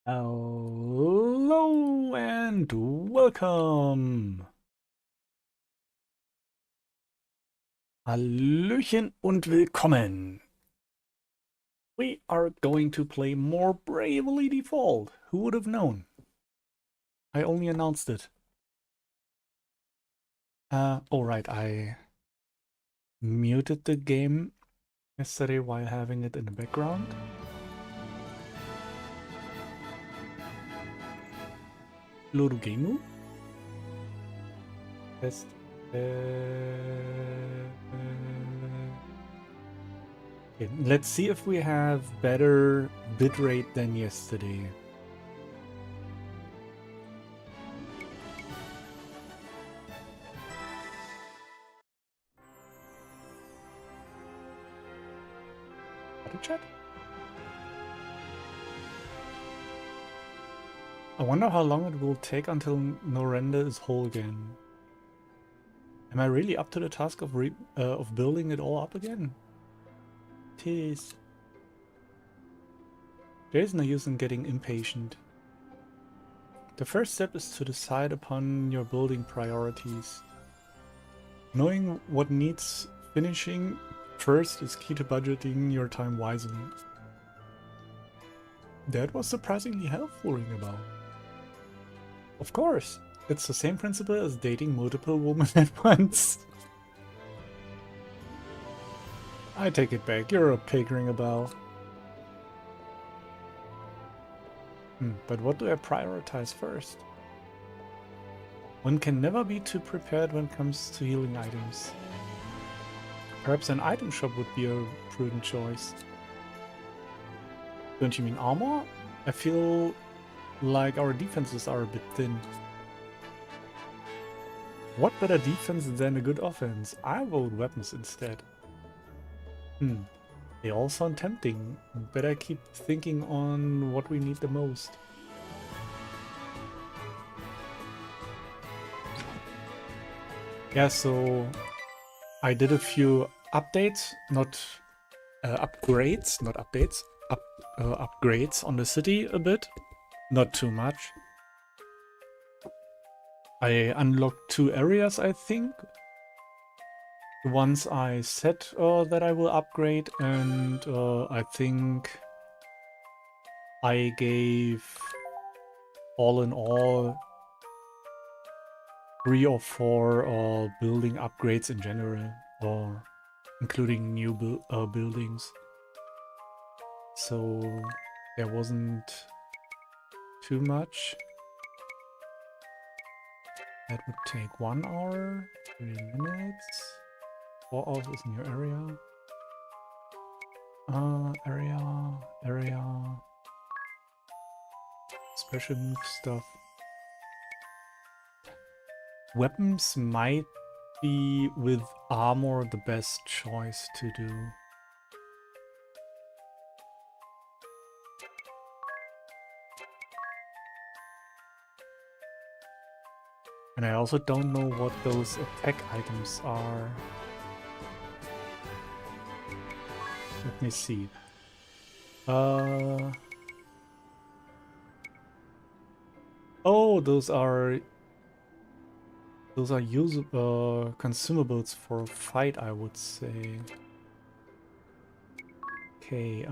Hello and welcome. Hallöchen und willkommen. We are going to play more Bravely Default. Who would have known? I only announced it. Alright, I muted the game yesterday while having it in the background. Lorugemu? Test. Okay, let's see if we have better bitrate than yesterday. Auto chat? I wonder how long it will take until Norenda is whole again. Am I really up to the task of building it all up again? Tis. There's no use in getting impatient. The first step is to decide upon your building priorities. Knowing what needs finishing first is key to budgeting your time wisely. That was surprisingly helpful, Ringabell. Of course, it's the same principle as dating multiple women at once. I take it back, you're a pig, Ringabell. But what do I prioritize first? One can never be too prepared when it comes to healing items. Perhaps an item shop would be a prudent choice. Don't you mean armor? I feel like our defenses are a bit thin. What better defense than a good offense? I vote weapons instead. They all sound tempting. Better keep thinking on what we need the most. Yeah, so I did a few updates, not upgrades, not updates, upgrades on the city a bit. Not too much. I unlocked 2 areas, I think. The ones I said that I will upgrade, and I think I gave all in all 3 or 4 building upgrades in general, or including new buildings. So there wasn't too much. That would take 1 hour, 3 minutes. 4 hours is new area. Area. Special move stuff. Weapons might be with armor the best choice to do. And I also don't know what those attack items are. Let me see. Oh, those are usable consumables for a fight, I would say. Okay,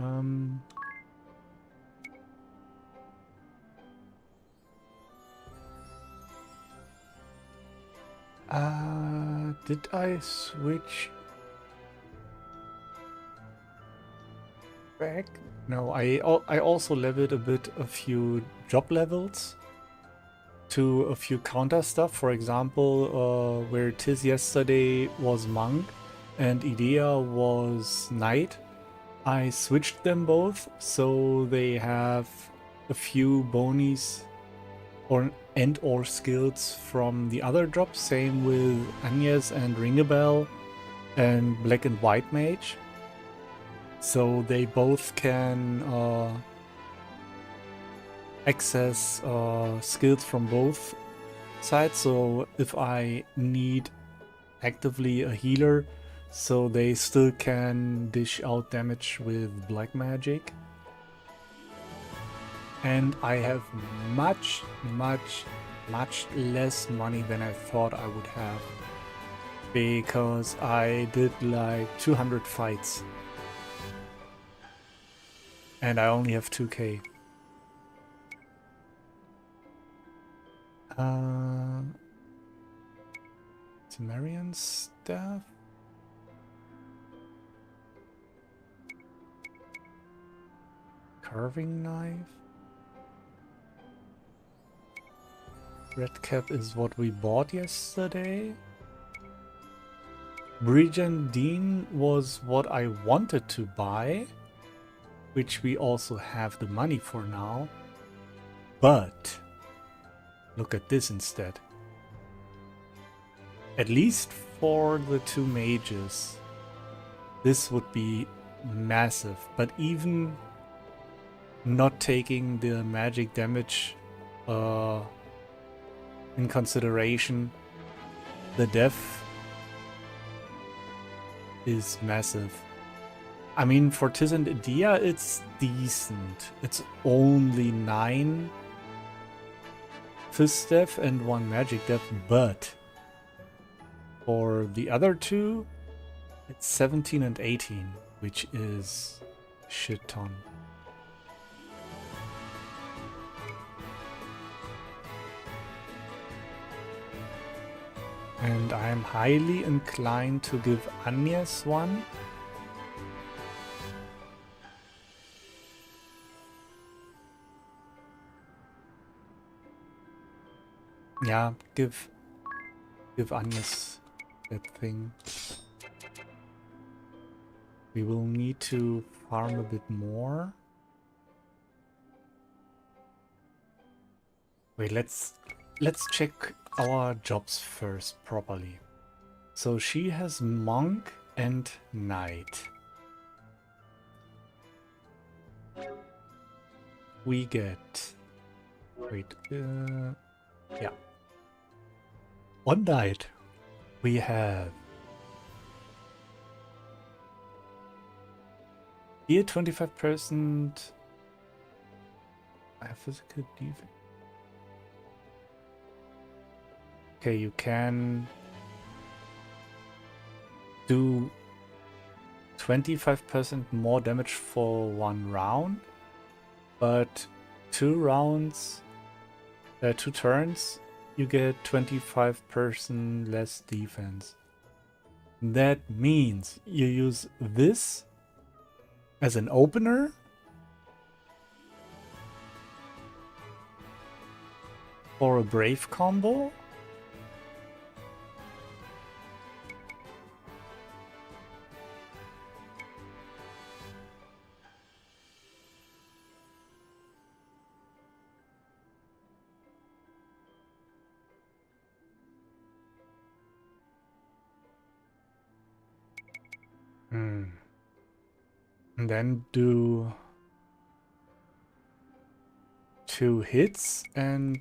did I switch back? No, I also leveled a few job levels to a few counter stuff. For example, where Tiz yesterday was monk and Idea was knight, I switched them both so they have a few bonies or skills from the other drops. Same with Agnes and Ringabell and Black and White Mage. So they both can access skills from both sides. So if I need actively a healer, so they still can dish out damage with black magic. And I have much, much, much less money than I thought I would have. Because I did like 200 fights. And I only have 2k. Sumerian staff? Carving knife? Red cap is what we bought yesterday. Brigandine was what I wanted to buy, which we also have the money for now. But look at this instead. At least for the two mages, this would be massive. But even not taking the magic damage in consideration, the death is massive. I mean, for Tiz and Idea, it's decent. It's only 9 fist death and 1 magic death, but for the other two, it's 17 and 18, which is shit ton. And I am highly inclined to give Agnes one. Yeah, give Agnes that thing. We will need to farm a bit more. Wait, let's check our jobs first properly. So she has monk and knight. We get, wait, yeah. One knight. We have here 25%. I have physical defense. Okay, you can do 25% more damage for 1 round, but 2 turns, you get 25% less defense. That means you use this as an opener for a brave combo. And then do 2 hits and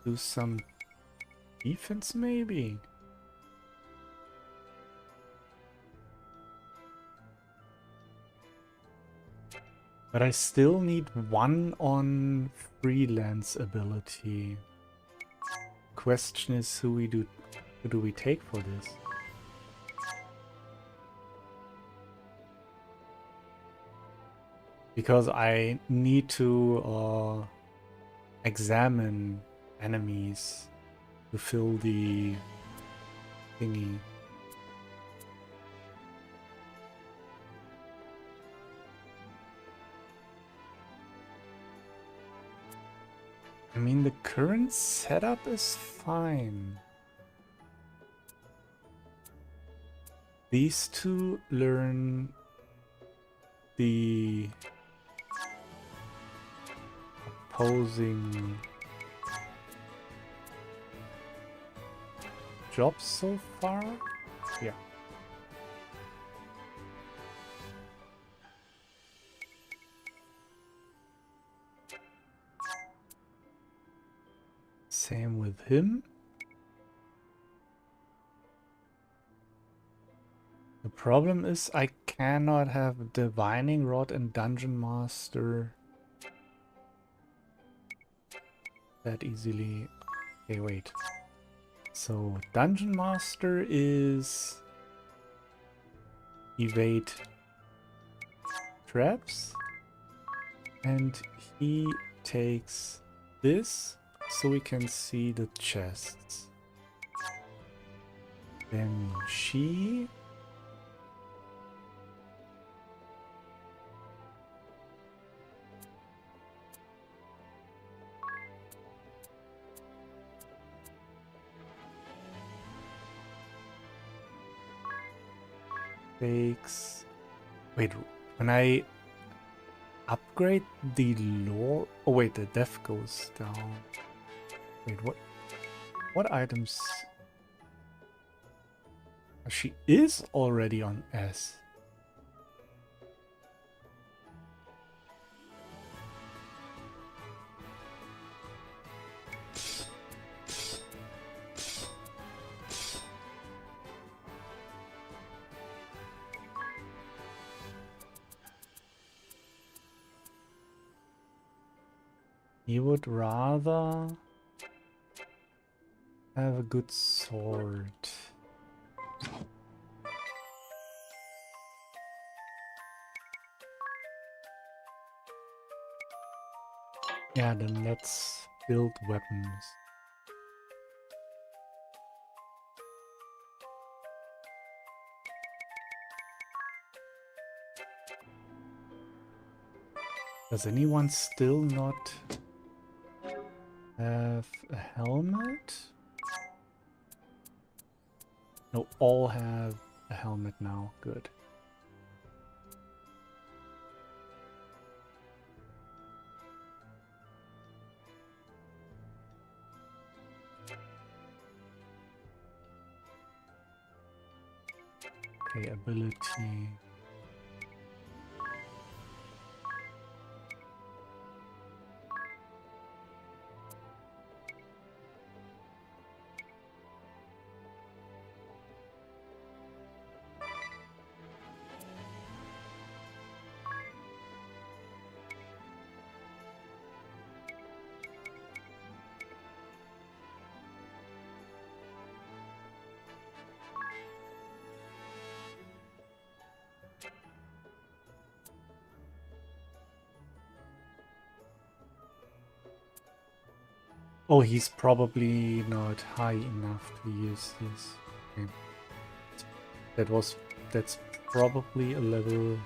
do some defense maybe. But I still need 1 on freelance ability. Question is who do we take for this? Because I need to examine enemies to fill the thingy. I mean, the current setup is fine. These two learn the opposing jobs so far. Yeah. Same with him. The problem is I cannot have Divining Rod and Dungeon Master that easily. Okay, wait. So Dungeon Master is evade traps, and he takes this so we can see the chests. Then she takes... Wait, when I upgrade the lore... Oh wait, the death goes down. Wait, what items... She is already on S. He would rather have a good sword. Yeah, then let's build weapons. Does anyone still not have a helmet? No, all have a helmet now. Good. Okay, ability. Oh, he's probably not high enough to use this. Okay. That's probably a level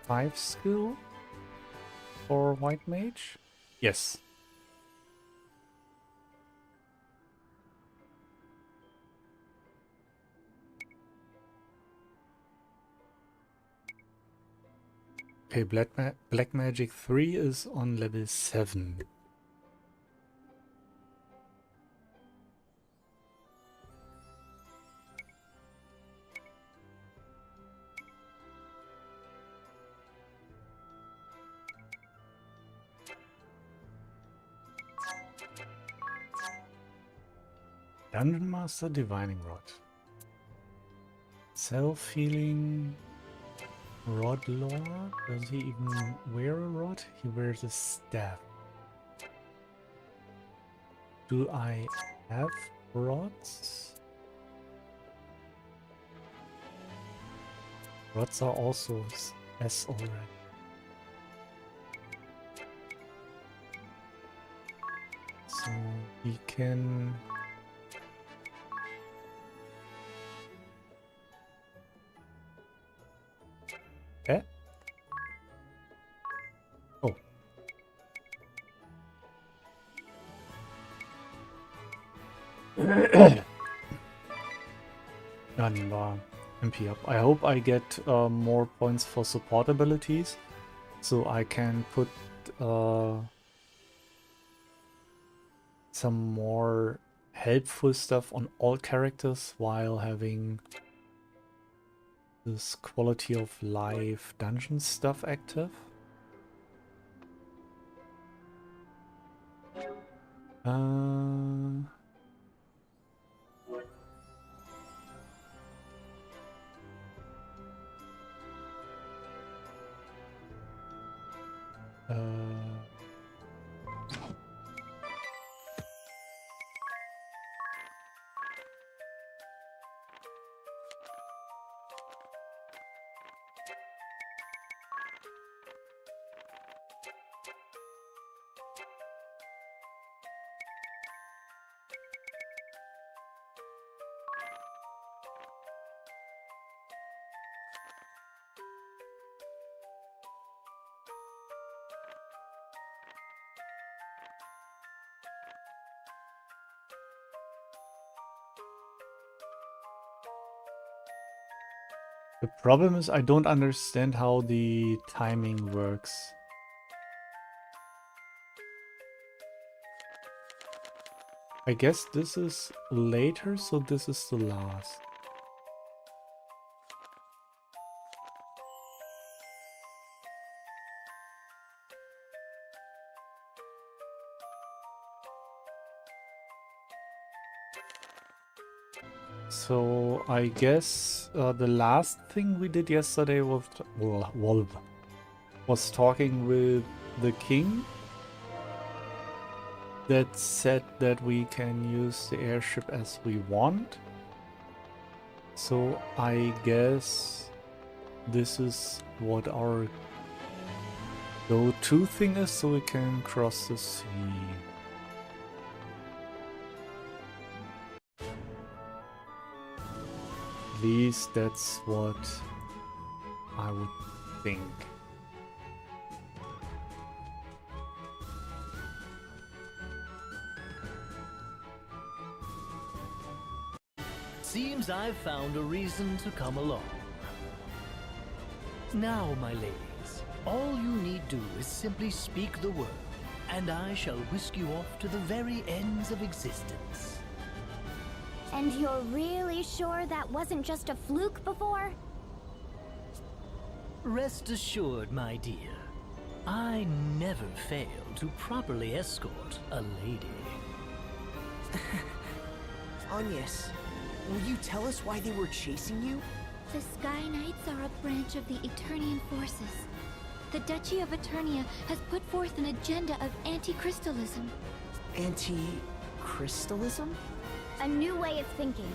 5 skill for White Mage? Yes. Okay, Black Magic 3 is on level 7. Dungeon Master Divining Rod. Self-healing Rod Lord? Does he even wear a rod? He wears a staff. Do I have rods? Rods are also S already. So we can... Eh? Oh. Dann war MP up. I hope I get more points for support abilities, so I can put some more helpful stuff on all characters while having this quality of life dungeon stuff active. The problem is I don't understand how the timing works. I guess this is later, so this is the last. So I guess the last thing we did yesterday was talking with the king that said that we can use the airship as we want. So I guess this is what our go-to thing is, so we can cross the sea. At least that's what I would think. Seems I've found a reason to come along. Now, my ladies, all you need do is simply speak the word, and I shall whisk you off to the very ends of existence. And you're really sure that wasn't just a fluke before? Rest assured, my dear, I never fail to properly escort a lady. Agnes, will you tell us why they were chasing you? The Sky Knights are a branch of the Eternian forces. The Duchy of Eternia has put forth an agenda of anti-crystalism. Anti-crystalism? A new way of thinking,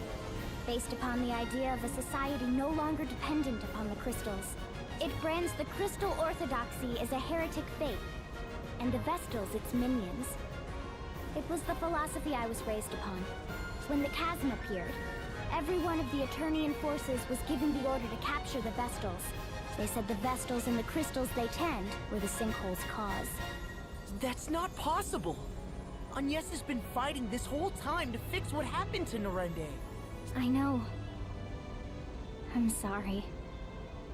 based upon the idea of a society no longer dependent upon the crystals. It brands the crystal orthodoxy as a heretic faith, and the Vestals its minions. It was the philosophy I was raised upon. When the chasm appeared, every one of the Eternian forces was given the order to capture the Vestals. They said the Vestals and the crystals they tend were the sinkhole's cause. That's not possible! Agnes has been fighting this whole time to fix what happened to Norende. I know. I'm sorry.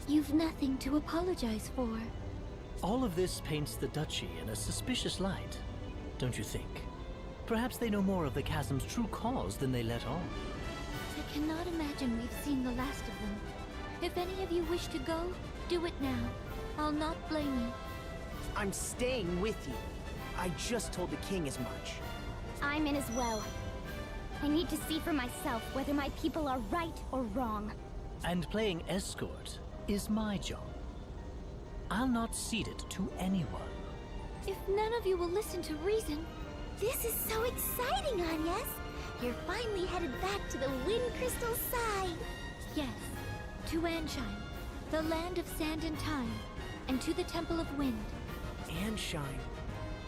You've nothing to apologize for. All of this paints the Duchy in a suspicious light, don't you think? Perhaps they know more of the chasm's true cause than they let on. I cannot imagine we've seen the last of them. If any of you wish to go, do it now. I'll not blame you. I'm staying with you. I just told the king as much. I'm in as well. I need to see for myself whether my people are right or wrong. And playing escort is my job. I'll not cede it to anyone. If none of you will listen to reason... This is so exciting, Agnes! You're finally headed back to the Wind Crystal side! Yes, to Anshine, the land of sand and time, and to the Temple of Wind. Anshine,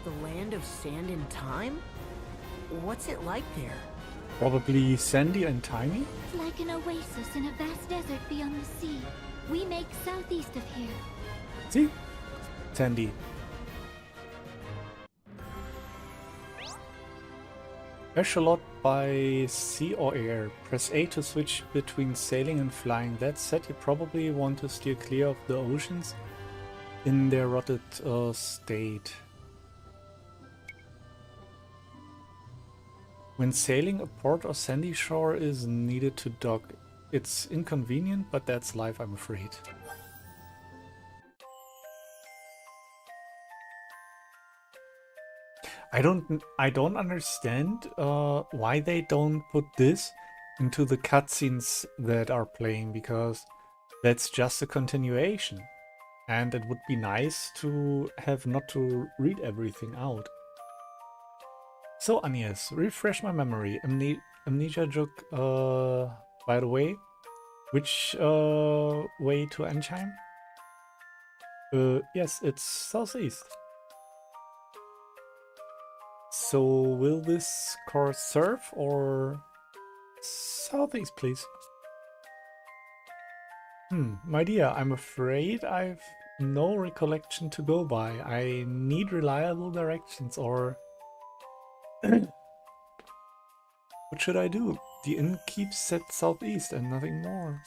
the land of sand and time? What's it like there? Probably sandy and tiny? Like an oasis in a vast desert beyond the sea. We make southeast of here. See? Sandy. Echelon by sea or air. Press A to switch between sailing and flying. That said, you probably want to steer clear of the oceans in their rotted state. When sailing, a port or sandy shore is needed to dock. It's inconvenient, but that's life, I'm afraid. I don't understand why they don't put this into the cutscenes that are playing, because that's just a continuation. And it would be nice to have not to read everything out. So Agnes, refresh my memory. Amnesia joke, by the way. Which way to Anshine? Yes, it's southeast. So will this course serve or southeast, please? My dear, I'm afraid I've no recollection to go by. I need reliable directions, or what should I do? The inn keeps set southeast and nothing more.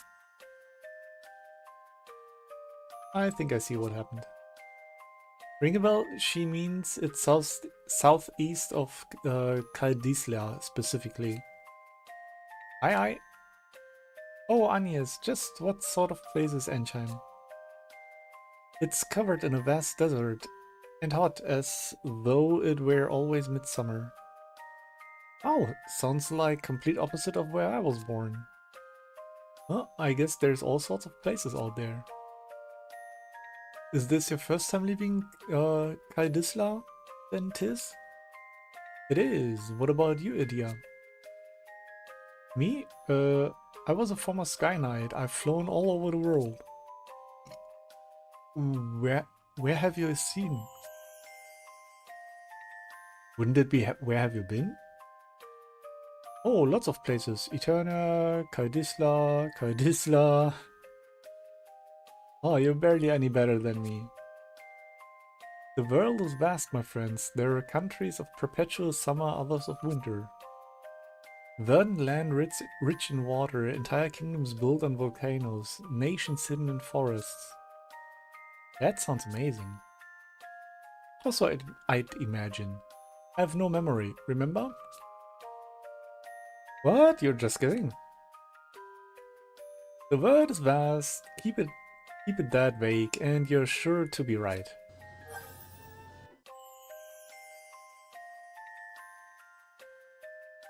I think I see what happened. Ring a bell? She means it's southeast of Kaldisla specifically. Aye. Oh, Agnes, just what sort of place is Enchheim? It's covered in a vast desert and hot, as though it were always midsummer. Oh, sounds like complete opposite of where I was born. Well, I guess there's all sorts of places out there. Is this your first time leaving Kaldisla, then, Tiz? It is. What about you, Idia? Me? I was a former Sky Knight. I've flown all over the world. Where have you seen? Wouldn't it be where have you been? Oh, lots of places. Eterna, Kaldisla. Oh, you're barely any better than me. The world is vast, my friends. There are countries of perpetual summer, others of winter. Verdant land rich in water, entire kingdoms built on volcanoes, nations hidden in forests. That sounds amazing. Also, I'd imagine. I have no memory, remember? What? You're just kidding. The world is vast. Keep it that vague, and you're sure to be right.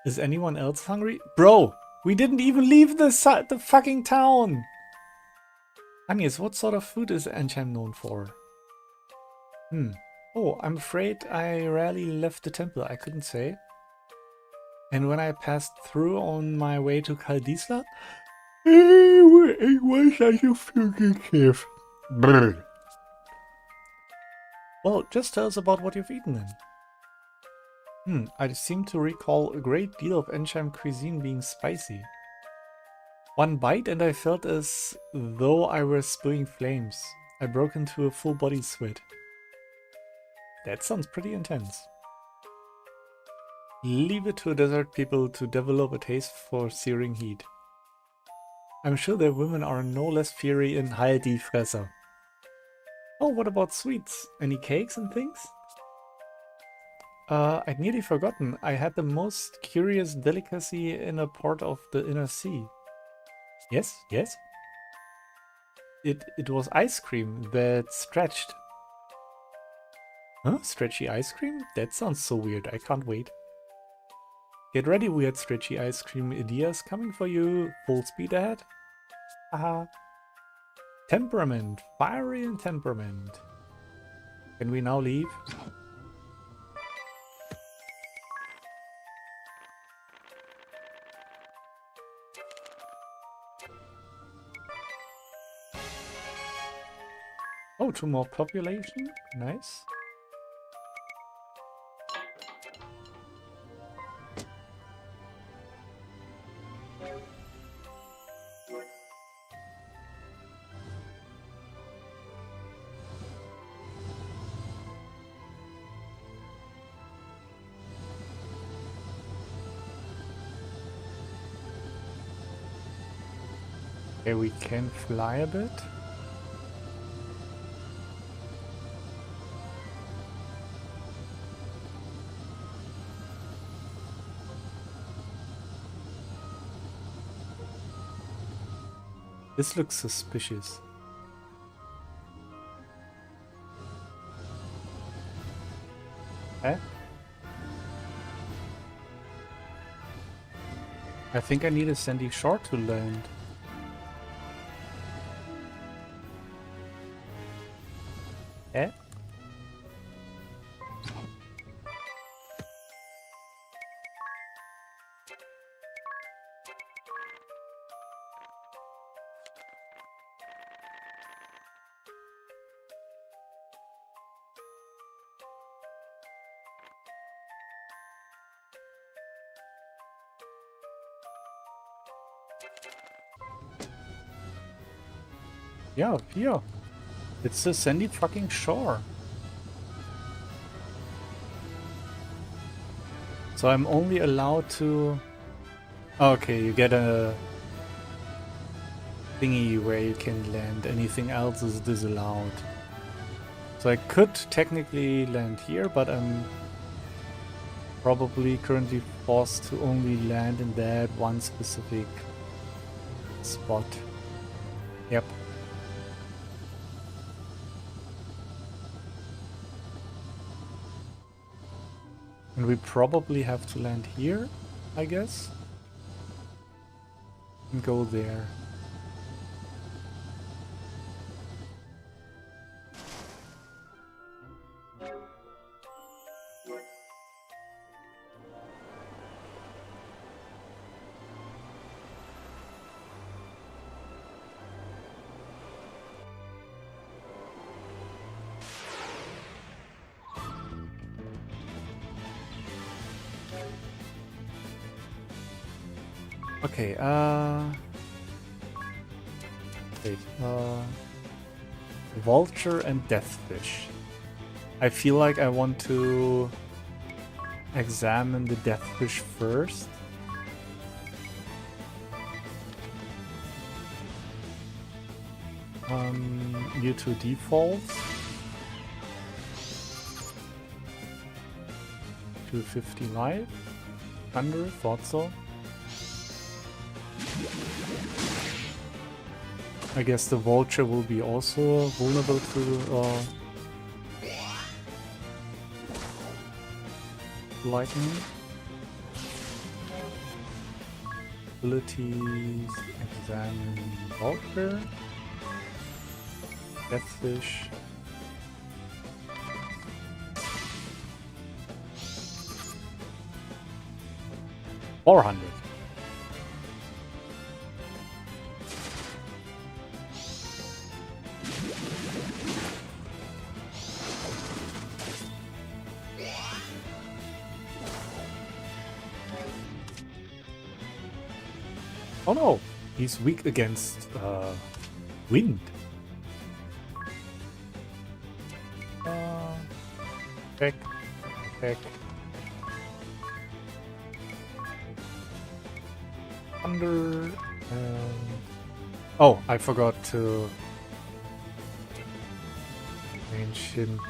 Is anyone else hungry? Bro, we didn't even leave the fucking town! Agnes, what sort of food is Enchheim known for? Oh, I'm afraid I rarely left the temple, I couldn't say. And when I passed through on my way to Kaldisla, it was such a fugitive. Well, just tell us about what you've eaten then. I seem to recall a great deal of Enchheim cuisine being spicy. One bite and I felt as though I were spewing flames. I broke into a full body sweat. That sounds pretty intense. Leave it to desert people to develop a taste for searing heat. I'm sure their women are no less fiery in Halt die Fresse. Oh, what about sweets? Any cakes and things? I'd nearly forgotten. I had the most curious delicacy in a part of the inner sea. Yes? It was ice cream that stretched. Huh? Stretchy ice cream? That sounds so weird. I can't wait. Get ready, weird stretchy ice cream ideas coming for you. Full speed ahead. Haha. Temperament. Fiery and temperament. Can we now leave? Oh, 2 more population. Nice. Okay, we can fly a bit. This looks suspicious. Eh? I think I need a sandy shore to land. Eh? Yeah, here. It's the sandy fucking shore. So I'm only allowed to... Okay, you get a... thingy where you can land. Anything else is disallowed. So I could technically land here, but I'm probably currently forced to only land in that one specific spot. Yep. And we probably have to land here, I guess. And go there. Okay, wait, vulture and deathfish. I feel like I want to examine the deathfish first. Due to defaults. 250 life. 100, thought so. I guess the vulture will be also vulnerable to lightning. Abilities, examine vulture, deathfish. $400. Oh no, he's weak against wind. Back. Under. Oh, I forgot to change him.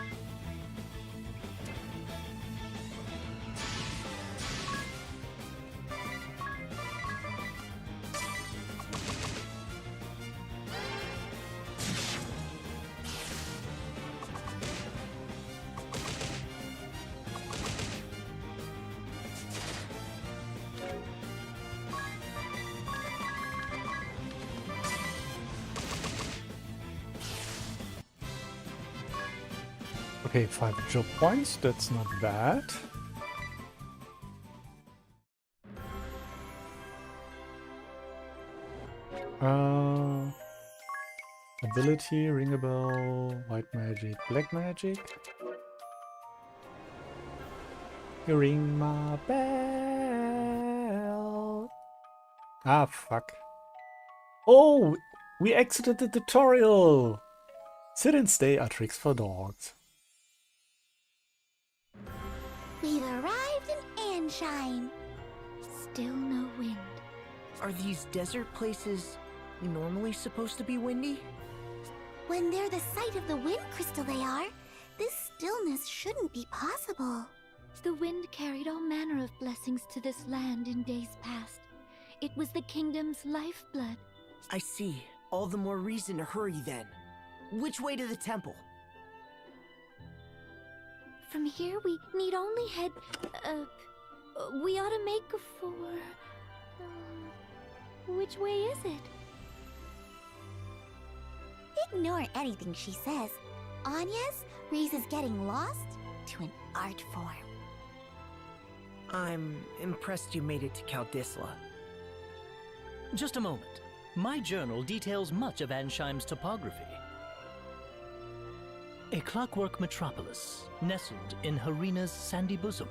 Okay, 5 job points, that's not bad. Ability, ring a bell, white magic, black magic. You ring my bell. Ah, fuck. Oh, we exited the tutorial. Sit and stay are tricks for dogs. We've arrived in Anshine. Still no wind. Are these desert places normally supposed to be windy? When they're the site of the wind crystal they are, this stillness shouldn't be possible. The wind carried all manner of blessings to this land in days past. It was the kingdom's lifeblood. I see. All the more reason to hurry then. Which way to the temple? From here, we need only head... we ought to make for... which way is it? Ignore anything she says. Anya's Reese is getting lost to an art form. I'm impressed you made it to Kaldisla. Just a moment. My journal details much of Ansheim's topography. A clockwork metropolis, nestled in Harina's sandy bosom.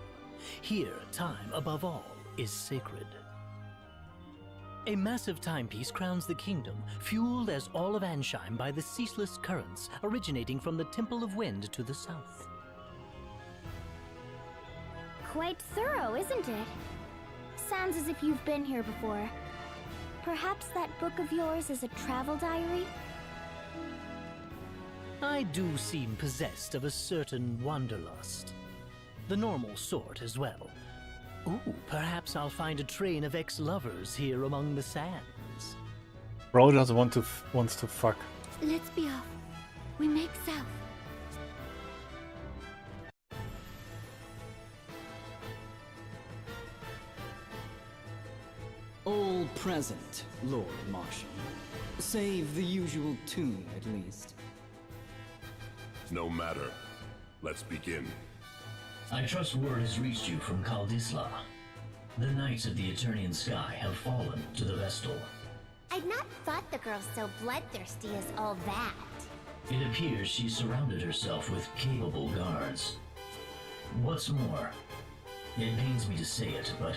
Here, time, above all, is sacred. A massive timepiece crowns the kingdom, fueled as all of Ansheim by the ceaseless currents originating from the Temple of Wind to the south. Quite thorough, isn't it? Sounds as if you've been here before. Perhaps that book of yours is a travel diary? I do seem possessed of a certain wanderlust. The normal sort as well. Ooh, perhaps I'll find a train of ex-lovers here among the sands. Bro just wants to fuck. Let's be off. We make south. All present, Lord Marshal. Save the usual tune, at least. No matter. Let's begin. I trust word has reached you from Kaldisla. The Knights of the Eternian Sky have fallen to the Vestal. I'd not thought the girl so bloodthirsty as all that. It appears she surrounded herself with capable guards. What's more, it pains me to say it, but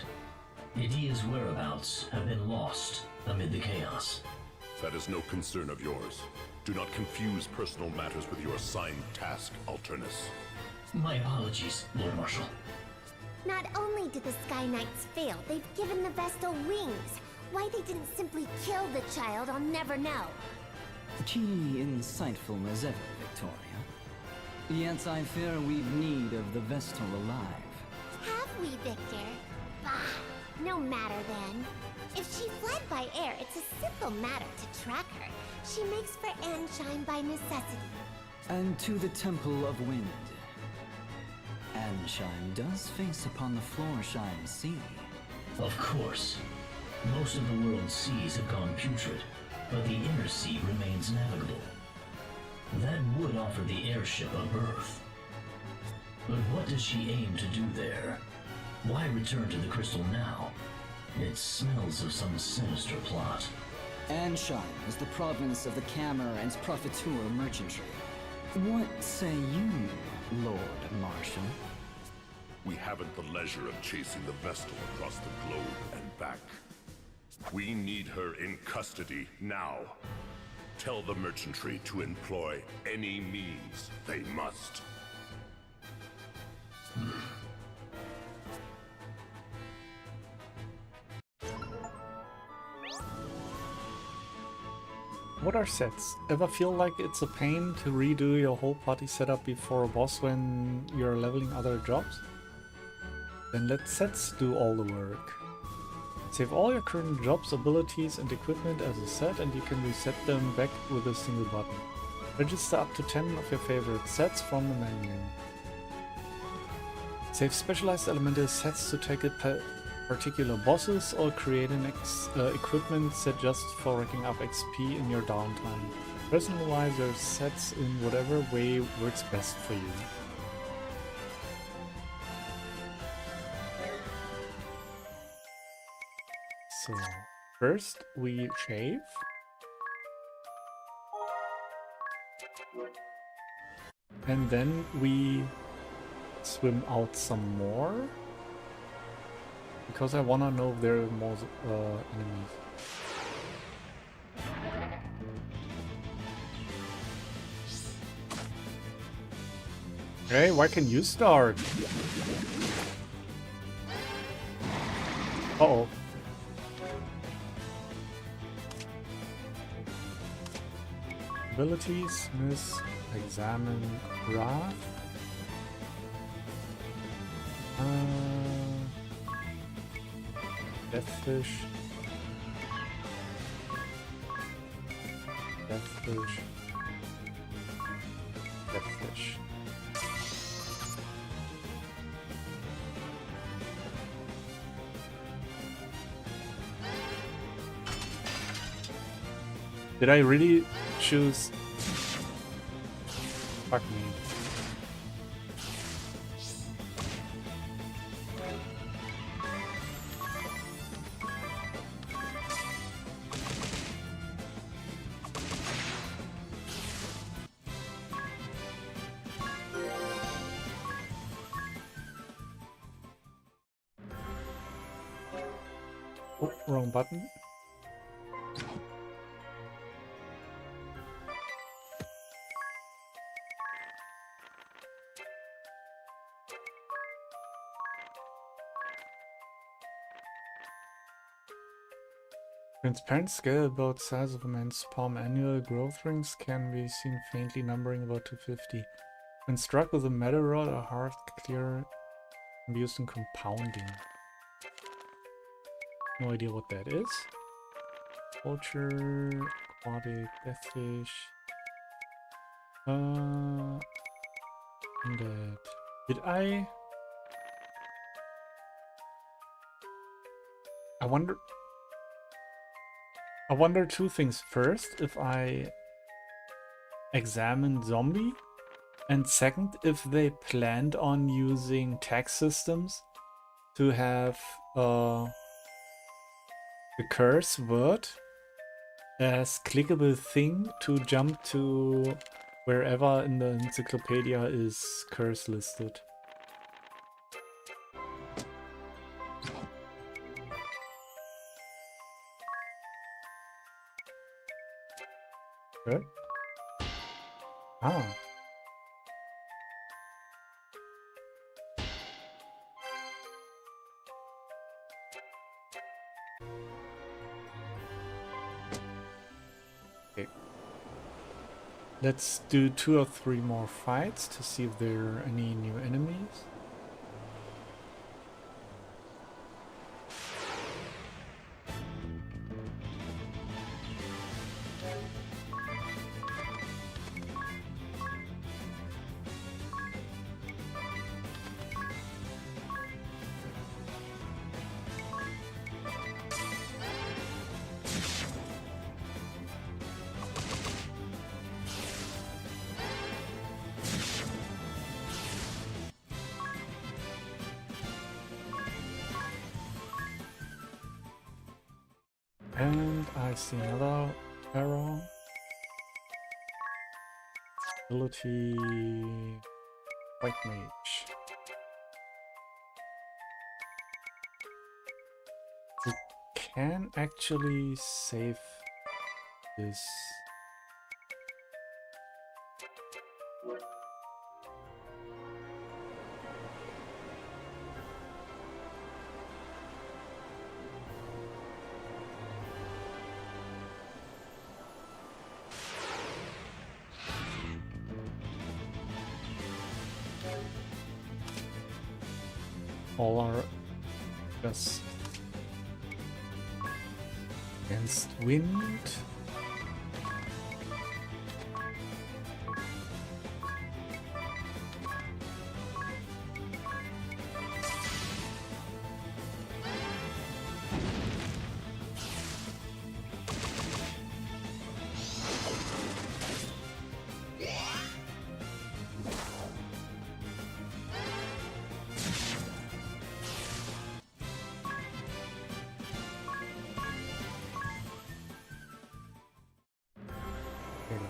Idia's whereabouts have been lost amid the chaos. That is no concern of yours. Do not confuse personal matters with your assigned task, Alternus. My apologies, Lord Marshal. Not only did the Sky Knights fail, they've given the Vestal wings. Why they didn't simply kill the child, I'll never know. Keenly insightful as ever, Victoria. Yet I fear we've need of the Vestal alive. Have we, Victor? Bah, no matter then. If she fled by air, it's a simple matter to track her. She makes for Anshine by necessity. And to the Temple of Wind. Anshine does face upon the Floorshine Sea. Of course. Most of the world's seas have gone putrid, but the inner sea remains navigable. That would offer the airship a berth. But what does she aim to do there? Why return to the crystal now? It smells of some sinister plot. Anshine is the province of the Cammer and Profiteur merchantry. What say you, Lord Marshal? We haven't the leisure of chasing the Vestal across the globe and back. We need her in custody now. Tell the merchantry to employ any means they must. What are sets? Ever feel like it's a pain to redo your whole party setup before a boss when you're leveling other jobs? Then let sets do all the work. Save all your current jobs, abilities and equipment as a set and you can reset them back with a single button. Register up to 10 of your favorite sets from the menu. Save specialized elemental sets to take particular bosses or create an equipment set just for racking up XP in your downtime. Personalize your sets in whatever way works best for you. So, first we shave. And then we swim out some more. Because I wanna know if there are more enemies. Hey, why can you start? Uh-oh. Abilities, miss, examine, craft. Deathfish. Deathfish. Deathfish. Did I really choose? Fuck me. Oh, wrong button. Transparent scale about size of a man's palm. Annual growth rings can be seen faintly, numbering about 250. When struck with a metal rod, a hard clear can be used in compounding. No idea what that is. Vulture, aquatic, deathfish. That. Did I wonder two things. First, if I examine zombie, and second, if they planned on using text systems to have the curse word as clickable thing to jump to wherever in the encyclopedia is curse listed. Good. Ah. Okay. Let's do 2 or 3 more fights to see if there are any new enemies. And I see another arrow. Ability White Mage. We can actually save this. All are just against wind.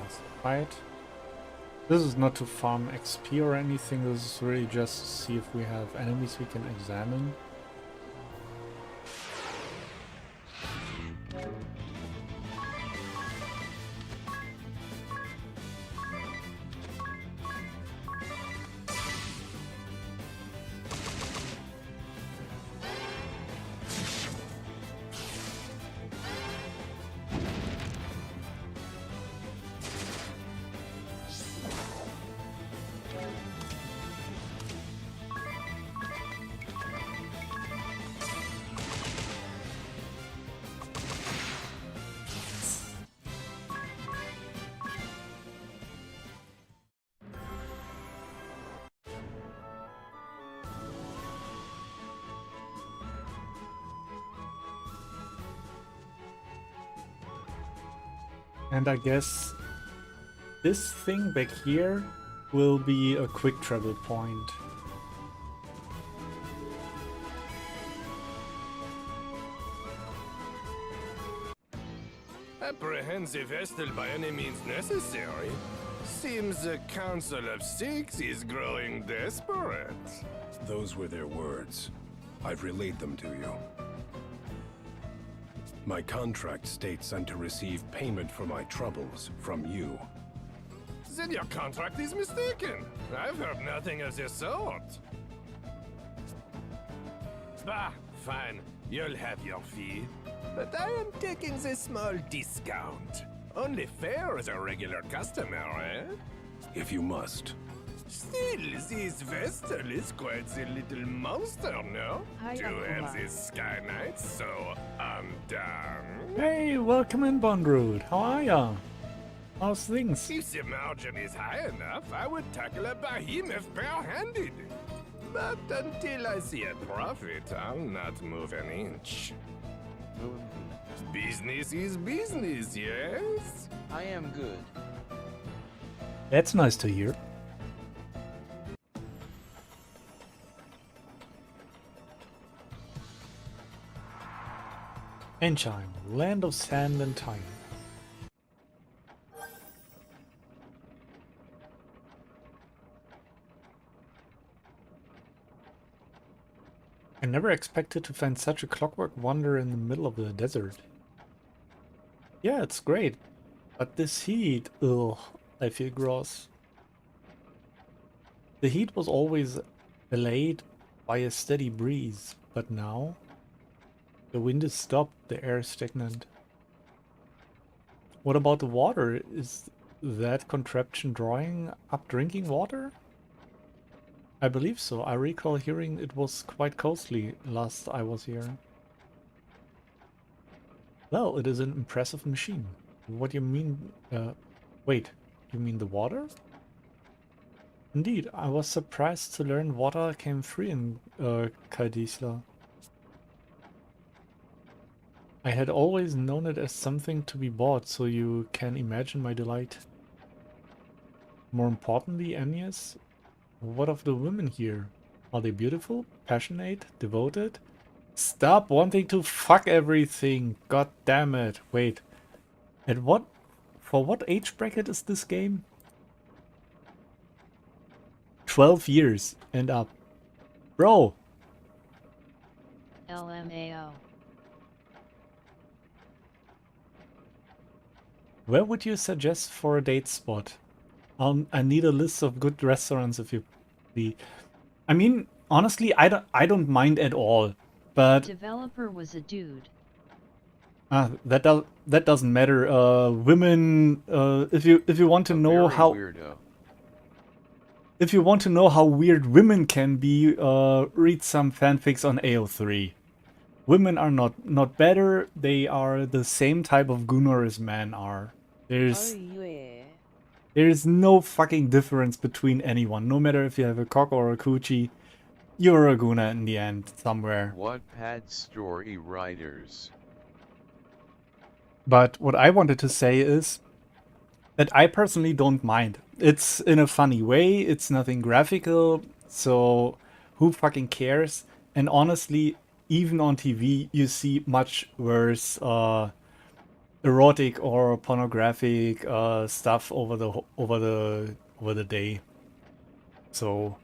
Last fight. This is not to farm XP or anything, this is really just to see if we have enemies we can examine. And I guess this thing back here will be a quick travel point. Apprehensive Estel by any means necessary. Seems the Council of Six is growing desperate. Those were their words. I've relayed them to you. My contract states I'm to receive payment for my troubles from you. Then your contract is mistaken. I've heard nothing of the sort. Bah, fine. You'll have your fee, but I am taking the small discount. Only fair as a regular customer, eh? If you must. Still, this Vestal is quite the little monster, no? Hi, To have Akuma. this Sky Knight so undone. Hey, welcome in, Bondroot. How are ya? How's things? If the margin is high enough, I would tackle a behemoth bare-handed. But until I see a profit, I'll not move an inch. Business is business, yes? I am good. That's nice to hear. Enchime, land of sand and time. I never expected to find such a clockwork wonder in the middle of the desert. Yeah, it's great. But this heat, ugh, I feel gross. The heat was always allayed by a steady breeze, but now the wind is stopped, the air is stagnant. What about the water? Is that contraption drawing up drinking water? I believe so. I recall hearing it was quite costly last I was here. Well, it is an impressive machine. What do you mean? Wait, you mean the water? Indeed, I was surprised to learn water came free in Kaldisla. I had always known it as something to be bought, so you can imagine my delight. More importantly, Agnes, what of the women here? Are they beautiful, passionate, devoted? Stop wanting to fuck everything! God damn it! Wait, for what age bracket is this game? 12 years and up. Bro! LMAO. Where would you suggest for a date spot? I need a list of good restaurants if you please. I mean, honestly, I don't mind at all, but Developer was a dude. that doesn't matter. Women, if you want to know how weirdo. if you want to know how weird women can be, read some fanfics on AO3. Women are not better. They are the same type of Gunnar as men are. There's no fucking difference between anyone. No matter if you have a cock or a coochie, you're a Gunnar in the end, somewhere. Wattpad story writers. But what I wanted to say is that I personally don't mind. It's in a funny way, it's nothing graphical, so who fucking cares? And honestly, even on TV, you see much worse erotic or pornographic stuff over the day. So,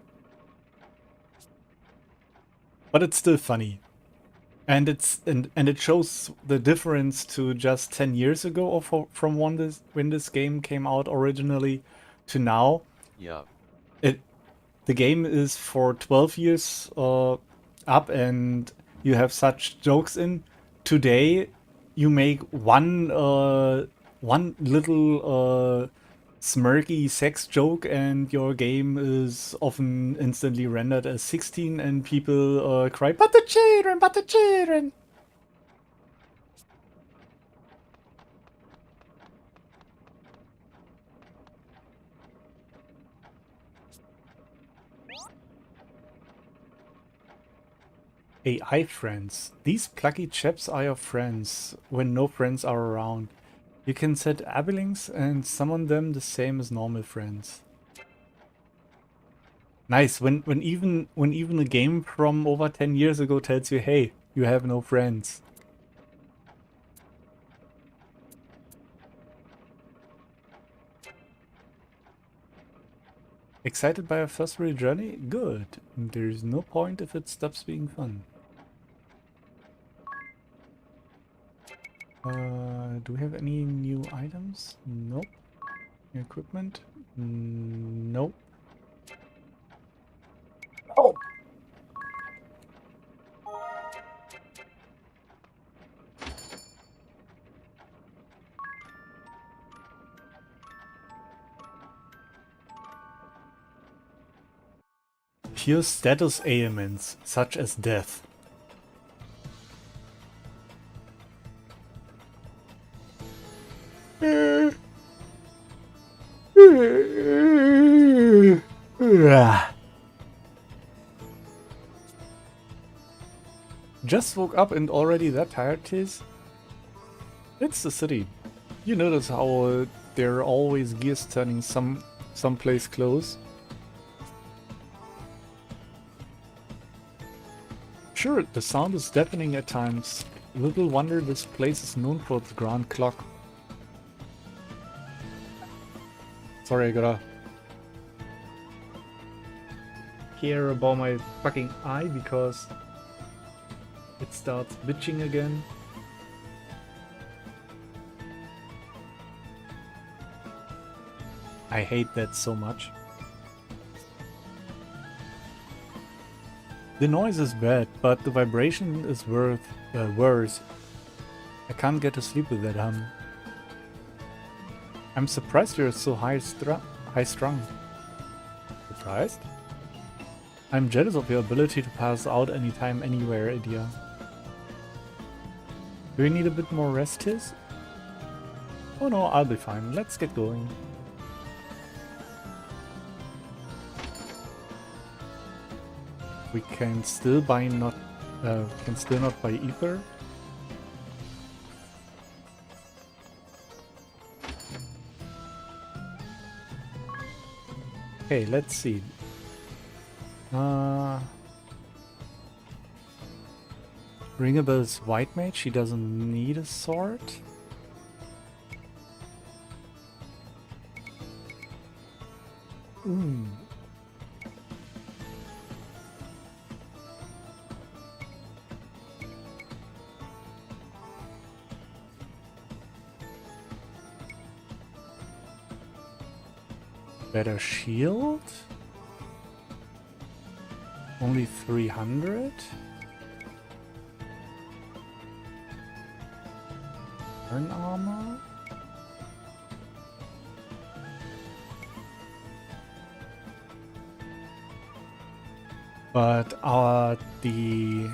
but it's still funny, and it shows the difference to just 10 years ago or from when this game came out originally to now. Yup. The game is for 12 years up, and you have such jokes in. Today, you make one little smirky sex joke, and your game is often instantly rendered as 16, and people cry, "But the children, but the children!" AI friends. These plucky chaps are your friends when no friends are around. You can set abelings and summon them the same as normal friends. Nice, when even a game from over 10 years ago tells you, hey, you have no friends. Excited by our first real journey? Good. There's no point if it stops being fun. Do we have any new items? Nope. Equipment? Nope. Oh! pure status ailments, such as death. Just woke up and already that tired, Tiz? It's the city. You notice how there are always gears turning someplace close? Sure, the sound is deafening at times. Little wonder this place is known for its grand clock. Sorry, I gotta care about my fucking eye because it starts bitching again. I hate that so much. The noise is bad, but the vibration is worse. I can't get to sleep with that hum. I'm surprised you're so high-strung. Surprised? I'm jealous of your ability to pass out anytime, anywhere, Idia. Do you need a bit more rest, Tiz? Oh no, I'll be fine. Let's get going. We can still not buy ether. Okay, let's see. Ringabel's white mage, she doesn't need a sword. Ooh. Better shield? Only 300? Iron armor? But the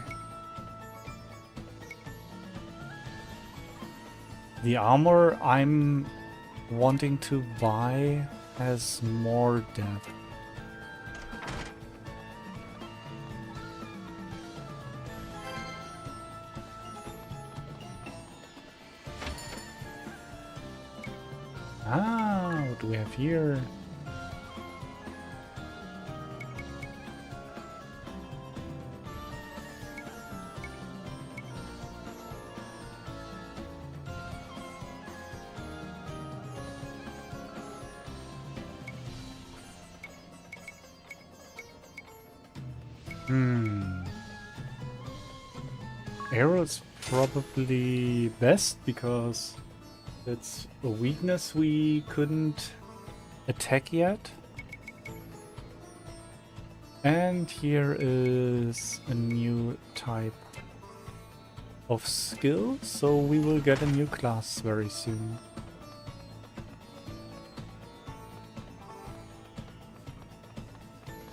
armor I'm wanting to buy has more depth. Ah, what do we have here? Arrow's probably best because it's a weakness we couldn't attack yet. And here is a new type of skill, so we will get a new class very soon.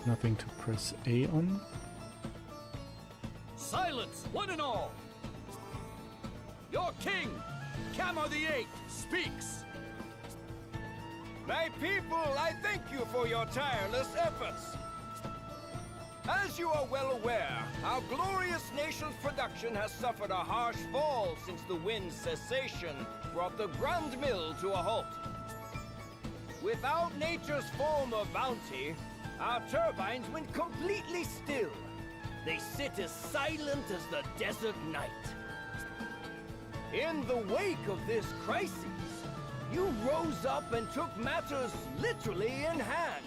Nothing to press A on. Silence, one and all! Your king, Kamo the Eighth, speaks! My people, I thank you for your tireless efforts. As you are well aware, our glorious nation's production has suffered a harsh fall since the wind's cessation brought the Grand Mill to a halt. Without nature's form of bounty, our turbines went completely still. They sit as silent as the desert night. In the wake of this crisis, you rose up and took matters literally in hand,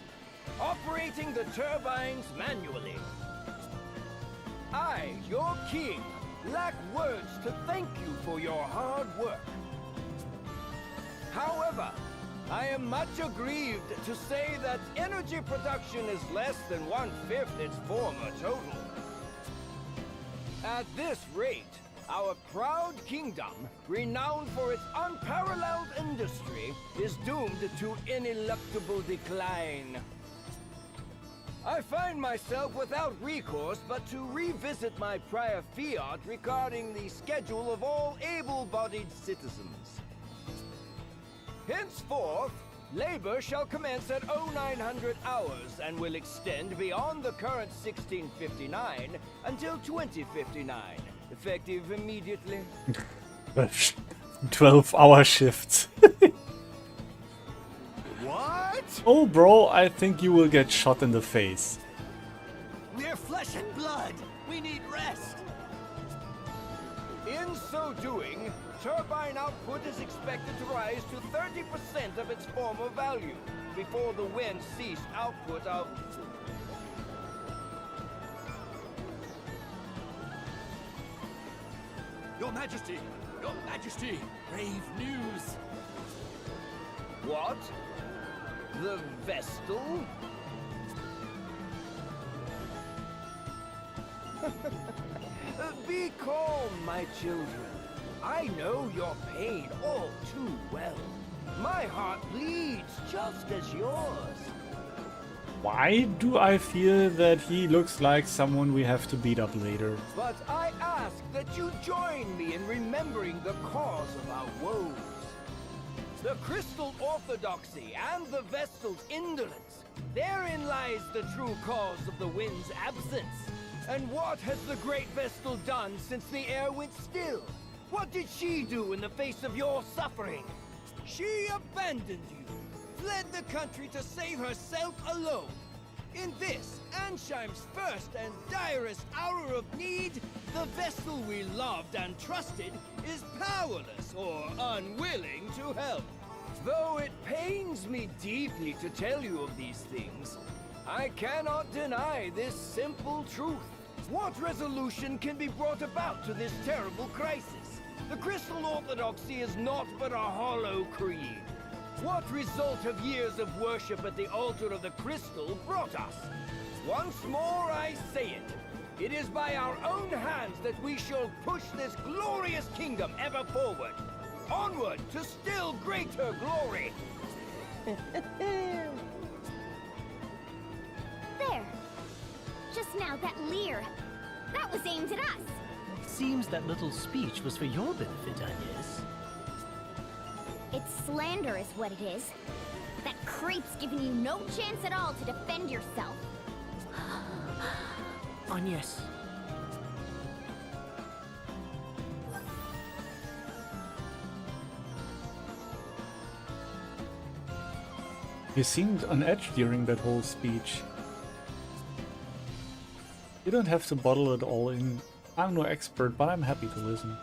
operating the turbines manually. I, your king, lack words to thank you for your hard work. However, I am much aggrieved to say that energy production is less than 1/5 its former total. At this rate, our proud kingdom, renowned for its unparalleled industry, is doomed to ineluctable decline. I find myself without recourse but to revisit my prior fiat regarding the schedule of all able-bodied citizens. Henceforth, labor shall commence at 0900 hours and will extend beyond the current 1659 until 2059, effective immediately. 12-hour shifts. What? Oh, bro, I think you will get shot in the face. We're flesh and blood. We need rest. In so doing, turbine output is expected to rise to 30% of its former value before the wind ceased output of... Your Majesty! Your Majesty! Grave news! What? The Vestal? Be calm, my children. I know your pain all too well. My heart bleeds just as yours. Why do I feel that he looks like someone we have to beat up later? But I ask that you join me in remembering the cause of our woes. The Crystal Orthodoxy and the Vestal's indolence. Therein lies the true cause of the wind's absence. And what has the Great Vestal done since the air went still? What did she do in the face of your suffering? She abandoned you, fled the country to save herself alone. In this, Ansheim's first and direst hour of need, the Vestal we loved and trusted is powerless or unwilling to help. Though it pains me deeply to tell you of these things, I cannot deny this simple truth. What resolution can be brought about to this terrible crisis? The Crystal Orthodoxy is naught but a hollow creed. What result have years of worship at the altar of the Crystal brought us? Once more I say it. It is by our own hands that we shall push this glorious kingdom ever forward. Onward to still greater glory. There. Just now, that leer. That was aimed at us. Seems that little speech was for your benefit, Agnes. It's slander is what it is. That creep's giving you no chance at all to defend yourself. Agnes. You seemed on edge during that whole speech. You don't have to bottle it all in. I'm no expert, but I'm happy to listen.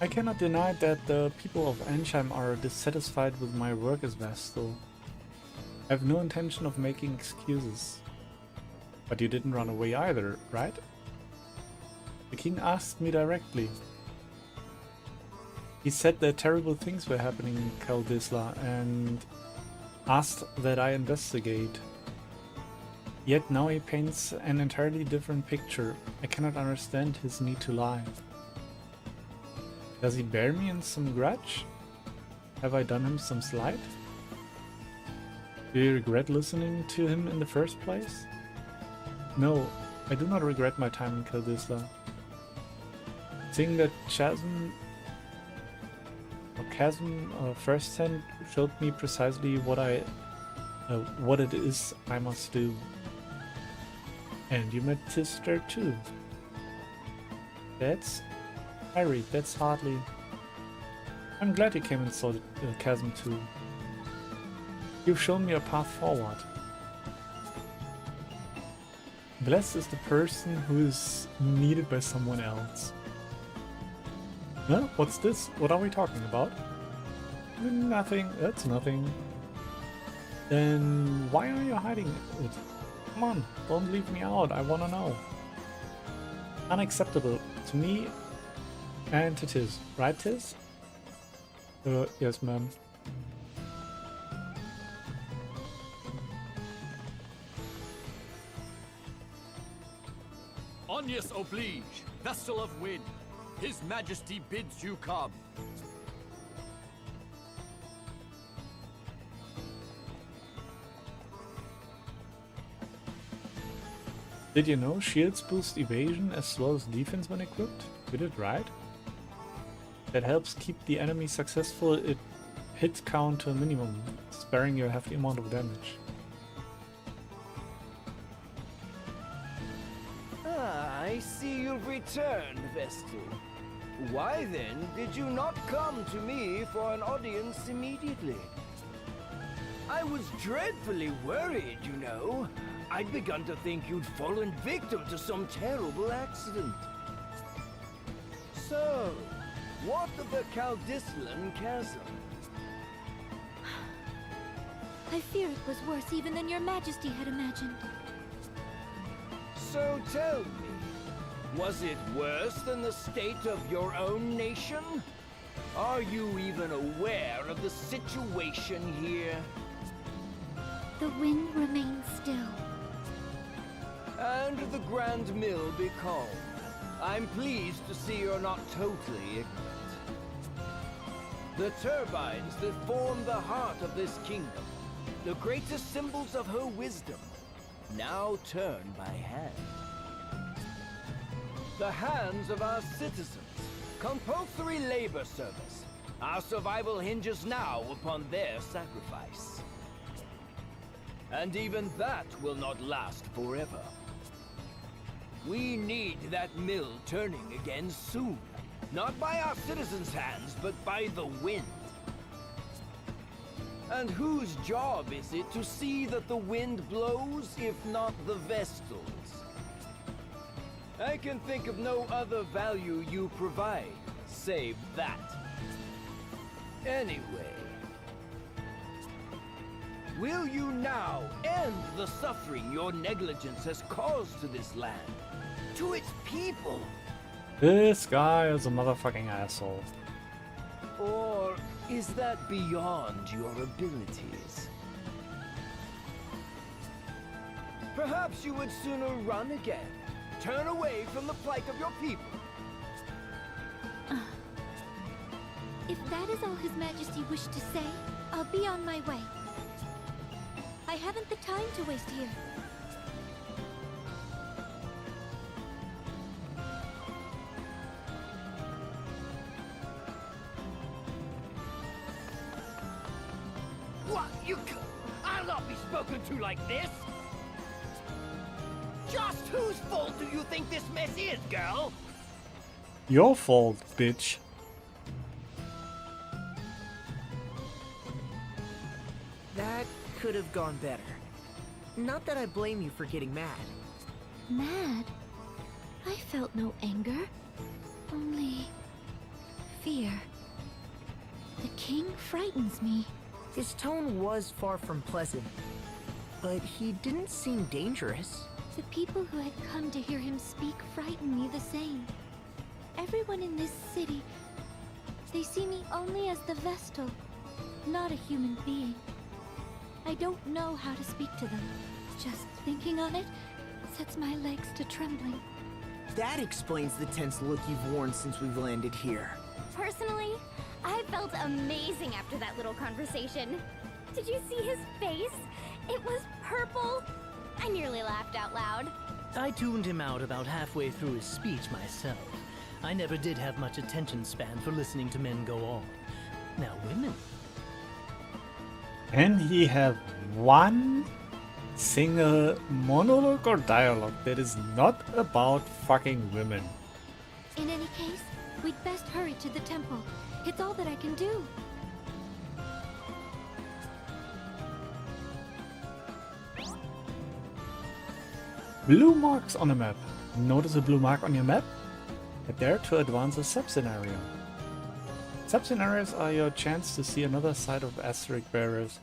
I cannot deny that the people of Ansheim are dissatisfied with my work as Vestal. I have no intention of making excuses. But you didn't run away either, right? The king asked me directly. He said that terrible things were happening in Kaldisla and asked that I investigate. Yet now he paints an entirely different picture. I cannot understand his need to lie. Does he bear me in some grudge? Have I done him some slight? Do you regret listening to him in the first place? No, I do not regret my time in Kaldisla. Seeing that chasm firsthand showed me precisely what it is I must do. And you met Tister too. That's Harry, that's hardly... I'm glad you came and saw the chasm too. You've shown me a path forward. Blessed is the person who is needed by someone else. Huh? What's this? What are we talking about? Nothing. That's nothing. Then why are you hiding it? Come on, don't leave me out. I wanna know. Unacceptable to me and to Tiz. Right, Tiz? Yes, ma'am. Agnes oblige, Vestal of Wind. His Majesty bids you come. Did you know shields boost evasion as well as defense when equipped? Did it right? That helps keep the enemy successful. It hit count to a minimum, sparing you a hefty amount of damage. Ah, I see you've returned, Vestal. Why then did you not come to me for an audience immediately? I was dreadfully worried, you know. I'd begun to think you'd fallen victim to some terrible accident. So, what of the Caldislan Chasm? I fear it was worse even than your majesty had imagined. So tell me, was it worse than the state of your own nation? Are you even aware of the situation here? The wind remains still. And the Grand Mill be calm. I'm pleased to see you're not totally ignorant. The turbines that form the heart of this kingdom, the greatest symbols of her wisdom, now turn by hand. The hands of our citizens. Compulsory labor service. Our survival hinges now upon their sacrifice. And even that will not last forever. We need that mill turning again soon. Not by our citizens' hands, but by the wind. And whose job is it to see that the wind blows, if not the Vestals? I can think of no other value you provide, save that. Anyway, will you now end the suffering your negligence has caused to this land, to its people? This guy is a motherfucking asshole. Or is that beyond your abilities? Perhaps you would sooner run again. Turn away from the plight of your people. If that is all His Majesty wished to say, I'll be on my way. I haven't the time to waste here. What? I'll not be spoken to like this! Just whose fault do you think this mess is, girl? Your fault, bitch. That could have gone better. Not that I blame you for getting mad. Mad? I felt no anger. Only fear. The king frightens me. His tone was far from pleasant, but he didn't seem dangerous. The people who had come to hear him speak frighten me the same. Everyone in this city, they see me only as the Vestal, not a human being. I don't know how to speak to them. Just thinking on it sets my legs to trembling. That explains the tense look you've worn since we've landed here. Personally, I felt amazing after that little conversation. Did you see his face? It was purple. I nearly laughed out loud. I tuned him out about halfway through his speech myself. I never did have much attention span for listening to men go on. Now women. Can he have one single monologue or dialogue that is not about fucking women? In any case, we'd best hurry to the temple. It's all that I can do. Blue marks on the map. Notice a blue mark on your map? Head there to advance a sub-scenario. Sub-scenarios are your chance to see another side of Asterisk bearers.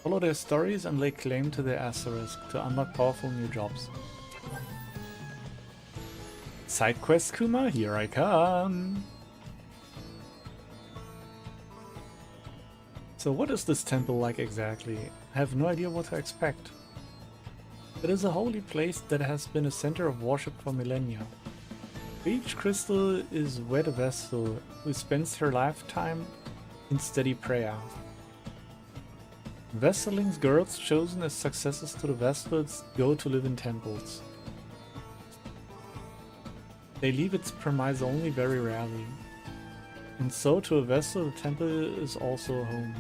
Follow their stories and lay claim to their Asterisk to unlock powerful new jobs. Side quest Kuma, here I come! So what is this temple like exactly? I have no idea what to expect. It is a holy place that has been a center of worship for millennia. Each crystal is where the Vestal, who spends her lifetime in steady prayer. Vestalings girls chosen as successors to the Vestals go to live in temples. They leave its premise only very rarely. And so to a Vestal, the temple is also a home.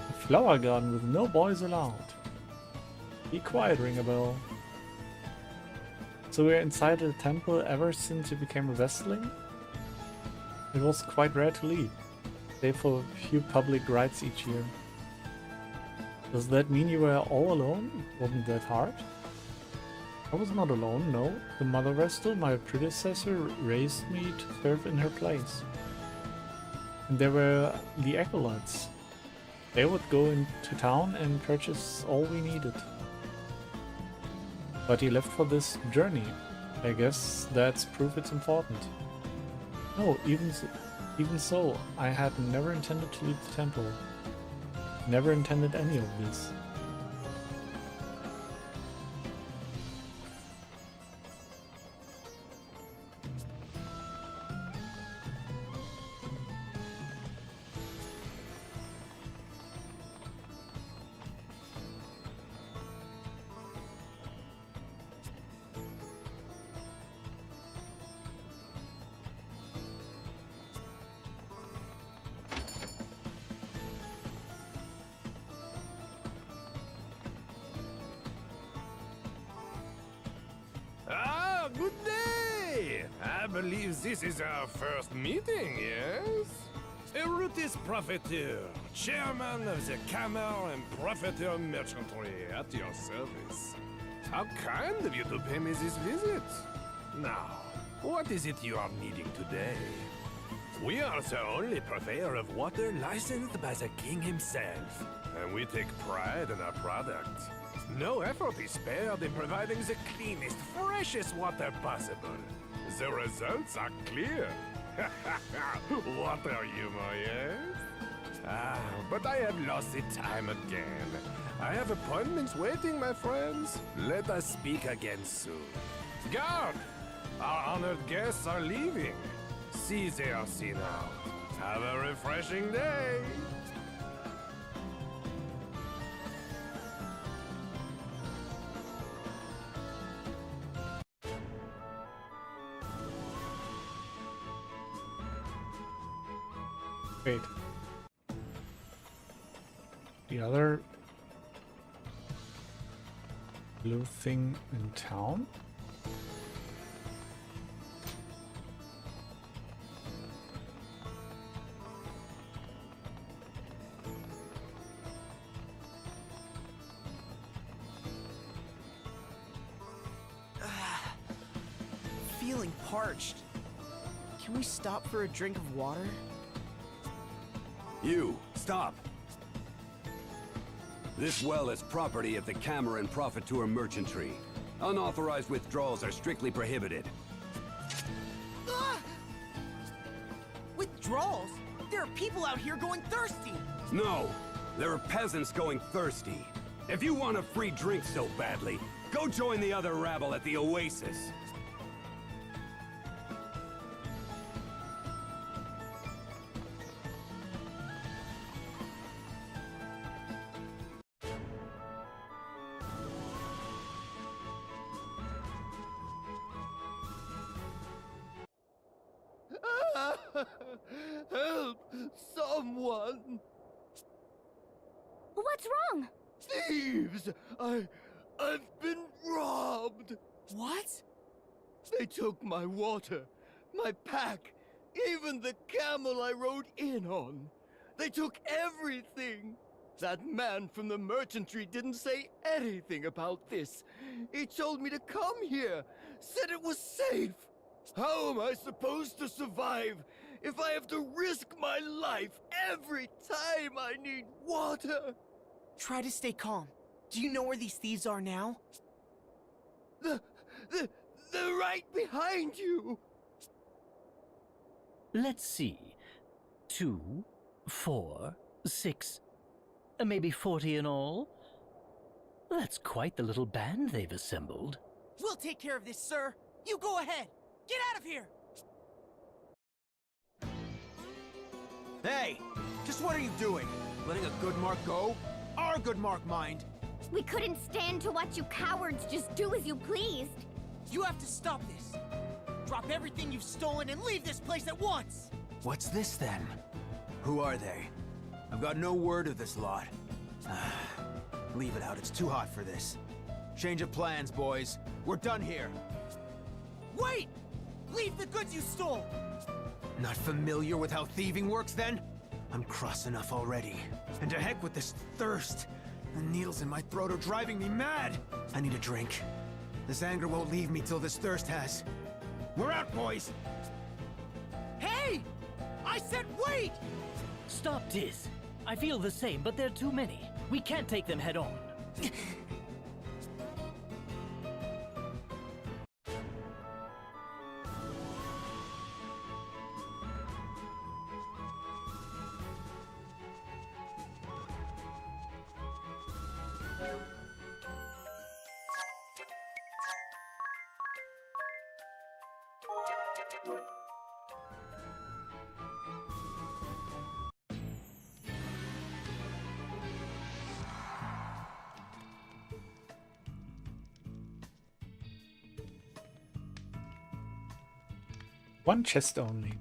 A flower garden with no boys allowed. Be quiet, ring a bell. So we're inside the temple ever since you became a Vestaling? It was quite rare to leave, save for a few public rites each year. Does that mean you were all alone? Wasn't that hard? I was not alone, no. The Mother Vestal, my predecessor, raised me to serve in her place. And there were the acolytes. They would go into town and purchase all we needed. But he left for this journey. I guess that's proof it's important. No, even so, I had never intended to leave the temple. Never intended any of this. Ah, good day! I believe this is our first meeting, yes? Erutis Profiteer, chairman of the Camera and Profiteer Merchantry, at your service. How kind of you to pay me this visit. Now, what is it you are needing today? We are the only purveyor of water licensed by the king himself, and we take pride in our product. No effort is spared in providing the cleanest, freshest water possible. The results are clear. Water humor, yes? Ah, but I have lost the time again. I have appointments waiting, my friends. Let us speak again soon. Guard! Our honored guests are leaving. See they are seen out. Have a refreshing day. Wait. The other blue thing in town? Feeling parched. Can we stop for a drink of water? You, stop! This well is property of the Camera and Profiteer Merchantry. Unauthorized withdrawals are strictly prohibited. Ah! Withdrawals? There are people out here going thirsty! No! There are peasants going thirsty. If you want a free drink so badly, go join the other rabble at the Oasis. Help! Someone! What's wrong? Thieves! I've been robbed! What? They took my water, my pack, even the camel I rode in on. They took everything! That man from the merchantry didn't say anything about this. He told me to come here, said it was safe. How am I supposed to survive if I have to risk my life every time I need water? Try to stay calm. Do you know where these thieves are now? They're right behind you! Let's see. 2, 4, 6, maybe 40 in all? That's quite the little band they've assembled. We'll take care of this, sir. You go ahead. Get out of here! Hey! Just what are you doing? Letting a good mark go? Our good mark, mind! We couldn't stand to watch you cowards just do as you pleased. You have to stop this. drop everything you've stolen and leave this place at once! What's this then? Who are they? I've got no word of this lot. Leave it out, it's too hot for this. Change of plans, boys. We're done here. Wait! Leave the goods you stole! Not familiar with how thieving works, then? I'm cross enough already. And to heck with this thirst. The needles in my throat are driving me mad. I need a drink. This anger won't leave me till this thirst has. We're out, boys! Hey! I said wait! Stop, Tiz. I feel the same, but there are too many. We can't take them head on. One chest only.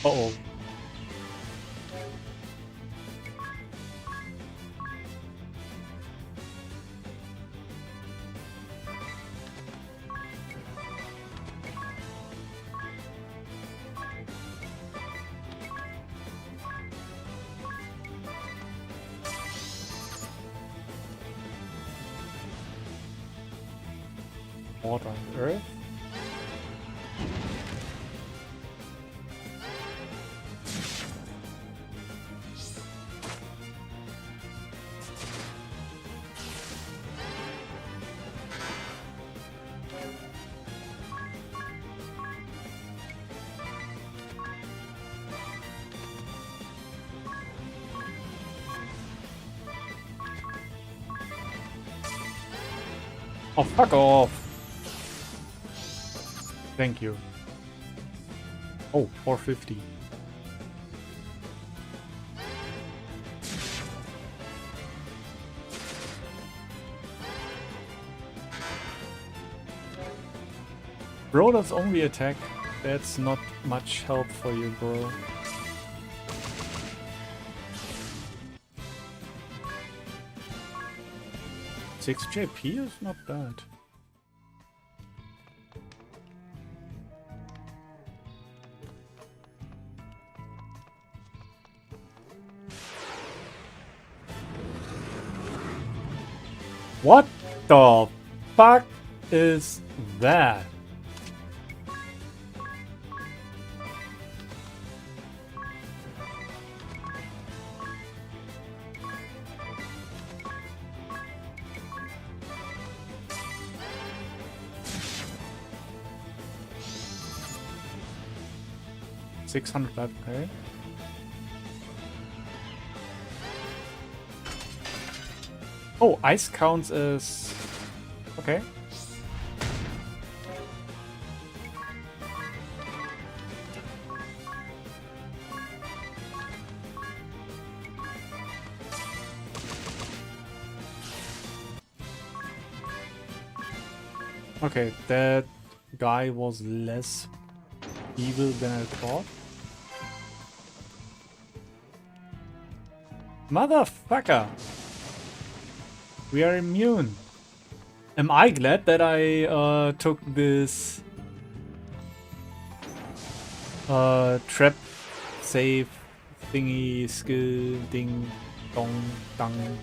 Uh-oh. Water and earth. Oh, fuck off. Thank you. Oh, 450. Bro, that's only attack. That's not much help for you, bro. Six JP is not bad. What the fuck is that? $600, okay. Oh, ice counts as... okay. Okay, that guy was less evil than I thought. Motherfucker! We are immune. Am I glad that I took this trap save thingy skill ding dong dang.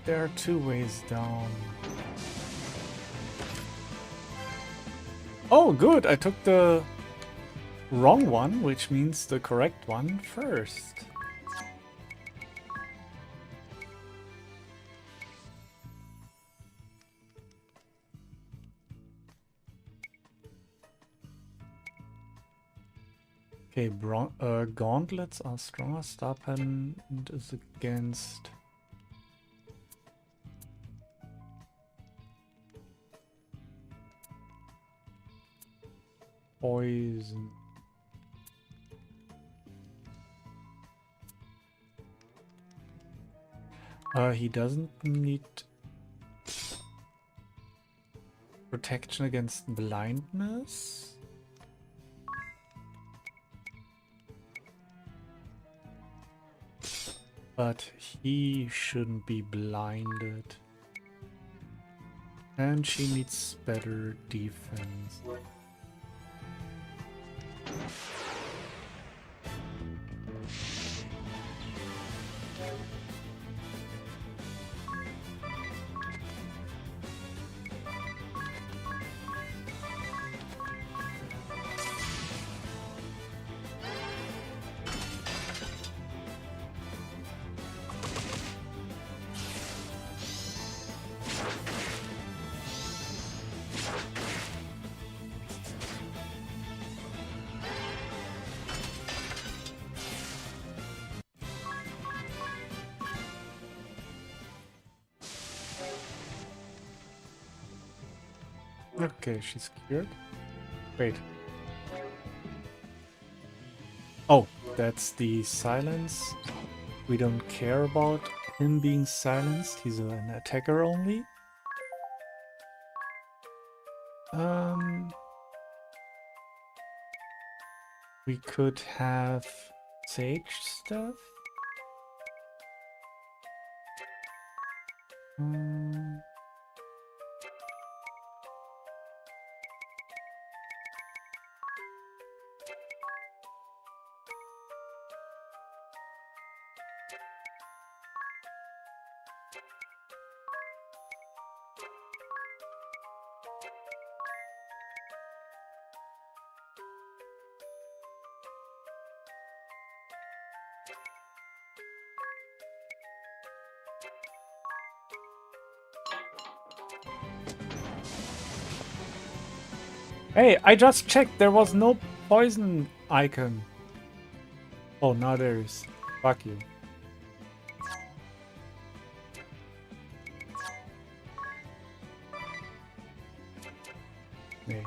There are 2 ways down. Oh, good! I took the wrong one, which means the correct one first. Okay, gauntlets are stronger. Star Pen is against... poison. He doesn't need protection against blindness. But he shouldn't be blinded. And she needs better defense. Okay, she's cured. Wait. Oh, that's the silence. We don't care about him being silenced. He's an attacker only. We could have sage stuff. Hey, I just checked. There was no poison icon. Oh, now there is. Fuck you. Nee.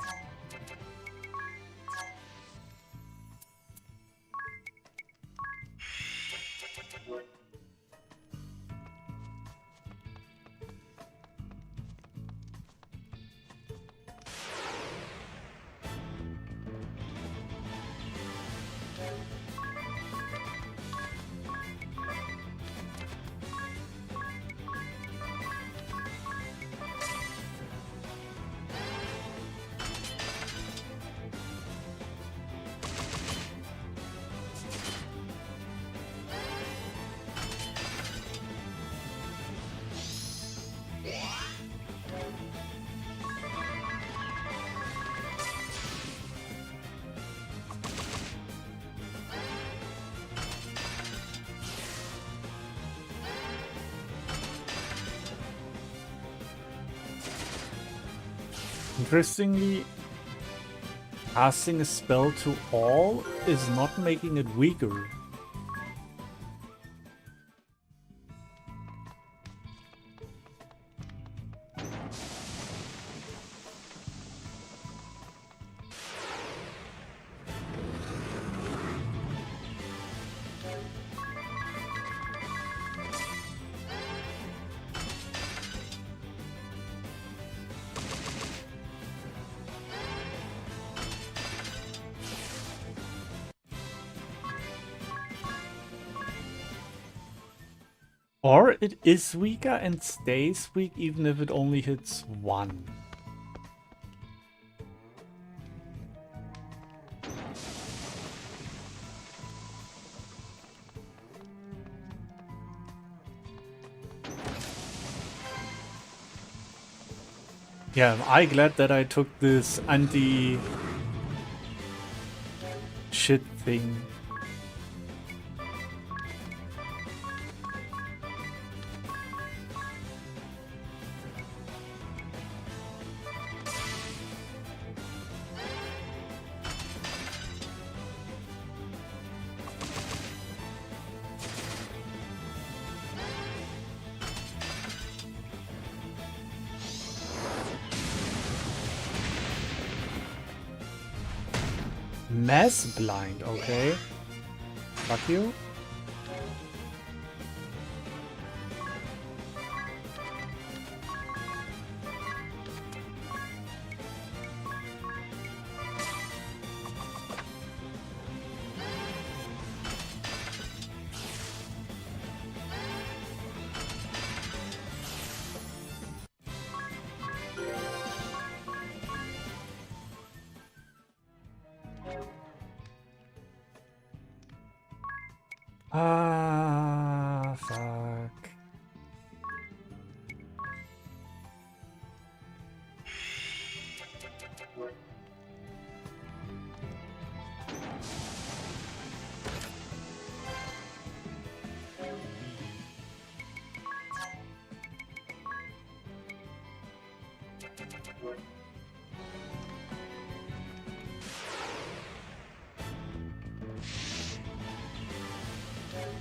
Interestingly, casting a spell to all is not making it weaker. Or it is weaker and stays weak even if it only hits one. Yeah, I'm glad that I took this anti shit thing. Mass blind, okay. Fuck you. Ah, fuck.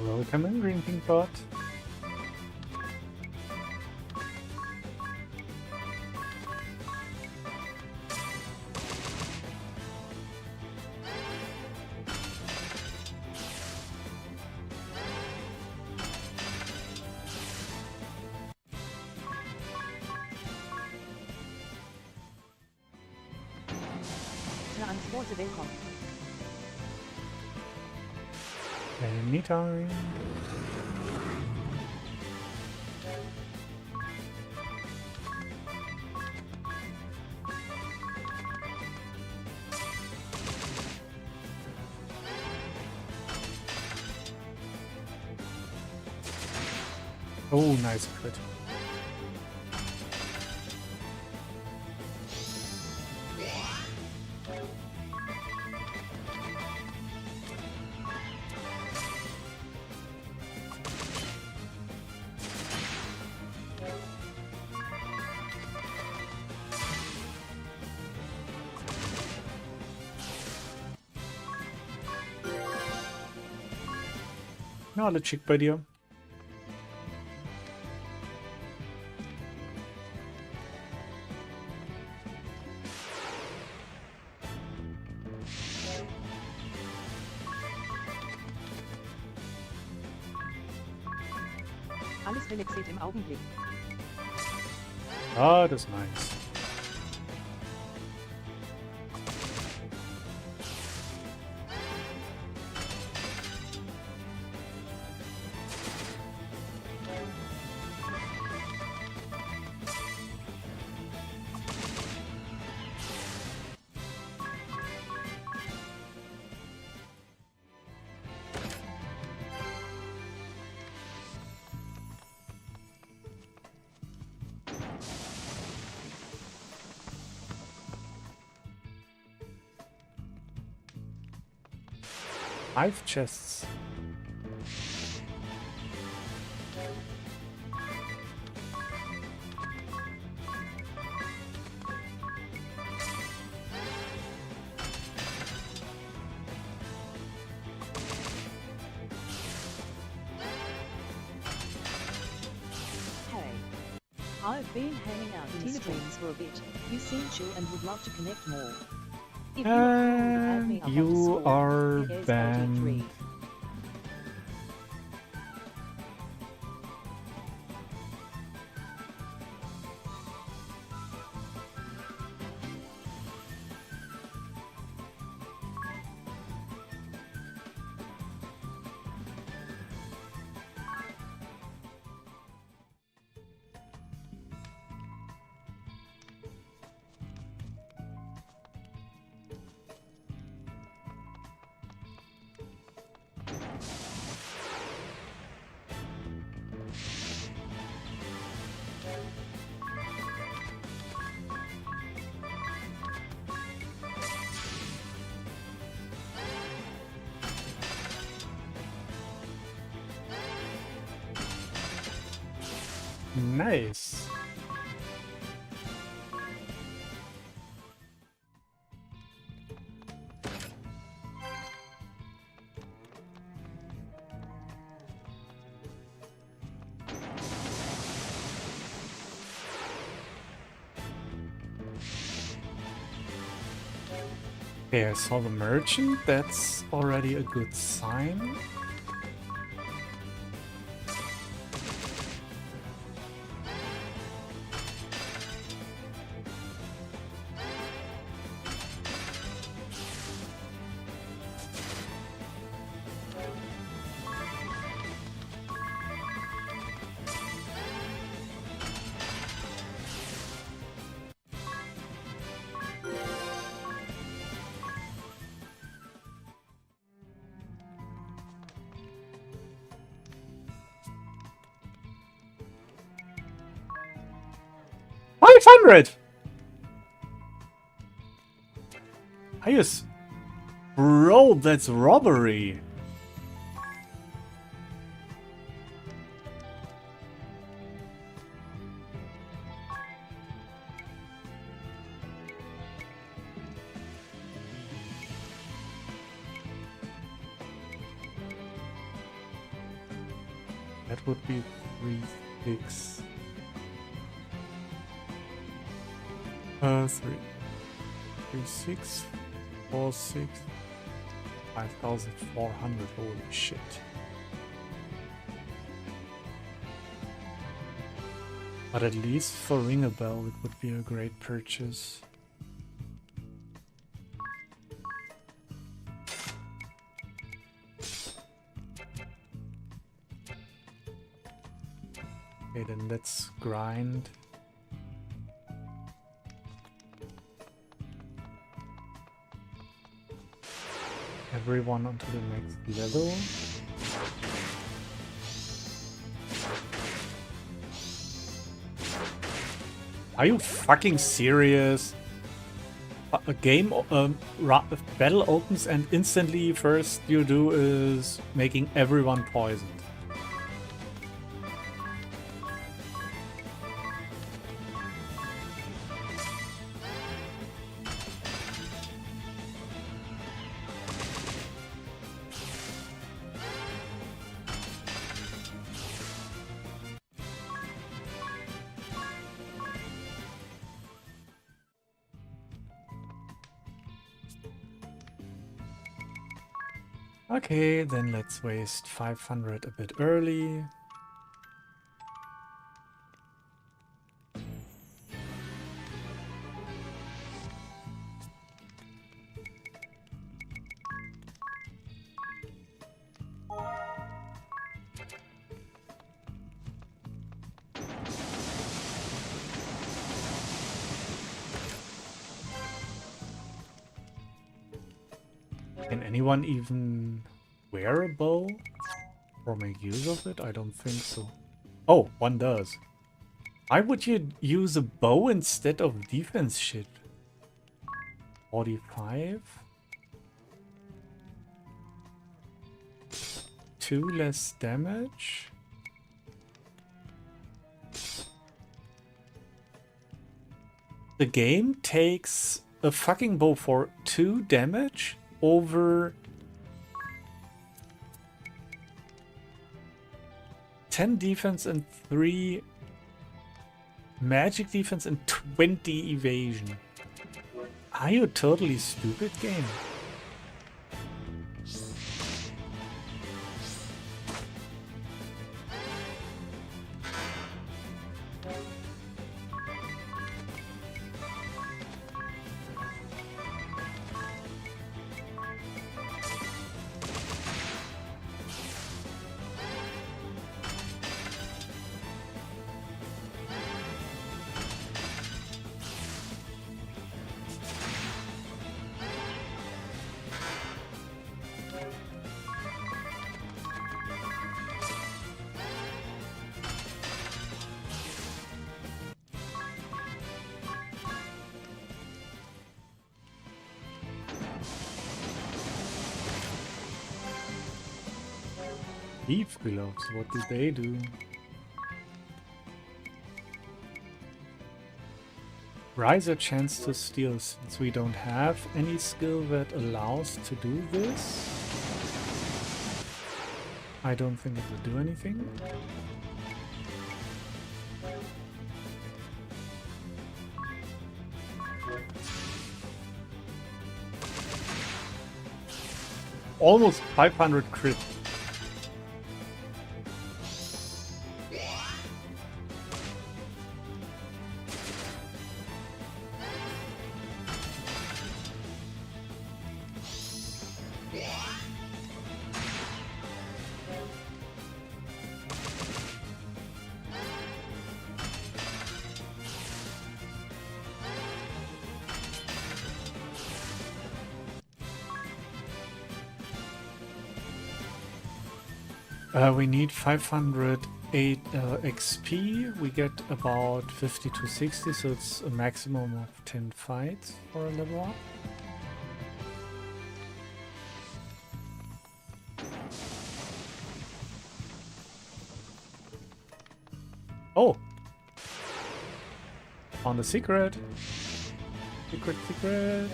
Welcome in, drinking pot. Transporter willkommen. Anytime. Oh, nice crit. Knowledge bei dir. Alles relaxiert im Augenblick. Ah, das ist nice. Five chests. Hey. I've been hanging out in streams for a bit. You seem chill and would love to connect more. If you add me up on You Discord, are it is banned. 83. Nice. Okay, I saw the merchant. That's already a good sign. $500! Highest. Bro, that's robbery. That would be 3-6. 3-6, 4-6, 5,400. Holy shit. But at least for Ring a Bell, it would be a great purchase. Okay, then let's grind. Everyone onto the next level. Are you fucking serious? A game, battle opens and instantly first you do is making everyone poisoned. Okay, then let's waste 500 a bit early. Can anyone even wear a bow or make use of it? I don't think so. Oh, one does. Why would you use a bow instead of defense shit? 45? 2 less damage? The game takes a fucking bow for 2 damage over 10 defense and 3 magic defense and 20 evasion. Are you totally stupid, game? Leaf gloves, what did they do? Rise a chance to steal, since we don't have any skill that allows to do this. I don't think it would do anything. Almost 500 crit. We need 508 XP. We get about 50 to 60, so it's a maximum of 10 fights for a level up. Oh! Found a secret! Secret, secret!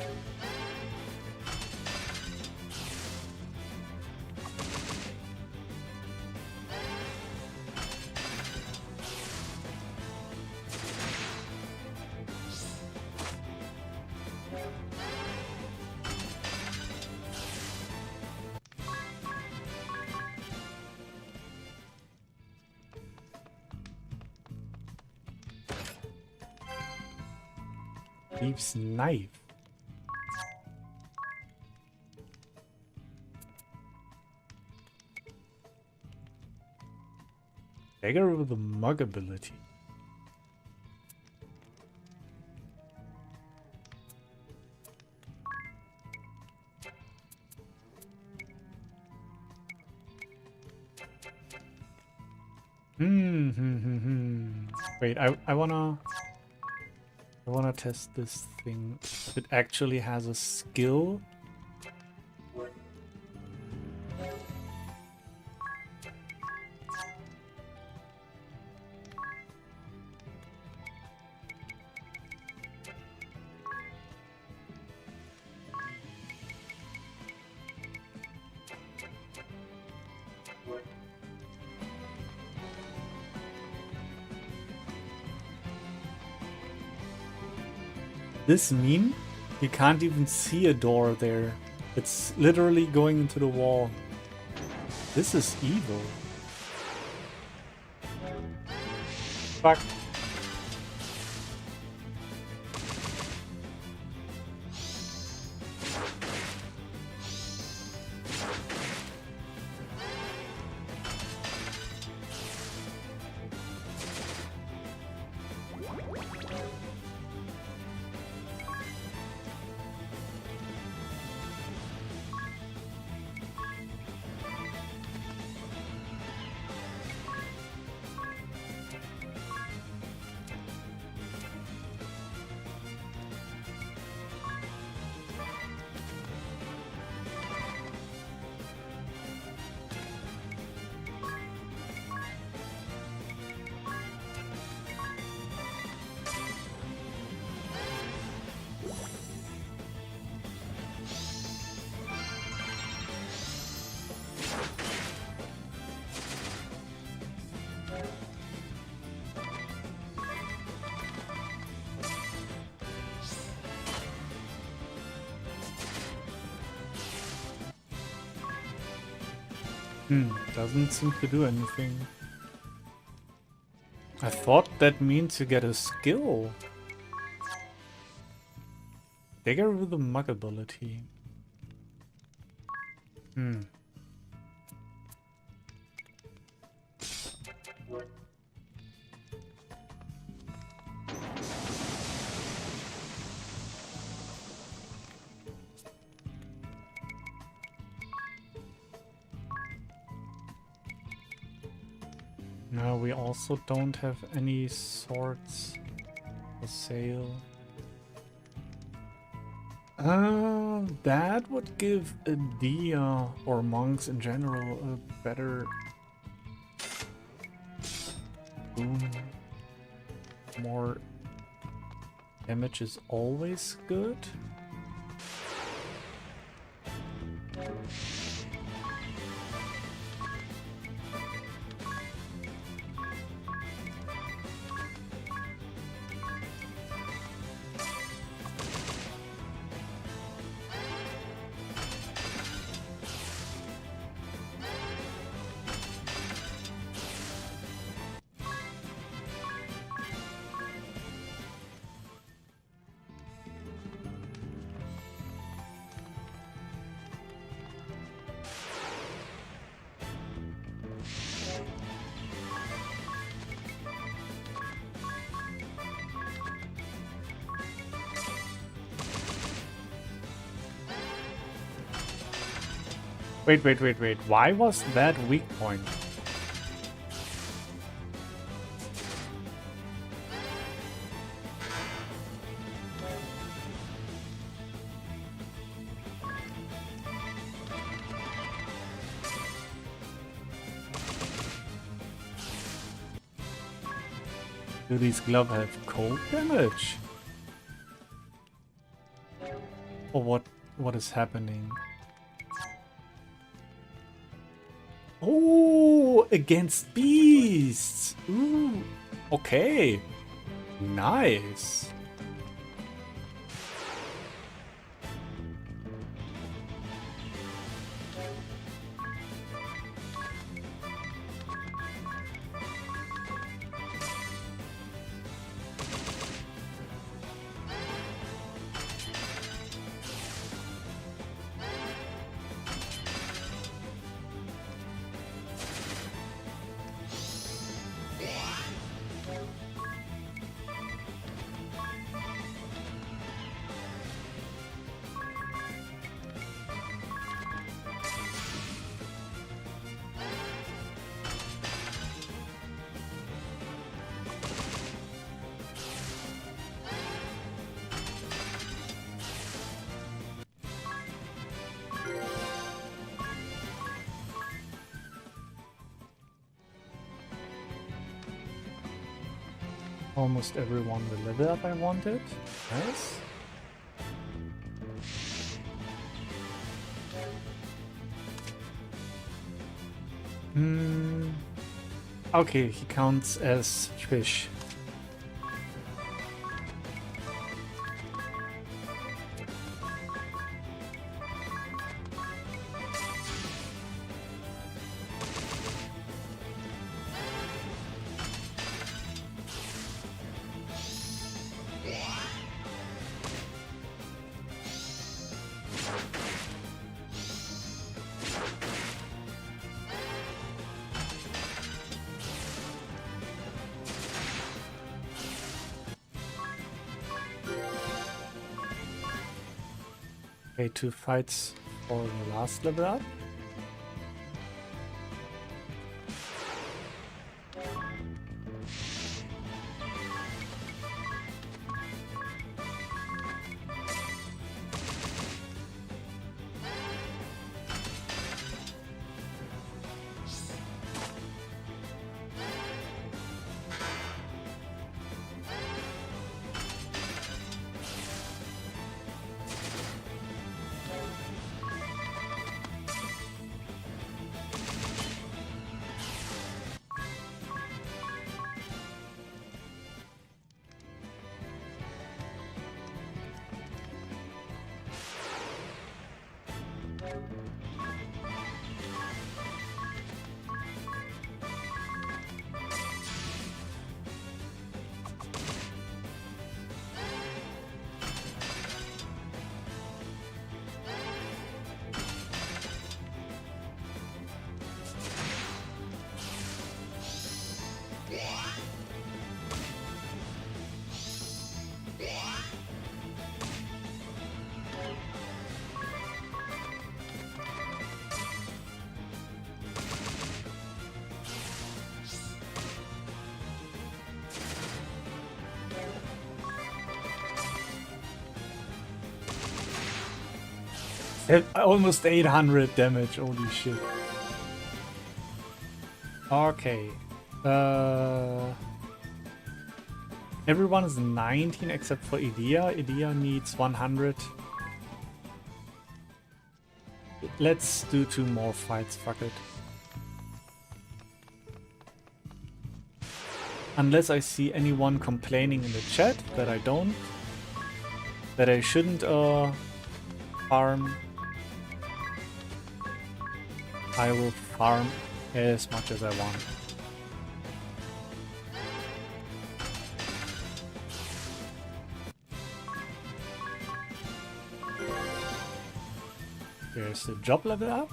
Thief's knife. Dagger with the mug ability. Wait, I wanna test this thing. If it actually has a skill. This mean you can't even see a door there. It's literally going into the wall. This is evil. Fuck. Doesn't seem to do anything. I thought that means you get a skill. Dagger with the mug ability. No, we also don't have any swords for sale. That would give a Dia or monks in general a better boon, more Damage is always good. Wait. Why was that weak point? Do these gloves have cold damage? Or what is happening? Oh, against beasts. Ooh, okay. Nice. Almost everyone the level up I wanted. Nice. Okay, he counts as fish. Okay, 2 fights for the last level up. Almost 800 damage, holy shit. Okay. Everyone is 19 except for Ilia. Ilia needs 100. Let's do 2 more fights, fuck it. Unless I see anyone complaining in the chat that I don't. That I shouldn't farm. I will farm as much as I want. There's the job level up.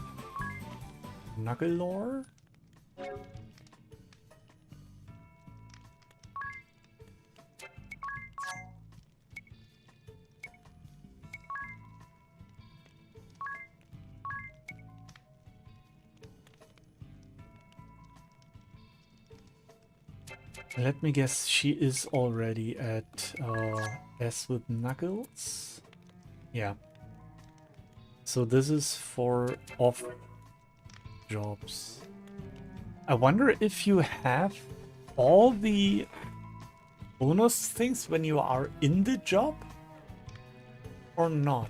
Knuckle lore. Let me guess, she is already at S with Knuckles. Yeah. So this is for off jobs. I wonder if you have all the bonus things when you are in the job or not.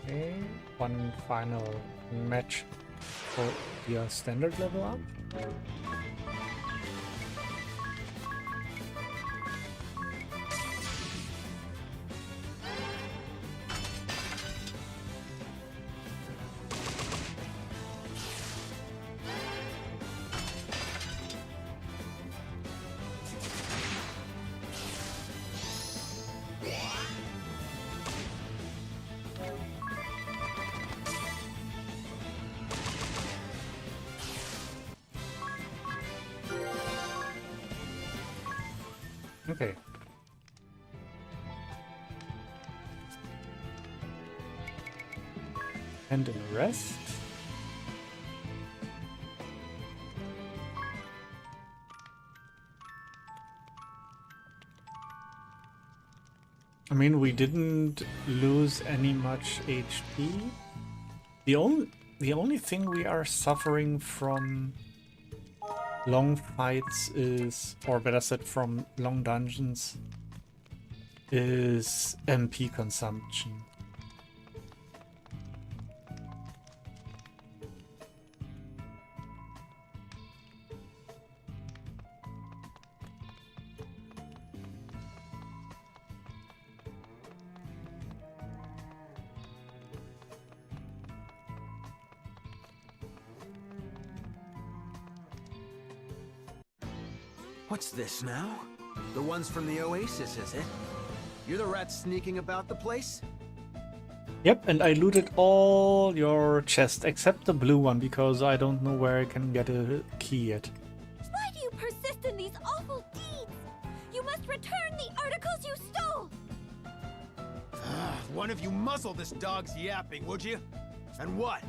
Okay, one final match for the standard level up. Okay. And the rest. I mean, we didn't lose any much HP. The only thing we are suffering from long fights is, or better said, from long dungeons, is MP consumption. What's this now? The ones from the Oasis, is it? You're the rats sneaking about the place? Yep, and I looted all your chests except the blue one because I don't know where I can get a key yet. Why do you persist in these awful deeds? You must return the articles you stole! One of you muzzle this dog's yapping, would you? And what?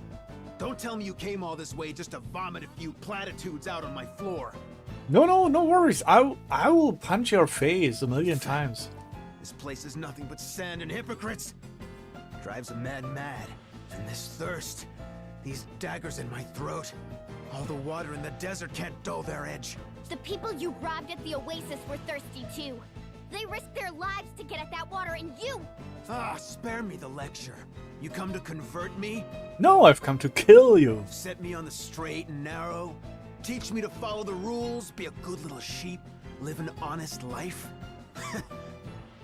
Don't tell me you came all this way just to vomit a few platitudes out on my floor. No worries. I will punch your face 1,000,000 times. This place is nothing but sand and hypocrites. Drives a man mad. And this thirst. These daggers in my throat. All the water in the desert can't dull their edge. The people you robbed at the Oasis were thirsty too. They risked their lives to get at that water, and you... Ah, spare me the lecture. You come to convert me? No, I've come to kill you. Set me on the straight and narrow? Teach me to follow the rules, be a good little sheep, live an honest life?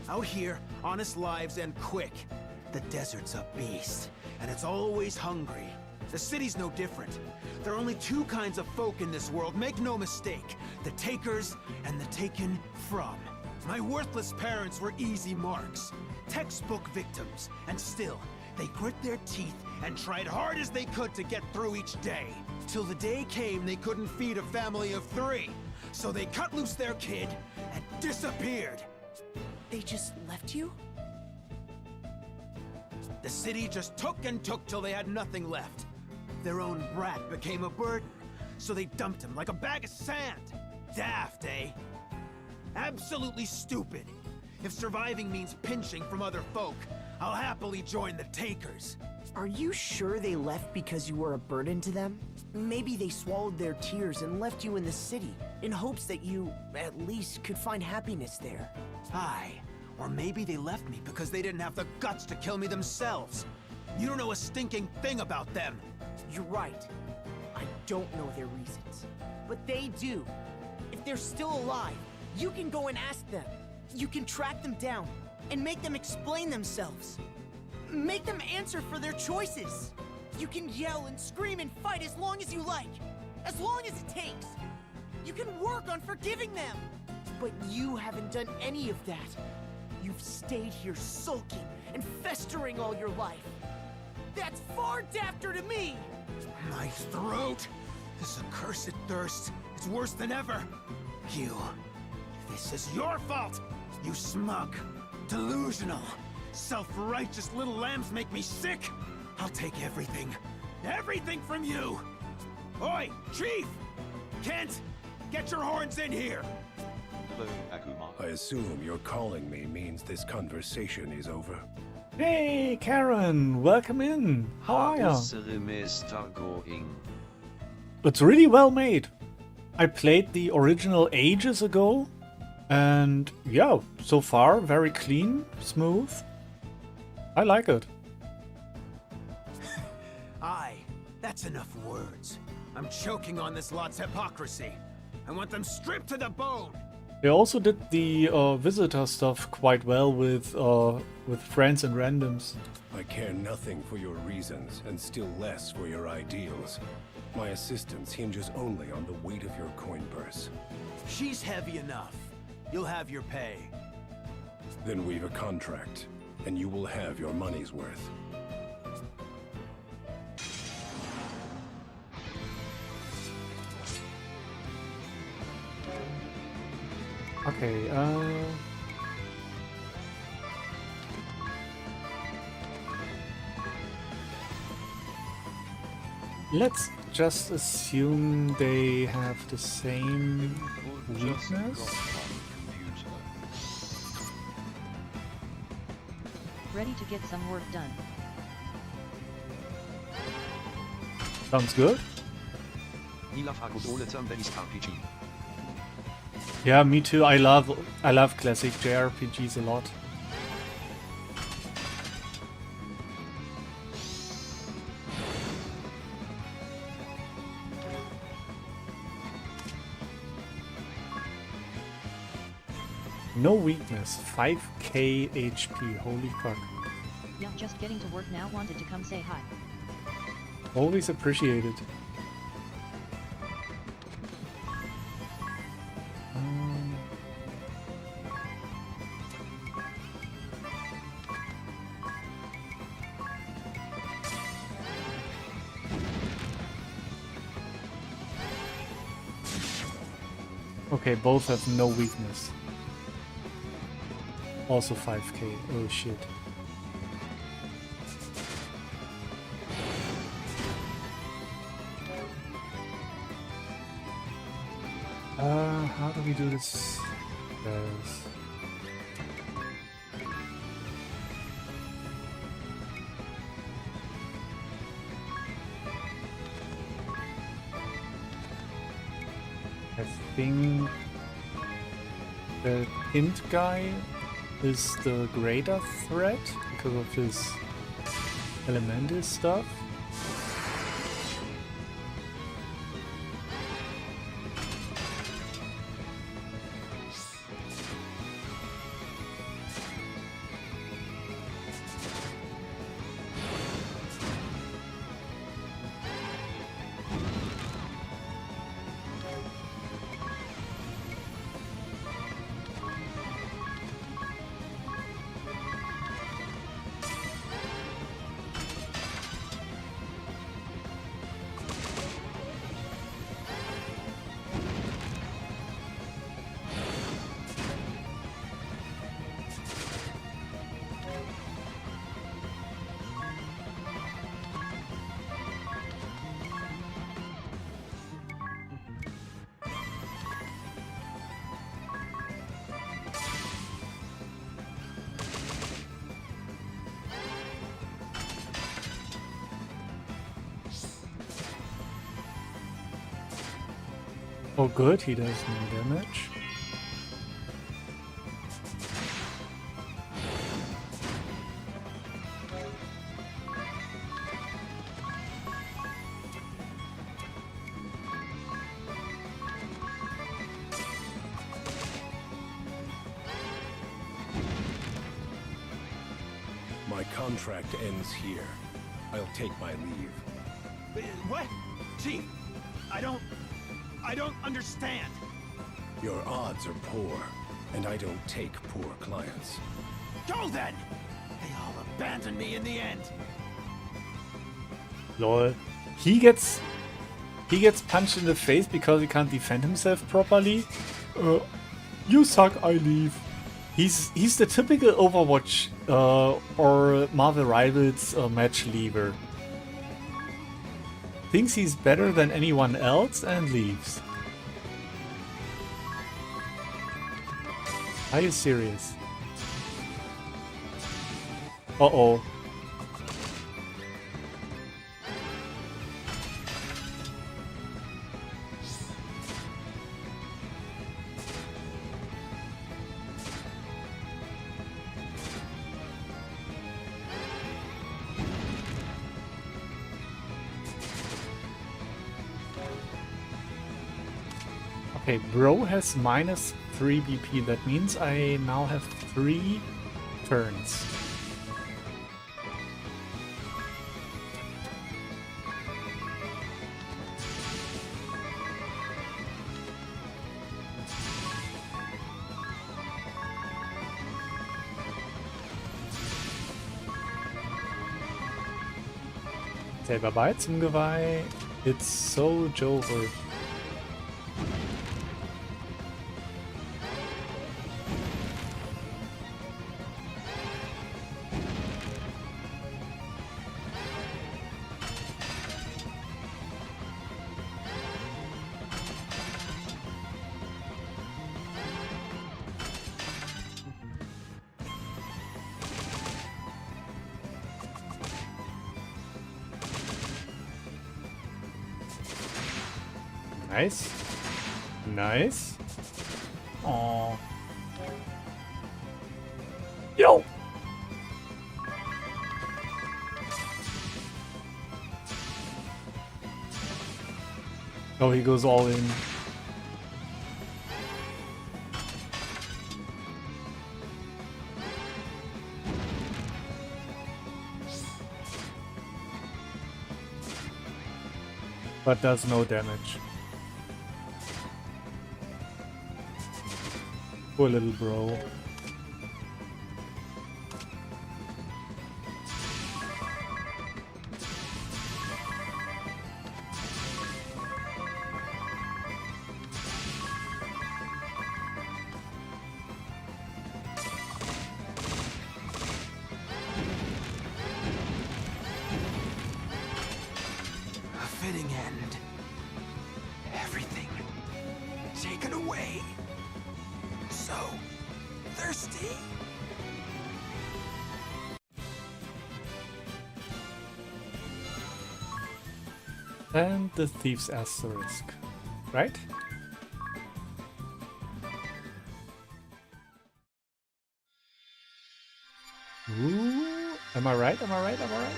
Out here, honest lives end quick. The desert's a beast, and it's always hungry. The city's no different. There are only two kinds of folk in this world, make no mistake. The takers and the taken from. My worthless parents were easy marks. Textbook victims. And still, they grit their teeth and tried hard as they could to get through each day. Till the day came they couldn't feed a family of 3. So they cut loose their kid and disappeared. They just left you? The city just took and took till they had nothing left. Their own brat became a burden, so they dumped him like a bag of sand. Daft, eh? Absolutely stupid. If surviving means pinching from other folk, I'll happily join the takers. Are you sure they left because you were a burden to them? Maybe they swallowed their tears and left you in the city, in hopes that you, at least, could find happiness there. Aye. Or maybe they left me because they didn't have the guts to kill me themselves. You don't know a stinking thing about them. You're right. I don't know their reasons. But they do. If they're still alive, you can go and ask them. You can track them down and make them explain themselves. Make them answer for their choices. You can yell and scream and fight as long as you like. As long as it takes. You can work on forgiving them. But you haven't done any of that. You've stayed here sulking and festering all your life. That's far dafter to me! My throat! This accursed thirst is worse than ever. You... This is your fault! You smug, delusional, self-righteous little lambs make me sick! I'll take everything. Everything from you! Oi, Chief! Kent! Get your horns in here! Hello, Akuma. I assume your calling me means this conversation is over. Hey, Karen! Welcome in! How are ya? It's really well made. I played the original ages ago, and yeah, so far very clean, smooth. I like it. Aye, that's enough words. I'm choking on this lot's hypocrisy. I want them stripped to the bone. They also did the visitor stuff quite well with friends and randoms. I care nothing for your reasons, and still less for your ideals. My assistance hinges only on the weight of your coin purse. She's heavy enough. You'll have your pay. Then we've a contract, and you will have your money's worth. Okay, let's just assume they have the same weakness. Ready to get some work done. Sounds good. Yeah, me too. I love classic JRPGs a lot. No weakness, 5k HP, holy fuck. Yeah, just getting to work now, wanted to come say hi. Always appreciated. Okay, both have no weakness. Also 5k. Oh shit. How do we do this, guys? I think the hint guy is the greater threat because of his elemental stuff. Oh good, he does no damage. My contract ends here. I'll take my leave. What? Chief, I don't understand. Your odds are poor, and I don't take poor clients. Go then! They all abandoned me in the end. Lol. He gets punched in the face because he can't defend himself properly. You suck, I leave. He's the typical Overwatch or Marvel Rivals match leaver. Thinks he's better than anyone else and leaves. Are you serious? Uh-oh. Okay, bro has -3 BP. That means I now have 3 turns. Say bye-bye zum Geweih. It's so Jover. Nice. Nice. Aww. Yo! Oh, he goes all in. But does no damage. Poor little bro. A fitting end. Everything taken away. So thirsty. And the Thief's Asterisk, right? Ooh, am I right? Am I right? Am I right?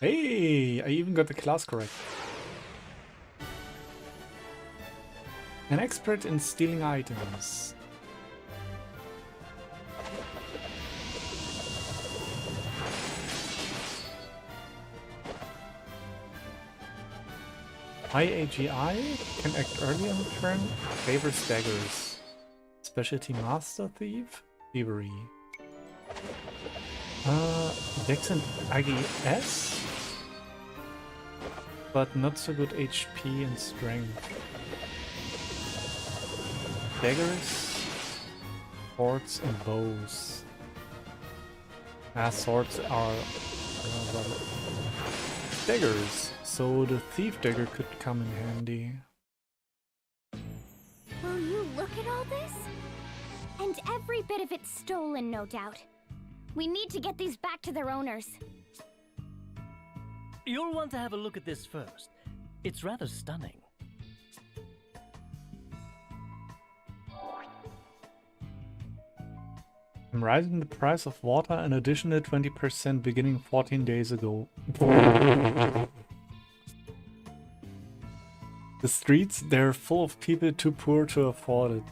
Hey, I even got the class correct. An expert in stealing items. High AGI can act early on the turn, favors daggers. Specialty Master Thief, Thievery. Dex and AGS, but not so good HP and strength. Daggers, swords and bows. Swords are daggers, so the thief dagger could come in handy. Will you look at all this? And every bit of it stolen, no doubt. We need to get these back to their owners. You'll want to have a look at this first. It's rather stunning. I'm rising the price of water an additional 20% beginning 14 days ago. The streets, they're full of people too poor to afford it.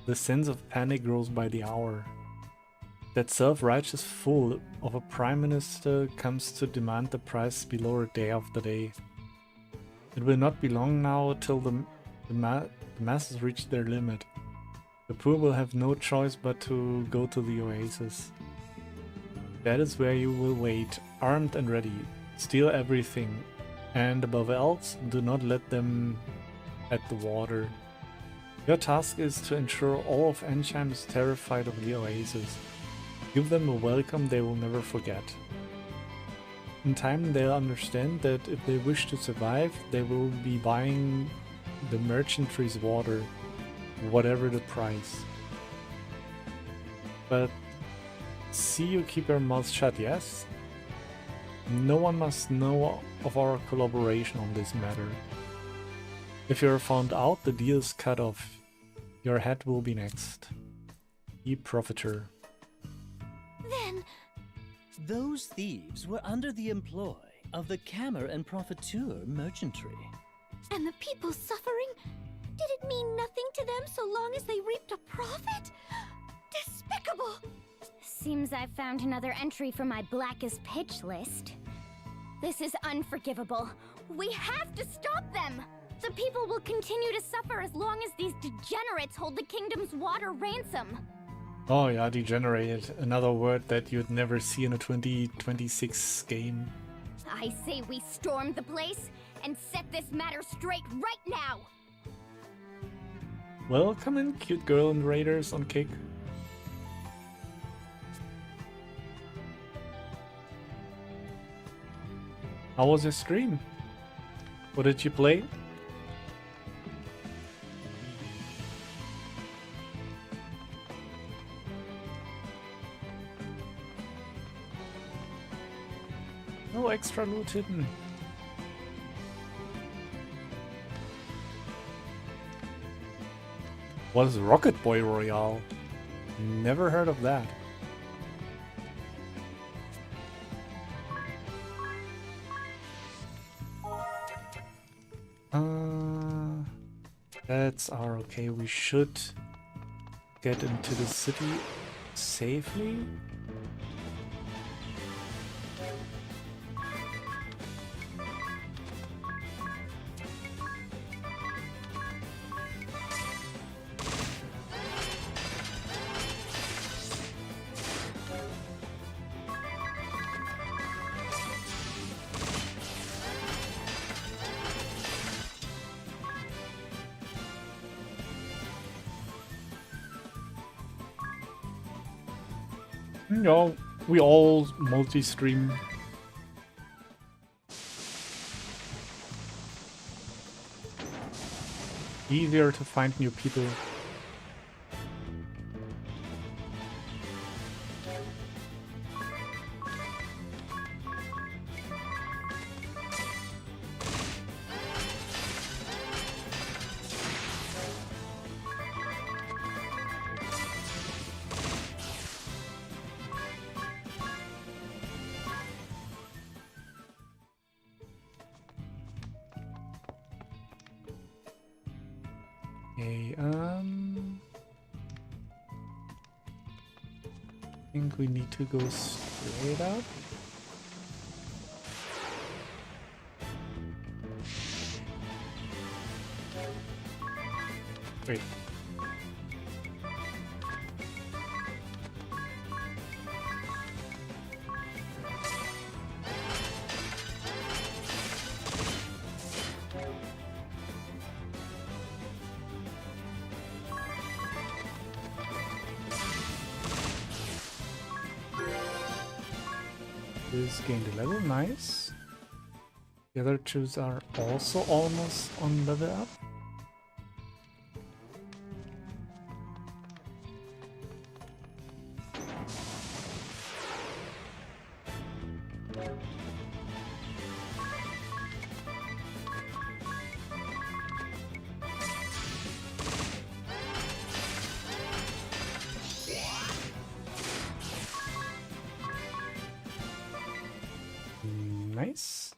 The sense of panic grows by the hour. That self-righteous fool of a prime minister comes to demand the price be lowered day after day. It will not be long now till the masses reach their limit. The poor will have no choice but to go to the oasis. That is where you will wait, armed and ready. Steal everything. And above else, do not let them at the water. Your task is to ensure all of Encham is terrified of the oasis. Give them a welcome they will never forget. In time they'll understand that if they wish to survive, they will be buying the merchantry's water, whatever the price. But see you keep your mouth shut, yes? No one must know of our collaboration on this matter. If you're found out, the deal's cut off. Your head will be next. Ye Profiter. Then... Those thieves were under the employ of the Cammer and Profiteur merchantry. And the people suffering? Did it mean nothing to them so long as they reaped a profit? Despicable! Seems I've found another entry for my blackest pitch list. This is unforgivable. We have to stop them! The people will continue to suffer as long as these degenerates hold the kingdom's water ransom. Oh yeah, degenerated. Another word that you'd never see in a 2026 game. I say we storm the place and set this matter straight right now! Welcome in, cute girl and raiders on Kick. How was your stream? What did you play? No extra loot hidden. What is Rocket Boy Royale? Never heard of that. That's our okay. We should get into the city safely. No, we all multi-stream. Easier to find new people. Okay, I think we need to go straight up. Wait. This gained a level, nice. The other two are also almost on level up. Nice.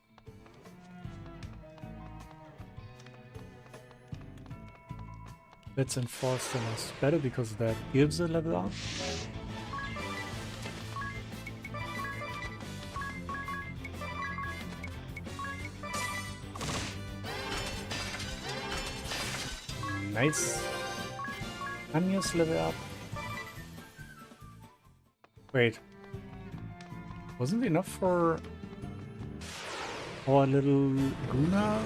Let's enforce the most better because that gives a level up. Nice. Anya's level up. Wait. Wasn't enough for our little Guna?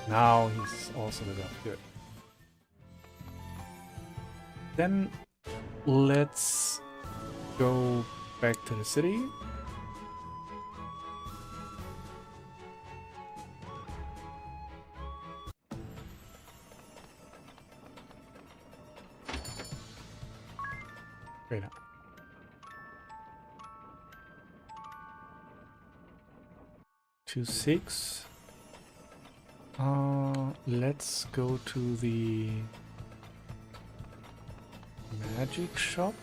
Now he's also level up. Good. Then let's go back to the city. Wait up. To 6. Let's go to the magic shop.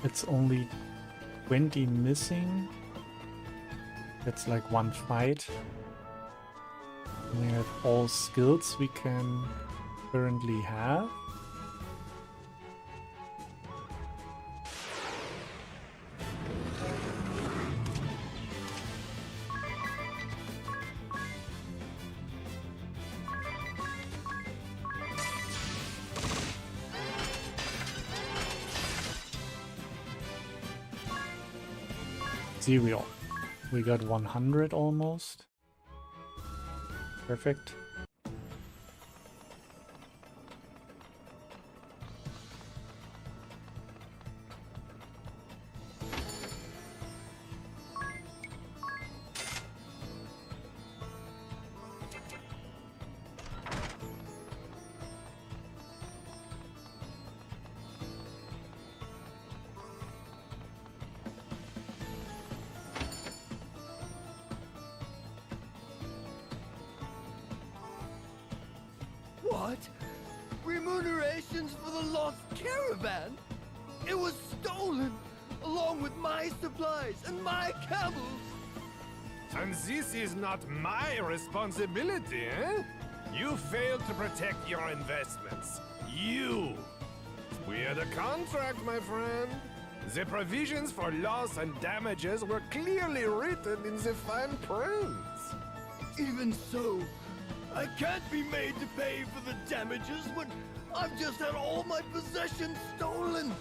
It's only 20 missing. That's like one fight. We have all skills we can currently have. Serial. We got 100 almost. Perfect. What? Remunerations for the lost caravan? It was stolen, along with my supplies and my camels. And this is not my responsibility, eh? You failed to protect your investments. You! We had a contract, my friend. The provisions for loss and damages were clearly written in the fine print. Even so, I can't be made to pay for the damages when I've just had all my possessions stolen.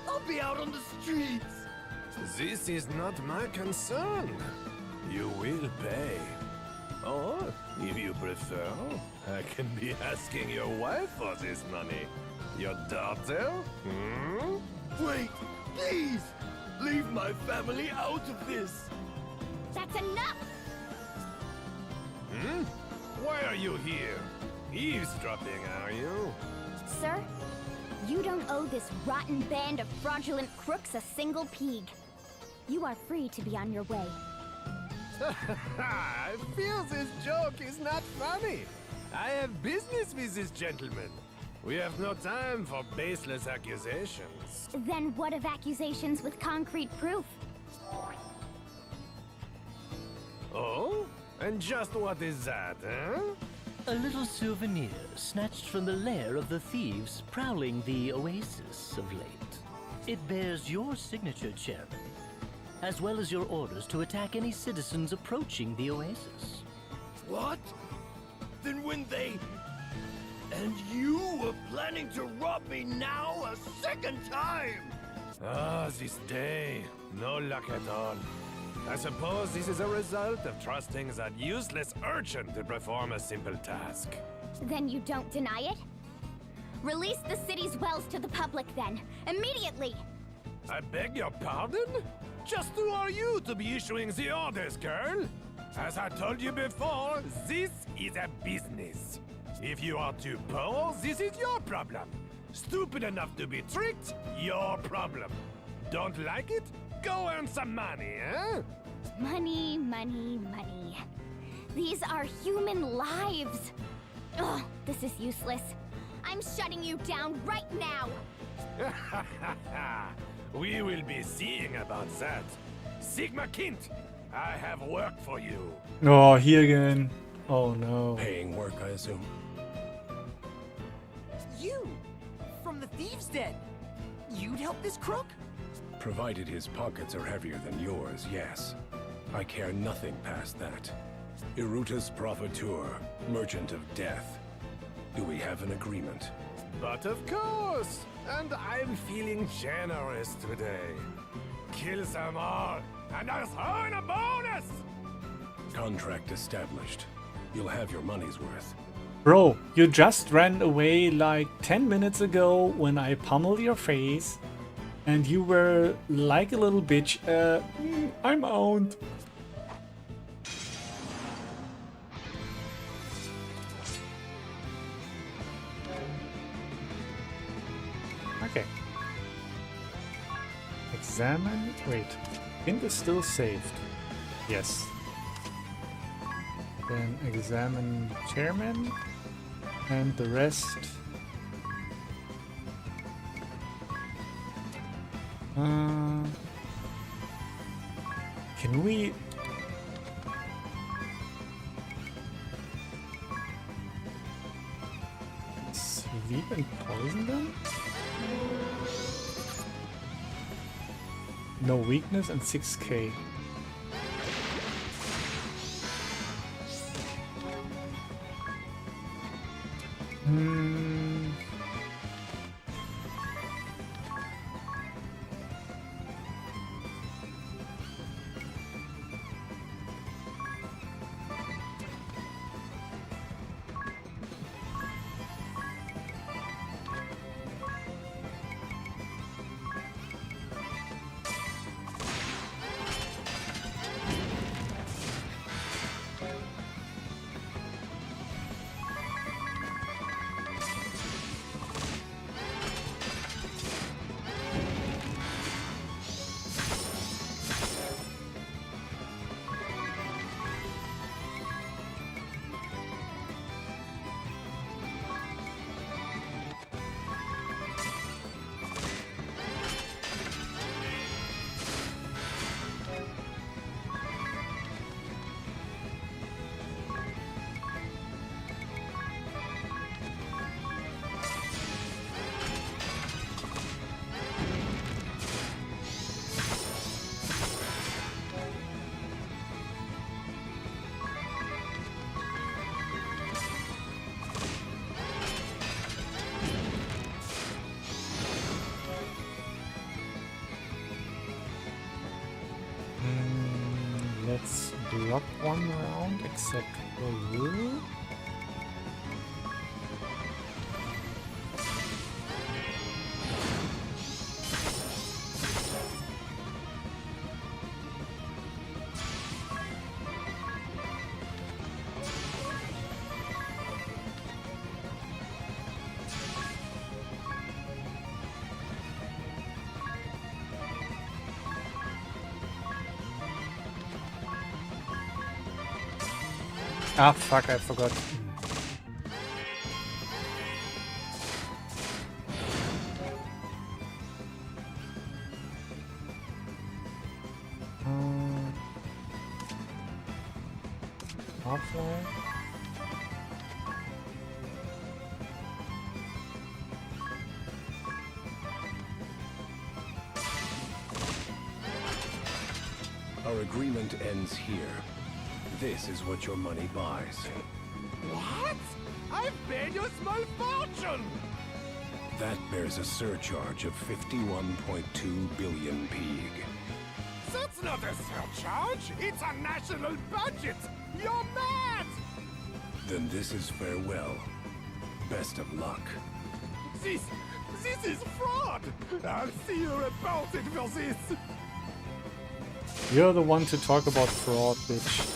I'll be out on the streets. This is not my concern. You will pay. Or, if you prefer, I can be asking your wife for this money. Your daughter? Hmm? Wait, please! Leave my family out of this! That's enough! Hmm? Why are you here? Eavesdropping, are you? Sir, you don't owe this rotten band of fraudulent crooks a single peeg. You are free to be on your way. I feel this joke is not funny. I have business with this gentleman. We have no time for baseless accusations. Then what of accusations with concrete proof? Oh? And just what is that, huh? A little souvenir snatched from the lair of the thieves prowling the oasis of late. It bears your signature, Chairman, as well as your orders to attack any citizens approaching the oasis. What? Then when they... And you were planning to rob me now a second time! Ah, this day. No luck at all. I suppose this is a result of trusting that useless urchin to perform a simple task. Then you don't deny it? Release the city's wells to the public then, immediately! I beg your pardon? Just who are you to be issuing the orders, girl? As I told you before, this is a business. If you are too poor, this is your problem. Stupid enough to be tricked, your problem. Don't like it? Go earn some money, eh? Money, money, money. These are human lives. Ugh, this is useless. I'm shutting you down right now! We will be seeing about that. Sigma Kint, I have work for you. Oh, he again. Oh no. Paying work, I assume. You! From the Thieves' Den! You'd help this crook? Provided his pockets are heavier than yours, yes. I care nothing past that. Irutus Profiteur, Merchant of Death. Do we have an agreement? But of course! And I'm feeling generous today. Kill them all, and I'll throw in a bonus! Contract established. You'll have your money's worth. Bro, you just ran away like 10 minutes ago when I pummeled your face. And you were like a little bitch. I'm owned. Okay. Examine. Wait. Int is still saved. Yes. Then examine chairman. And the rest. Can we... Sleep and poison them? No weakness and 6k. Let's block one round except for you. Ah, fuck, I forgot. Offline. Our agreement ends here. This is what your money buys. What? I've paid you a small fortune! That bears a surcharge of 51.2 billion pig. That's not a surcharge! It's a national budget! You're mad! Then this is farewell. Best of luck. This is fraud! I'll see you reported for this! You're the one to talk about fraud, bitch.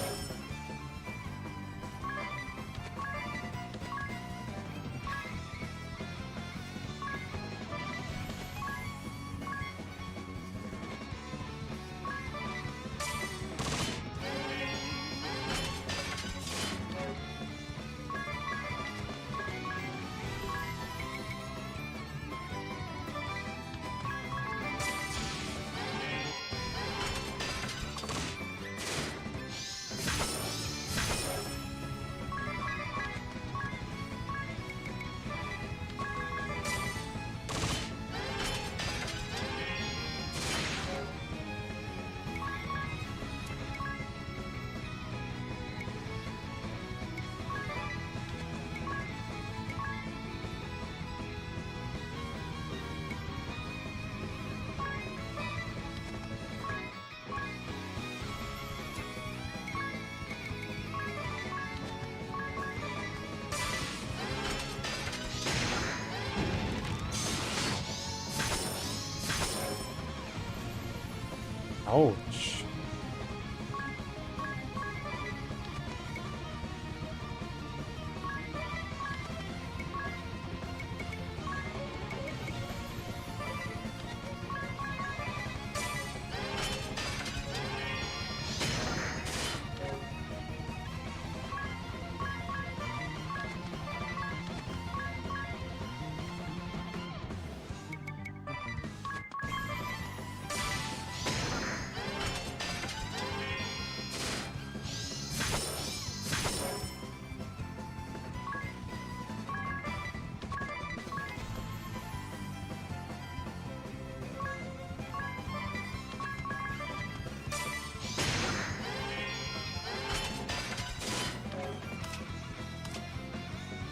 Ouch.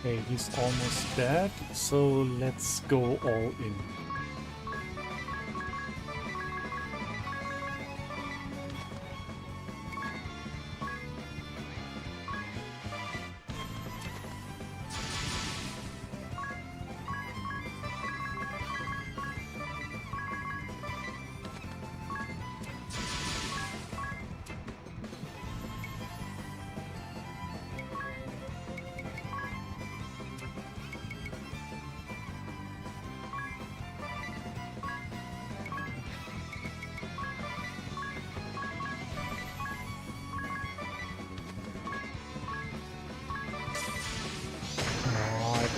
Okay, he's almost dead, so let's go all in.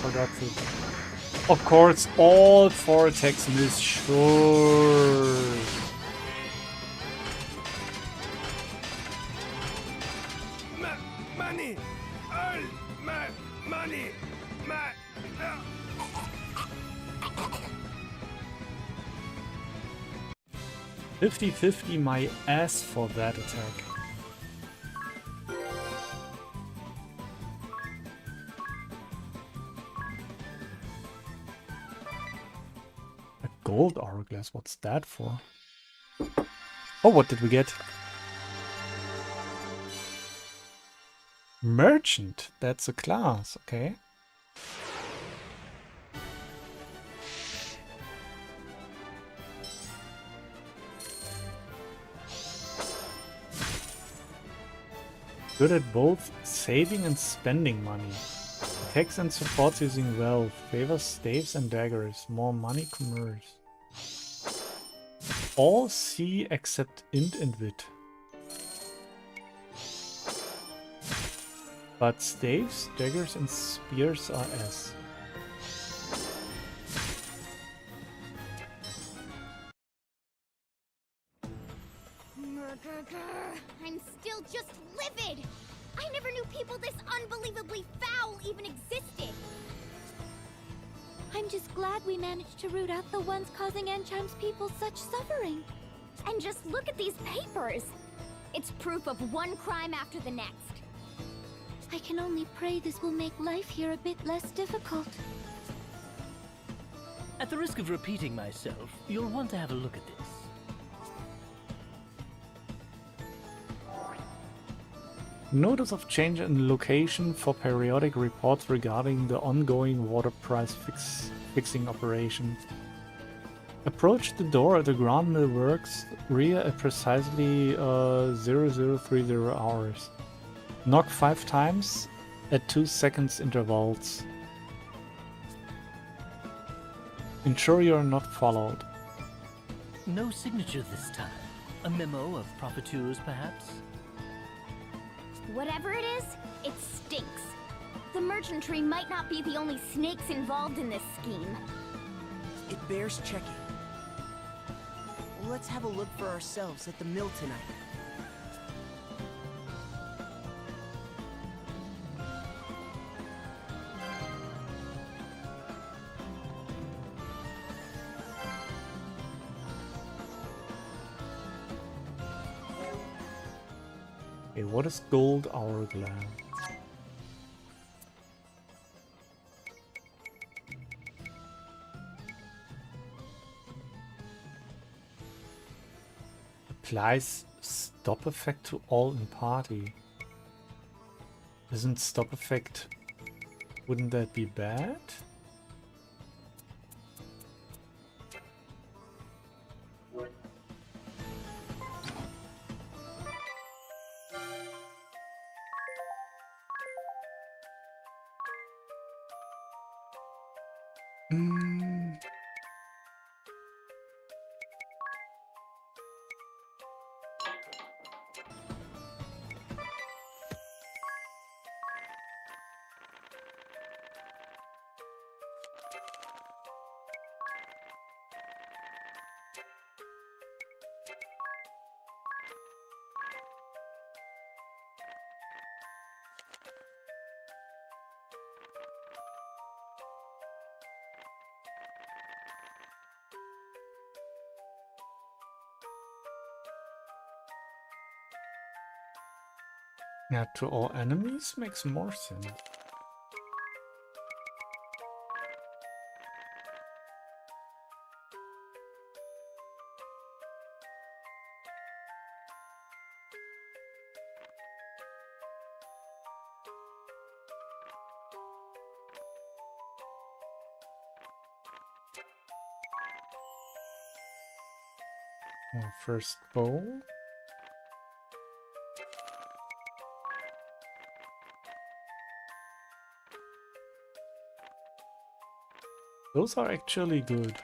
Forgot to. Of course, all 4 attacks miss. Sure. Money! All my money! My. 50-50 my ass for that attack. Gold hourglass, what's that for? Oh, what did we get? Merchant, that's a class, okay. Good at both saving and spending money. Attacks and supports using wealth. Favors staves and daggers. More money, commerce. All C except int and wit. But staves, daggers and spears are S. I'm still just livid! I never knew people this unbelievably foul even existed! I'm just glad we managed to root out the ones causing Encham's people such suffering. And just look at these papers! It's proof of one crime after the next. I can only pray this will make life here a bit less difficult. At the risk of repeating myself, you'll want to have a look at this. Notice of change in location for periodic reports regarding the ongoing water price fixing operation. Approach the door at the ground mill works rear at precisely 0030 hours. Knock 5 times at 2 seconds intervals. Ensure you are not followed. No signature this time. A memo of profiteers, perhaps? Whatever it is, it stinks. The merchantry might not be the only snakes involved in this scheme. It bears checking. Let's have a look for ourselves at the mill tonight. Okay, what is gold hourglass? Applies stop effect to all in party. Isn't stop effect... Wouldn't that be bad? Yeah, to all enemies makes more sense. First bow. Those are actually good.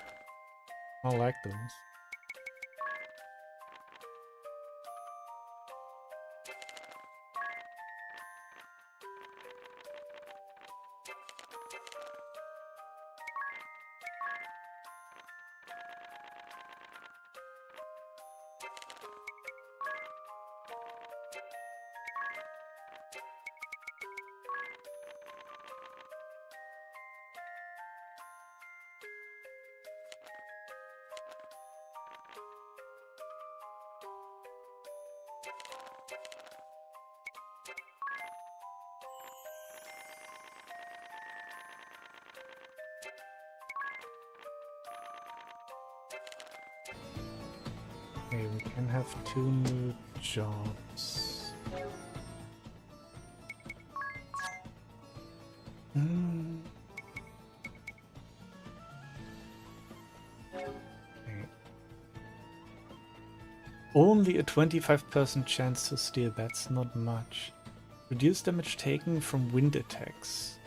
I like those. Okay, we can have 2 new jobs. Okay. Only a 25% chance to steal, that's not much. Reduce damage taken from wind attacks.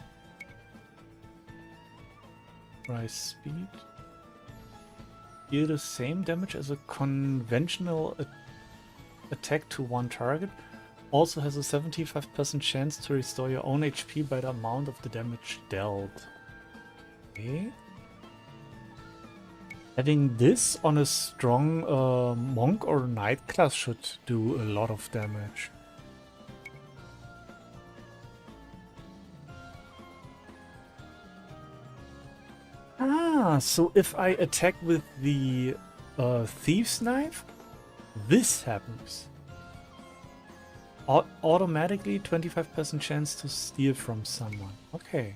Rise speed. Deal the same damage as a conventional attack to one target. Also has a 75% chance to restore your own HP by the amount of the damage dealt. Okay. Having this on a strong monk or knight class should do a lot of damage. Ah, so if I attack with the Thief's Knife, this happens. Automatically 25% chance to steal from someone. Okay.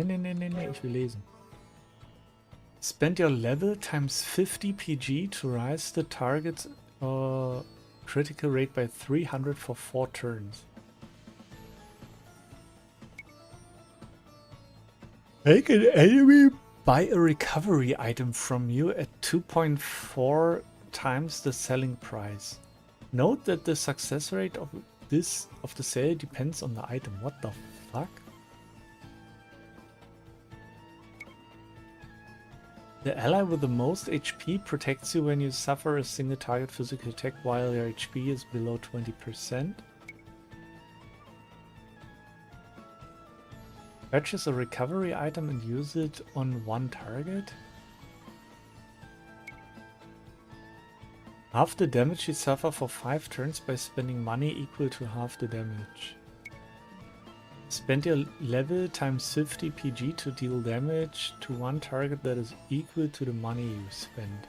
Nee, ich will lesen. Spend your level times 50 PG to rise the target's critical rate by 300 for 4 turns. Make an enemy buy a recovery item from you at 2.4 times the selling price. Note that the success rate of the sale depends on the item. What the fuck? The ally with the most HP protects you when you suffer a single target physical attack while your HP is below 20%. Purchase a recovery item and use it on one target. Half the damage you suffer for 5 turns by spending money equal to half the damage. Spend your level times 50 PG to deal damage to one target that is equal to the money you spend.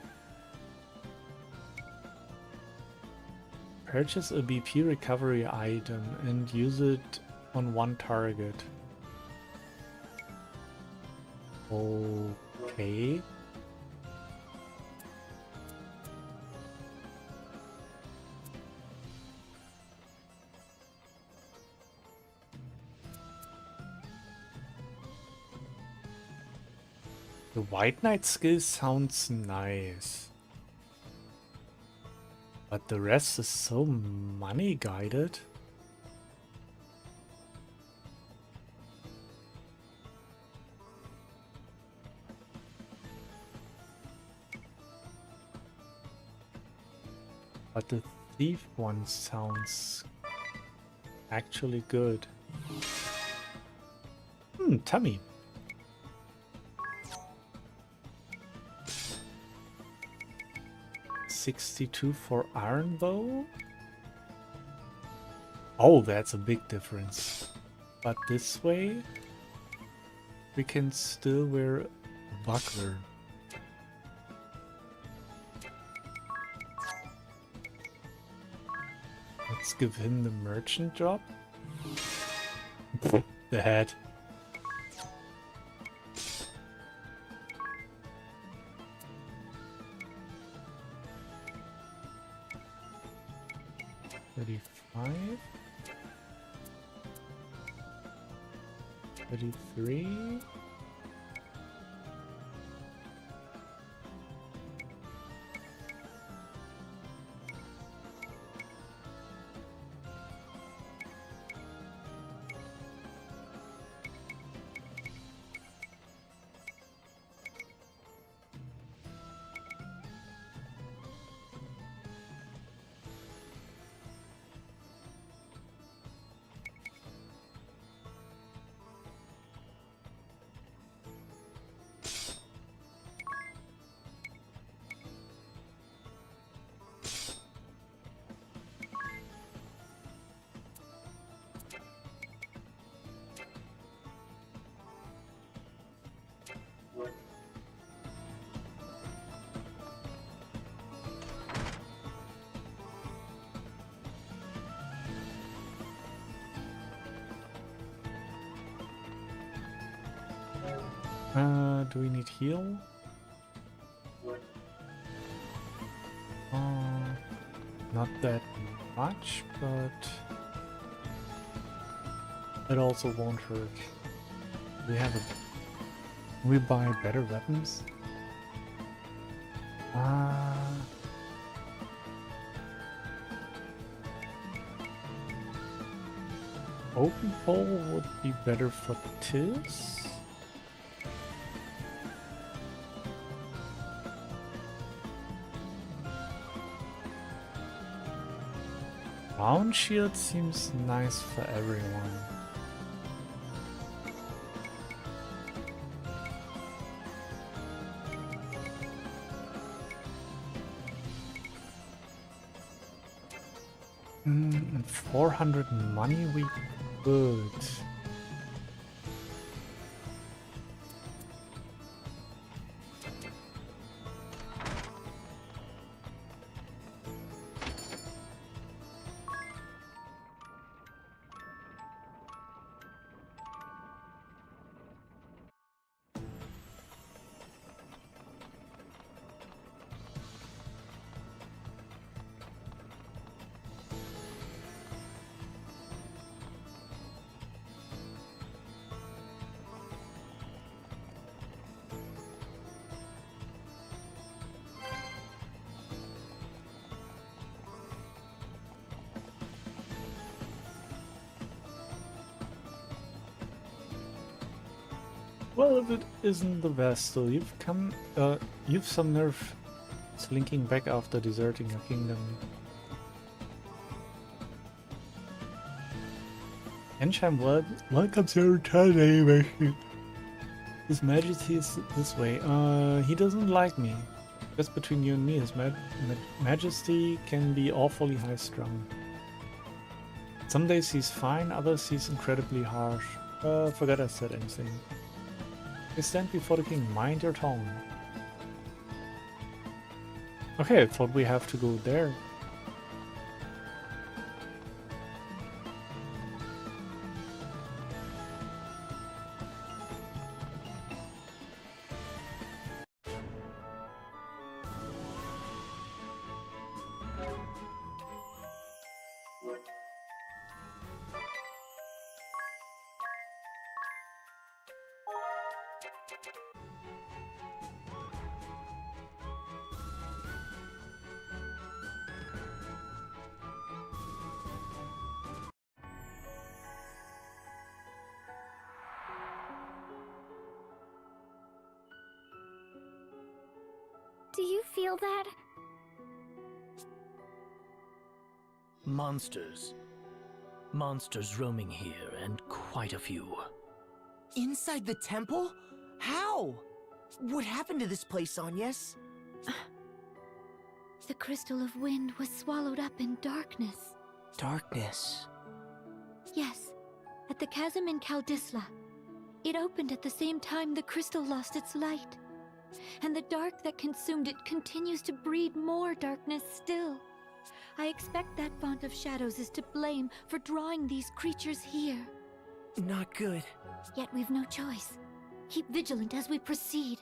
Purchase a BP recovery item and use it on one target. Okay. The White Knight skill sounds nice. But the rest is so money guided. But the thief one sounds actually good. Tummy. $62 for iron bow. Oh, that's a big difference. But this way, we can still wear a buckler. Let's give him the merchant job. The head. $35. $33. Do we need heal? Not that much, but it also won't hurt. We buy better weapons? Open pole would be better for Tis. Round shield seems nice for everyone. And 400 money we could. Well, if it isn't the Vestal, you've some nerve slinking back after deserting your kingdom. Ensham welcomes your return anyway. His Majesty is this way. He doesn't like me. Just between you and me, His Majesty can be awfully high-strung. Some days he's fine, others he's incredibly harsh. Forget I said anything. You stand before the king, mind your tongue. Okay, I thought we have to go there. Do you feel that? Monsters. Monsters roaming here, and quite a few. Inside the temple? How? What happened to this place, Agnes? The Crystal of Wind was swallowed up in darkness. Darkness. Yes, at the chasm in Kaldisla. It opened at the same time the crystal lost its light. And the dark that consumed it continues to breed more darkness still. I expect that font of shadows is to blame for drawing these creatures here. Not good. Yet we've no choice. Keep vigilant as we proceed.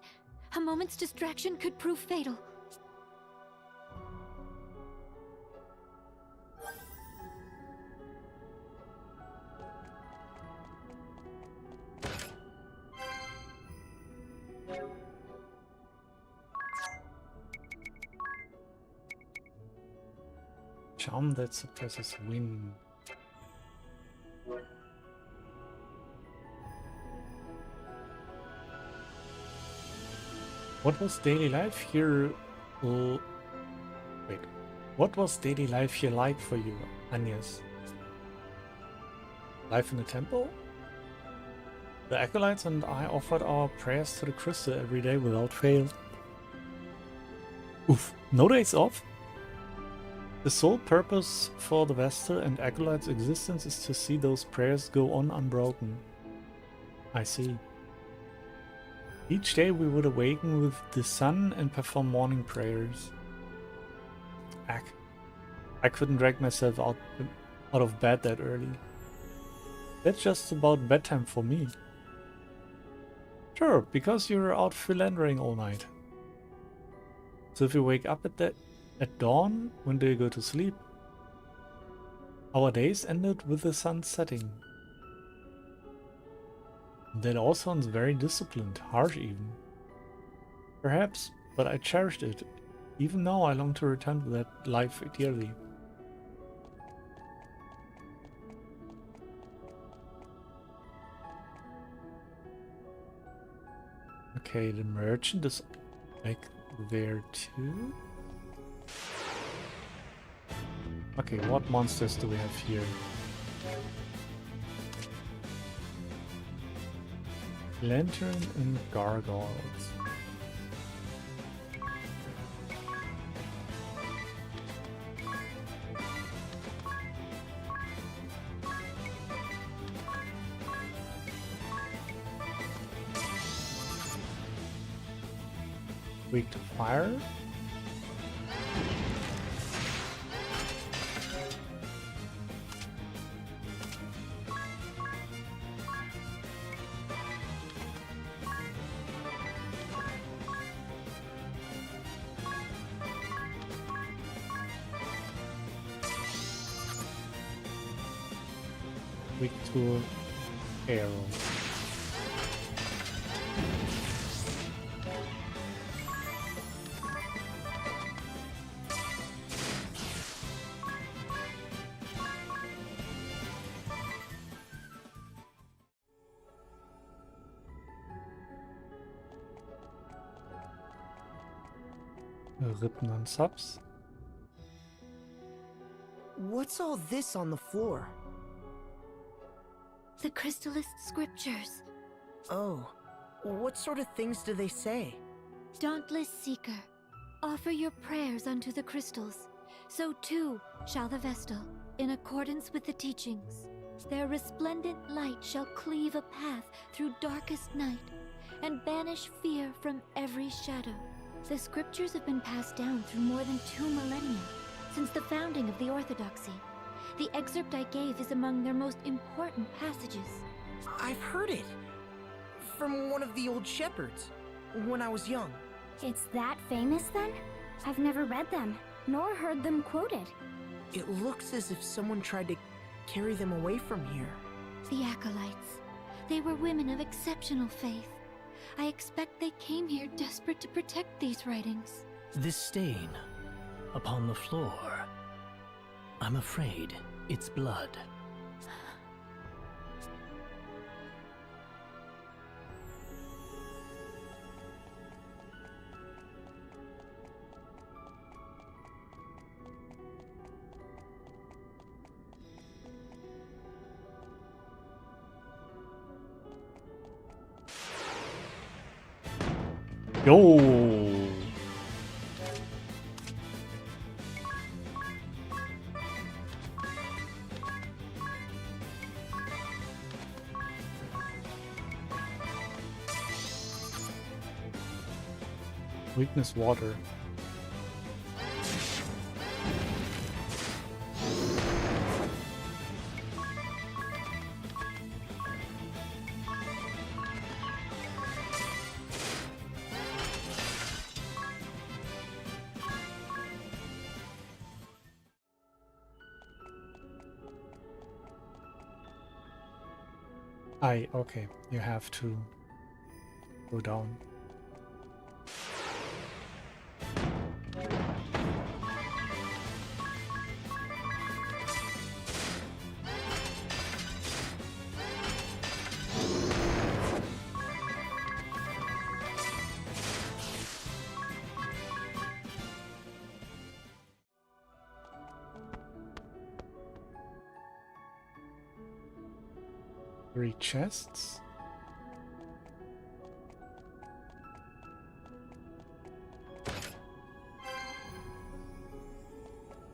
A moment's distraction could prove fatal. Charm that suppresses wind. What was daily life here? Wait. What was daily life here like for you, Agnes? Life in the temple? The acolytes and I offered our prayers to the crystal every day without fail. Oof, no days off? The sole purpose for the Vestal and acolytes' existence is to see those prayers go on unbroken. I see. Each day we would awaken with the sun and perform morning prayers. I couldn't drag myself out of bed that early. That's just about bedtime for me. Sure, because you're out philandering all night. So if you wake up at dawn, when do you go to sleep? Our days ended with the sun setting. That all sounds very disciplined, harsh even. Perhaps, but I cherished it. Even now I long to return to that life dearly. Okay, the merchant is back there too. Okay, what monsters do we have here? Lantern and gargoyles. Weak to fire. Weak to arrow. Written on subs. What's all this on the floor? The Crystalist scriptures. Oh, what sort of things do they say? Dauntless Seeker, offer your prayers unto the crystals. So too shall the Vestal, in accordance with the teachings. Their resplendent light shall cleave a path through darkest night, and banish fear from every shadow. The scriptures have been passed down through more than 2 millennia, since the founding of the Orthodoxy. The excerpt I gave is among their most important passages. I've heard it! From one of the old shepherds, when I was young. It's that famous then? I've never read them, nor heard them quoted. It looks as if someone tried to carry them away from here. The Acolytes. They were women of exceptional faith. I expect they came here desperate to protect these writings. This stain upon the floor, I'm afraid it's blood. Yo! Weakness water. Okay, you have to go down. Three chests.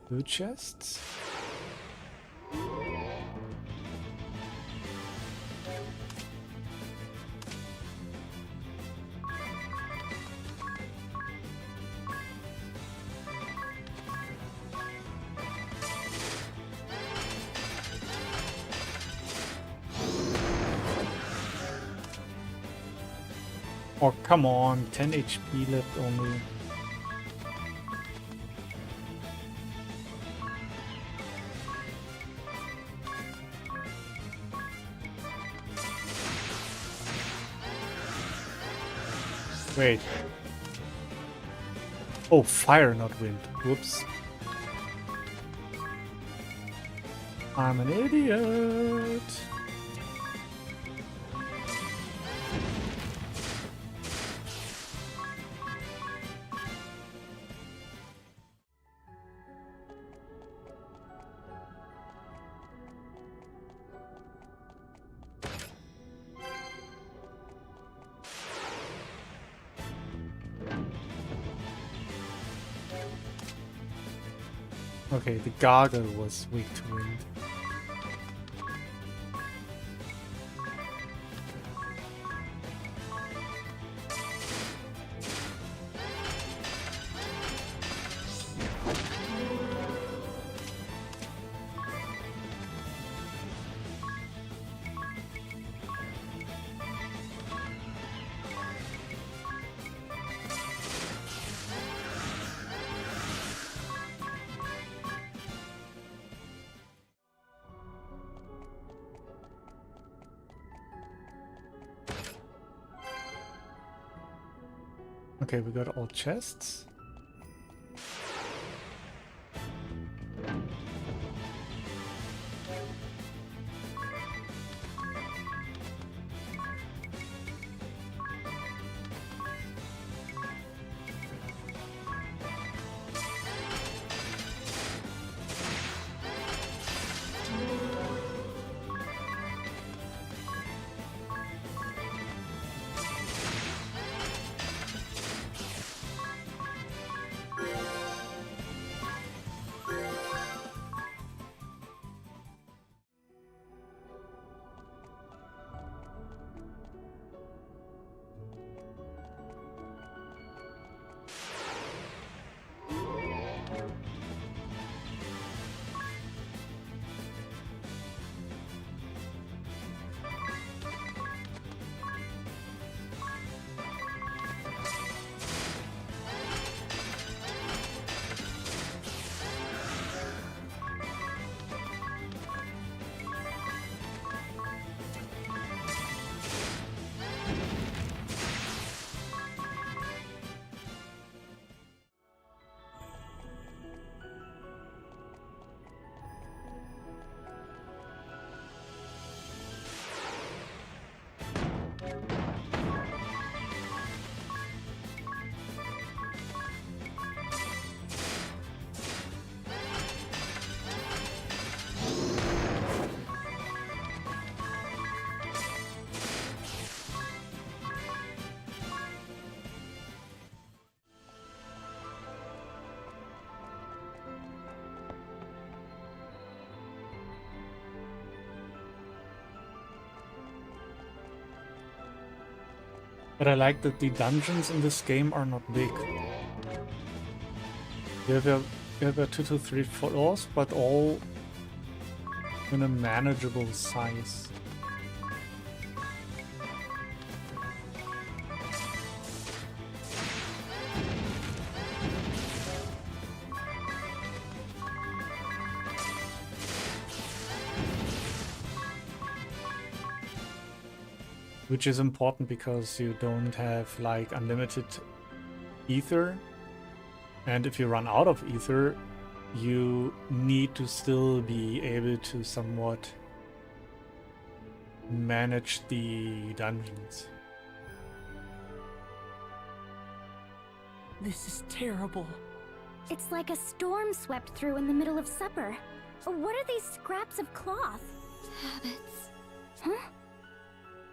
Two chests. Oh, come on, 10 HP left only. Wait. Oh, fire, not wind. Whoops. I'm an idiot. Okay, the gargle was weak to wind. Okay, we got all chests. But I like that the dungeons in this game are not big. You have a 2 to 3 floors, but all in a manageable size. Which is important because you don't have like unlimited ether, and if you run out of ether, you need to still be able to somewhat manage the dungeons. This is terrible. It's like a storm swept through in the middle of supper. What are these scraps of cloth? Habits. Huh?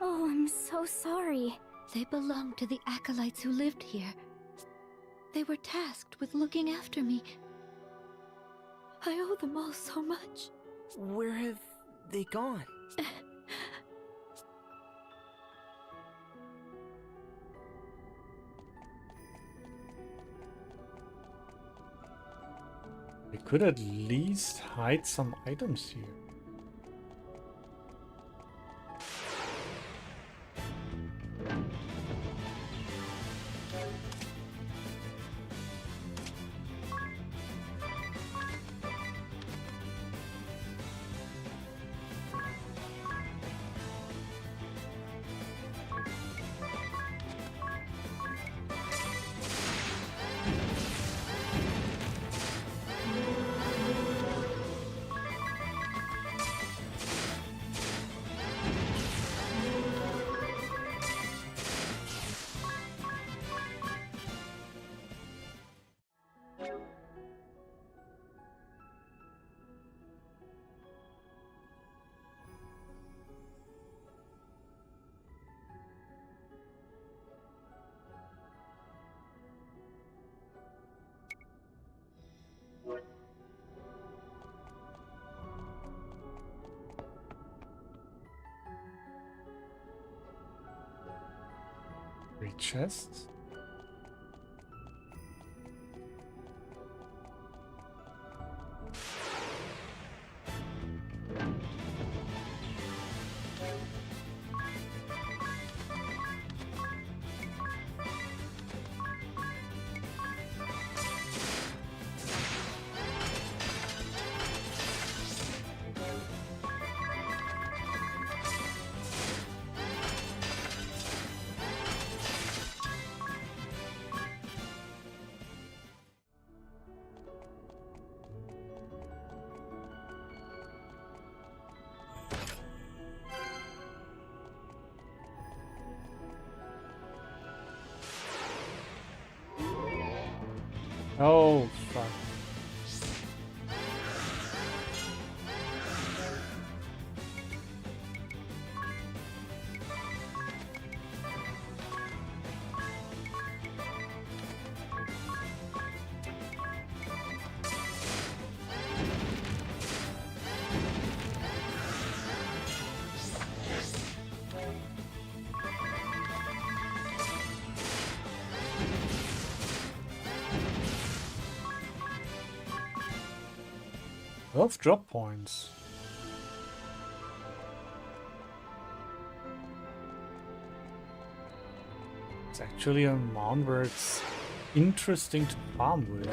Oh, I'm so sorry. They belong to the acolytes who lived here. They were tasked with looking after me. I owe them all so much. Where have they gone? We could at least hide some items here. Three chests. Oh, fuck. Both drop points. It's actually a mount where it's interesting to farm with.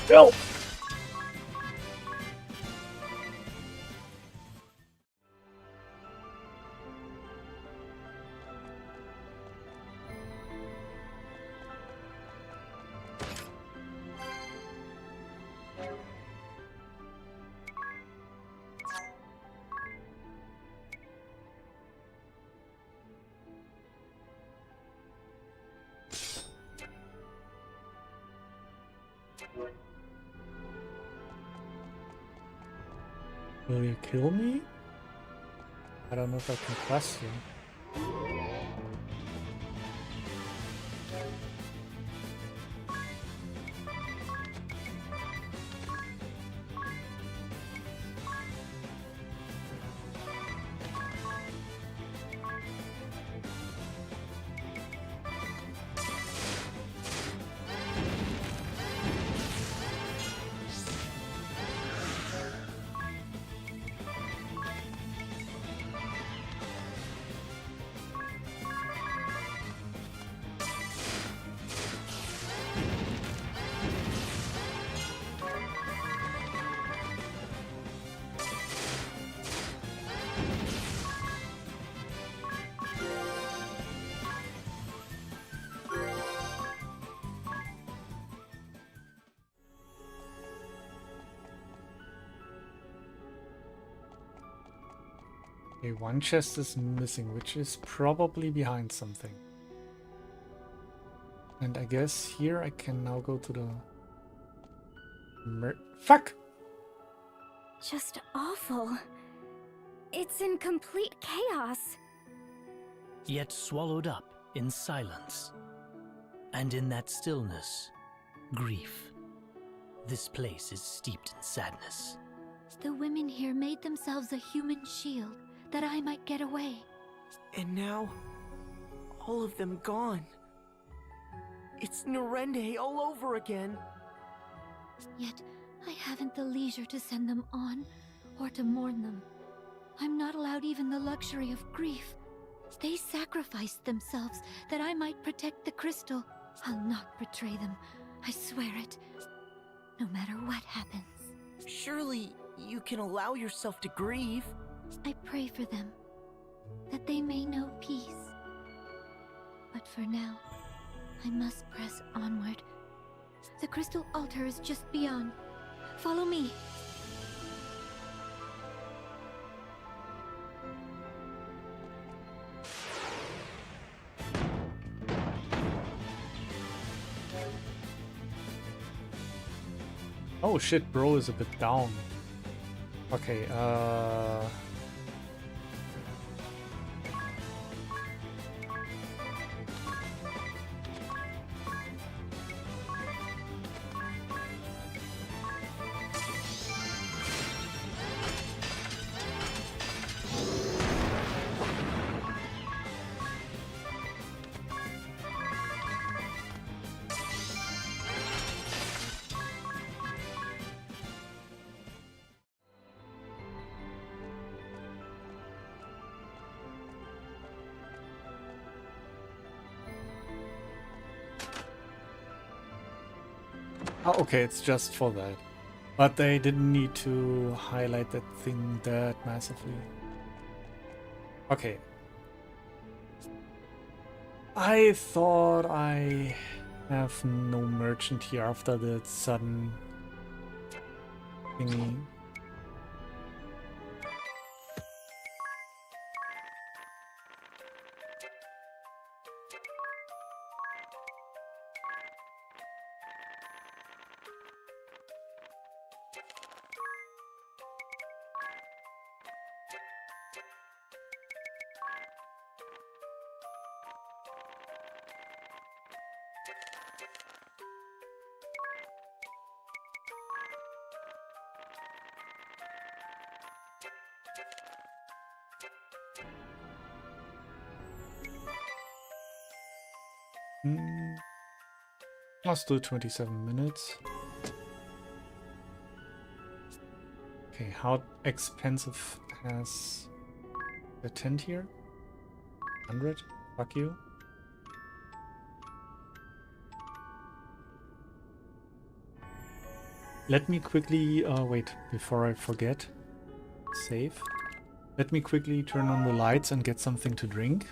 Help! Will you kill me? I don't know if I can trust you. Okay, one chest is missing, which is probably behind something. And I guess here I can now go to the... Fuck! Just awful. It's in complete chaos. Yet swallowed up in silence. And in that stillness, grief. This place is steeped in sadness. The women here made themselves a human shield that I might get away. And now, all of them gone. It's Nerende all over again. Yet, I haven't the leisure to send them on, or to mourn them. I'm not allowed even the luxury of grief. They sacrificed themselves that I might protect the crystal. I'll not betray them, I swear it. No matter what happens. Surely, you can allow yourself to grieve. I pray for them, that they may know peace. But for now, I must press onward. The crystal altar is just beyond. Follow me. Oh shit, bro is a bit down. Okay, oh, okay, it's just for that. But they didn't need to highlight that thing that massively. Okay. I thought I have no merchant here after that sudden thingy. Let's do 27 minutes. Okay, how expensive has the tent here? 100? Fuck you. Let me quickly, wait, before I forget, save. Let me quickly turn on the lights and get something to drink.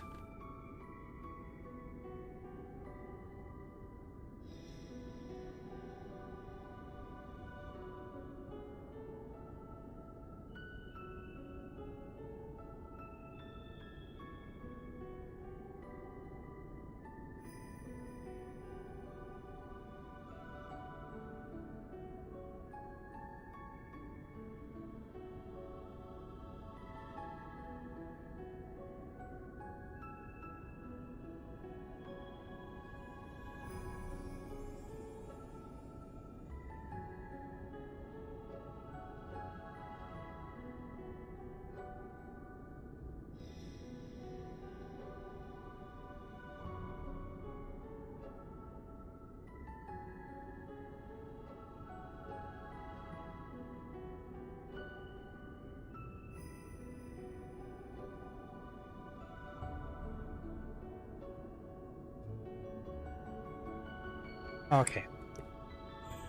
Okay.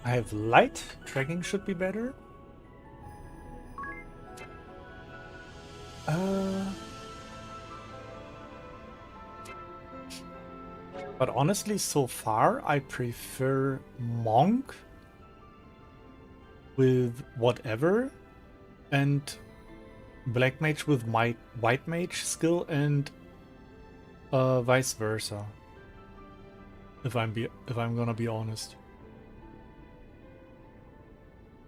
I have light. Tracking should be better. But honestly, so far, I prefer Monk with whatever, and Black Mage with my White Mage skill, and vice versa. If I'm gonna be honest.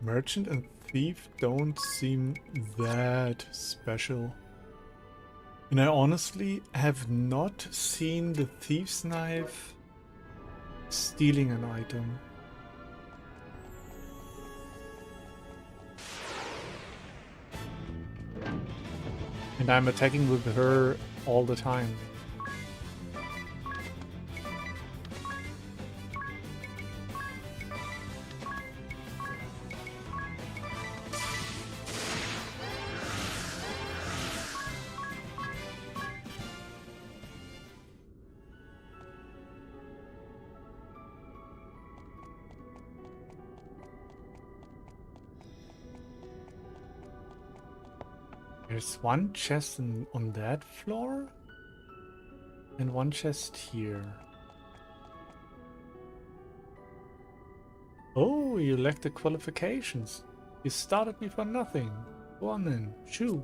Merchant and Thief don't seem that special. And I honestly have not seen the Thief's Knife stealing an item. And I'm attacking with her all the time. There's one chest on that floor and one chest here. Oh, you lack the qualifications. You started me for nothing. Go on then, shoo.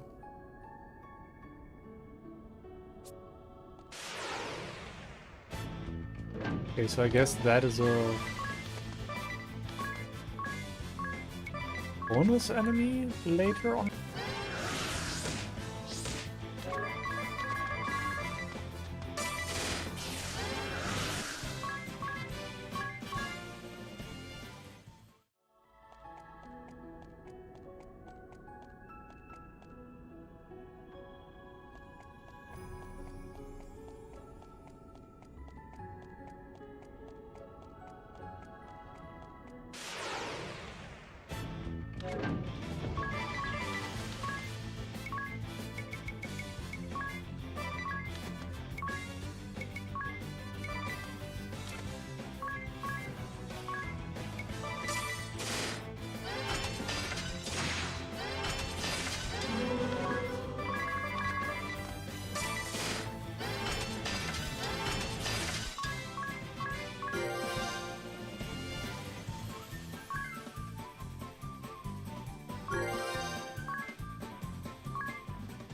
Okay, so I guess that is a bonus enemy later on.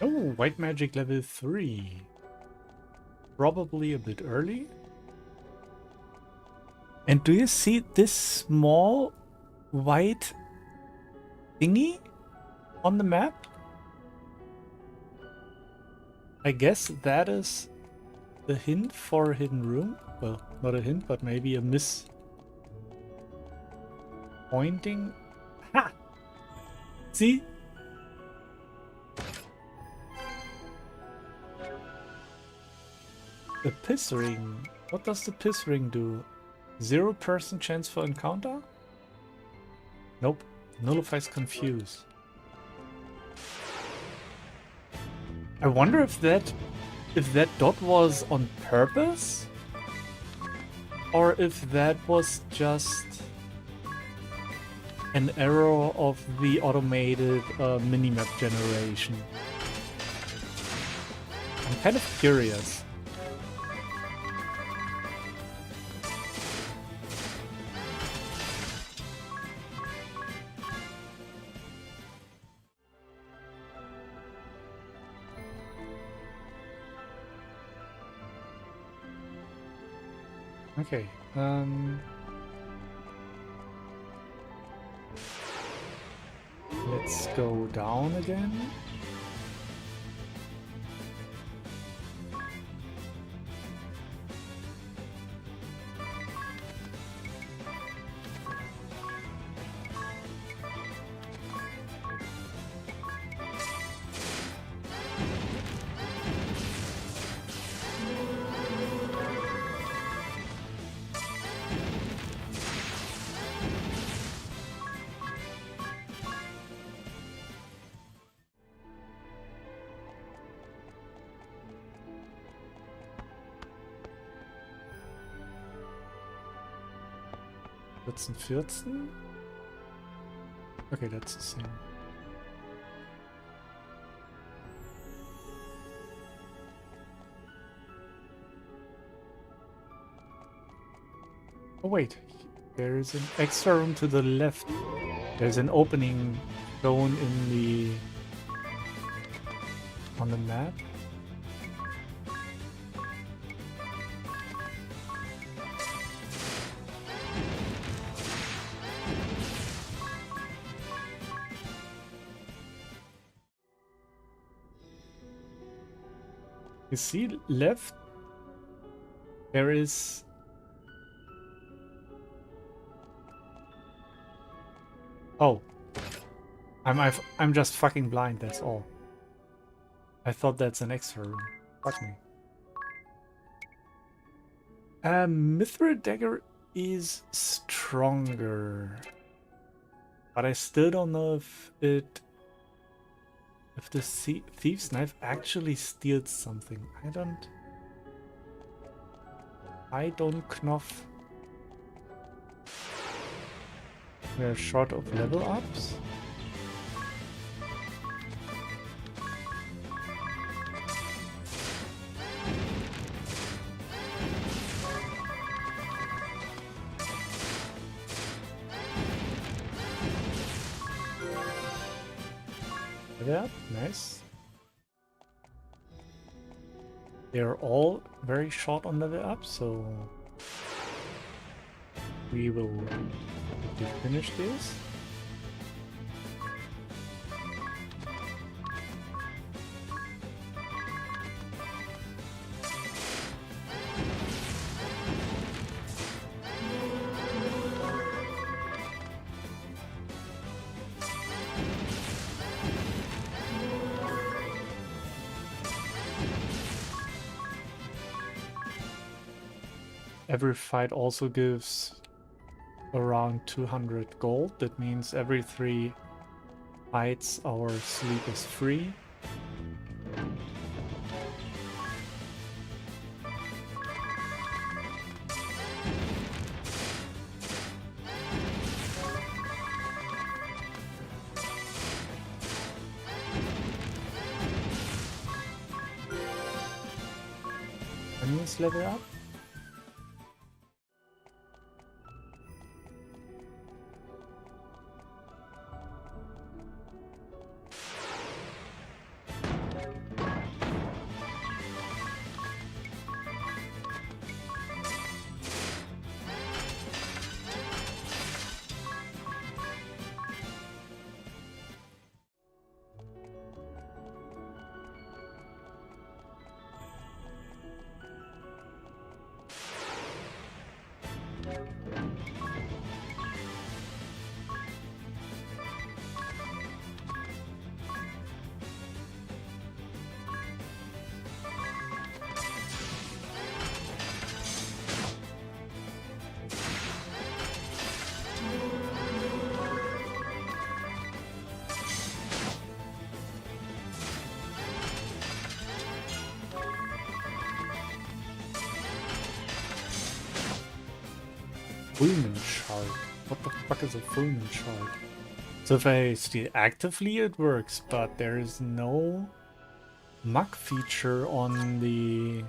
Oh, white magic level 3. Probably a bit early. And do you see this small white thingy on the map? I guess that is the hint for a hidden room. Well, not a hint, but maybe a miss pointing. Ha! See? The piss ring. What does the piss ring do? 0% chance for encounter? Nope. Nullifies confuse. I wonder if that dot was on purpose, or if that was just an error of the automated minimap generation. I'm kind of curious. Okay, let's go down again. 14, 14? Okay, that's the same. Oh wait, there is an extra room to the left. There's an opening shown in the on the map. You see left? There is... Oh. I'm just fucking blind, that's all. I thought that's an extra room. Fuck me. Mithril Dagger is stronger. But I still don't know if it... If the Thief's Knife actually steals something. I don't Knopf. We're short of level ups. Yeah, nice. They're all very short on level up, so we will finish this. Every fight also gives around 200 gold. That means every 3 fights our sleep is free. Enemies level up. Fulminant Shard. What the fuck is a Fulminant Shard? So if I steal actively it works, but there is no muck feature on the...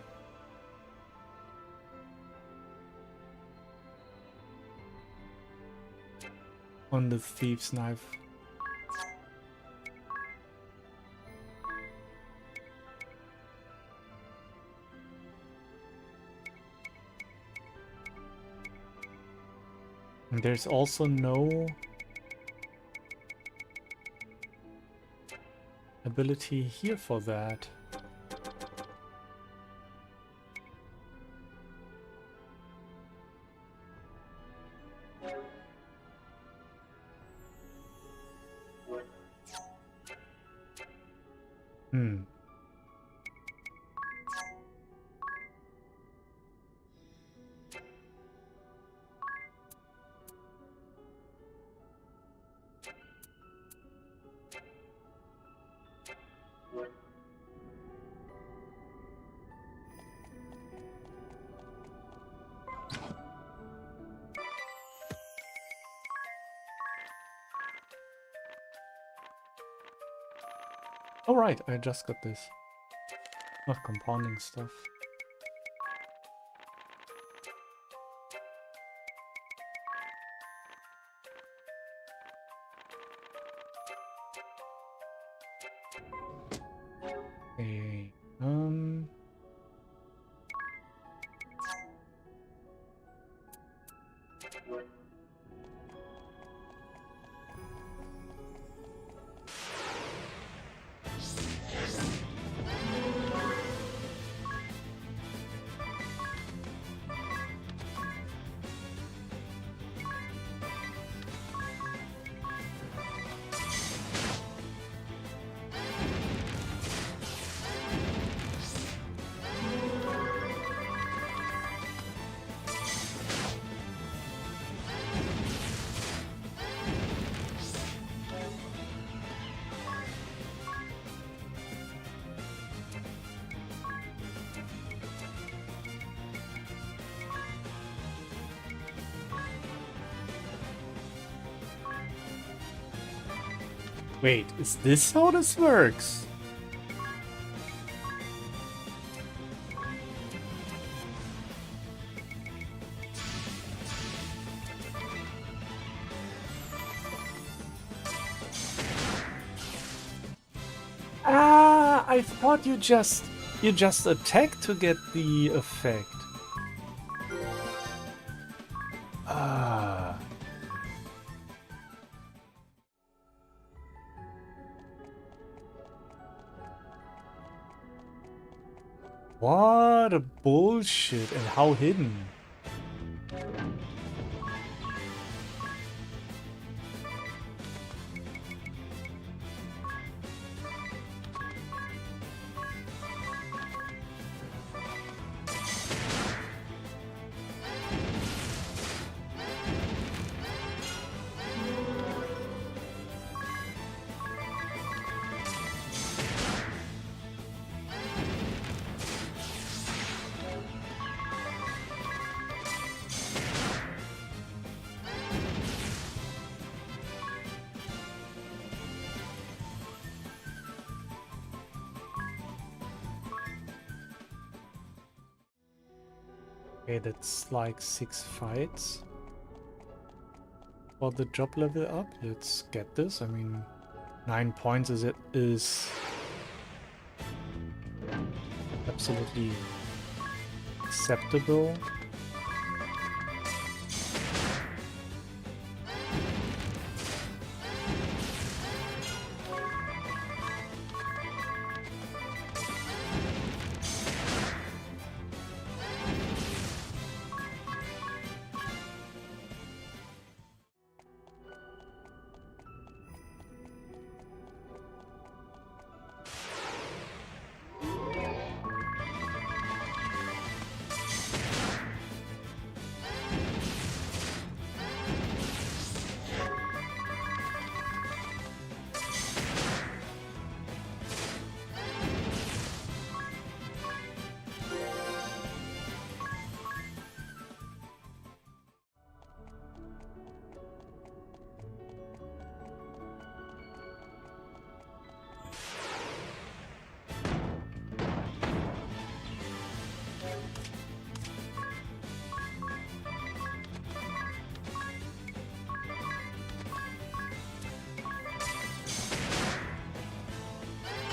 on the Thief's Knife. And there's also no ability here for that. Hmm. Oh right, I just got this. Not compounding stuff. Okay. Wait, is this how this works? Ah, I thought you just attack to get the effect. Ah. What a bullshit, and how hidden. Okay, that's like 6 fights for the job level up. Let's get this. I mean, 9 points is absolutely acceptable.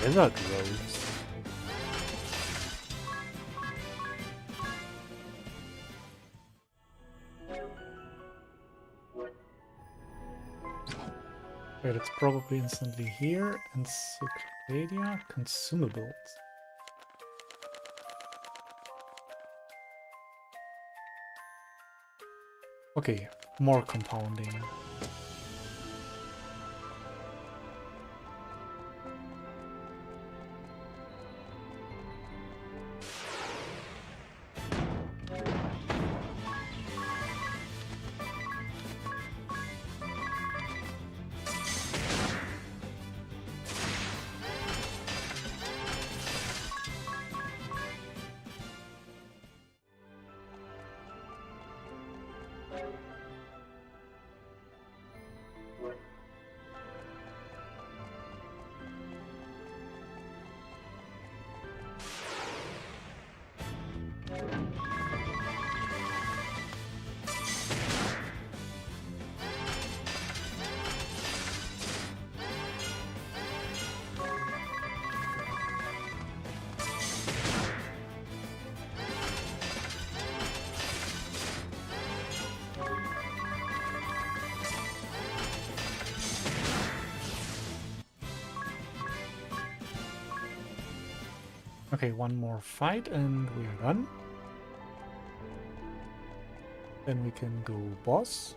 Desert roads. Wait, it's probably instantly here. Encyclopedia, consumables. Okay, more compounding. Okay, one more fight and we are done. Then we can go boss.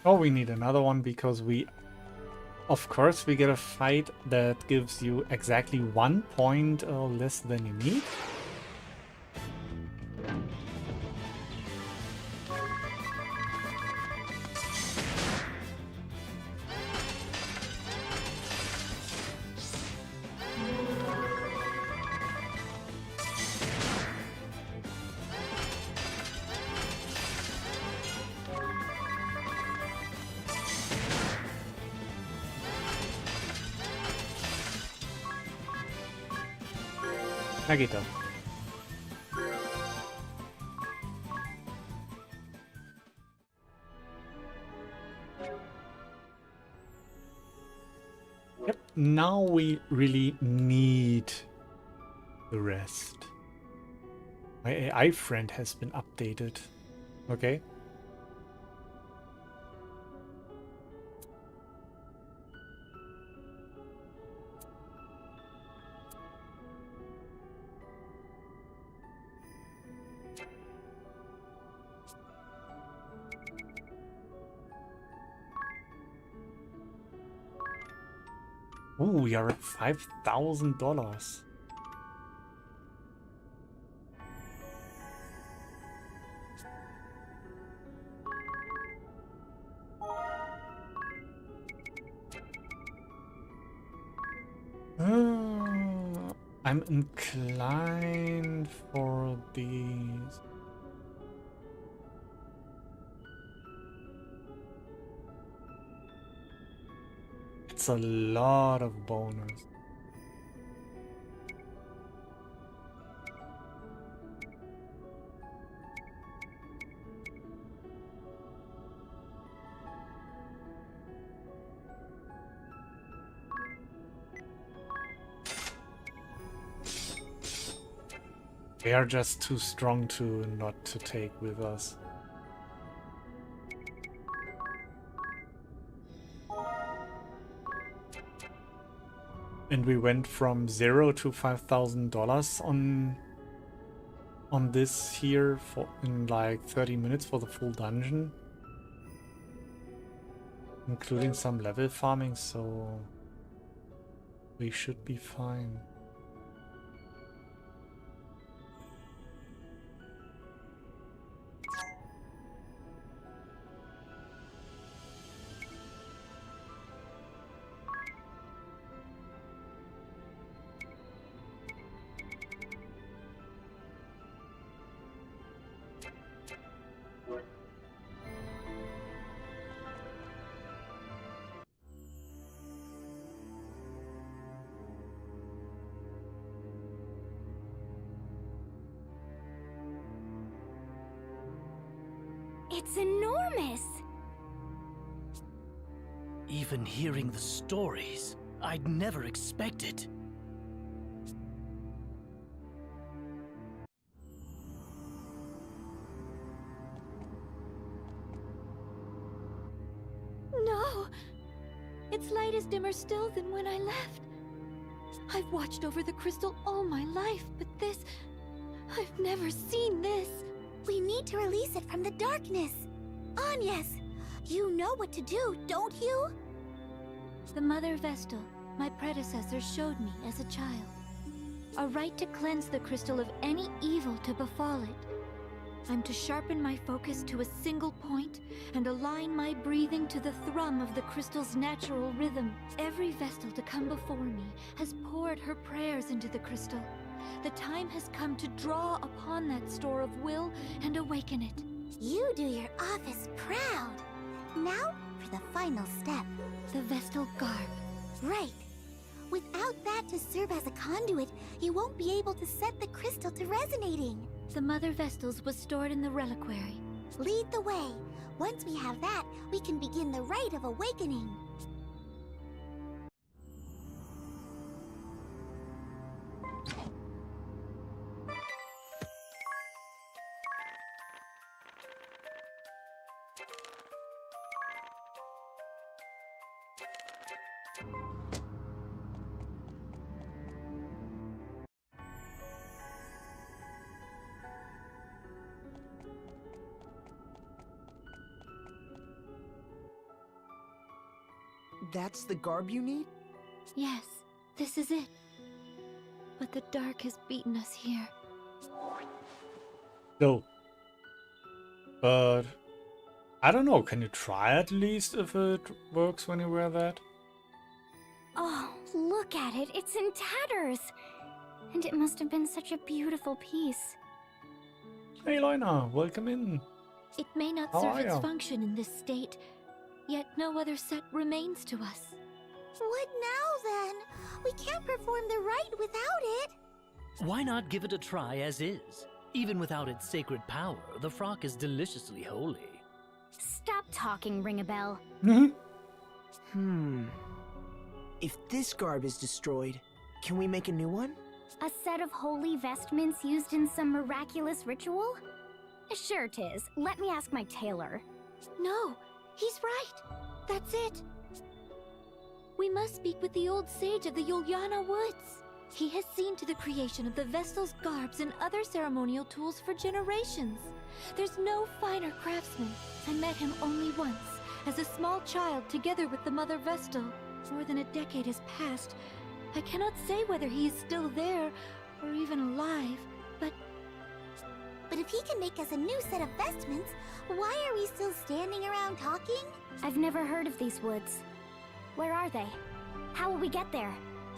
Oh, we need another one because of course, we get a fight that gives you exactly 1 point less than you need. Na geht er. Yep, now we really need the rest. My AI friend has been updated. Okay. Ooh, we are at $5,000. I'm inclined for these. It's a lot of bonus. They are just too strong to not to take with us. And we went from $0 to $5,000 on this here for in like 30 minutes for the full dungeon, including some level farming, so we should be fine. It's enormous! Even hearing the stories, I'd never expect it. No! Its light is dimmer still than when I left. I've watched over the crystal all my life, but this... I've never seen this. We need to release it from the darkness. Agnes, you know what to do, don't you? The Mother Vestal, my predecessor, showed me as a child. A right to cleanse the crystal of any evil to befall it. I'm to sharpen my focus to a single point and align my breathing to the thrum of the crystal's natural rhythm. Every Vestal to come before me has poured her prayers into the crystal. The time has come to draw upon that store of will and awaken it. You do your office proud. Now for the final step. The Vestal Garb. Right. Without that to serve as a conduit, you won't be able to set the crystal to resonating. The Mother Vestal's was stored in the reliquary. Lead the way. Once we have that, we can begin the rite of awakening. That's the garb you need? Yes, this is it. But the dark has beaten us here. No. But I don't know, can you try at least if it works when you wear that? Oh, look at it. It's in tatters. And it must have been such a beautiful piece. Hey Lena, welcome in. It may not How serve are its ya? function in this state, yet no other set remains to us. What now then? We can't perform the rite without it. Why not give it a try as is? Even without its sacred power, the frock is deliciously holy. Stop talking, Ring a Bell. If this garb is destroyed, can we make a new one? A set of holy vestments used in some miraculous ritual? Sure, Tiz. Let me ask my tailor. No, he's right. That's it. We must speak with the old sage of the Yuliana Woods. He has seen to the creation of the Vestal's garbs and other ceremonial tools for generations. There's no finer craftsman. I met him only once, as a small child together with the Mother Vestal. More than a decade has passed. I cannot say whether he is still there, or even alive, but if he can make us a new set of vestments, why are we still standing around talking? I've never heard of these woods. Where are they? How will we get there?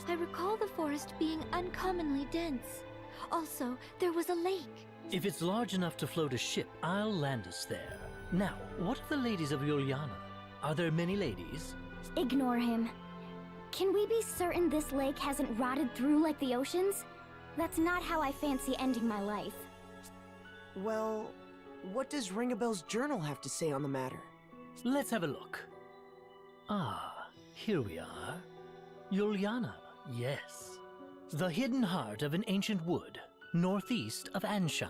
I recall the forest being uncommonly dense. Also, there was a lake. If it's large enough to float a ship, I'll land us there. Now, what of the ladies of Yuliana? Are there many ladies? Ignore him. Can we be certain this lake hasn't rotted through like the oceans? That's not how I fancy ending my life. Well, what does Ring a Bell's journal have to say on the matter? Let's have a look. Ah, here we are. Yuliana, yes. The hidden heart of an ancient wood, northeast of Ansheim.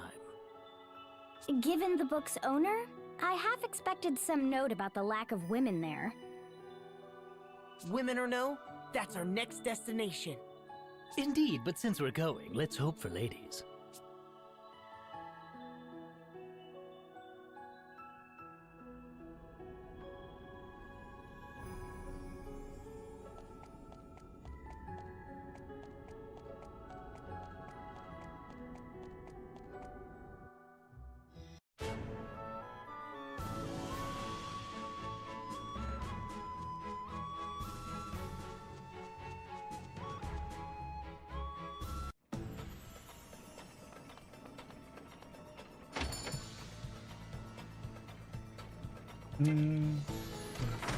Given the book's owner, I half expected some note about the lack of women there. Women or no, that's our next destination. Indeed, but since we're going, let's hope for ladies.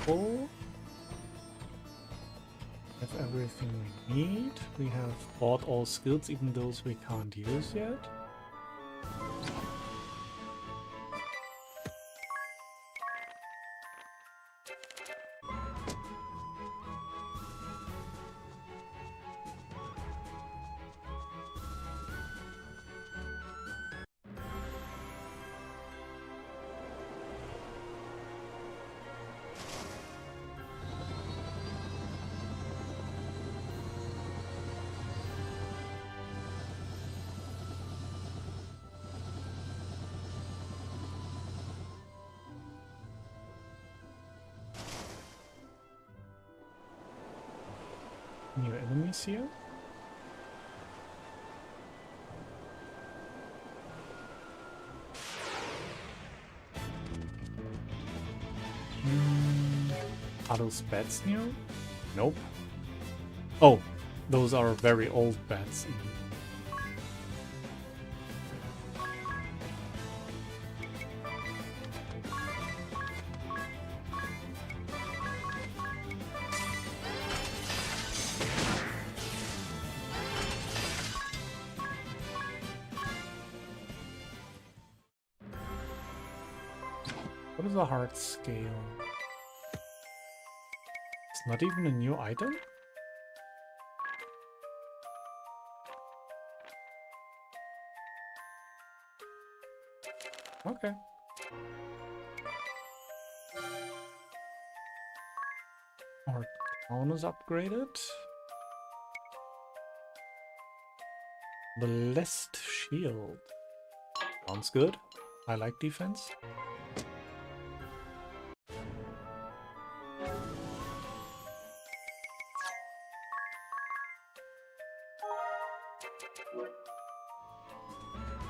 Full. Have everything we need. We have bought all skills, even those we can't use yet. New enemies here. Are those bats new? Nope. Oh, those are very old bats. What is a heart scale? It's not even a new item? Okay. Our town is upgraded. Blessed shield. Sounds good. I like defense.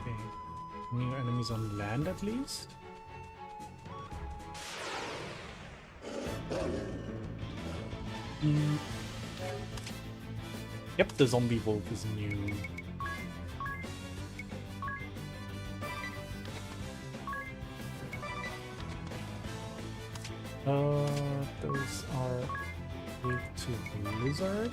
Okay. New enemies on land at least. Yep, the zombie wolf is new. Those are weak to Blizzard.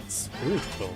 Spirit Bone.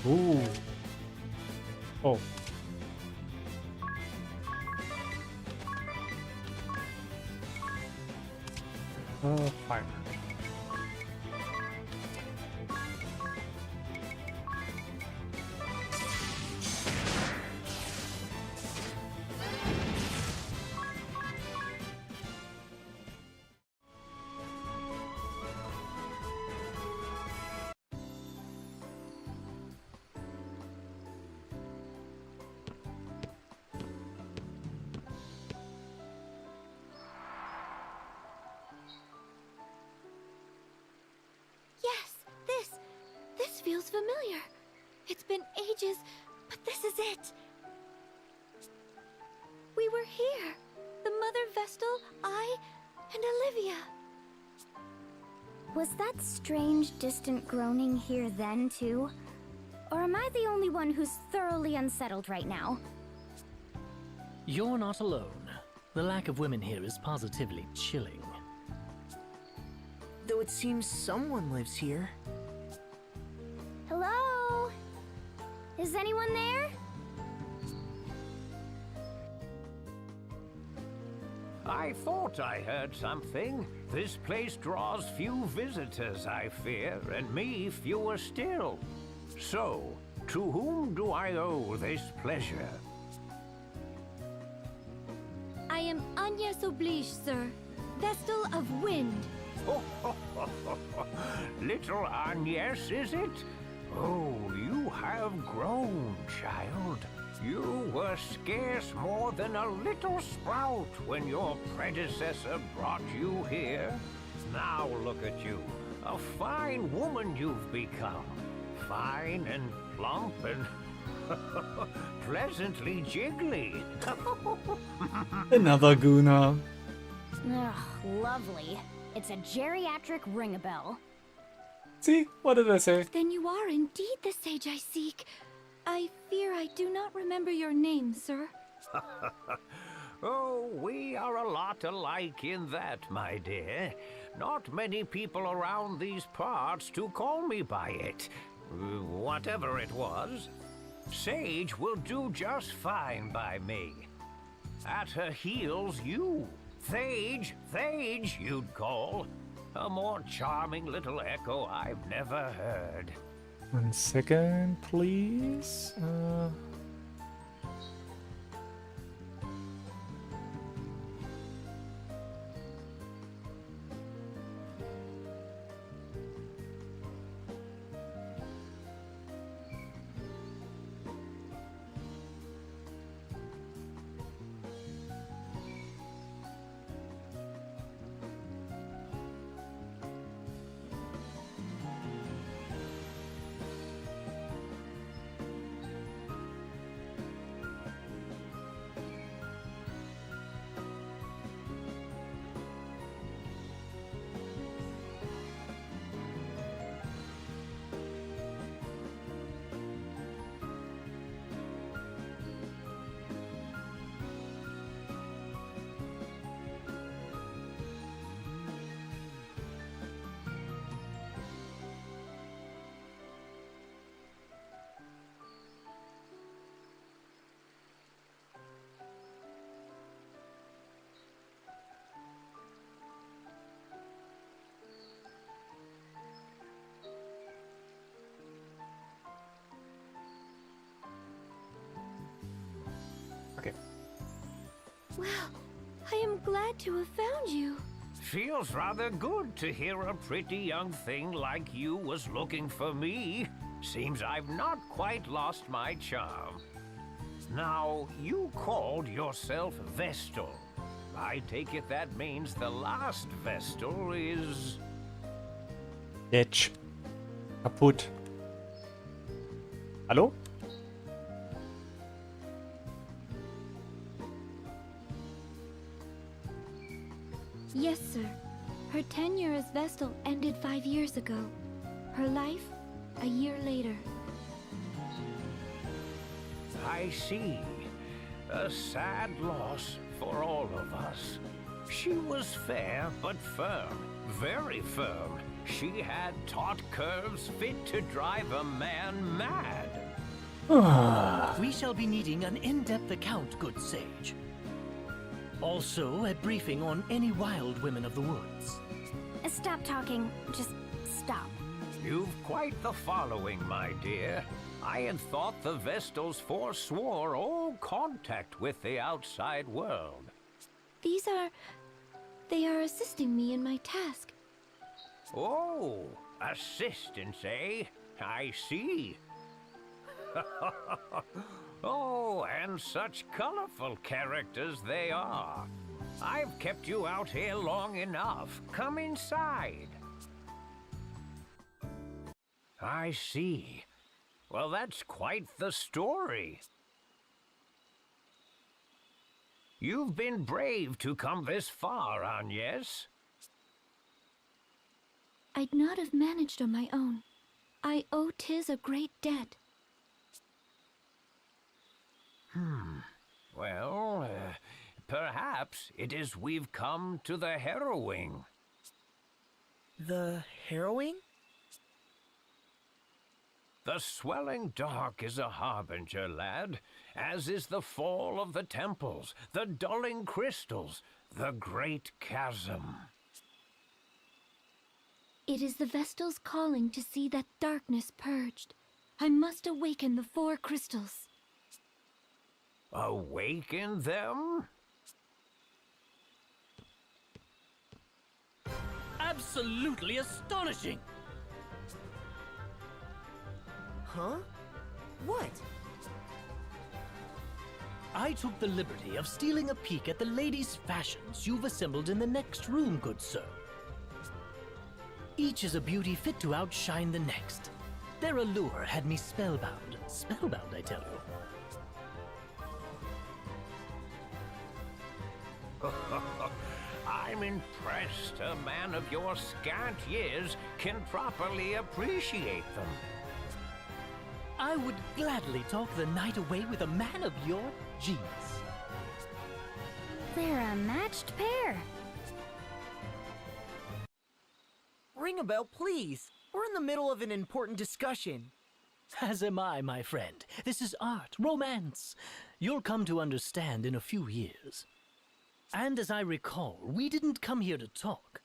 Ooh. Oh. Fire. This feels familiar. It's been ages, but this is it. We were here. The Mother Vestal, I, and Olivia. Was that strange, distant groaning here then, too? Or am I the only one who's thoroughly unsettled right now? You're not alone. The lack of women here is positively chilling. Though it seems someone lives here. Hello? Is anyone there? I thought I heard something. This place draws few visitors, I fear, and me fewer still. So, to whom do I owe this pleasure? I am Agnes Oblige, sir. Vestal of Wind. Little Agnes, is it? Oh, you have grown, child. You were scarce more than a little sprout when your predecessor brought you here. Now look at you. A fine woman you've become. Fine and plump and pleasantly jiggly. Another Guna. Ugh, lovely. It's a geriatric ring-a-bell. See? What did I say? Then you are indeed the sage I seek. I fear I do not remember your name, sir. Oh, we are a lot alike in that, my dear. Not many people around these parts to call me by it. Whatever it was. Sage will do just fine by me. At her heels, you. Thage, you'd call. A more charming little echo I've never heard. 1 second, please. Well, I am glad to have found you. Feels rather good to hear a pretty young thing like you was looking for me. Seems I've not quite lost my charm. Now, you called yourself Vestal. I take it that means the last Vestal is... Edge. Kaputt. Hallo? Yes, sir. Her tenure as Vestal ended 5 years ago. Her life, a year later. I see. A sad loss for all of us. She was fair but firm, very firm. She had taut curves fit to drive a man mad. We shall be needing an in-depth account, good sage. Also, a briefing on any wild women of the woods. Stop talking. Just stop. You've quite the following, my dear. I had thought the Vestals forswore all contact with the outside world. They are assisting me in my task. Oh, assistance, eh? I see. Oh, and such colorful characters they are. I've kept you out here long enough. Come inside. I see. Well, that's quite the story. You've been brave to come this far, Agnes. I'd not have managed on my own. I owe Tiz a great debt. Well, perhaps it is we've come to the harrowing. The harrowing? The swelling dark is a harbinger, lad, as is the fall of the temples, the dulling crystals, the great chasm. It is the Vestal's calling to see that darkness purged. I must awaken the 4 crystals. Awaken them? Absolutely astonishing! Huh? What? I took the liberty of stealing a peek at the ladies' fashions you've assembled in the next room, good sir. Each is a beauty fit to outshine the next. Their allure had me spellbound. Spellbound, I tell you. I'm impressed a man of your scant years can properly appreciate them. I would gladly talk the night away with a man of your genius. They're a matched pair. Ring a bell, please. We're in the middle of an important discussion. As am I, my friend. This is art, romance. You'll come to understand in a few years. And as I recall, we didn't come here to talk.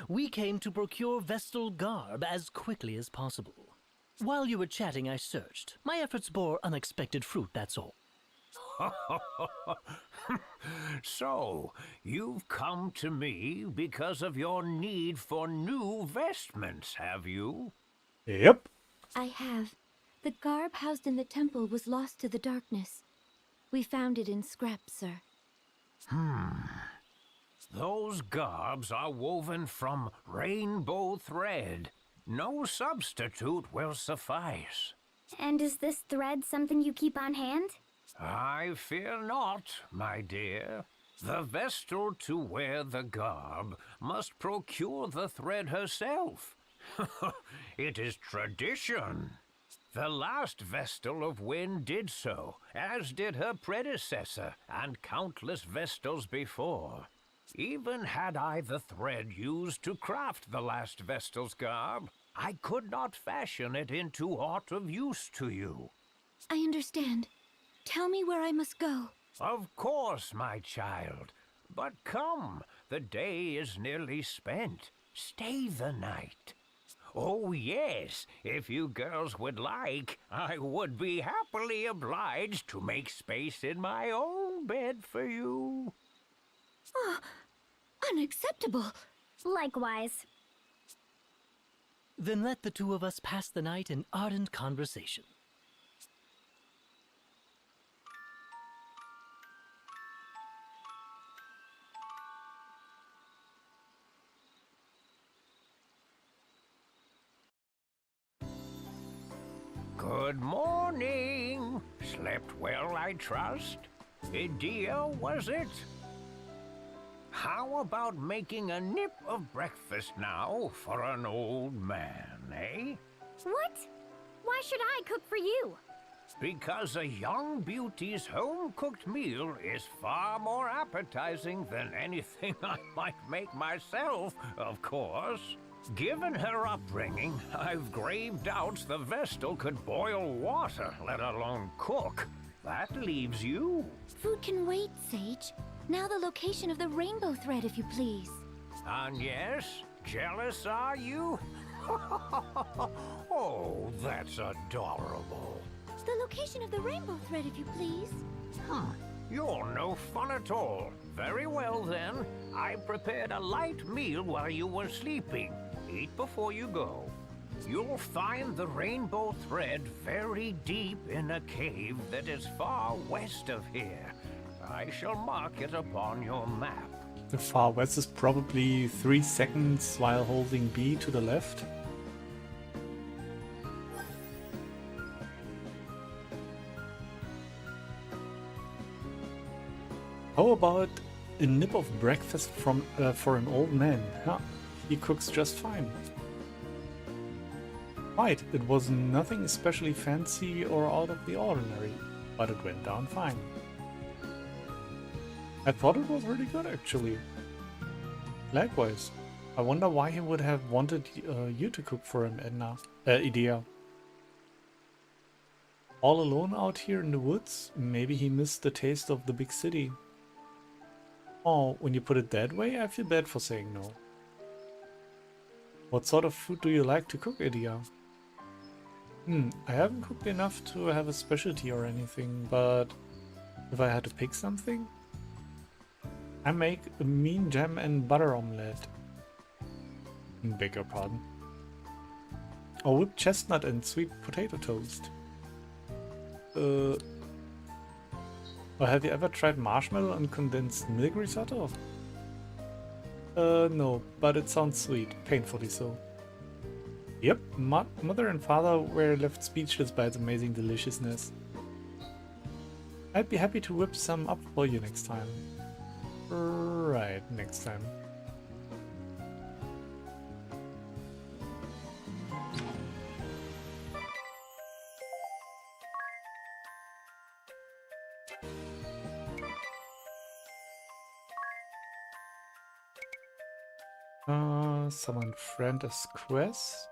We came to procure Vestal garb as quickly as possible. While you were chatting, I searched. My efforts bore unexpected fruit, that's all. So, you've come to me because of your need for new vestments, have you? Yep. I have. The garb housed in the temple was lost to the darkness. We found it in scraps, sir. Those garbs are woven from rainbow thread. No substitute will suffice. And is this thread something you keep on hand? I fear not, my dear. The Vestal to wear the garb must procure the thread herself. It is tradition. The last Vestal of Wind did so, as did her predecessor and countless Vestals before. Even had I the thread used to craft the last Vestal's garb, I could not fashion it into aught of use to you. I understand. Tell me where I must go. Of course, my child. But come, the day is nearly spent. Stay the night. Oh yes, if you girls would like, I would be happily obliged to make space in my own bed for you. Oh, unacceptable. Likewise. Then let the two of us pass the night in ardent conversation. Good morning. Slept well, I trust? Idea, was it? How about making a nip of breakfast now for an old man, eh? What? Why should I cook for you? Because a young beauty's home-cooked meal is far more appetizing than anything I might make myself, of course. Given her upbringing, I've grave doubts the Vestal could boil water, let alone cook. That leaves you. Food can wait, Sage. Now the location of the rainbow thread, if you please. And yes, jealous are you? Oh, that's adorable. The location of the rainbow thread, if you please. You're no fun at all. Very well, then. I prepared a light meal while you were sleeping. Eat before you go. You'll find the rainbow thread very deep in a cave that is far west of here. I shall mark it upon your map. The far west is probably 3 seconds while holding B to the left. How about a nip of breakfast for an old man? Yeah, he cooks just fine. Right, it was nothing especially fancy or out of the ordinary, but it went down fine. I thought it was really good, actually. Likewise. I wonder why he would have wanted you to cook for him, Idea. All alone out here in the woods? Maybe he missed the taste of the big city. Oh, when you put it that way, I feel bad for saying no. What sort of food do you like to cook, Idea? I haven't cooked enough to have a specialty or anything, but if I had to pick something, I make a mean jam and butter omelette. Beg your pardon. Or whipped chestnut and sweet potato toast. Or have you ever tried marshmallow and condensed milk risotto? No, but it sounds sweet, painfully so. Yep, mother and father were left speechless by its amazing deliciousness. I'd be happy to whip some up for you next time. Right, next time. Summon friend as quest.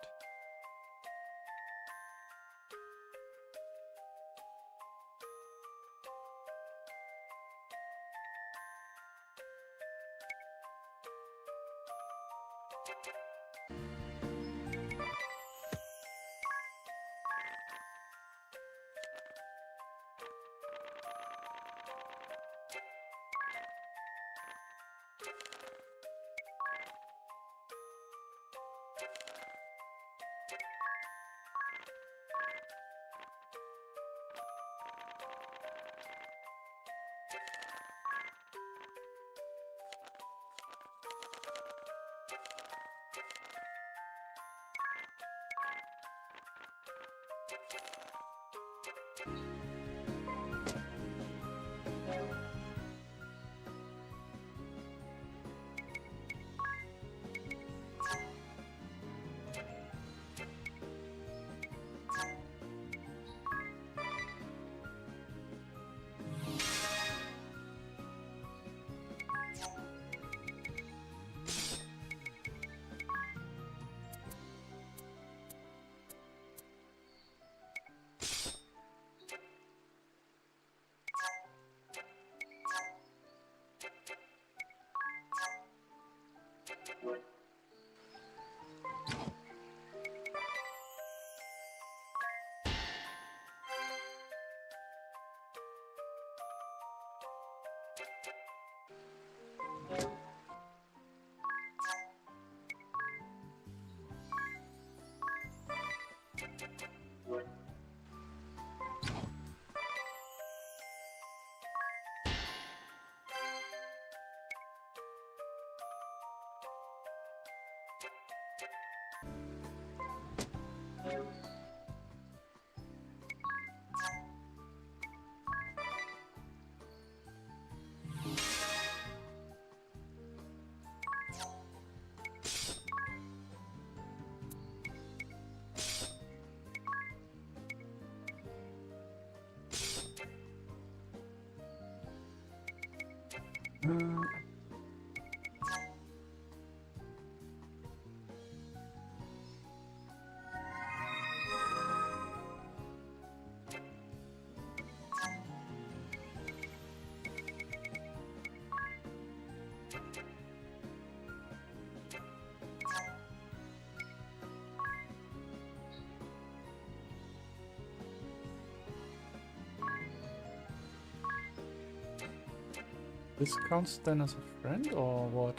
This counts then as a friend or what?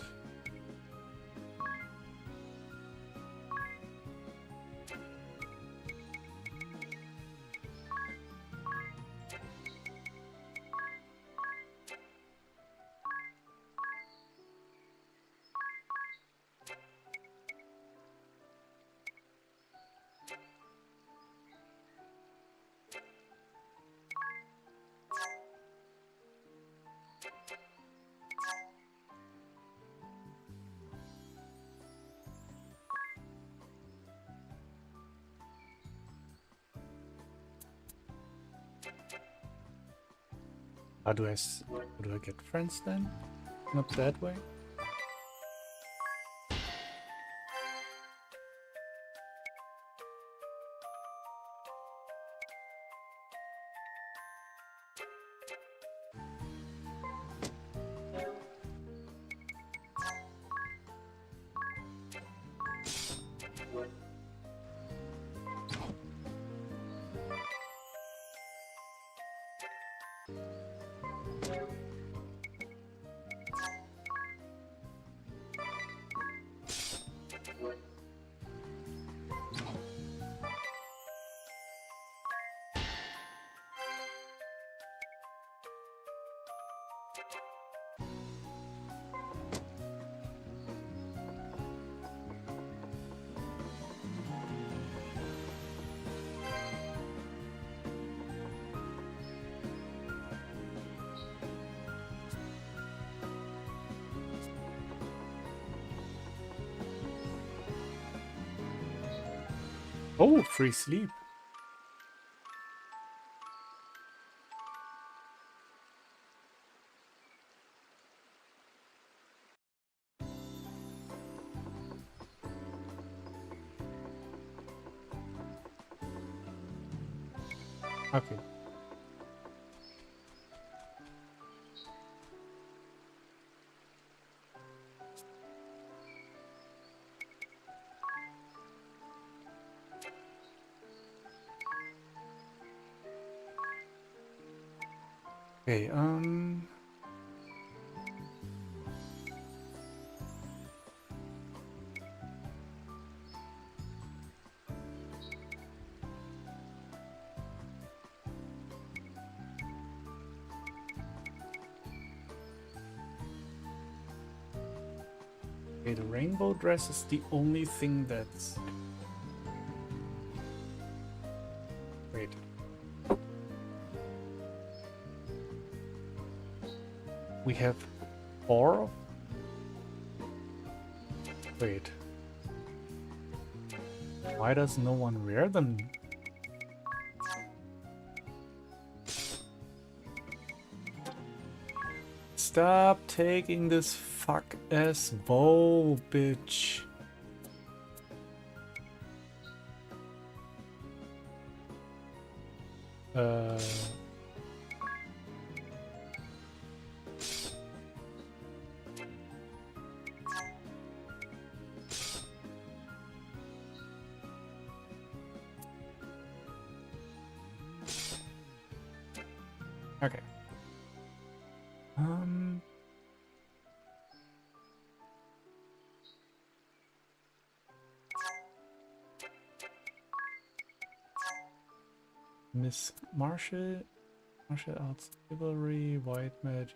How do I get friends then? Not that way? Oh, free sleep. Okay. Okay, okay, the rainbow dress is the only thing that's... Wait. We have 4? Wait. Why does no one wear them? Stop taking this fuck-ass bow, bitch. Okay. Miss martial arts, chivalry, white magic,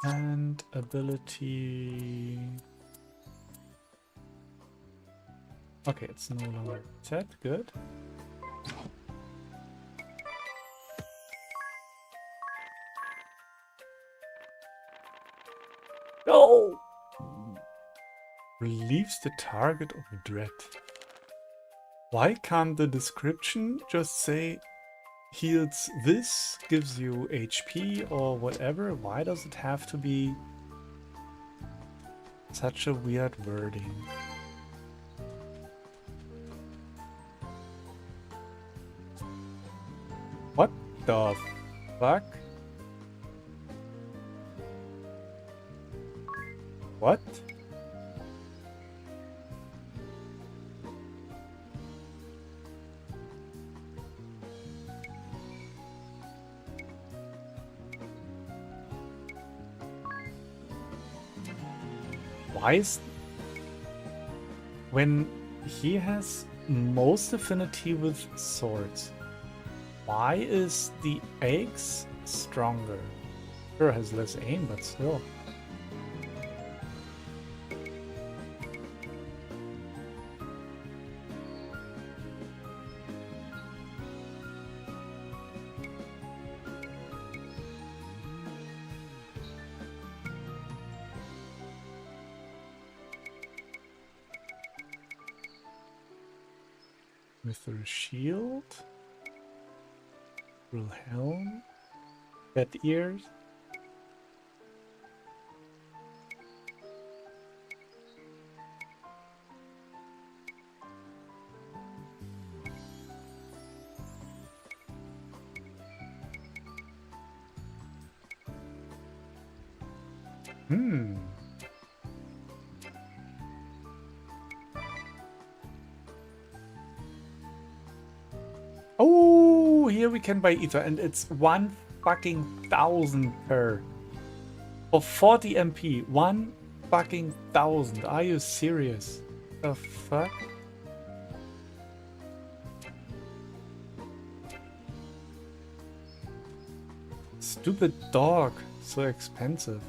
and ability. Okay, it's no longer set. Good. No! Relieves the target of dread. Why can't the description just say heals this, gives you HP or whatever? Why does it have to be such a weird wording? What the fuck? What? Why is... When he has most affinity with swords, why is the axe stronger? Sure, has less aim, but still. Mithril shield, Mithril helm, bat ears. Oh, here we can buy ether, and it's 1,000 per. For 40 MP, 1,000. Are you serious? The fuck? Stupid dog, so expensive.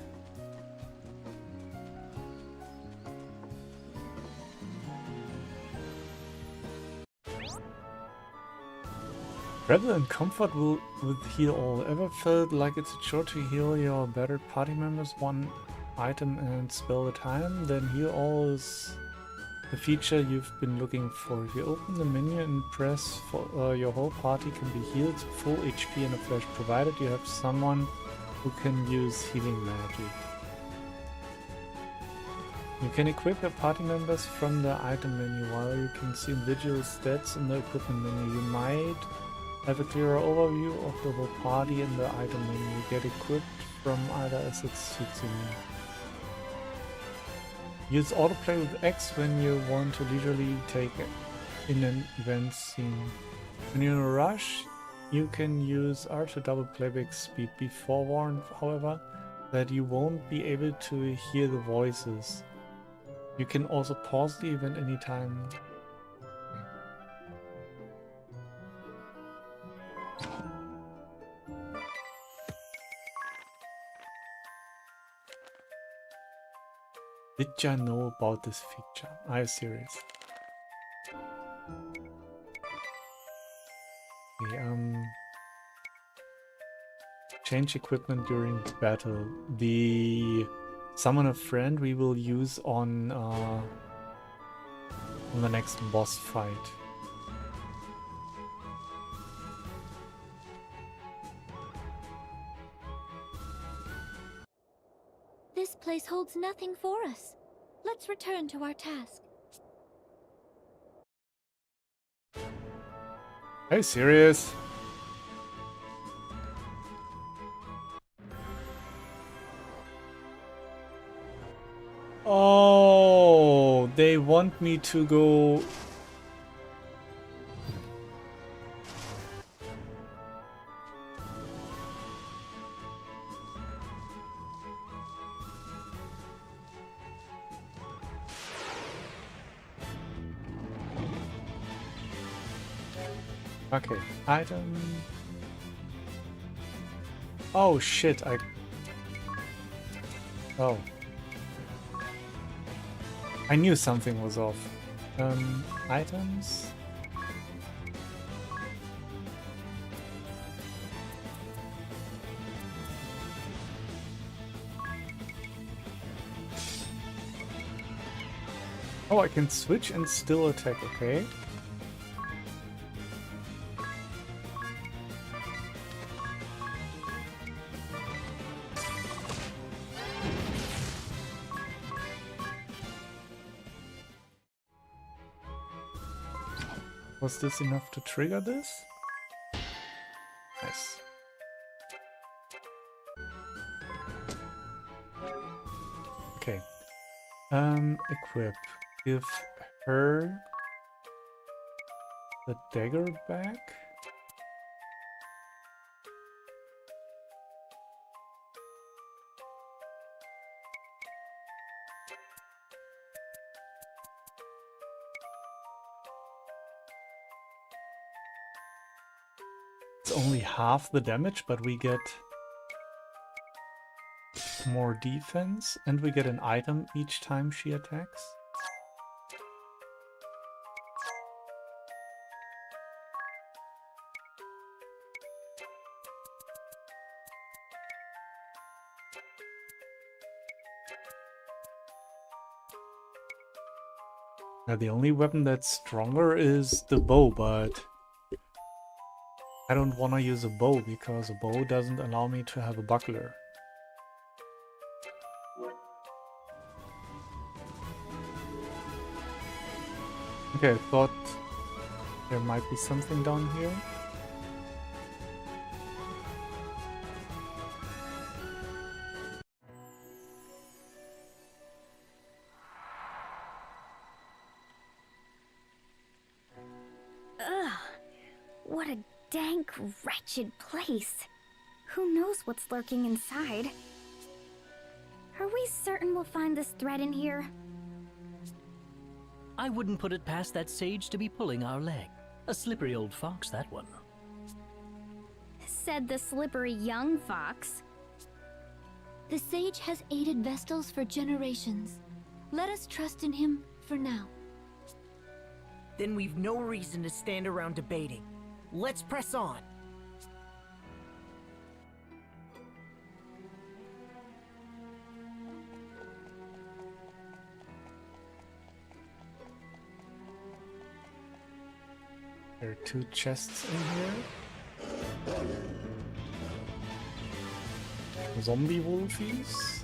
Travel and comfort will heal all. Ever felt like it's a chore to heal your better party members one item and spell at a time? Then heal all is the feature you've been looking for. If you open the menu and press for your whole party can be healed to full HP and a flash, provided you have someone who can use healing magic. You can equip your party members from the item menu, while you can see individual stats in the equipment menu. You might have a clearer overview of the whole party in the item menu. You get equipped from either as it suits you. Use autoplay with X when you want to leisurely take in an event scene. When you're in a rush, You can use R to double playback speed. Be forewarned, however, that you won't be able to hear the voices. You can also pause the event anytime. Did ya know about this feature? Are you serious? Okay, change equipment during battle. The summon a friend we will use on the next boss fight. This place holds nothing for us. Let's return to our task. Are you serious? Oh, they want me to go. Okay, item. Oh shit, Oh. I knew something was off. Items. Oh, I can switch and still attack, okay. Was this enough to trigger this? Nice. Okay. Equip. Give her the dagger back. It's only half the damage, but we get more defense and we get an item each time she attacks. Now the only weapon that's stronger is the bow, but I don't want to use a bow because a bow doesn't allow me to have a buckler. Okay, I thought there might be something down here. Ugh, what a dank, wretched place. Who knows what's lurking inside? Are we certain we'll find this thread in here? I wouldn't put it past that sage to be pulling our leg. A slippery old fox, that one. Said the slippery young fox. The sage has aided Vestals for generations. Let us trust in him for now. Then we've no reason to stand around debating. Let's press on. There are 2 chests in here. Zombie wolfies.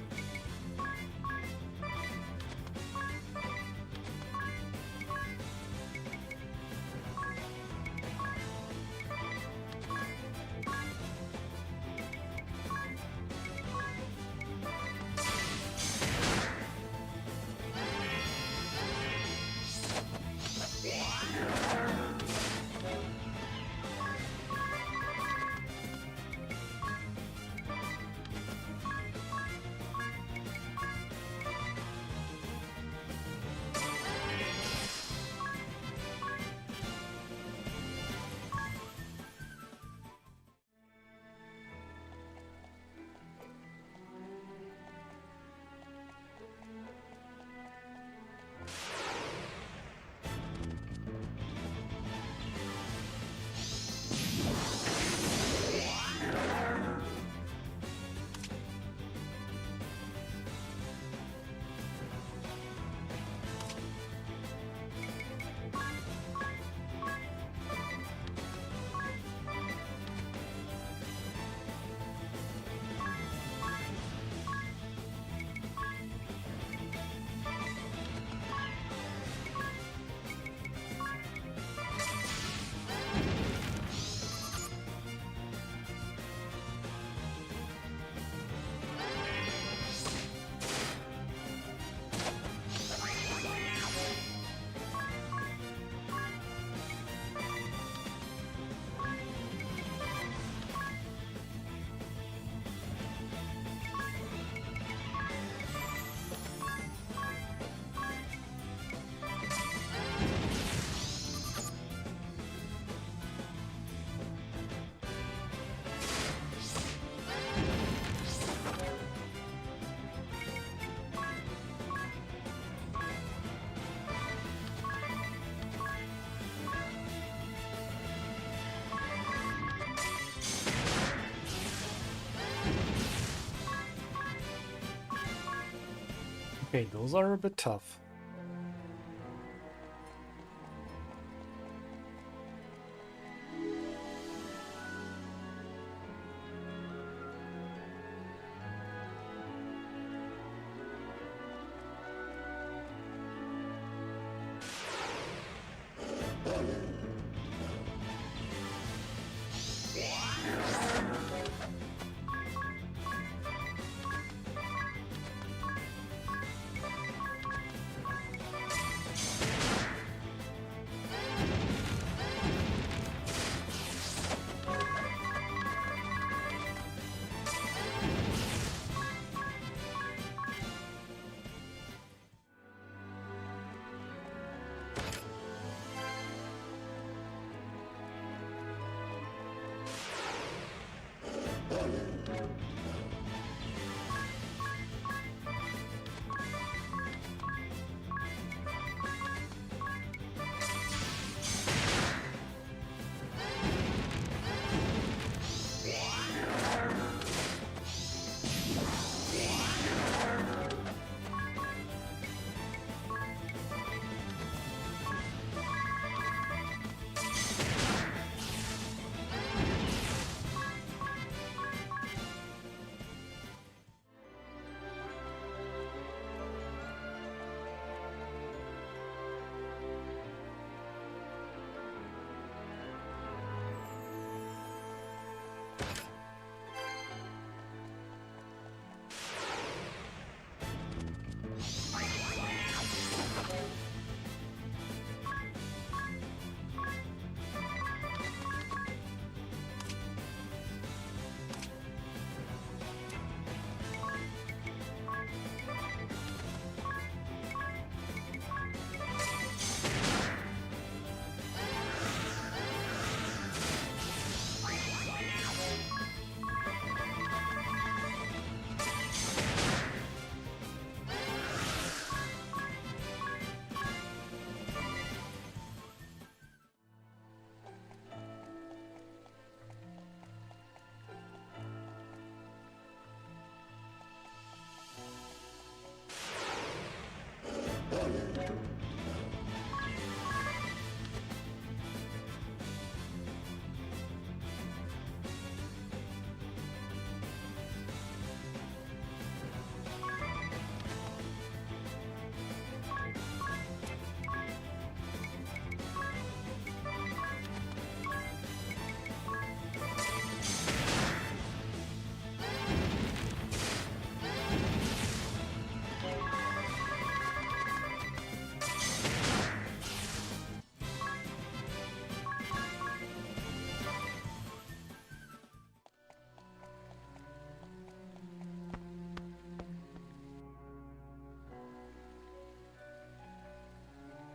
Okay, those are a bit tough.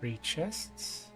Three chests.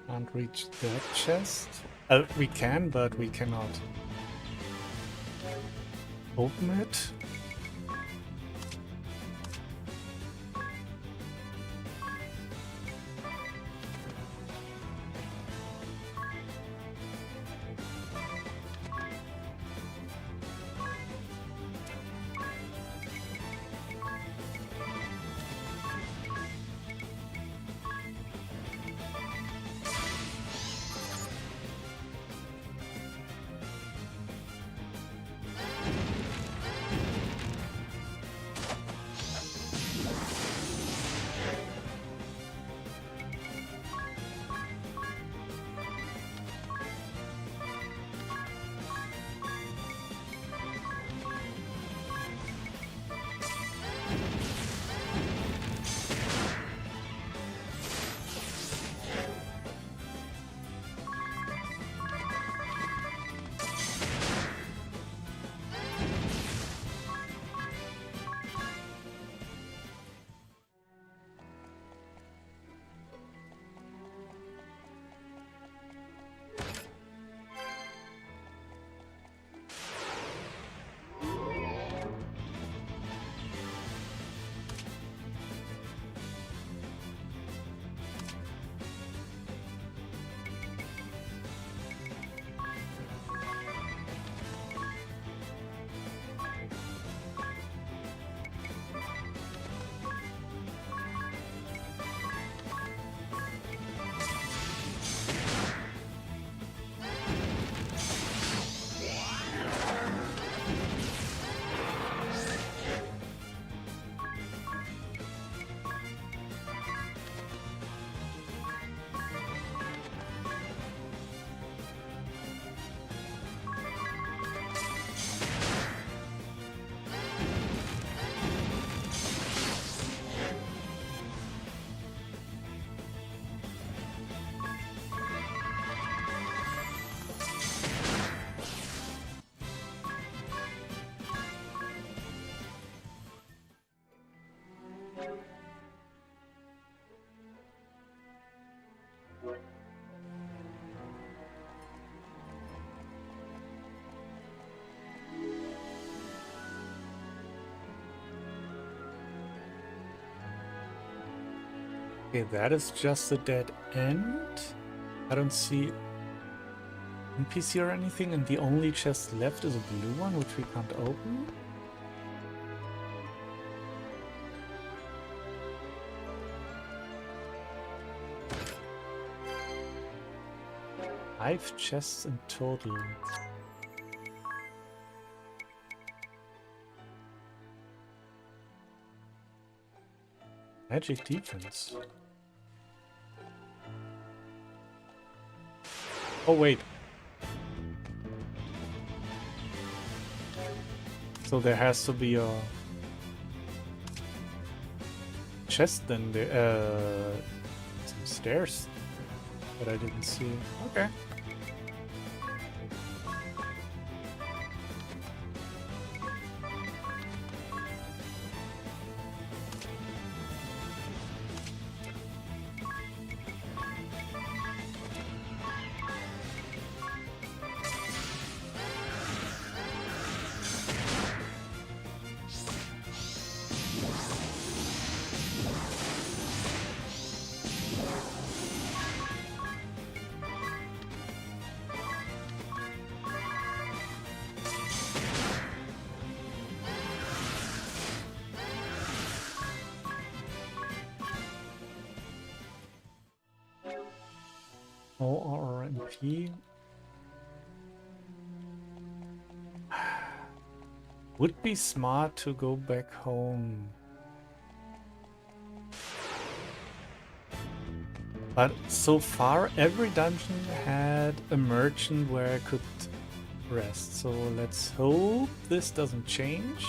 Can't reach that chest. We can, but we cannot open it. Okay, that is just a dead end. I don't see NPC or anything, and the only chest left is a blue one, which we can't open. Five chests in total. Magic defense. Oh wait. So there has to be a chest then there, some stairs that I didn't see. Okay. ORMP. Would be smart to go back home. But so far every dungeon had a merchant where I could rest. So let's hope this doesn't change.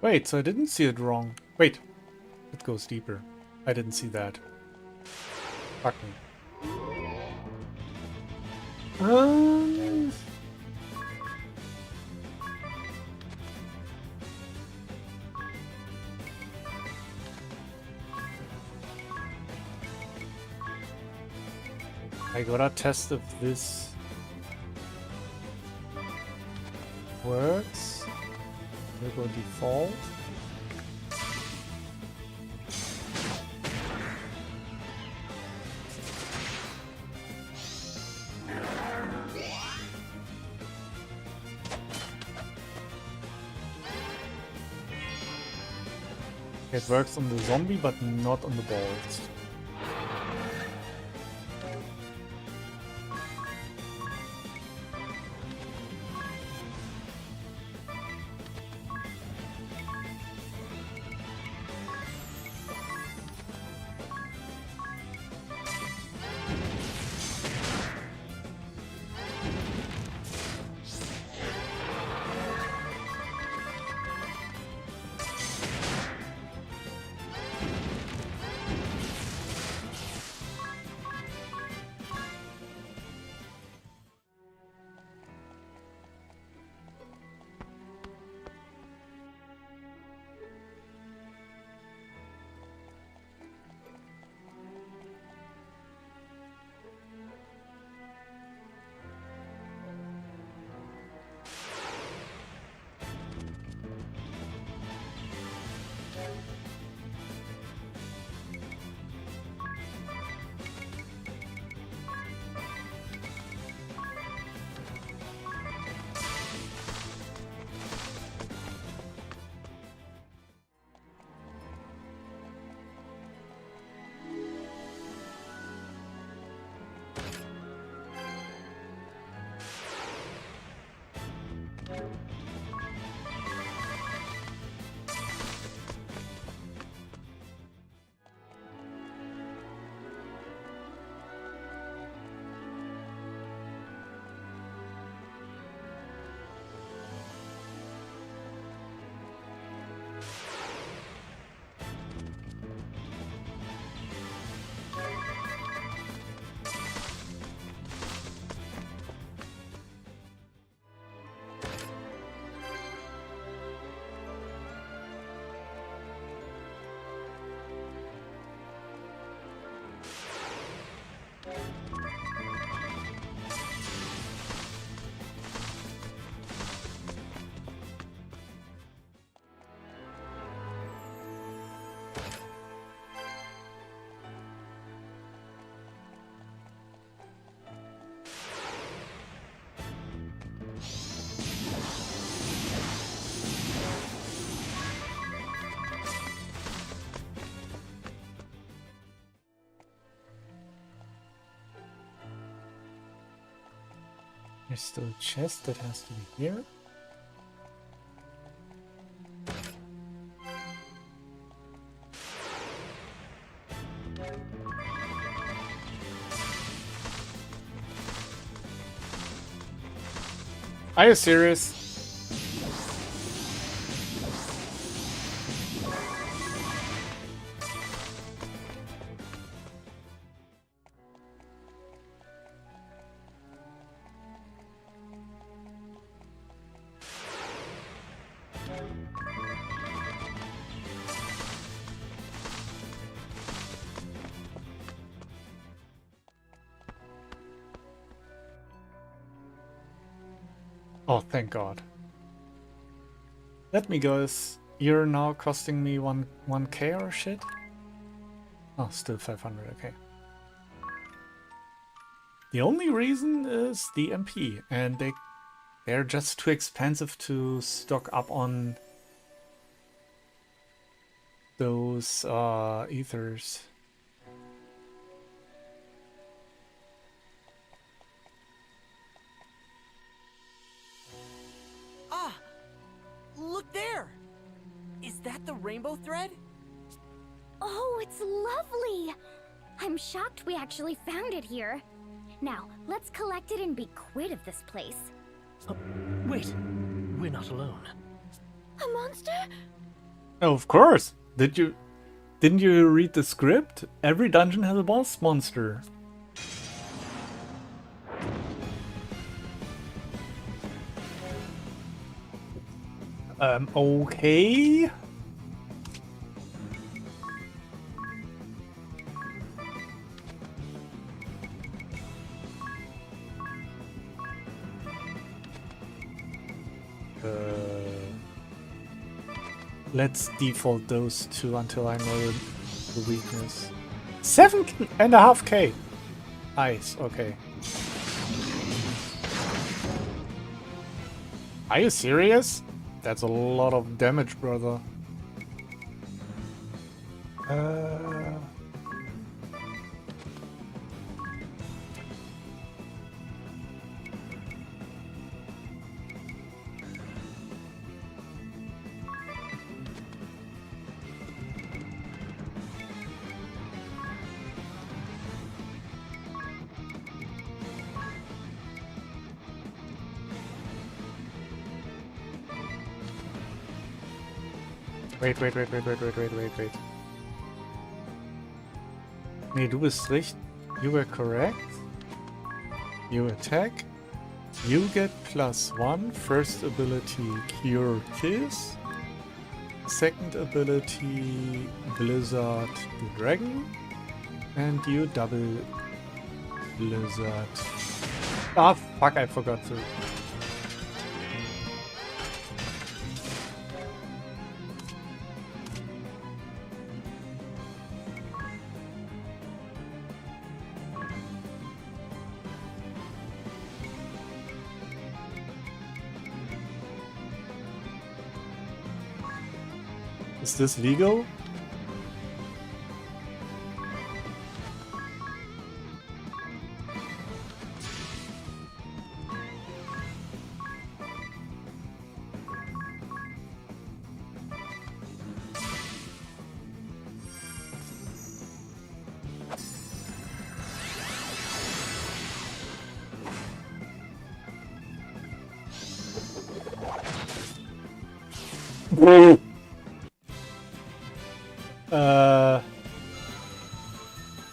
Wait, so I didn't see it wrong. Wait, it goes deeper. I didn't see that. Fuck me. I gotta test if this works. We'll go default. It works on the zombie, but not on the balls. There's still a chest that has to be here. Are you serious? Oh, thank God. Let me guess, you're now costing me 1k or shit? Oh, still 500, okay. The only reason is the MP, and they're just too expensive to stock up on those ethers. Ah! Look there! Is that the rainbow thread? Oh, it's lovely! I'm shocked we actually found it here. Now, let's collect it and be quit of this place. Wait, we're not alone. A monster? Oh, of course! Didn't you read the script? Every dungeon has a boss monster. Okay. Let's default those two until I know the weakness. 7.5k! Nice, okay. Are you serious? That's a lot of damage, brother. Wait. Nee, du bist richtig. You were correct. You attack. You get +1. First ability, Cure Kiss. Second ability, Blizzard the Dragon. And you double Blizzard. Ah, fuck, I forgot to. Is this legal?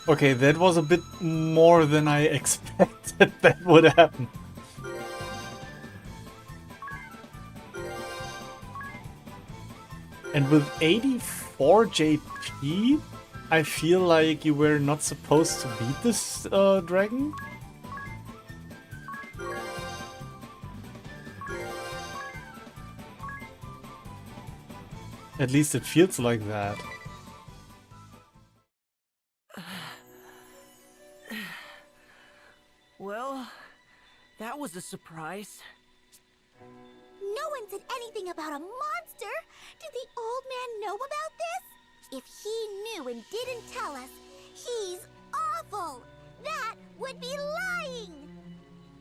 Okay, that was a bit more than I expected that would happen. And with 84 JP, I feel like you were not supposed to beat this dragon. At least it feels like that. Well, that was a surprise. No one said anything about a monster! Did the old man know about this? If he knew and didn't tell us, he's awful! That would be lying!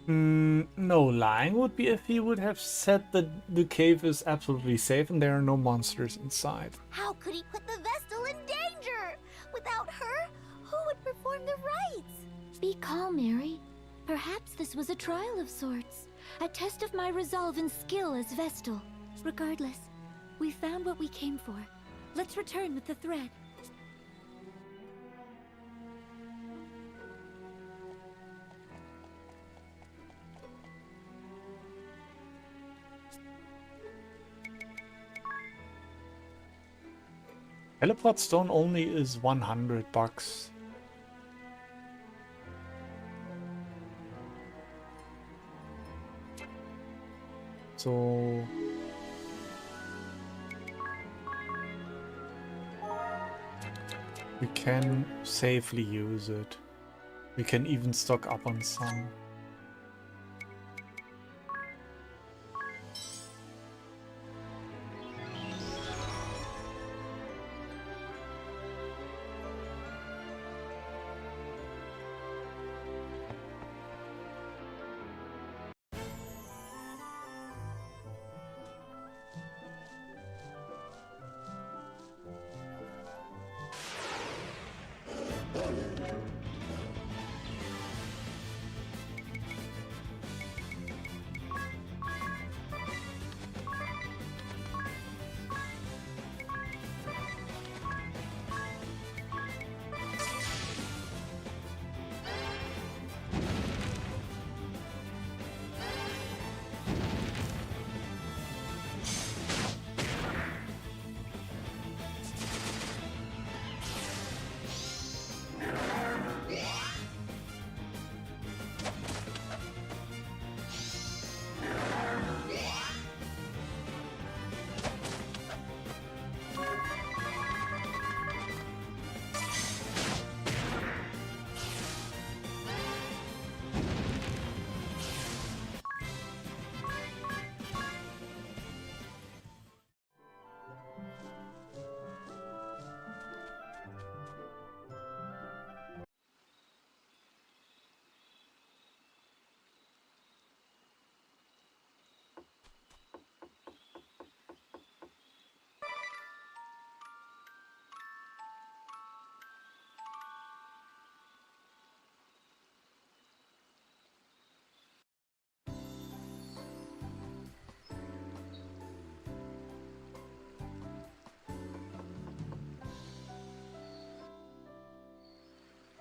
No, lying would be if he would have said that the cave is absolutely safe and there are no monsters inside. How could he put the Vestal in danger? Without her, who would perform the rites? Be calm, Mary. Perhaps this was a trial of sorts. A test of my resolve and skill as Vestal. Regardless, we found what we came for. Let's return with the thread. Teleport stone only is $100. So we can safely use it. We can even stock up on some.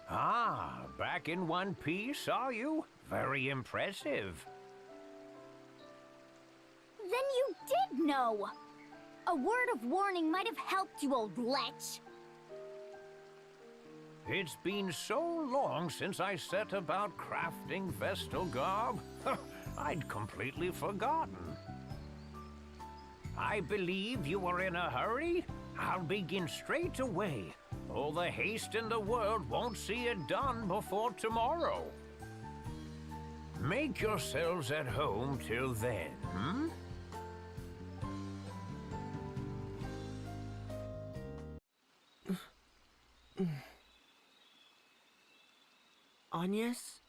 Ah, back in one piece, are you? Very impressive. Then you did know! A word of warning might have helped you, old lech. It's been so long since I set about crafting Vestal garb. I'd completely forgotten. I believe you were in a hurry. I'll begin straight away. All the haste in the world won't see it done before tomorrow. Make yourselves at home till then, hmm? Agnes?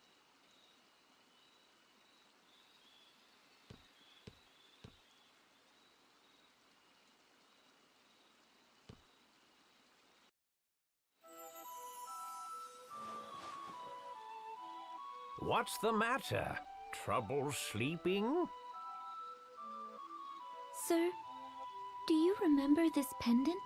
What's the matter? Trouble sleeping? Sir, do you remember this pendant?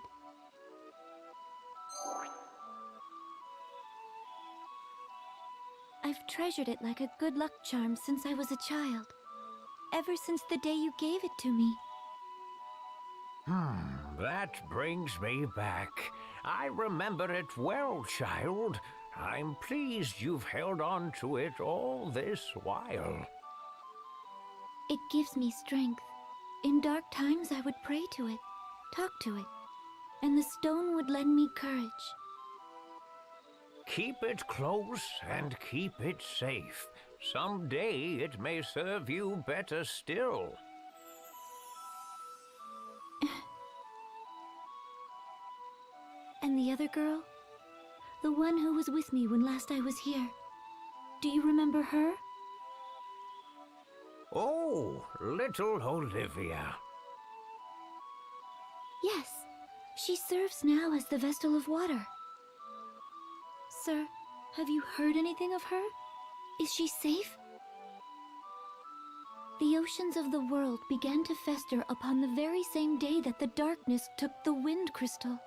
I've treasured it like a good luck charm since I was a child. Ever since the day you gave it to me. That brings me back. I remember it well, child. I'm pleased you've held on to it all this while. It gives me strength. In dark times I would pray to it, talk to it, and the stone would lend me courage. Keep it close and keep it safe. Someday it may serve you better still. And the other girl? The one who was with me when last I was here. Do you remember her? Oh, little Olivia. Yes, she serves now as the Vestal of Water. Sir, have you heard anything of her? Is she safe? The oceans of the world began to fester upon the very same day that the darkness took the wind crystal.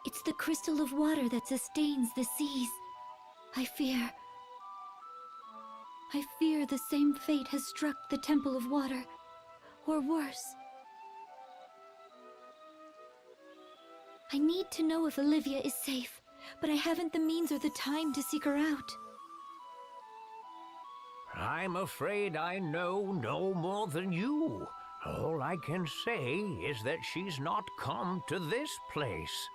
It's the crystal of water that sustains the seas. I fear the same fate has struck the Temple of Water, or worse. I need to know if Olivia is safe, but I haven't the means or the time to seek her out. I'm afraid I know no more than you. All I can say is that she's not come to this place.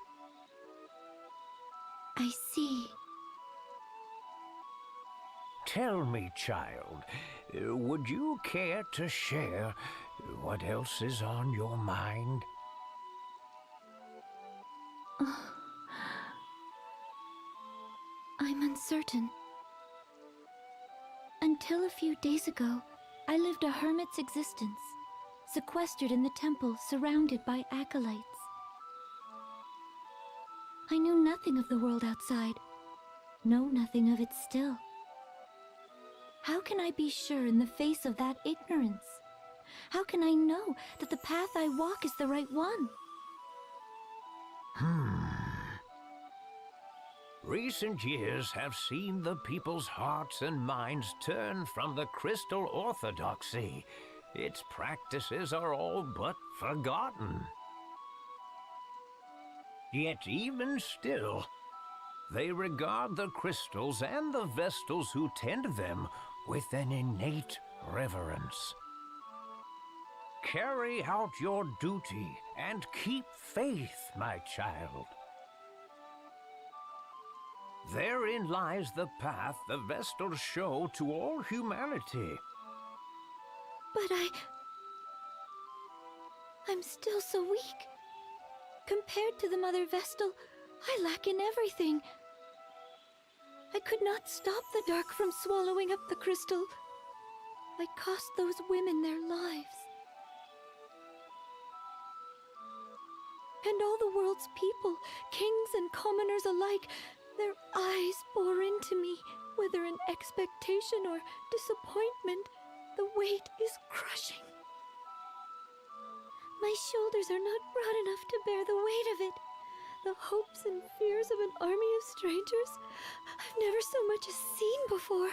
I see. Tell me, child, would you care to share what else is on your mind? I'm uncertain. Until a few days ago, I lived a hermit's existence, sequestered in the temple, surrounded by acolytes. I knew nothing of the world outside, know nothing of it still. How can I be sure in the face of that ignorance? How can I know that the path I walk is the right one? Recent years have seen the people's hearts and minds turn from the crystal orthodoxy. Its practices are all but forgotten. Yet even still, they regard the crystals and the Vestals who tend them with an innate reverence. Carry out your duty and keep faith, my child. Therein lies the path the Vestals show to all humanity. But I'm still so weak. Compared to the Mother Vestal, I lack in everything. I could not stop the dark from swallowing up the crystal. I cost those women their lives. And all the world's people, kings and commoners alike, their eyes bore into me, whether in expectation or disappointment. The weight is crushing. My shoulders are not broad enough to bear the weight of it. The hopes and fears of an army of strangers I've never so much as seen before.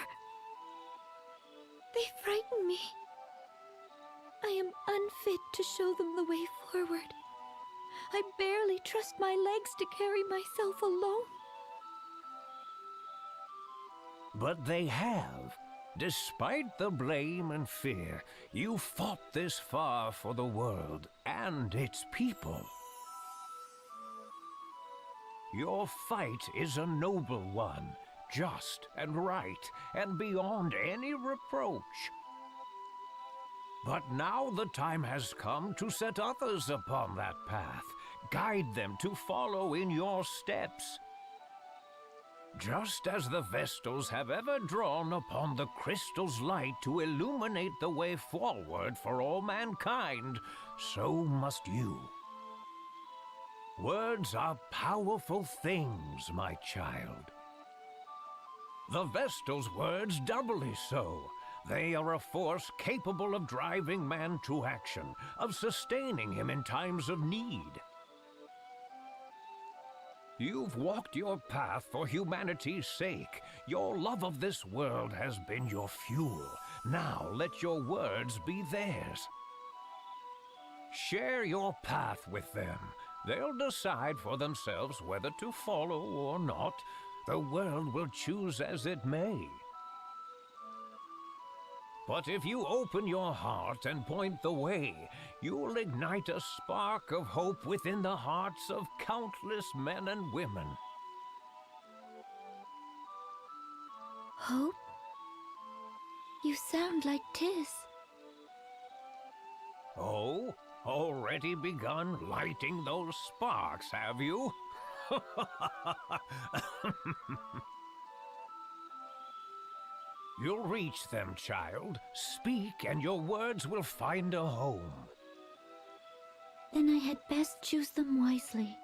They frighten me. I am unfit to show them the way forward. I barely trust my legs to carry myself alone. But they have. Despite the blame and fear, you fought this far for the world and its people. Your fight is a noble one, just and right, and beyond any reproach. But now the time has come to set others upon that path, guide them to follow in your steps. Just as the Vestals have ever drawn upon the crystal's light to illuminate the way forward for all mankind, so must you. Words are powerful things, my child. The Vestal's words doubly so. They are a force capable of driving man to action, of sustaining him in times of need. You've walked your path for humanity's sake. Your love of this world has been your fuel. Now let your words be theirs. Share your path with them. They'll decide for themselves whether to follow or not. The world will choose as it may. But if you open your heart and point the way, you'll ignite a spark of hope within the hearts of countless men and women. Hope? You sound like Tis. Oh, already begun lighting those sparks, have you? You'll reach them, child. Speak, and your words will find a home. Then I had best choose them wisely.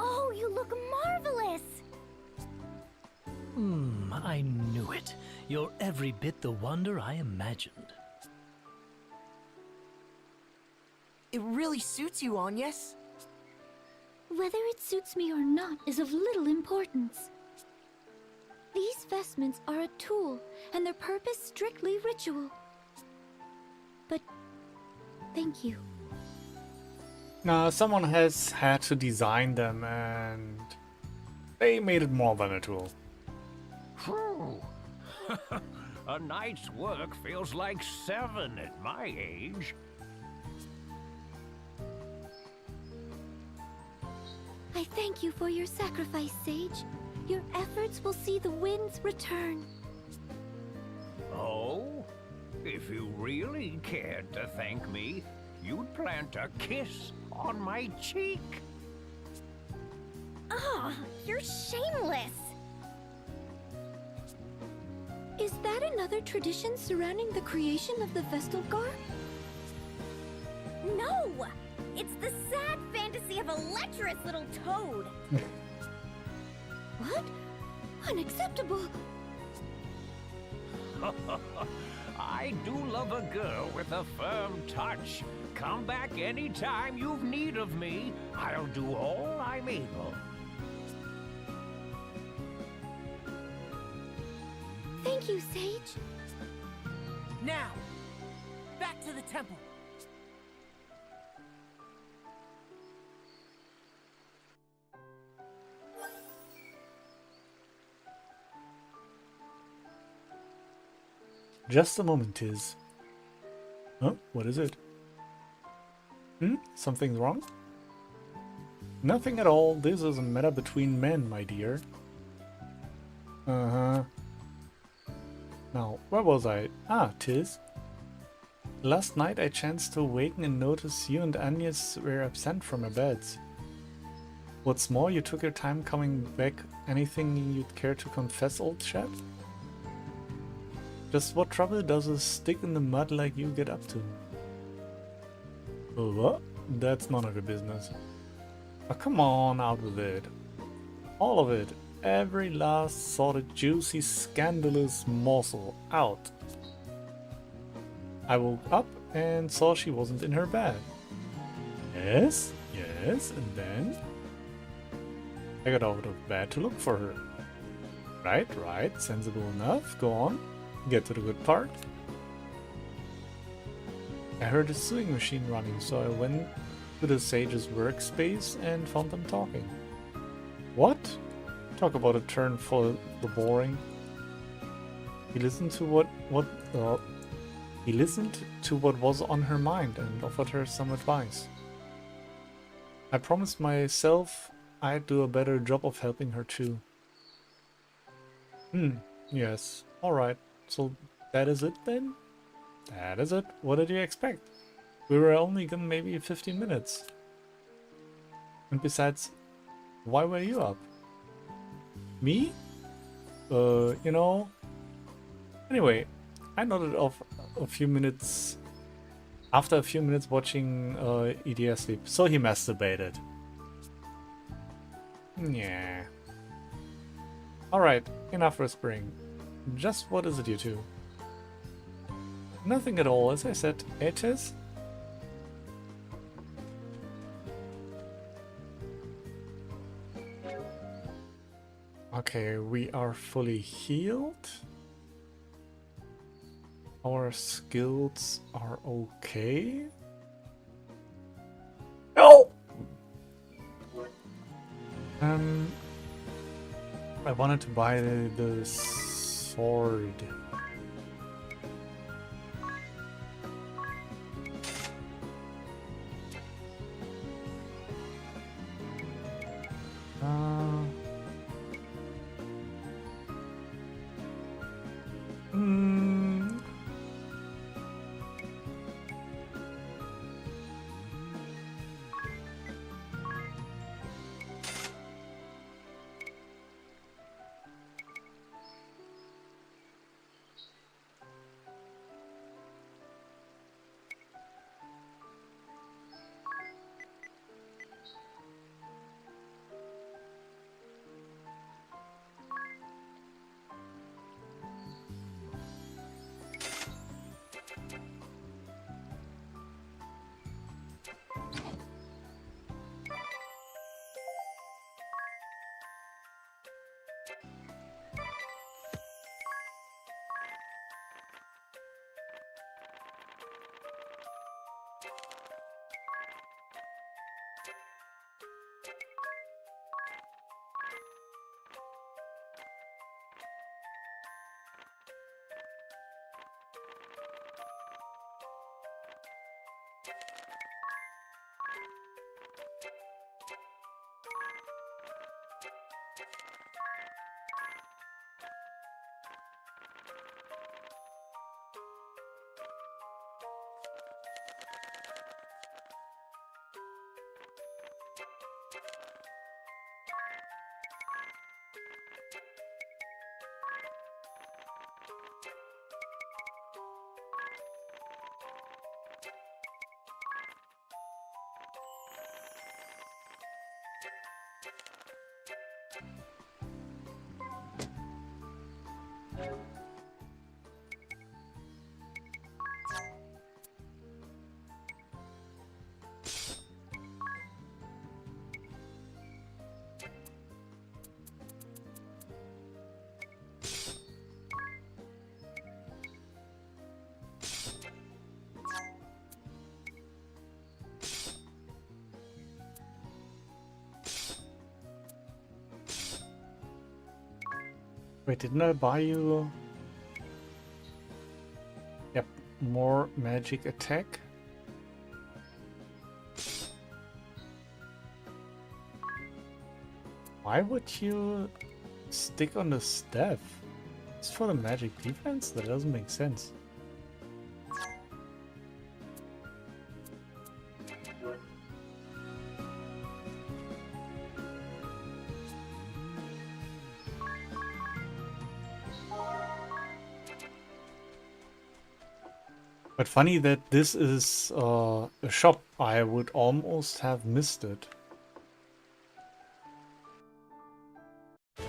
Oh, you look marvelous! I knew it. You're every bit the wonder I imagined. It really suits you, Agnes. Whether it suits me or not is of little importance. These vestments are a tool, and their purpose strictly ritual. But thank you. Now, someone has had to design them, and they made it more than a tool. Phew. A night's work feels like 7 at my age. I thank you for your sacrifice, Sage. Your efforts will see the winds return. Oh? If you really cared to thank me, you'd plant a kiss on my cheek. Ah, you're shameless! Is that another tradition surrounding the creation of the Vestal Garb? No! It's the sad fantasy of a lecherous little toad! What? Unacceptable! I do love a girl with a firm touch. Come back anytime you've need of me. I'll do all I'm able. Thank you, Sage. Now, back to the temple. Just a moment, Tiz. Huh? What is it? Something's wrong? Nothing at all. This is a matter between men, my dear. Uh-huh. Now, where was I? Ah, Tiz. Last night I chanced to awaken and notice you and Agnes were absent from your beds. What's more, you took your time coming back. Anything you'd care to confess, old chap? Just what trouble does a stick in the mud like you get up to? What? That's none of your business. Oh, come on, out with it. All of it. Every last sordid, juicy, scandalous morsel. Out. I woke up and saw she wasn't in her bed. Yes, yes, and then? I got out of bed to look for her. Right, right, sensible enough. Go on. Get to the good part. I heard a sewing machine running, so I went to the sage's workspace and found them talking. What? Talk about a turn for the boring. He listened to what was on her mind and offered her some advice. I promised myself I'd do a better job of helping her too. Yes, alright. So that is it then? That is it. What did you expect? We were only gone maybe 15 minutes. And besides, why were you up? Me? You know... Anyway, I nodded off a few minutes... After a few minutes watching EDS sleep, so he masturbated. Yeah. Alright, enough whispering. Just what is it, you two? Nothing at all, as I said. It is? Okay, we are fully healed. Our skills are okay. No! I wanted to buy the sword. Hmm. Wait, didn't I buy you? Yep, more magic attack. Why would you stick on the staff? It's for the magic defense? That doesn't make sense. But funny that this is a shop. I would almost have missed it. Can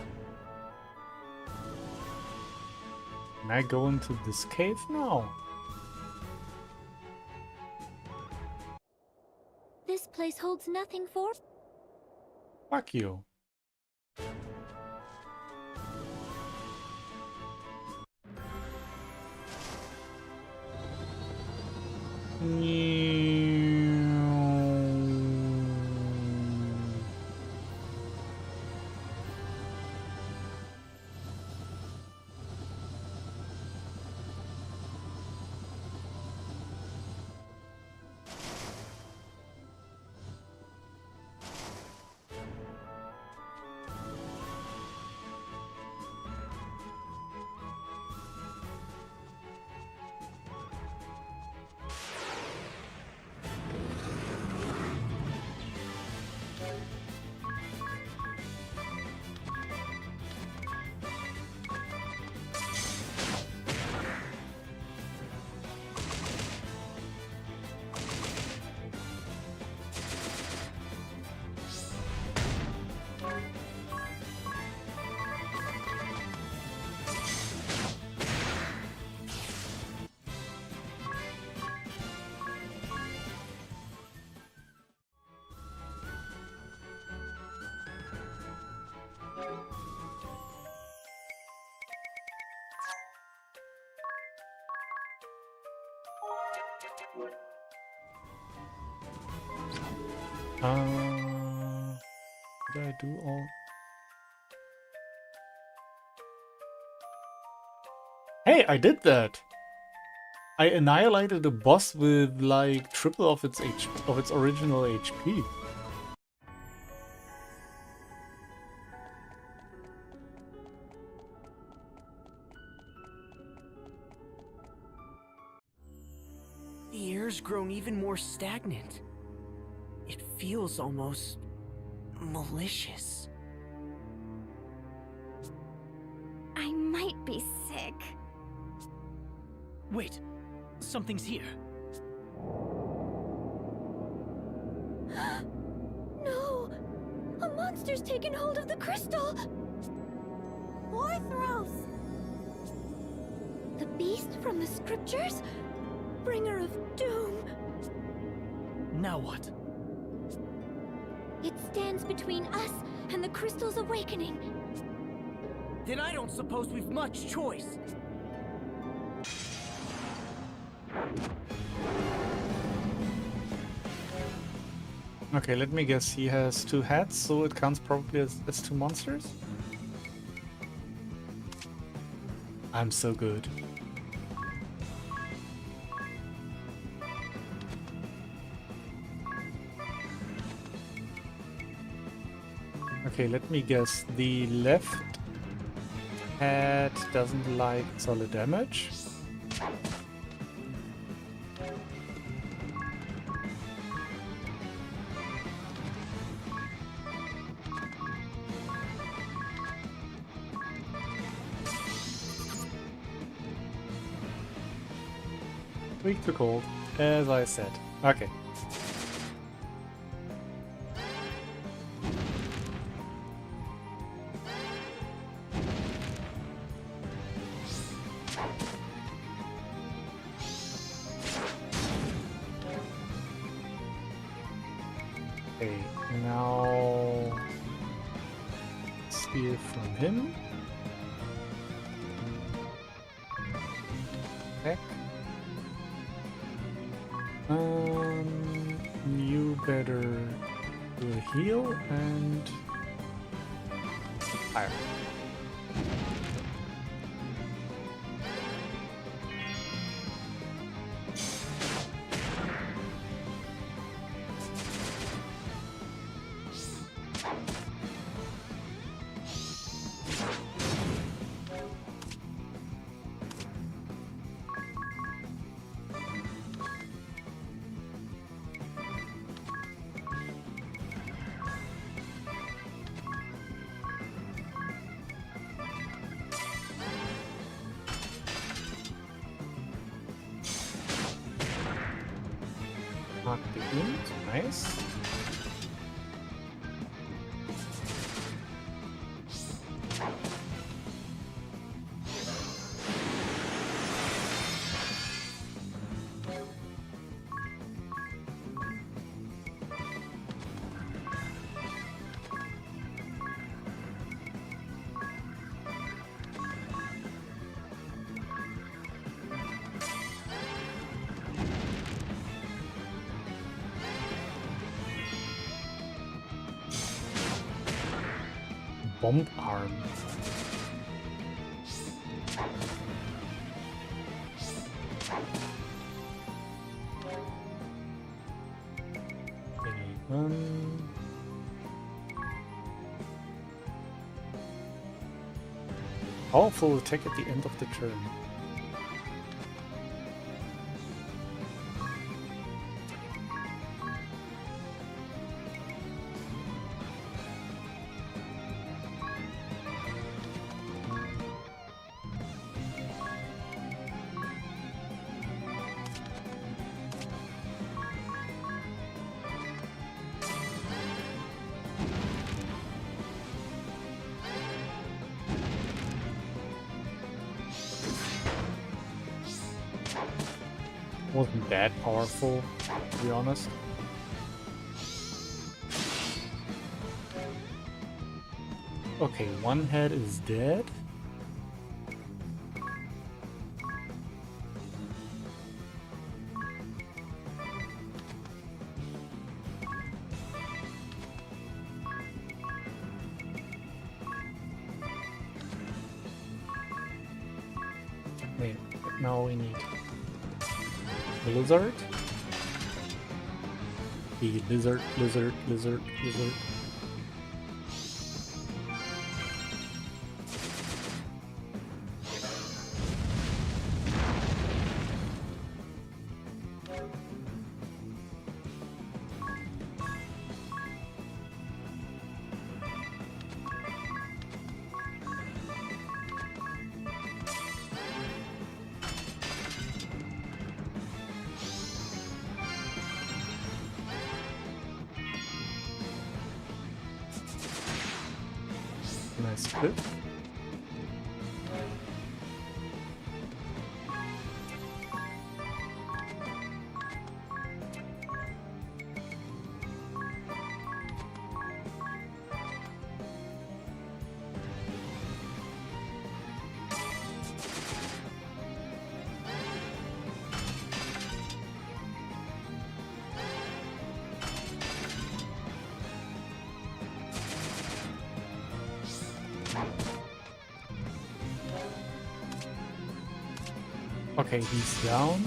I go into this cave now? This place holds nothing for... Fuck you. Did I do all? Hey, I did that! I annihilated a boss with like triple of its original HP. The air's grown even more stagnant. It feels almost malicious. I might be sick. Wait, something's here. No! A monster's taken hold of the crystal! Orthros! The beast from the scriptures? Bringer of doom. Now what? It stands between us and the crystal's awakening. Then I don't suppose we've much choice. Okay, let me guess. He has 2 heads, so it counts probably as 2 monsters? I'm so good. Okay, let me guess. The left head doesn't like solid damage. Weak to cold, as I said. Okay. Okay, now steal from him. Heck. You better do a heal and fire. Knock the wind, nice. Bomb arm. Powerful attack at the end of the turn. Wasn't that powerful, to be honest. Okay, one head is dead. Wait, now we need lizard. The lizard. nice clip. Okay, he's down.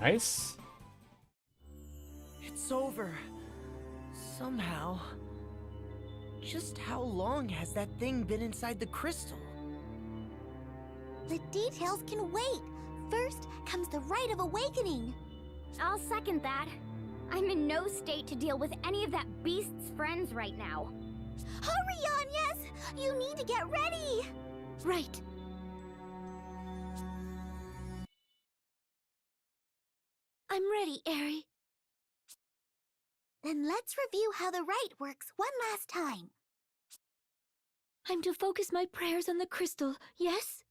Nice. It's over. Somehow. Just how long has that thing been inside the crystal? The details can wait. First comes the Rite of Awakening. I'll second that. I'm in no state to deal with any of that beast's friends right now. Hurry on, yes! You need to get ready! Right. I'm ready, Eri. Then let's review how the rite works one last time. I'm to focus my prayers on the crystal, yes?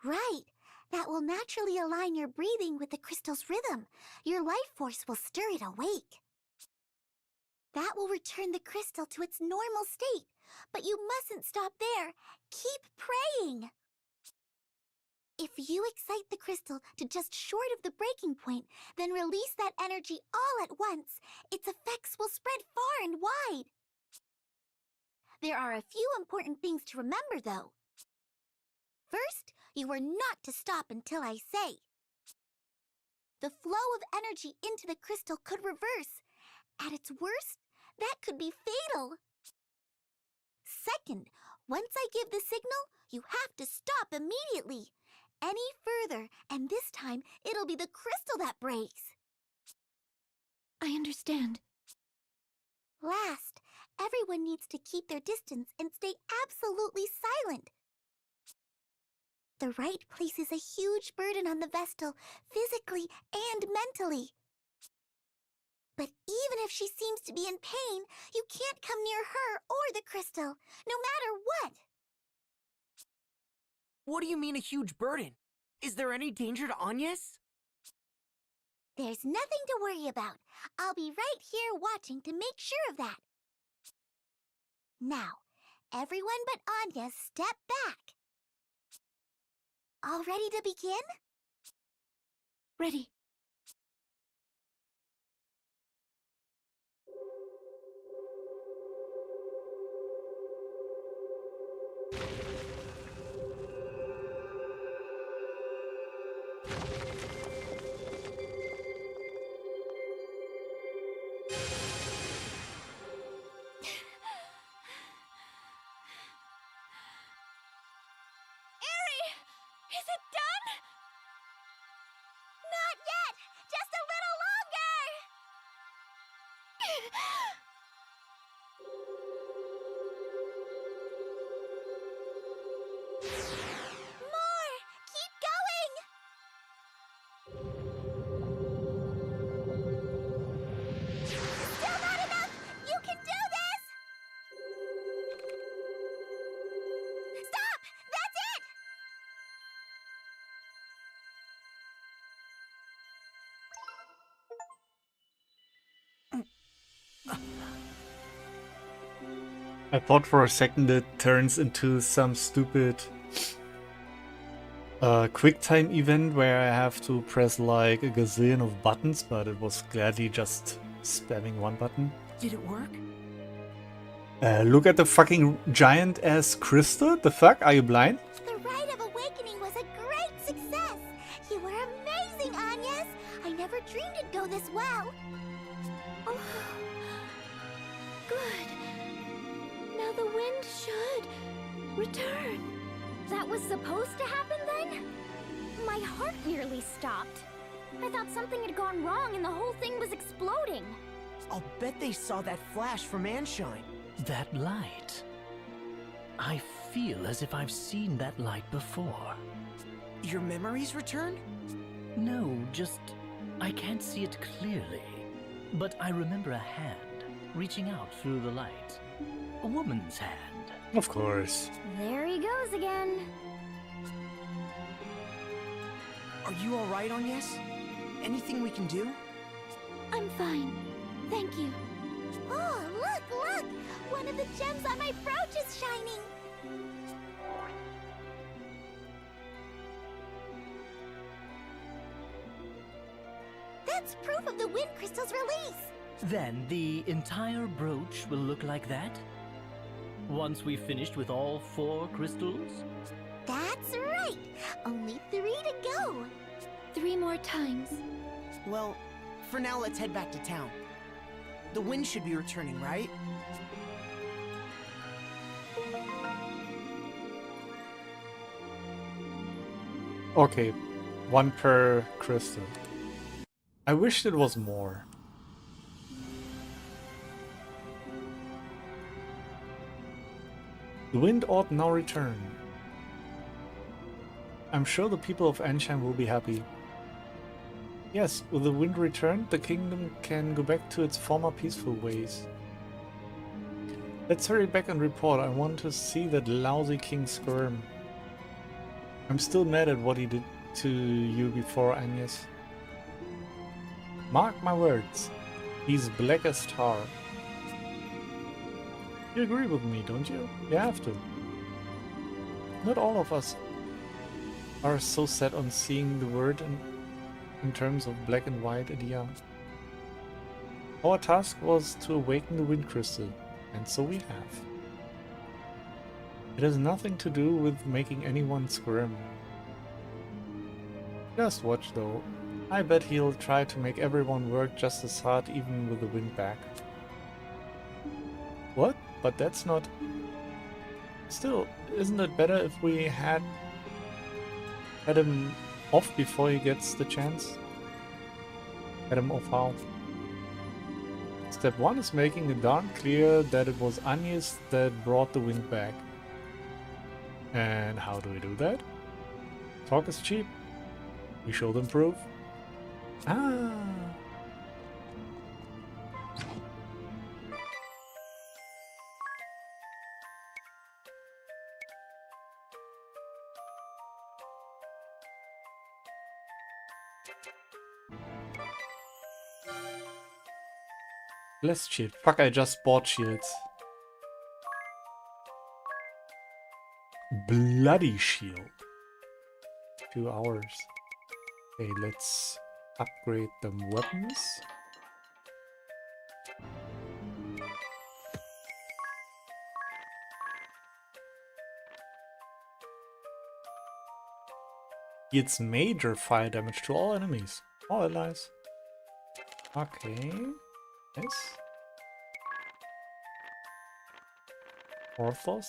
Right. That will naturally align your breathing with the crystal's rhythm. Your life force will stir it awake. That will return the crystal to its normal state. But you mustn't stop there. Keep praying. If you excite the crystal to just short of the breaking point, then release that energy all at once, its effects will spread far and wide. There are a few important things to remember, though. First, you are not to stop until I say. The flow of energy into the crystal could reverse. At its worst, that could be fatal. Second, once I give the signal, you have to stop immediately. Any further, and this time, it'll be the crystal that breaks. I understand. Last, everyone needs to keep their distance and stay absolutely silent. The rite places a huge burden on the Vestal, physically and mentally. But even if she seems to be in pain, you can't come near her or the crystal, no matter what. What do you mean a huge burden? Is there any danger to Agnes? There's nothing to worry about. I'll be right here watching to make sure of that. Now, everyone but Anya step back. All ready to begin? Ready. Is it done? Not yet! Just a little longer! More! Keep going! Still not enough! You can do this! Stop! That's it! I thought for a second it turns into some stupid QuickTime event where I have to press like a gazillion of buttons, but it was gladly just Spamming one button. Did it work? Look at the fucking giant ass crystal. The fuck? Are you blind? The Rite of Awakening was a great success. You were amazing, Agnes. I never dreamed it'd go this well. Oh, good. Now the wind should return. That was supposed to happen then? My heart nearly stopped. I thought something had gone wrong and the whole thing was exploding. I'll bet they saw that flash from Anshine. That light. I feel as if I've seen that light before. Your memories returned? No, just I can't see it clearly. But I remember a hand reaching out through the light. A woman's hand. Of course. There he goes again. Are you alright, Agnes? Anything we can do? I'm fine. Thank you. Oh, look! One of the gems on my brooch is shining. That's proof of the wind crystal's release. Then the entire brooch will look like that? Once we've finished with all 4 crystals? That's right. Only 3 to go. 3 more times. Well, for now, let's head back to town. The wind should be returning, right? Okay, 1 per crystal. I wished it was more. The wind ought now return. I'm sure the people of Anshan will be happy. Yes, with the wind returned, the kingdom can go back to its former peaceful ways. Let's hurry back and report. I want to see that lousy king squirm. I'm still mad at what he did to you before, Agnes. Mark my words, he's black as tar. You agree with me, don't you? You have to. Not all of us are so set on seeing the world in terms of black and white idea. Our task was to awaken the wind crystal, and so we have. It has nothing to do with making anyone squirm. Just watch though. I bet he'll try to make everyone work just as hard even with the wind back. What? But that's not... Still, isn't it better if we had him off before he gets the chance? Had him off how? Step 1 is making it darn clear that it was Agnes that brought the wind back. And how do we do that? Talk is cheap. We show them proof. Ah. Blessed shield. Fuck, I just bought shields. Bloody shield. 2 hours. Okay, let's upgrade them weapons. It's major fire damage to all enemies. All allies. Okay. Nice. Orthos.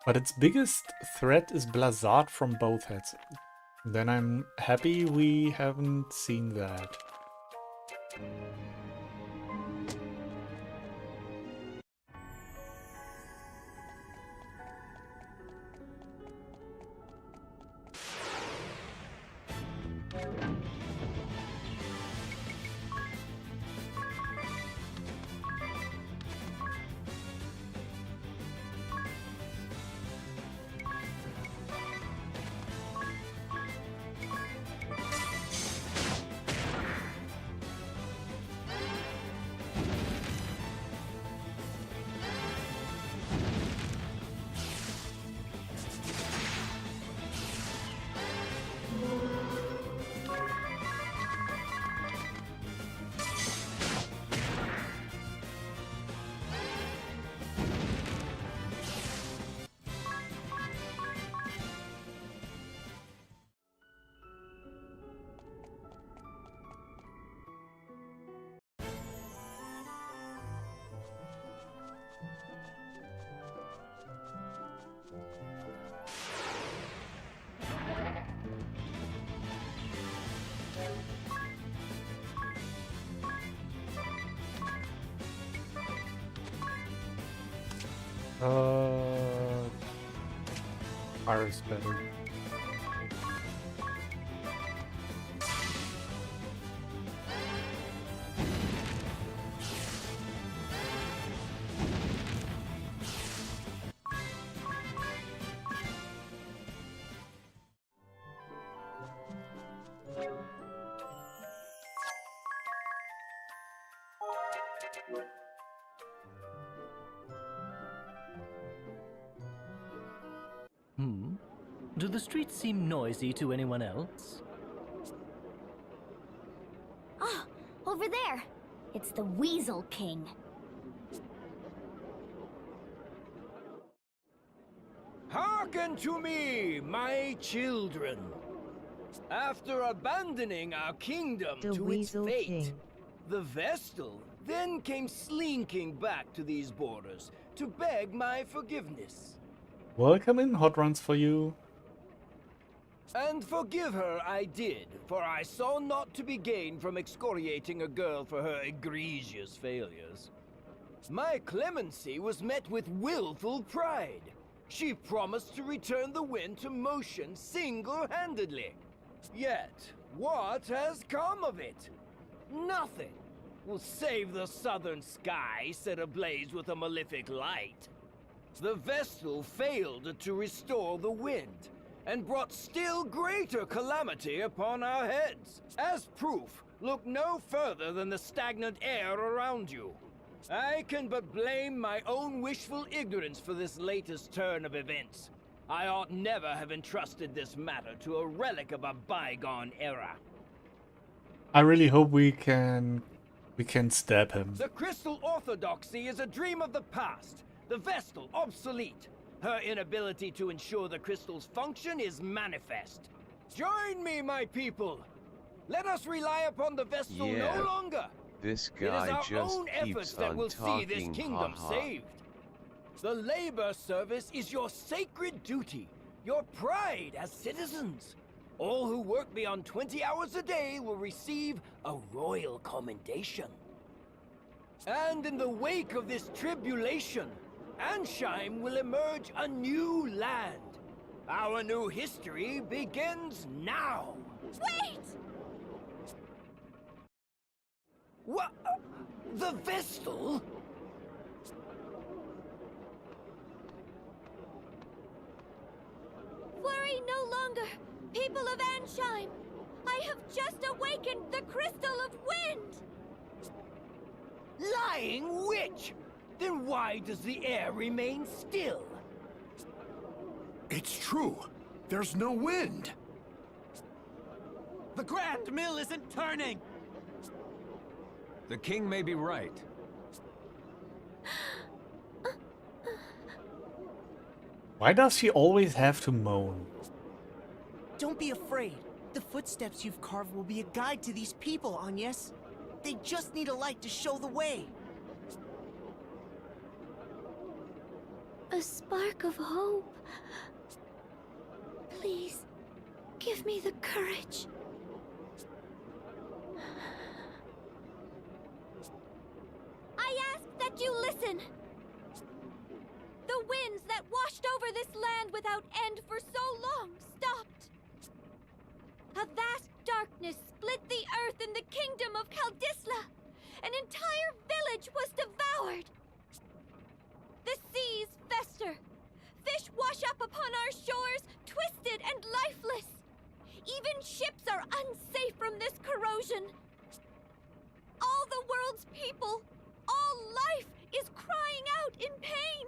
But its biggest threat is Blazard from both heads. Then I'm happy we haven't seen that. Fire is better. Do the streets seem noisy to anyone else? Ah, over there. It's the Weasel King. Hearken to me, my children. After abandoning our kingdom The to Weasel its fate, King. the Vestal then came slinking back to these borders to beg my forgiveness. Welcome in, hot runs for you. And forgive her I did, for I saw naught to be gained from excoriating a girl for her egregious failures. My clemency was met with willful pride. She promised to return the wind to motion single-handedly. Yet, what has come of it? Nothing. Will save the southern sky set ablaze with a malefic light. The Vestal failed to restore the wind, and brought still greater calamity upon our heads. As proof, look no further than the stagnant air around you. I can but blame my own wishful ignorance for this latest turn of events. I ought never have entrusted this matter to a relic of a bygone era. I really hope we can stab him. The Crystal Orthodoxy is a dream of the past, the Vestal obsolete. Her inability to ensure the crystal's function is manifest. Join me, my people! Let us rely upon the Vestal no longer! This It is guy our just own efforts keeps that on will see this talking, kingdom haha. saved. The labor service is your sacred duty, your pride as citizens. All who work beyond 20 hours a day will receive a royal commendation. And in the wake of this tribulation, Ansheim will emerge a new land. Our new history begins now. Wait! What? The Vestal? Worry no longer, people of Ansheim. I have just awakened the Crystal of Wind! Lying witch! Then why does the air remain still? It's true. There's no wind. The Grand Mill isn't turning! The king may be right. Why does she always have to moan? Don't be afraid. The footsteps you've carved will be a guide to these people, Agnes. They just need a light to show the way. A spark of hope. Please, give me the courage. I ask that you listen. The winds that washed over this land without end for so long stopped. A vast darkness split the earth in the kingdom of Kaldisla. An entire village was devoured. The seas fester. Fish wash up upon our shores, twisted and lifeless. Even ships are unsafe from this corrosion. All the world's people, all life is crying out in pain.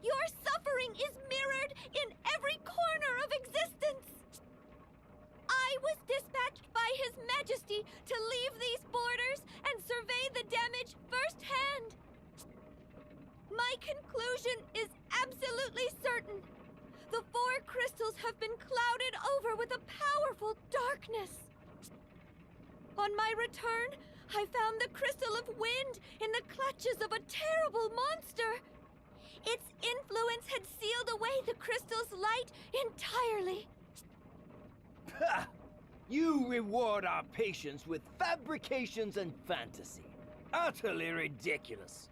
Your suffering is mirrored in every corner of existence. I was dispatched by His Majesty to leave these borders and survey the damage firsthand. My conclusion is absolutely certain. The four crystals have been clouded over with a powerful darkness. On my return, I found the Crystal of Wind in the clutches of a terrible monster. Its influence had sealed away the crystal's light entirely. Ha! You reward our patience with fabrications and fantasy. Utterly ridiculous.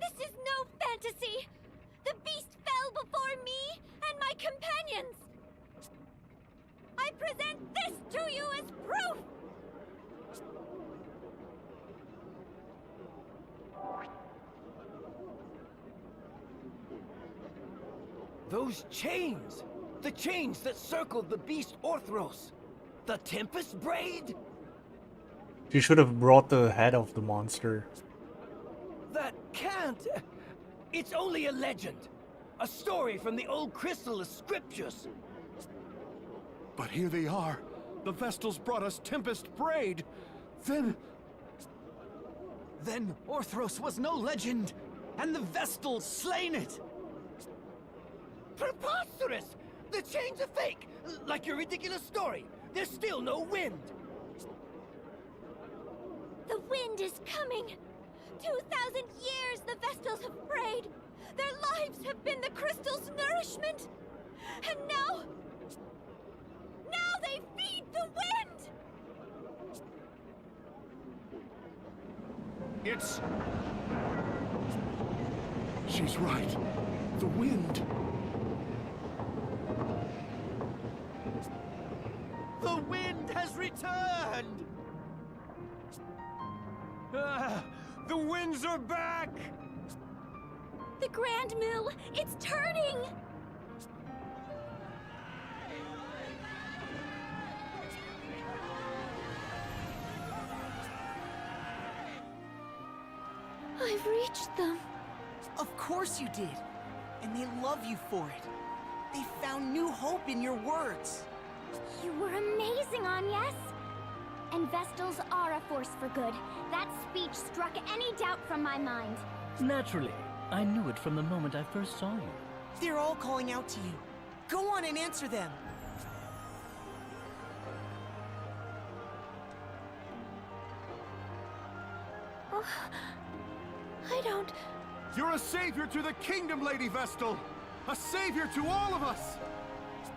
This is no fantasy! The beast fell before me and my companions! I present this to you as proof! Those chains! The chains that circled the beast Orthros! The Tempest Braid? She should have brought the head of the monster. That can't... It's only a legend. A story from the old Crystalist scriptures. But here they are. The Vestals brought us Tempest Braid. Then Orthros was no legend, and the Vestals slain it! Preposterous! The chains are fake! Like your ridiculous story. There's still no wind. The wind is coming! 2,000 years the Vestals have prayed! Their lives have been the crystal's nourishment! And now... Now they feed the wind! it's... She's right. The wind. The wind has returned! The winds are back! The Grand Mill, it's turning! I've reached them. Of course you did. And they love you for it. They found new hope in your words. You were amazing, Agnes. And Vestals are a force for good. That speech struck any doubt from my mind. Naturally. I knew it from the moment I first saw you. They're all calling out to you. Go on and answer them. Oh, I don't... You're a savior to the kingdom, Lady Vestal! A savior to all of us!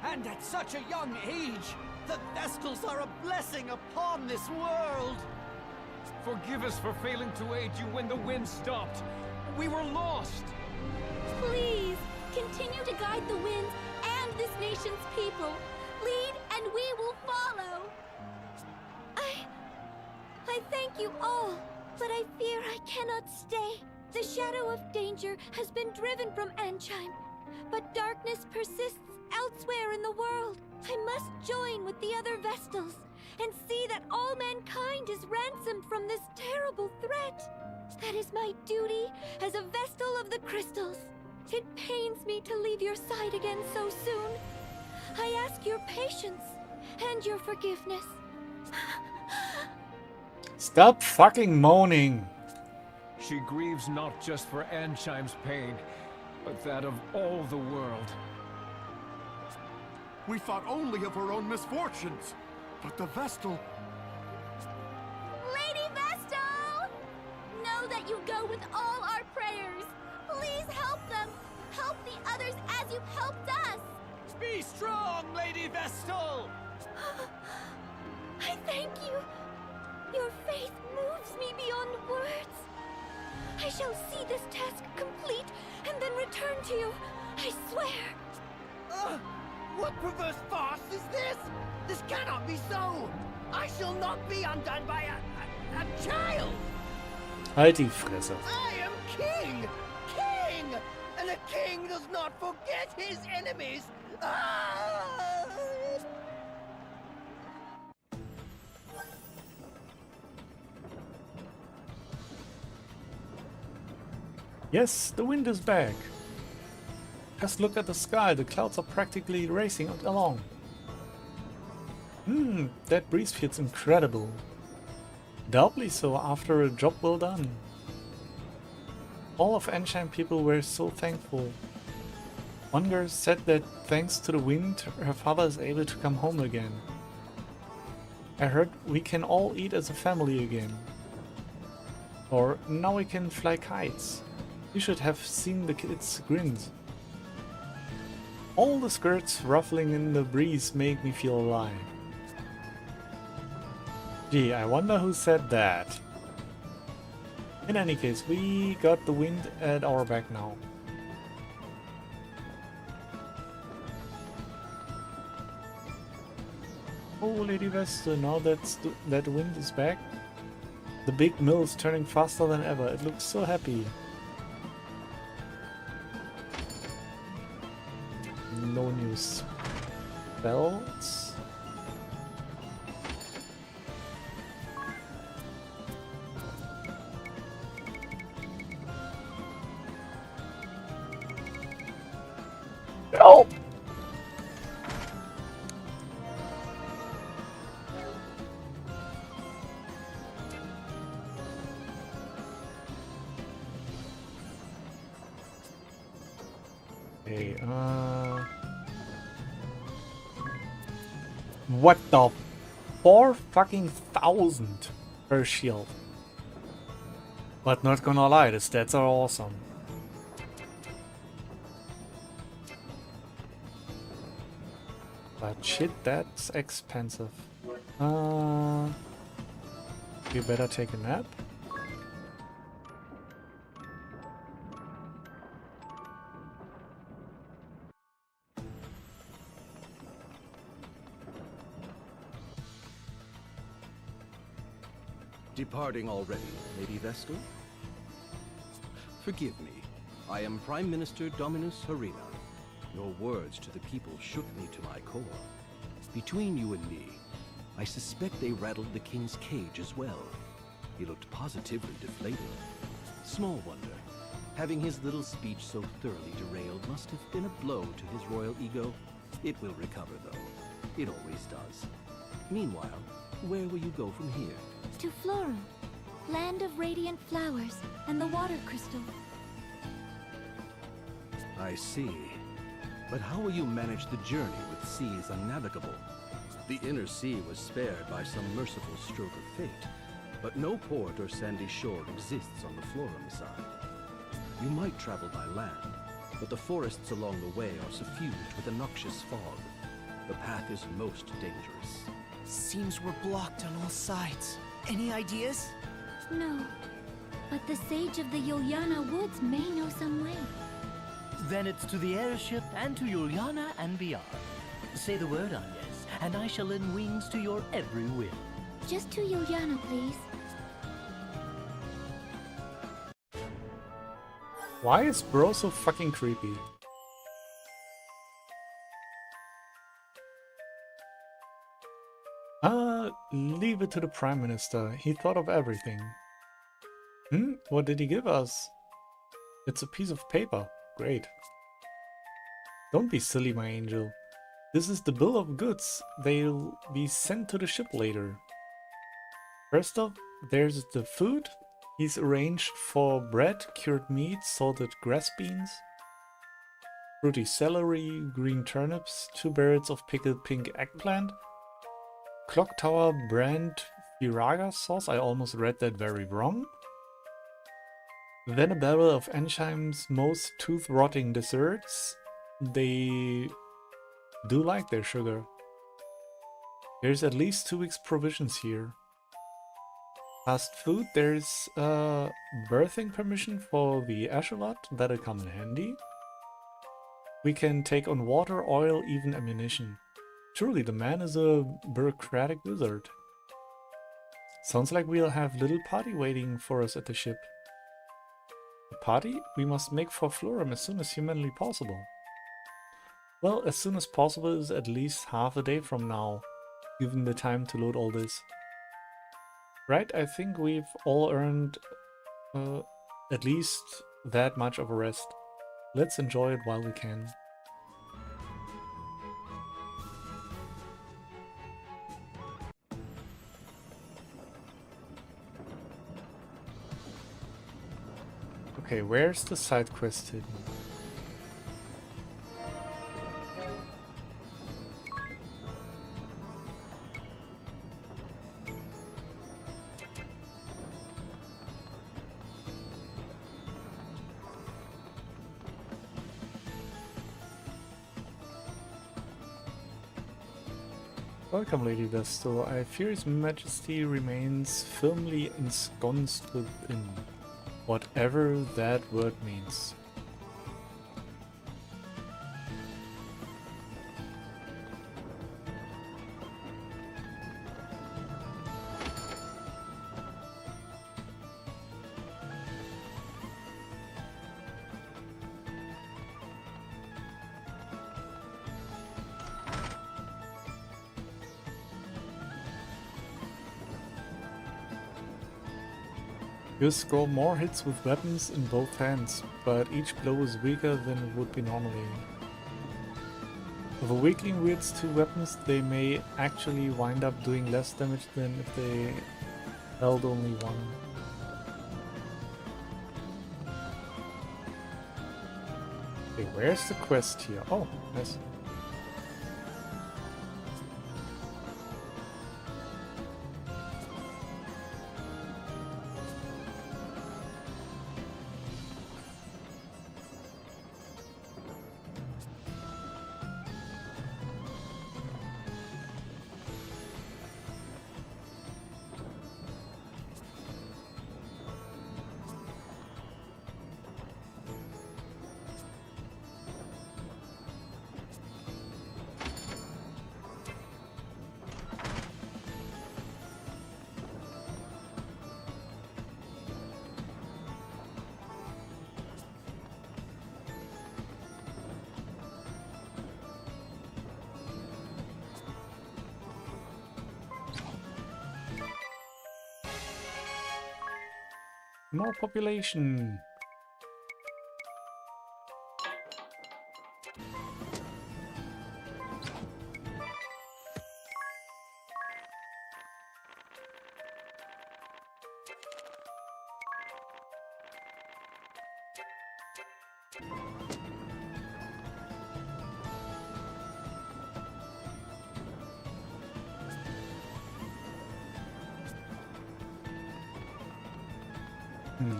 And at such a young age, the Vestals are a blessing upon this world! Forgive us for failing to aid you when the wind stopped. We were lost! Please, continue to guide the winds and this nation's people. Lead and we will follow. I thank you all, but I fear I cannot stay. The shadow of danger has been driven from Anchime, but darkness persists elsewhere in the world. I must join with the other Vestals and see that all mankind is ransomed from this terrible threat. That is my duty as a Vestal of the Crystals. It pains me to leave your side again so soon. I ask your patience and your forgiveness. Stop fucking moaning. She grieves not just for Anchime's pain, but that of all the world. We thought only of our own misfortunes, but the Vestal... Lady Vestal! Know that you go with all our prayers. Please help them. Help the others as you've helped us. Be strong, Lady Vestal! I thank you. Your faith moves me beyond words. I shall see this task complete and then return to you. I swear. What perverse farce is this? This cannot be so! I shall not be undone by a child! Halt die Fresse. I am king! King! And a king does not forget his enemies! Ah! Yes, the wind is back. Just look at the sky, the clouds are practically racing along. That breeze feels incredible. Doubly so after a job well done. All of Anchime people were so thankful. One girl said that thanks to the wind, her father is able to come home again. I heard we can all eat as a family again. Or now we can fly kites. You should have seen the kids' grins. All the skirts ruffling in the breeze make me feel alive. Gee, I wonder who said that. In any case, we got the wind at our back now. Oh, Lady Vesta, now that wind is back, the big mill is turning faster than ever. It looks so happy. No new spells. No! Okay, what the 4,000 per shield. But not gonna lie, the stats are awesome. But shit, that's expensive. You better take a nap. Departing already, Lady Vestal? Forgive me. I am Prime Minister Dominus Harina. Your words to the people shook me to my core. Between you and me, I suspect they rattled the king's cage as well. He looked positively deflated. Small wonder. Having his little speech so thoroughly derailed must have been a blow to his royal ego. It will recover, though. It always does. Meanwhile, where will you go from here? To Florum, land of radiant flowers and the water crystal. I see. But how will you manage the journey with seas unnavigable? The inner sea was spared by some merciful stroke of fate, but no port or sandy shore exists on the Florum side. You might travel by land, but the forests along the way are suffused with a noxious fog. The path is most dangerous. Seems we're blocked on all sides. Any ideas? No, but the sage of the Yuliana Woods may know some way. Then it's to the airship and to Juliana and beyond. Say the word, Agnes, and I shall lend wings to your every whim. Just to Juliana, please. Why is bro so fucking creepy? Leave it to the Prime Minister. He thought of everything. What did he give us? It's a piece of paper. Great. Don't be silly, my angel. This is the bill of goods. They'll be sent to the ship later. First off, there's the food. He's arranged for bread, cured meat, salted grass beans, fruity celery, green turnips, 2 barrels of pickled pink eggplant, Clock Tower brand Viraga sauce, I almost read that very wrong. Then a barrel of Ensheim's most tooth-rotting desserts. They do like their sugar. There's at least 2 weeks provisions here. Fast food, there's birthing permission for the Ashalot, that'll come in handy. We can take on water, oil, even ammunition. Truly, the man is a bureaucratic wizard. Sounds like we'll have little party waiting for us at the ship. A party? We must make for Florum as soon as humanly possible. Well, as soon as possible is at least half a day from now, given the time to load all this. Right, I think we've all earned at least that much of a rest. Let's enjoy it while we can. Okay, where's the side quest hidden? Welcome, Lady Vestal. I fear His Majesty remains firmly ensconced within. Whatever that word means. You score more hits with weapons in both hands, but each blow is weaker than it would be normally. If a weakling wields two weapons, they may actually wind up doing less damage than if they held only one. Okay, where's the quest here? Oh, yes. More population.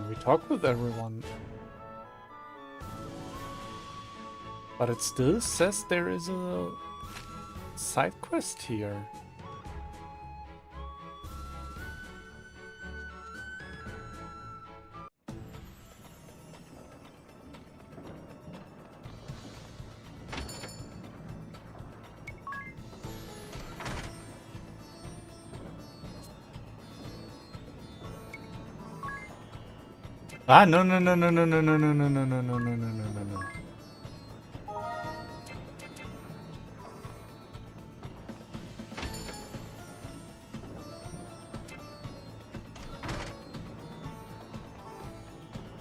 We talk with everyone. But it still says there is a side quest here. Ah, no, no, no, no, no, no, no, no, no, no, no, no, no, no, no, no.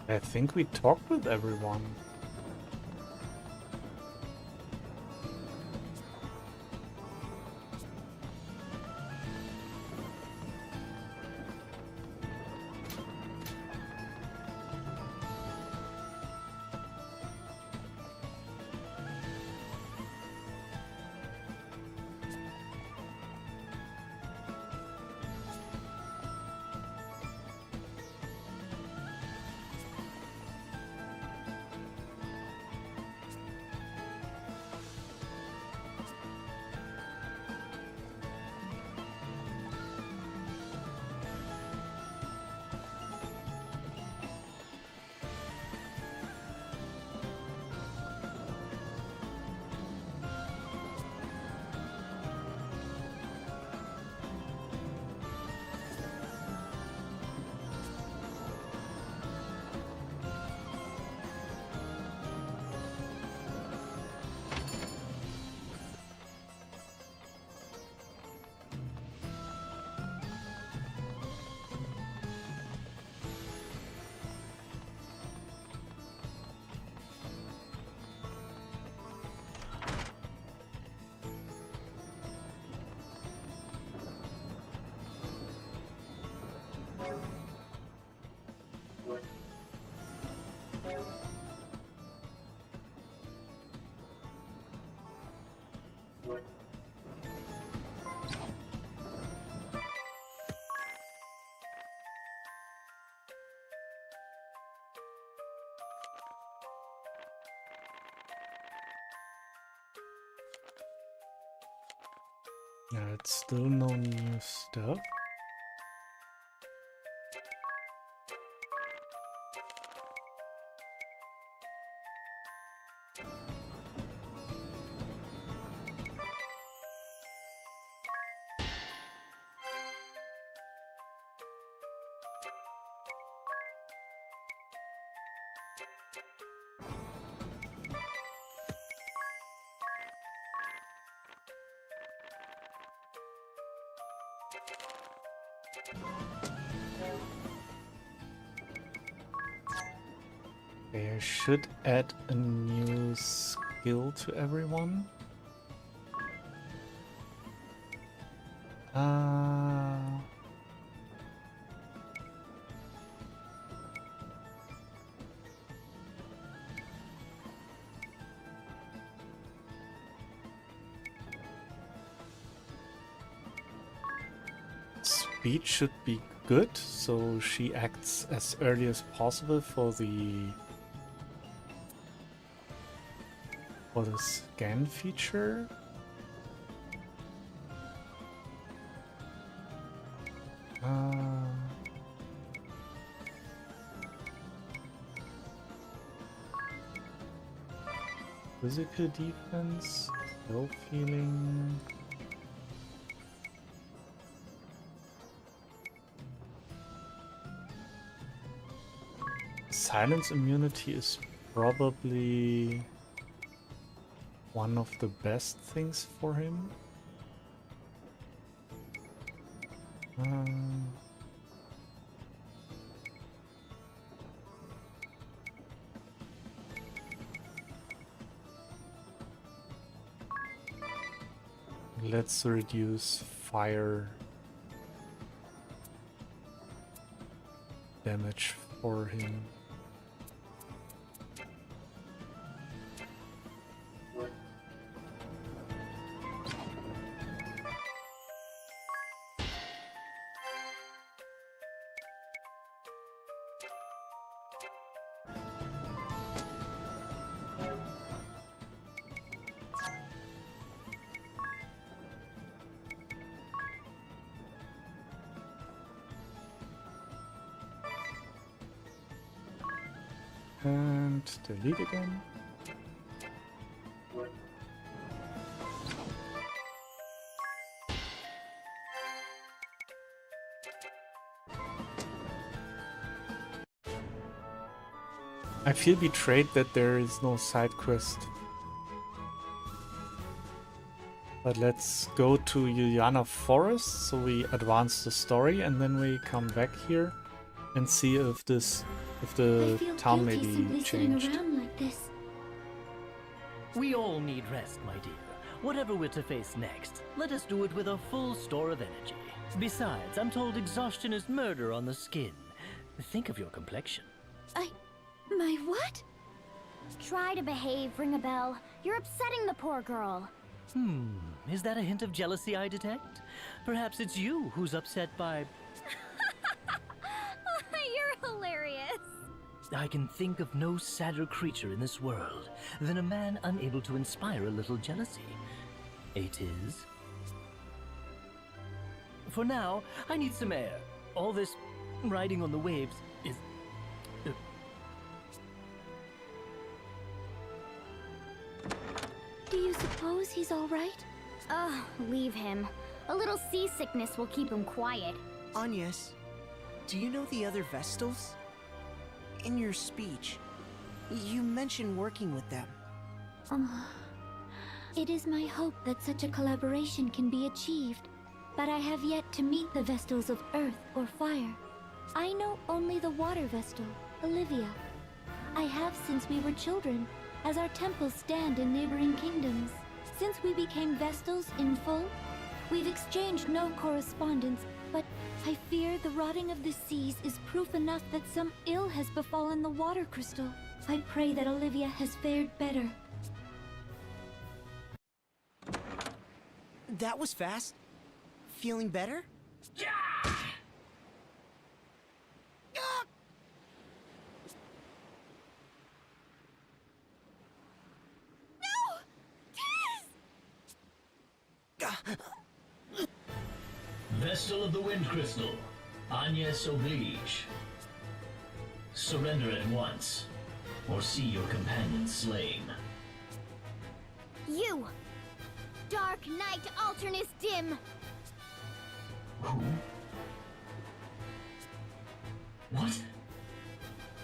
I think we talked with everyone. Yeah, it's still no new stuff. They should add a new skill to everyone. Speed should be good, so she acts as early as possible for the scan feature. Physical defense, low feeling. Silence immunity is probably one of the best things for him. Let's reduce fire damage for him. And delete again. I feel betrayed that there is no side quest. But let's go to Yuliana Forest so we advance the story and then we come back here and see if the town may be changed. Like this. We all need rest, my dear. Whatever we're to face next, let us do it with a full store of energy. Besides, I'm told exhaustion is murder on the skin. Think of your complexion. My what? Try to behave, Ring a Bell. You're upsetting the poor girl. Is that a hint of jealousy I detect? Perhaps it's you who's upset by... You're hilarious. I can think of no sadder creature in this world than a man unable to inspire a little jealousy. It is. For now, I need some air. All this riding on the waves is... Do you suppose he's all right? Leave him. A little seasickness will keep him quiet. Agnes, do you know the other Vestals? In your speech, you mentioned working with them. It is my hope that such a collaboration can be achieved, but I have yet to meet the Vestals of Earth or Fire. I know only the Water Vestal, Olivia. I have since we were children, as our temples stand in neighboring kingdoms. Since we became Vestals in full, we've exchanged no correspondence, but I fear the rotting of the seas is proof enough that some ill has befallen the water crystal. I pray that Olivia has fared better. That was fast. Feeling better? Yeah! Vestal of the Wind Crystal, Agnes Oblige. Surrender at once, or see your companion slain. You! Dark Night Alternus Dim! Who? What?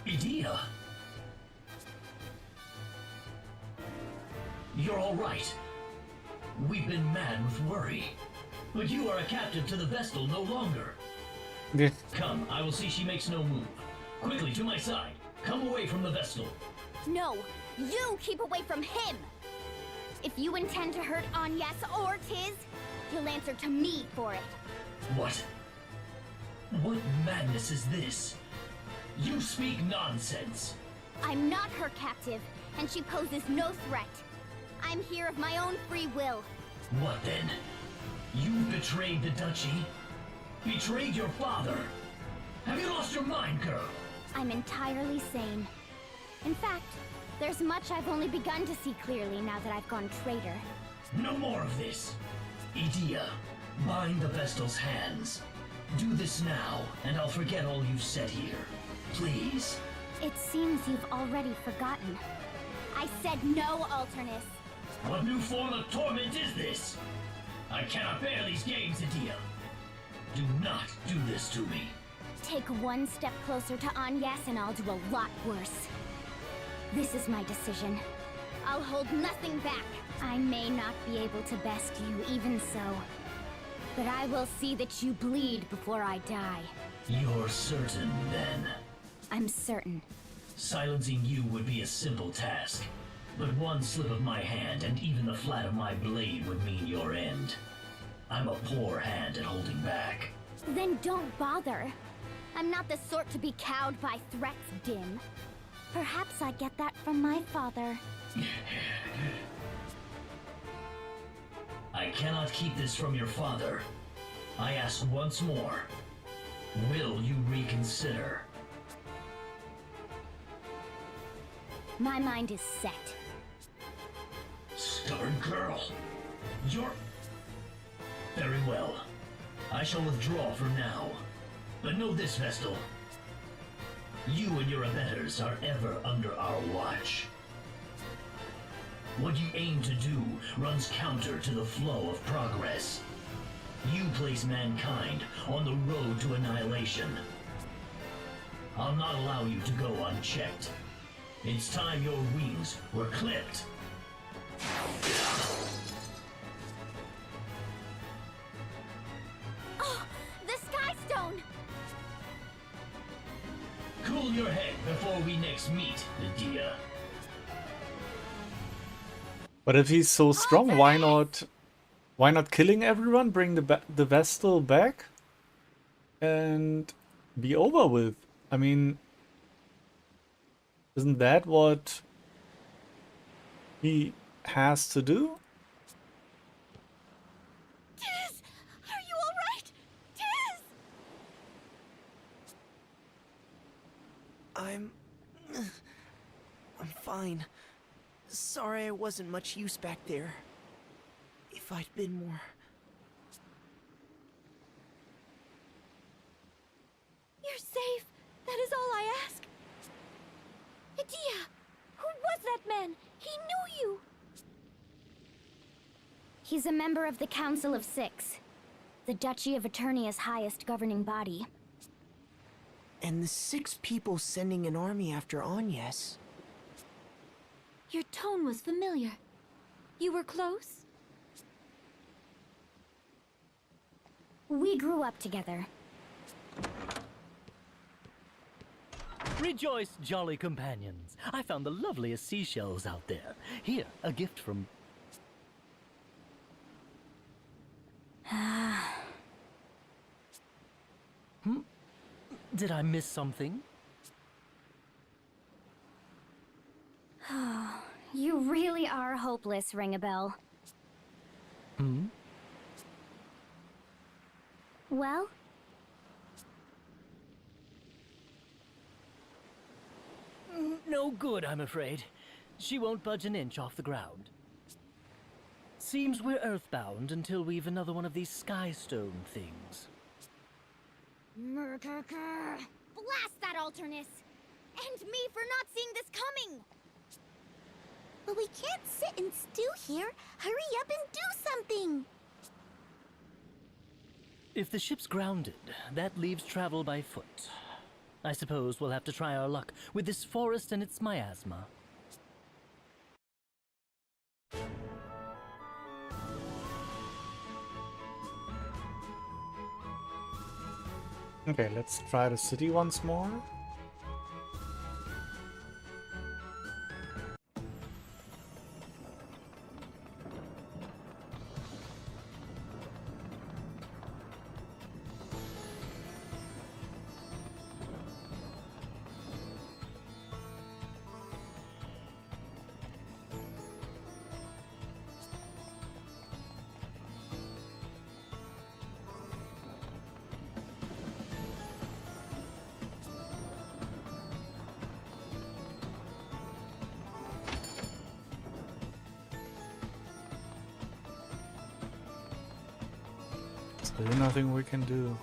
Idea? You're all right. We've been mad with worry. But you are a captive to the Vestal no longer. Yeah. Come, I will see she makes no move. Quickly, to my side. Come away from the Vestal. No, you keep away from him! If you intend to hurt Agnes or Tiz, you'll answer to me for it. What? What madness is this? You speak nonsense. I'm not her captive, and she poses no threat. I'm here of my own free will. What then? You betrayed the duchy? Betrayed your father? Have you lost your mind, girl? I'm entirely sane. In fact, there's much I've only begun to see clearly now that I've gone traitor. No more of this. Edea, bind the Vestal's hands. Do this now, and I'll forget all you've said here. Please. It seems you've already forgotten. I said no, Alternus. What new form of torment is this? I cannot bear these games, Edea. Do not do this to me. Take one step closer to Agnes and I'll do a lot worse. This is my decision. I'll hold nothing back. I may not be able to best you, even so. But I will see that you bleed before I die. You're certain, then? I'm certain. Silencing you would be a simple task. But one slip of my hand and even the flat of my blade would mean your end. I'm a poor hand at holding back. Then don't bother. I'm not the sort to be cowed by threats, Dim. Perhaps I get that from my father. I cannot keep this from your father. I ask once more. Will you reconsider? My mind is set. Stubborn girl. You're... Very well. I shall withdraw for now. But know this, Vestal. You and your abettors are ever under our watch. What you aim to do runs counter to the flow of progress. You place mankind on the road to annihilation. I'll not allow you to go unchecked. It's time your wings were clipped. Oh, the Sky Stone! Cool your head before we next meet, Edea. But if he's so strong, why not killing everyone, bring the Vestal back, and be over with? I mean, isn't that what he has to do? Tiz! Are you alright? Tiz! I'm fine. Sorry I wasn't much use back there. If I'd been more... You're safe. That is all I ask. Edea! Who was that man? He knew you! He's a member of the Council of Six, the Duchy of Eternia's highest governing body. And the 6 people sending an army after Agnes. Your tone was familiar. You were close? We grew up together. Rejoice, jolly companions. I found the loveliest seashells out there. Here, a gift from... Did I miss something? You really are hopeless, Ring-a-Bell. Well? No good, I'm afraid. She won't budge an inch off the ground. Seems we're earthbound until we've another one of these sky stone things. Blast that Alternus! And me for not seeing this coming! But we can't sit and stew here. Hurry up and do something! If the ship's grounded, that leaves travel by foot. I suppose we'll have to try our luck with this forest and its miasma. Okay, let's try the city once more. There's nothing we can do.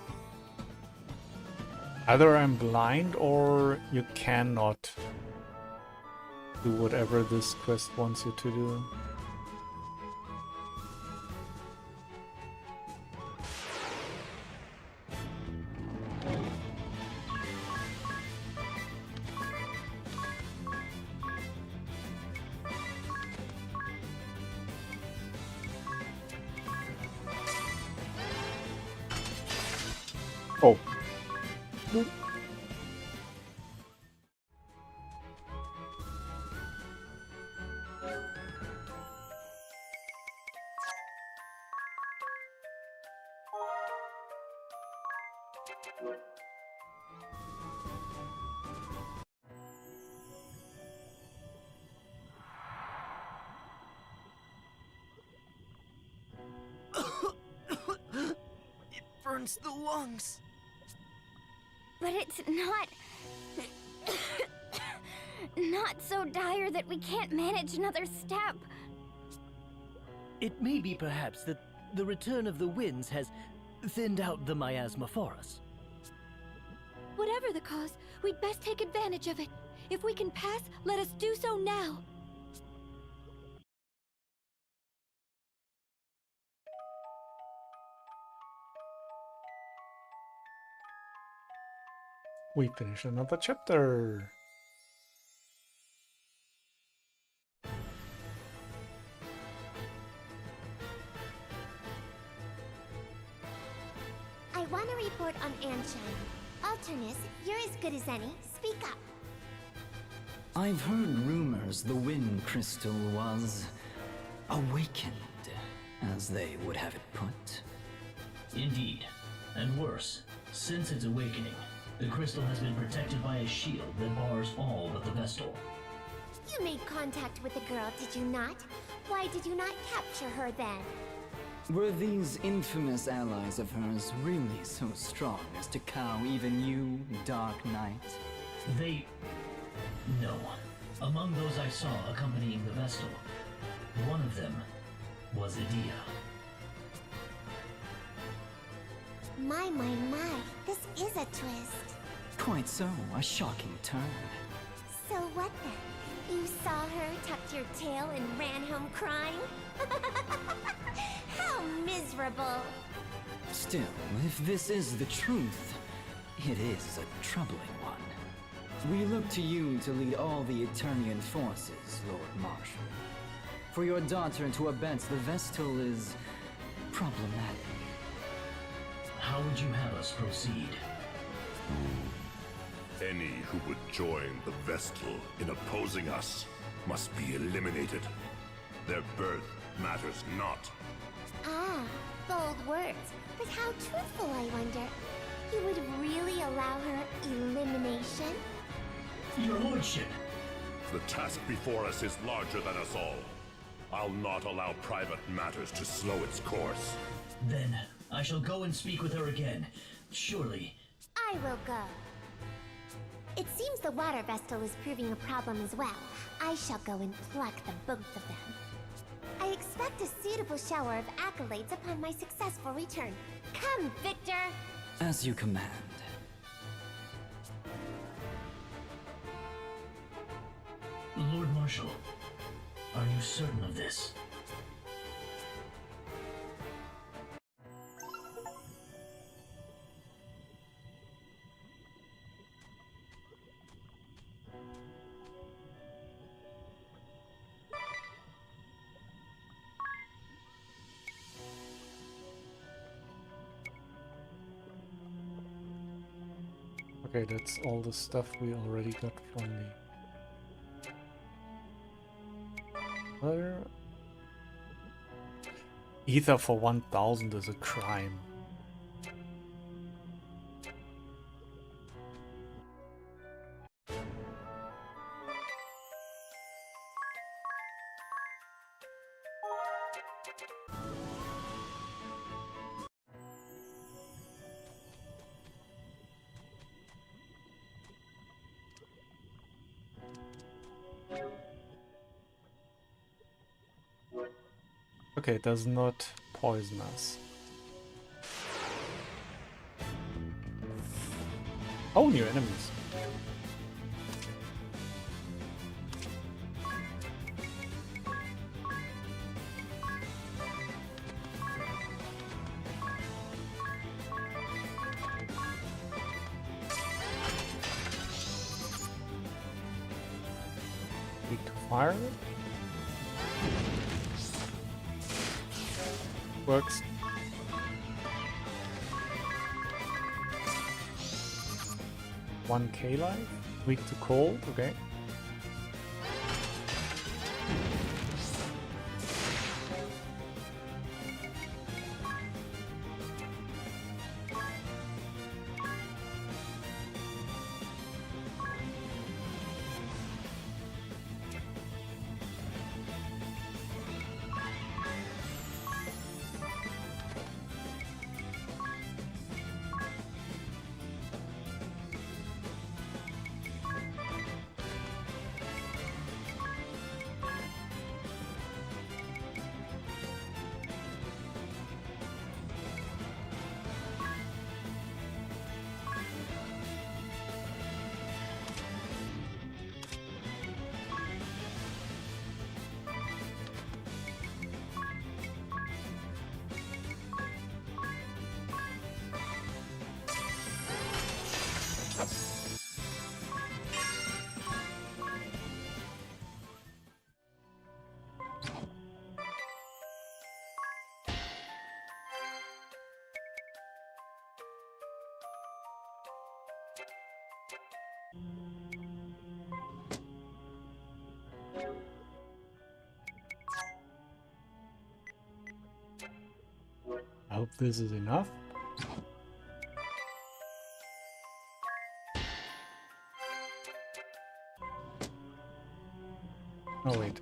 Either I'm blind or you cannot do whatever this quest wants you to do. Oh. It burns the lungs. But it's not... not so dire that we can't manage another step. It may be perhaps that the return of the winds has thinned out the miasma for us. Whatever the cause, we'd best take advantage of it. If we can pass, let us do so now. We finish another chapter. I want to report on Anshan. Alternus, you're as good as any. Speak up. I've heard rumors the Wind Crystal was awakened, as they would have it put. Indeed. And worse, since its awakening, the crystal has been protected by a shield that bars all but the Vestal. You made contact with the girl, did you not? Why did you not capture her then? Were these infamous allies of hers really so strong as to cow even you, Dark Knight? No. Among those I saw accompanying the Vestal, one of them was Edea. My, this is a twist. Quite so, a shocking turn. So what then? You saw her, tucked your tail, and ran home crying? How miserable! Still, if this is the truth, it is a troubling one. We look to you to lead all the Eternian forces, Lord Marshal. For your daughter to abet the Vestal is problematic. How would you have us proceed? Any who would join the Vestal in opposing us must be eliminated. Their birth matters not. Ah, bold words. But how truthful, I wonder. You would really allow her elimination? Your Lordship! The task before us is larger than us all. I'll not allow private matters to slow its course. Then, I shall go and speak with her again. Surely. I will go. It seems the water Vestal is proving a problem as well. I shall go and pluck them, both of them. I expect a suitable shower of accolades upon my successful return. Come, Victor! As you command. Lord Marshal, are you certain of this? Okay, that's all the stuff we already got from the other. Ether for 1000 is a crime. Okay, it does not poison us. Oh, new enemies. Weak to fire. Works. One K life. Weak to cold. Okay. I hope this is enough. Oh wait.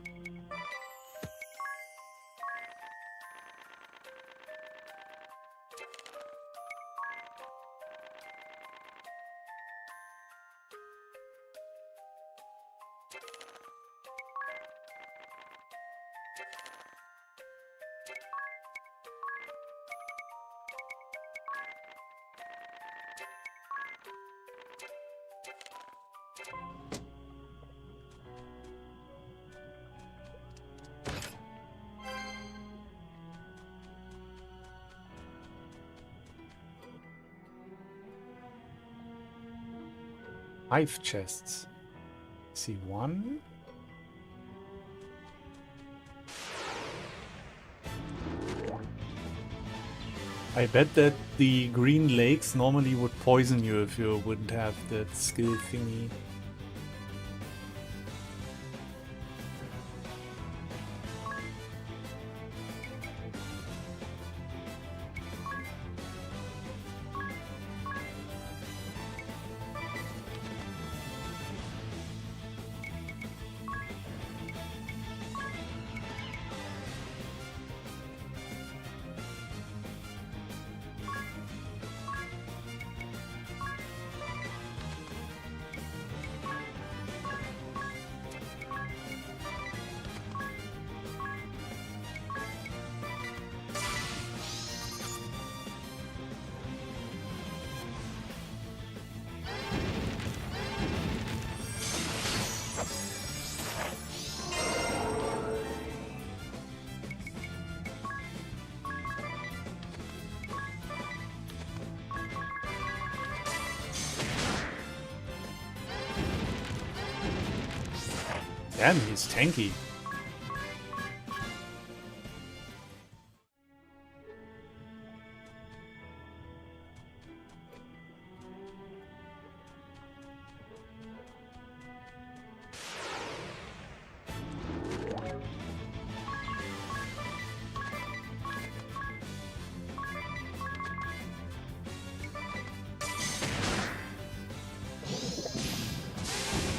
Five chests. See one. I bet that the green lakes normally would poison you if you wouldn't have that skill thingy. Damn, he's tanky.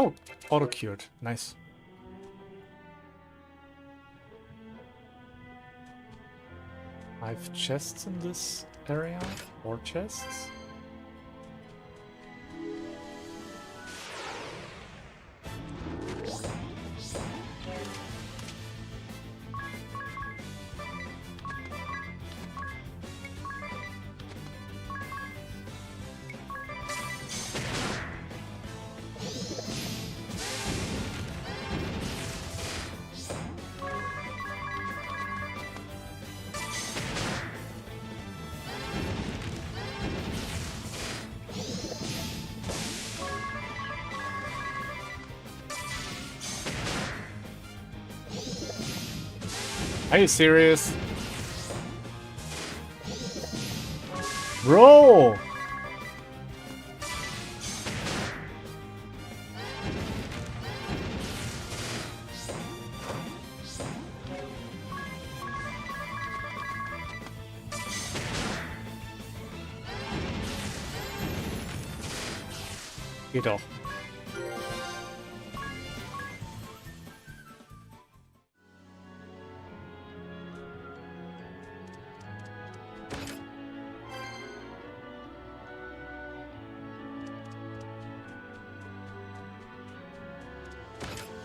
Oh, auto-cured. Nice. Five chests in this area. 4 chests. Are you serious? Bro! Geht doch.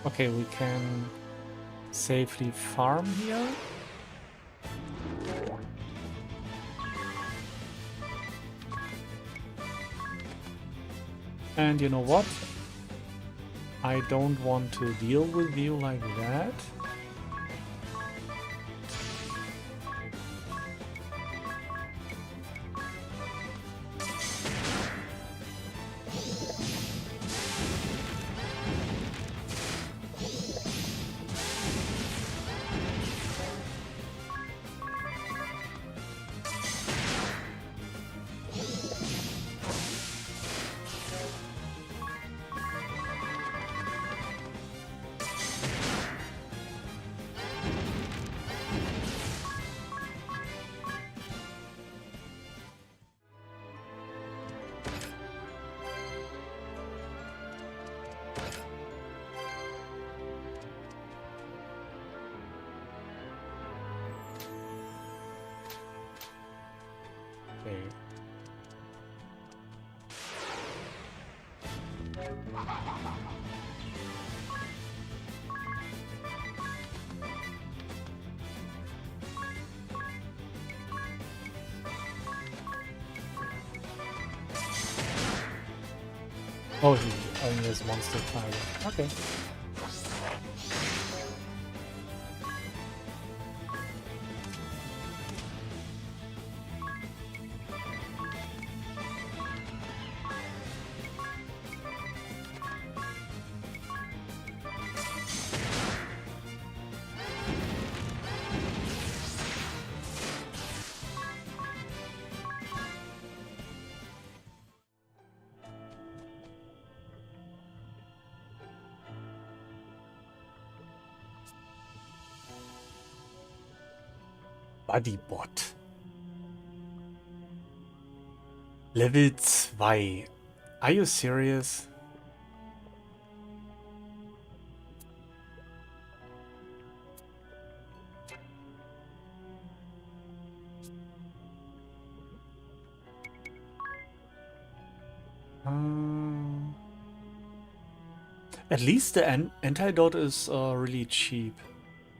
Okay, we can safely farm here. And you know what? I don't want to deal with you like that. Okay. Oh, he only has monster type. Okay. Bodybot. Level 2. Are you serious? At least the antidote is really cheap.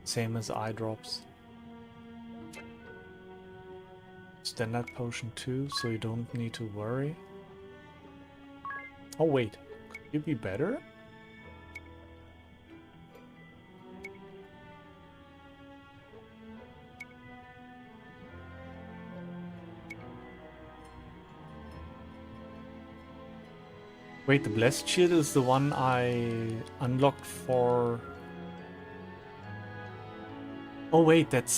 Same as eye drops. Standard potion too, so you don't need to worry. Oh wait, could you be better? Wait, the Blessed Shield is the one I unlocked for... Oh wait, that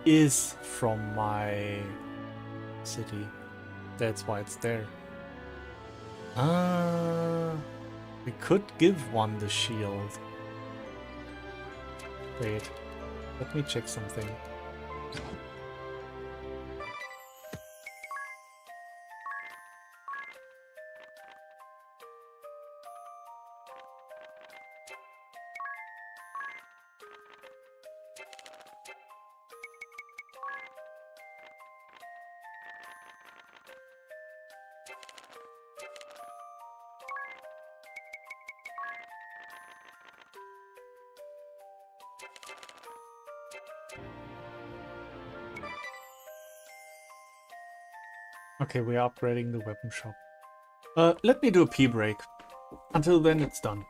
is from my city. That's why it's there. We could give one the shield. Wait, let me check something. Okay, we are upgrading the weapon shop. Let me do a pee break. Until then, it's done.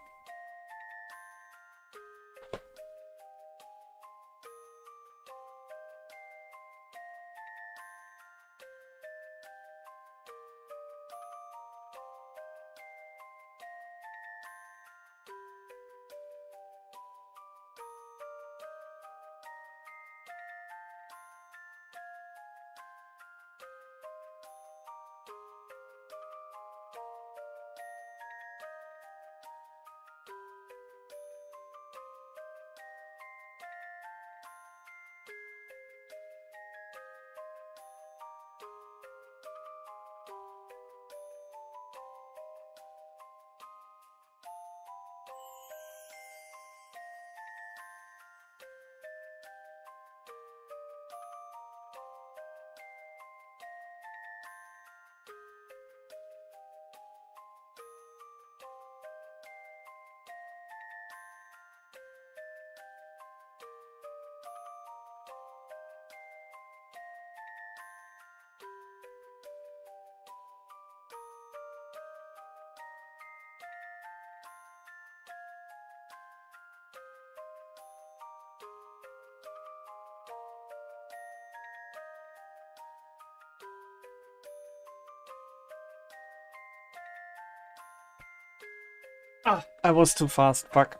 Ah, I was too fast, fuck.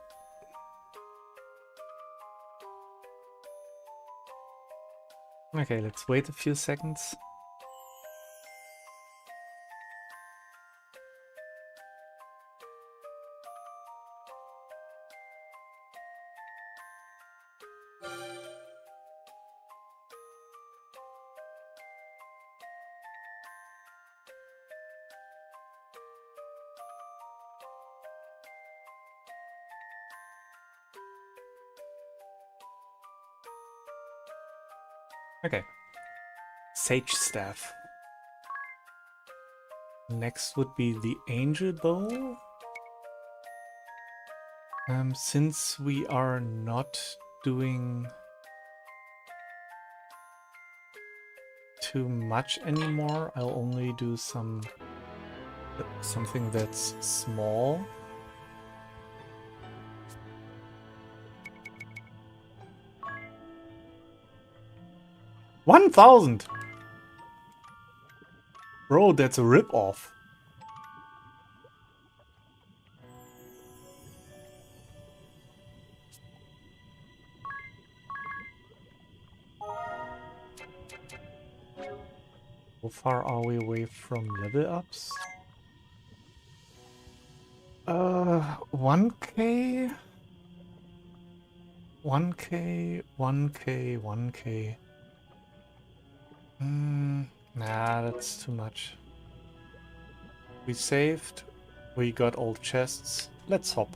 Okay, let's wait a few seconds. Okay. Sage Staff. Next would be the Angel Bow. Since we are not doing too much anymore, I'll only do something that's small. $1,000! Bro, that's a rip-off. How far are we away from level ups? 1k? 1k, 1k, 1k. Nah, that's too much. We saved. We got old chests. Let's hop.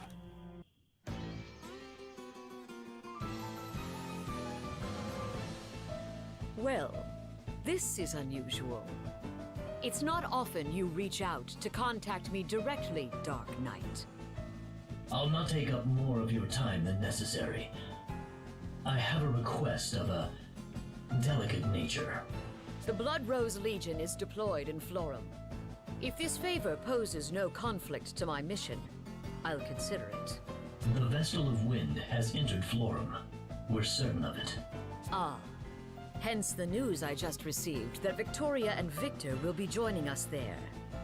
Well, this is unusual. It's not often you reach out to contact me directly, Dark Knight. I'll not take up more of your time than necessary. I have a request of a delicate nature. The Blood Rose Legion is deployed in Florum. If this favor poses no conflict to my mission, I'll consider it. The Vestal of Wind has entered Florum. We're certain of it. Ah. Hence the news I just received that Victoria and Victor will be joining us there.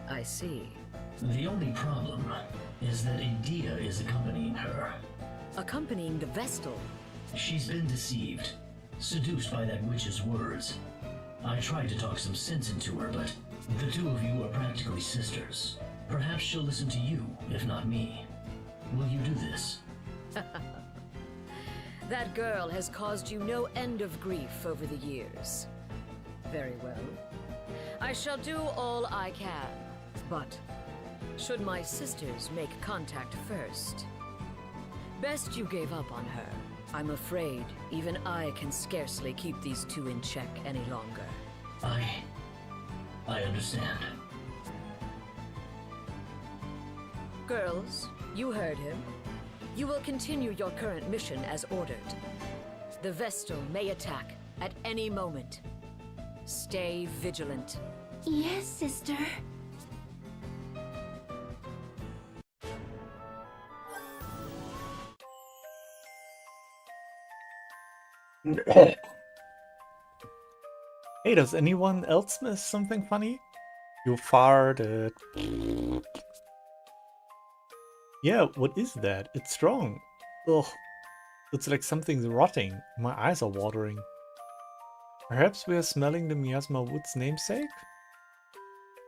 I see. The only problem is that Adia is accompanying her. Accompanying the Vestal? She's been deceived, seduced by that witch's words. I tried to talk some sense into her, but the two of you are practically sisters. Perhaps she'll listen to you, if not me. Will you do this? That girl has caused you no end of grief over the years. Very well. I shall do all I can, but should my sisters make contact first? Best you gave up on her. I'm afraid even I can scarcely keep these two in check any longer. I understand. Girls, you heard him. You will continue your current mission as ordered. The Vestal may attack at any moment. Stay vigilant. Yes, sister. Hey, does anyone else miss something funny? You farted. Yeah, what is that? It's strong. Ugh. It's like something's rotting. My eyes are watering. Perhaps we are smelling the Miasma Wood's namesake?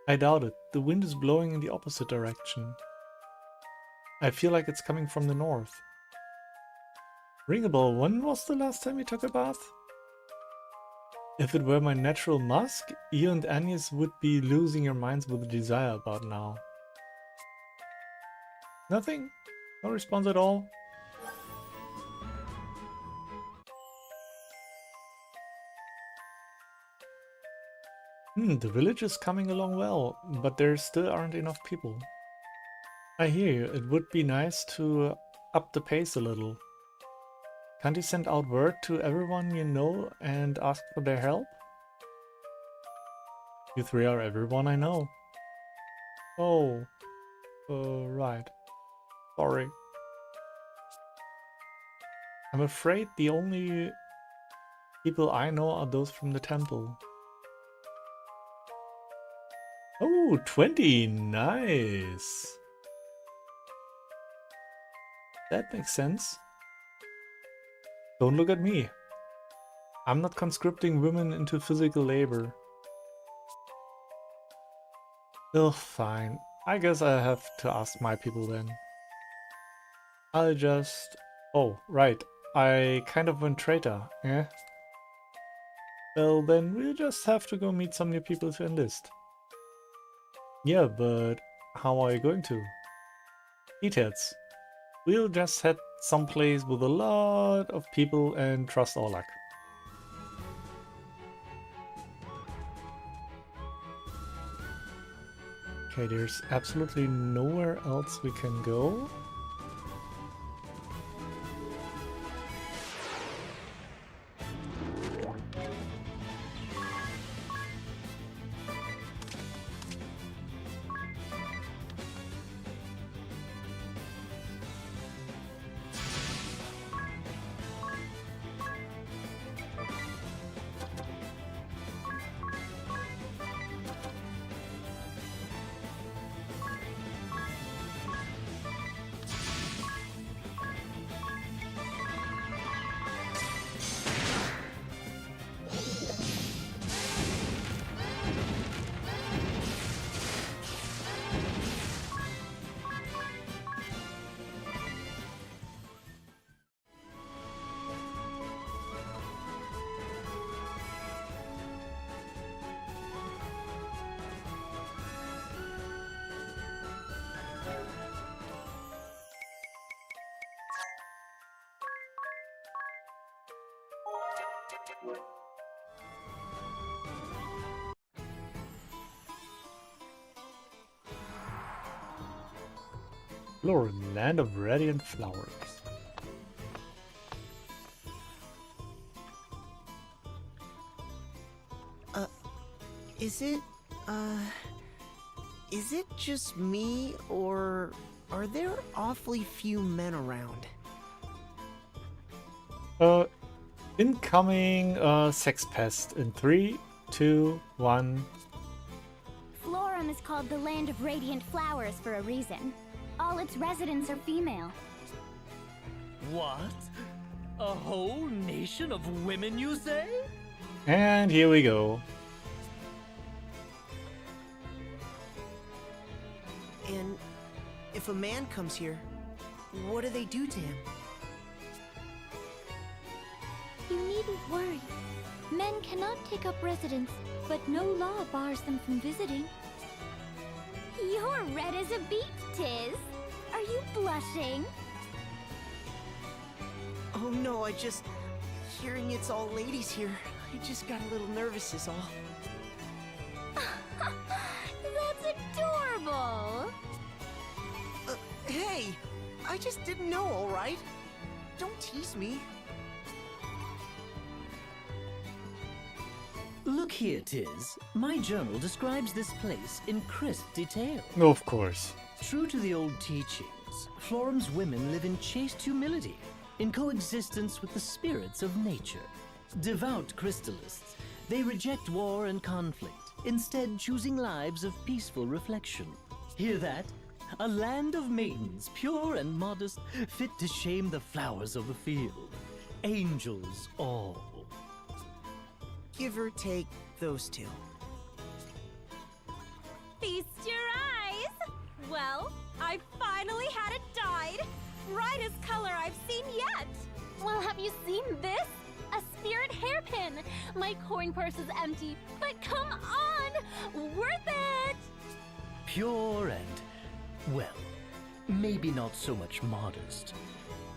I doubt it. The wind is blowing in the opposite direction. I feel like it's coming from the north. Ring a bell, when was the last time you took a bath? If it were my natural musk, you and Agnes would be losing your minds with desire about now. Nothing? No response at all? The village is coming along well, but there still aren't enough people. I hear you, it would be nice to up the pace a little. Can't you send out word to everyone you know and ask for their help? You three are everyone I know. Oh, right. Sorry. I'm afraid the only people I know are those from the temple. Oh, 20! Nice! That makes sense. Don't look at me. I'm not conscripting women into physical labor. Ugh, fine. I guess I have to ask my people then. I'll just... Oh, right. I kind of went traitor, eh? Well, then we'll just have to go meet some new people to enlist. Yeah, but how are you going to? Details. We'll just head someplace with a lot of people and trust our luck. Okay, there's absolutely nowhere else we can go. Lauren, land of radiant flowers. Is it just me, or are there awfully few men around? Incoming sex pest in 3, 2, 1. Florum is called the Land of Radiant Flowers for a reason. All its residents are female. What? A whole nation of women, you say? And here we go. And if a man comes here, what do they do to him? You needn't worry. Men cannot take up residence, but no law bars them from visiting. You're red as a beet, Tiz. Are you blushing? Oh no, hearing it's all ladies here, I just got a little nervous is all. That's adorable! Hey! I just didn't know, alright? Don't tease me. Look here, Tiz. My journal describes this place in crisp detail. Of course. True to the old teachings, Florum's women live in chaste humility, in coexistence with the spirits of nature. Devout crystallists, they reject war and conflict, instead choosing lives of peaceful reflection. Hear that? A land of maidens, pure and modest, fit to shame the flowers of the field. Angels all. Give or take those two. Feast your eyes! Well, I finally had it dyed. Brightest color I've seen yet. Well, have you seen this? A spirit hairpin! My coin purse is empty, but come on! Worth it! Pure and, well, maybe not so much modest,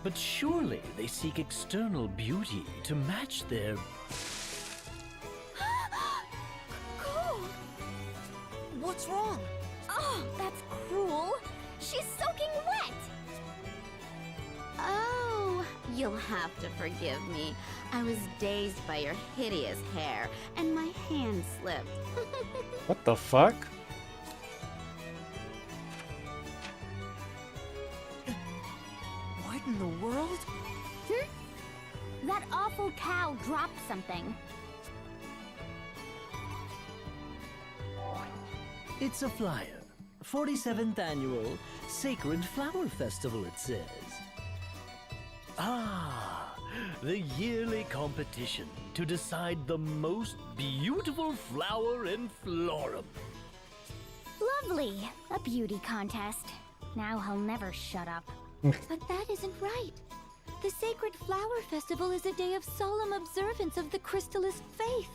but surely they seek external beauty to match their... Cool! What's wrong? Oh, that's cruel. She's soaking wet. Oh, you'll have to forgive me. I was dazed by your hideous hair, and my hand slipped. What the fuck? What in the world? That awful cow dropped something. It's a flyer. 47th Annual Sacred Flower Festival, it says. Ah, the yearly competition to decide the most beautiful flower in Florum. Lovely. A beauty contest. Now he'll never shut up. But that isn't right. The Sacred Flower Festival is a day of solemn observance of the Crystallist faith.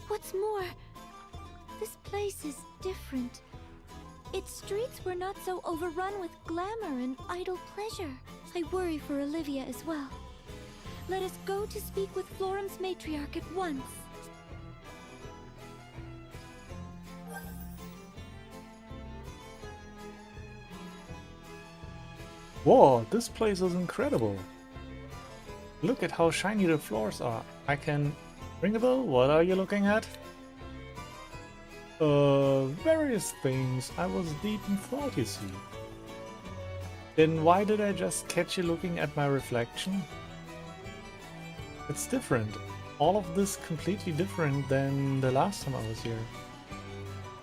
What's more, this place is different. Its streets were not so overrun with glamour and idle pleasure. I worry for Olivia as well. Let us go to speak with Florum's matriarch at once. Whoa, this place is incredible. Look at how shiny the floors are. I can... Ring a bell? What are you looking at? Various things. I was deep in thought, you see. Then why did I just catch you looking at my reflection? It's different. All of this completely different than the last time I was here.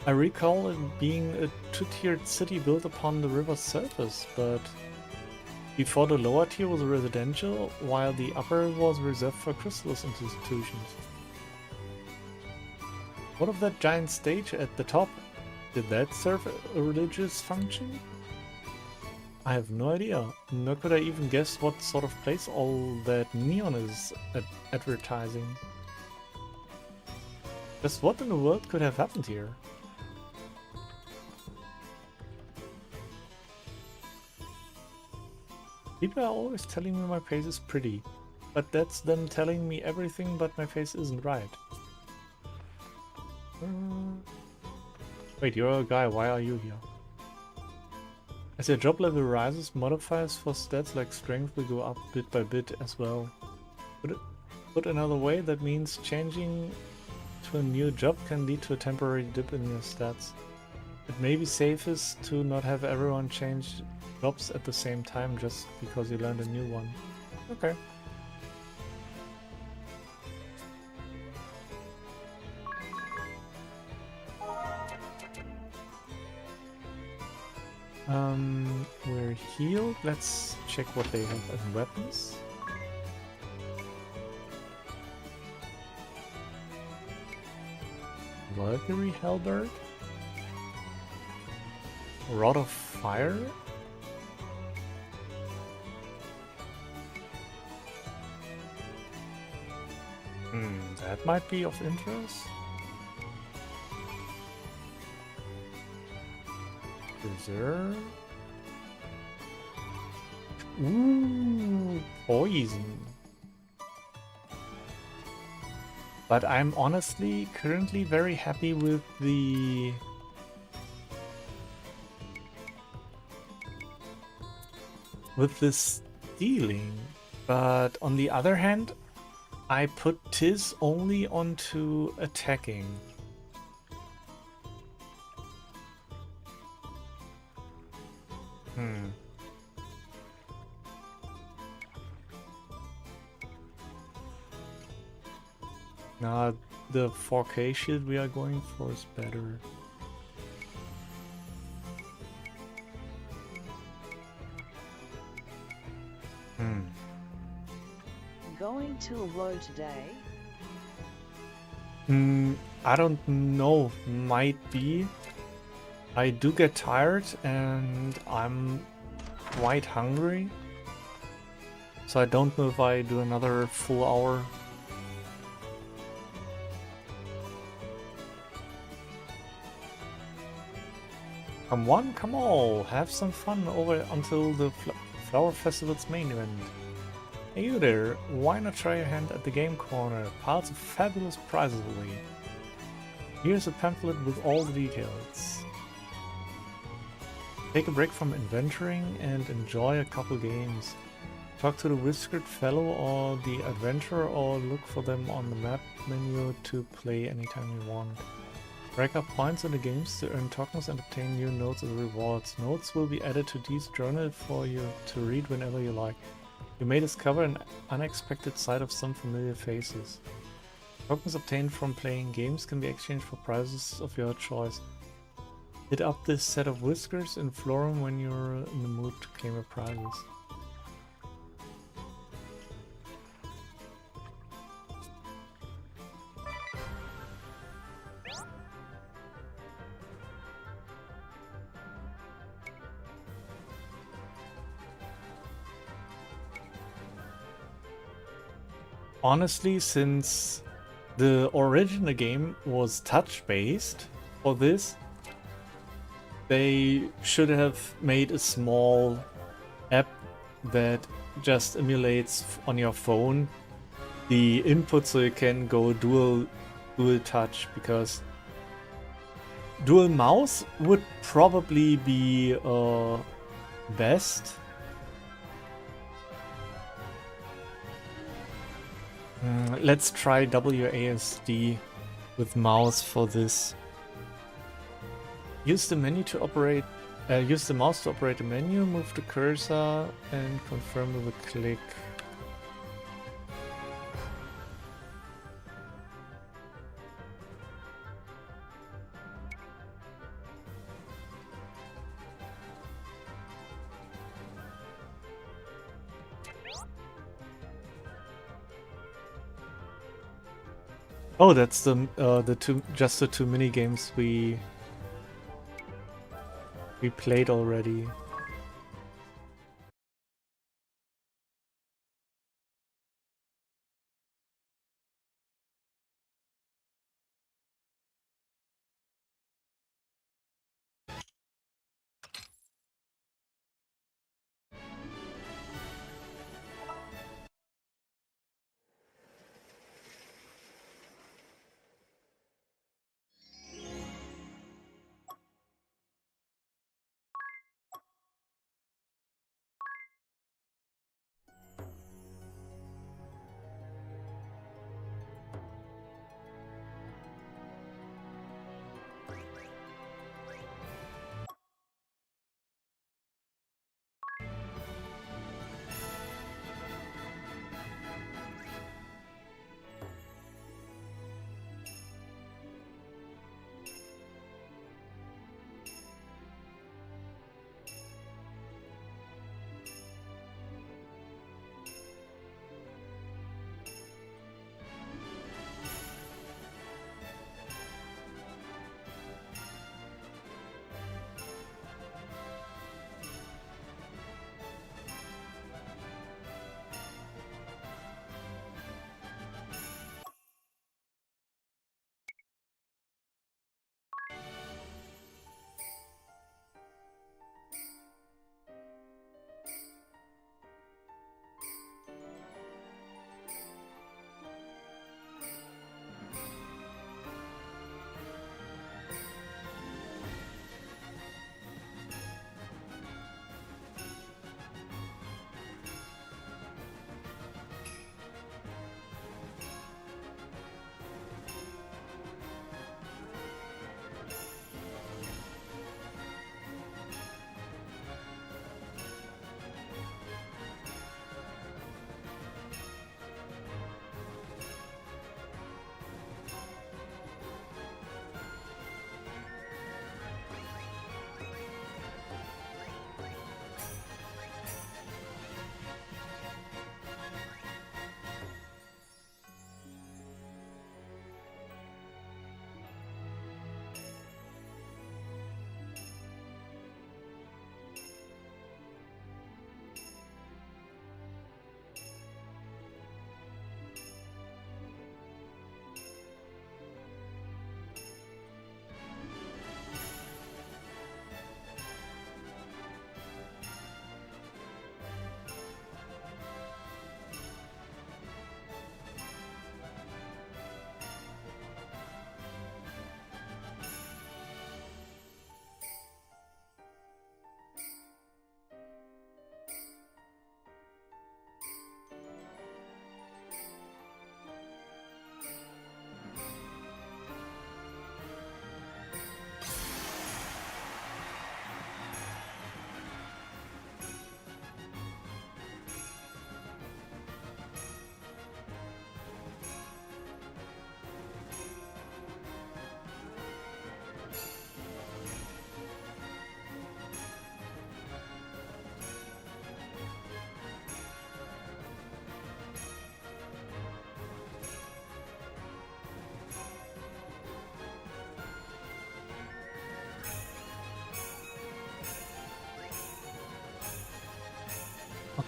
I recall it being a two-tiered city built upon the river's surface, but before the lower tier was residential, while the upper was reserved for crystalist institutions. What of that giant stage at the top? Did that serve a religious function? I have no idea, nor could I even guess what sort of place all that neon is advertising. Just what in the world could have happened here? People are always telling me my face is pretty, but that's them telling me everything but my face isn't right. Wait, you're a guy, why are you here? As your job level rises, modifiers for stats like strength will go up bit by bit as well. Put another way, that means changing to a new job can lead to a temporary dip in your stats. It may be safest to not have everyone change jobs at the same time just because you learned a new one. Okay. We're healed. Let's check what they have as weapons. Valkyrie Halberd. Rod of Fire. That might be of interest. Preserve. Ooh, poison. But I'm honestly currently very happy with the this stealing. But on the other hand, I put Tiz only onto attacking. Nah, the 4K shield we are going for is better. Going to a woe today? I don't know. Might be. I do get tired and I'm quite hungry. So I don't know if I do another full hour. Come on, come on, have some fun over until the Flower Festival's main event. Hey you there, why not try your hand at the game corner? Piles of fabulous prizes away. Here's a pamphlet with all the details. Take a break from adventuring and enjoy a couple games. Talk to the Whiskered Fellow or the Adventurer or look for them on the map menu to play anytime you want. Rack up points in the games to earn tokens and obtain new notes as rewards. Notes will be added to Dee's journal for you to read whenever you like. You may discover an unexpected sight of some familiar faces. Tokens obtained from playing games can be exchanged for prizes of your choice. Hit up this set of whiskers in Florum when you're in the mood to claim your prizes. Honestly, since the original game was touch-based for this, they should have made a small app that just emulates on your phone the input so you can go dual touch, because dual mouse would probably be best. Let's try WASD with mouse for this. Use the menu to operate. Use the mouse to operate the menu. Move the cursor and confirm with a click. Oh, that's the two mini games we played already.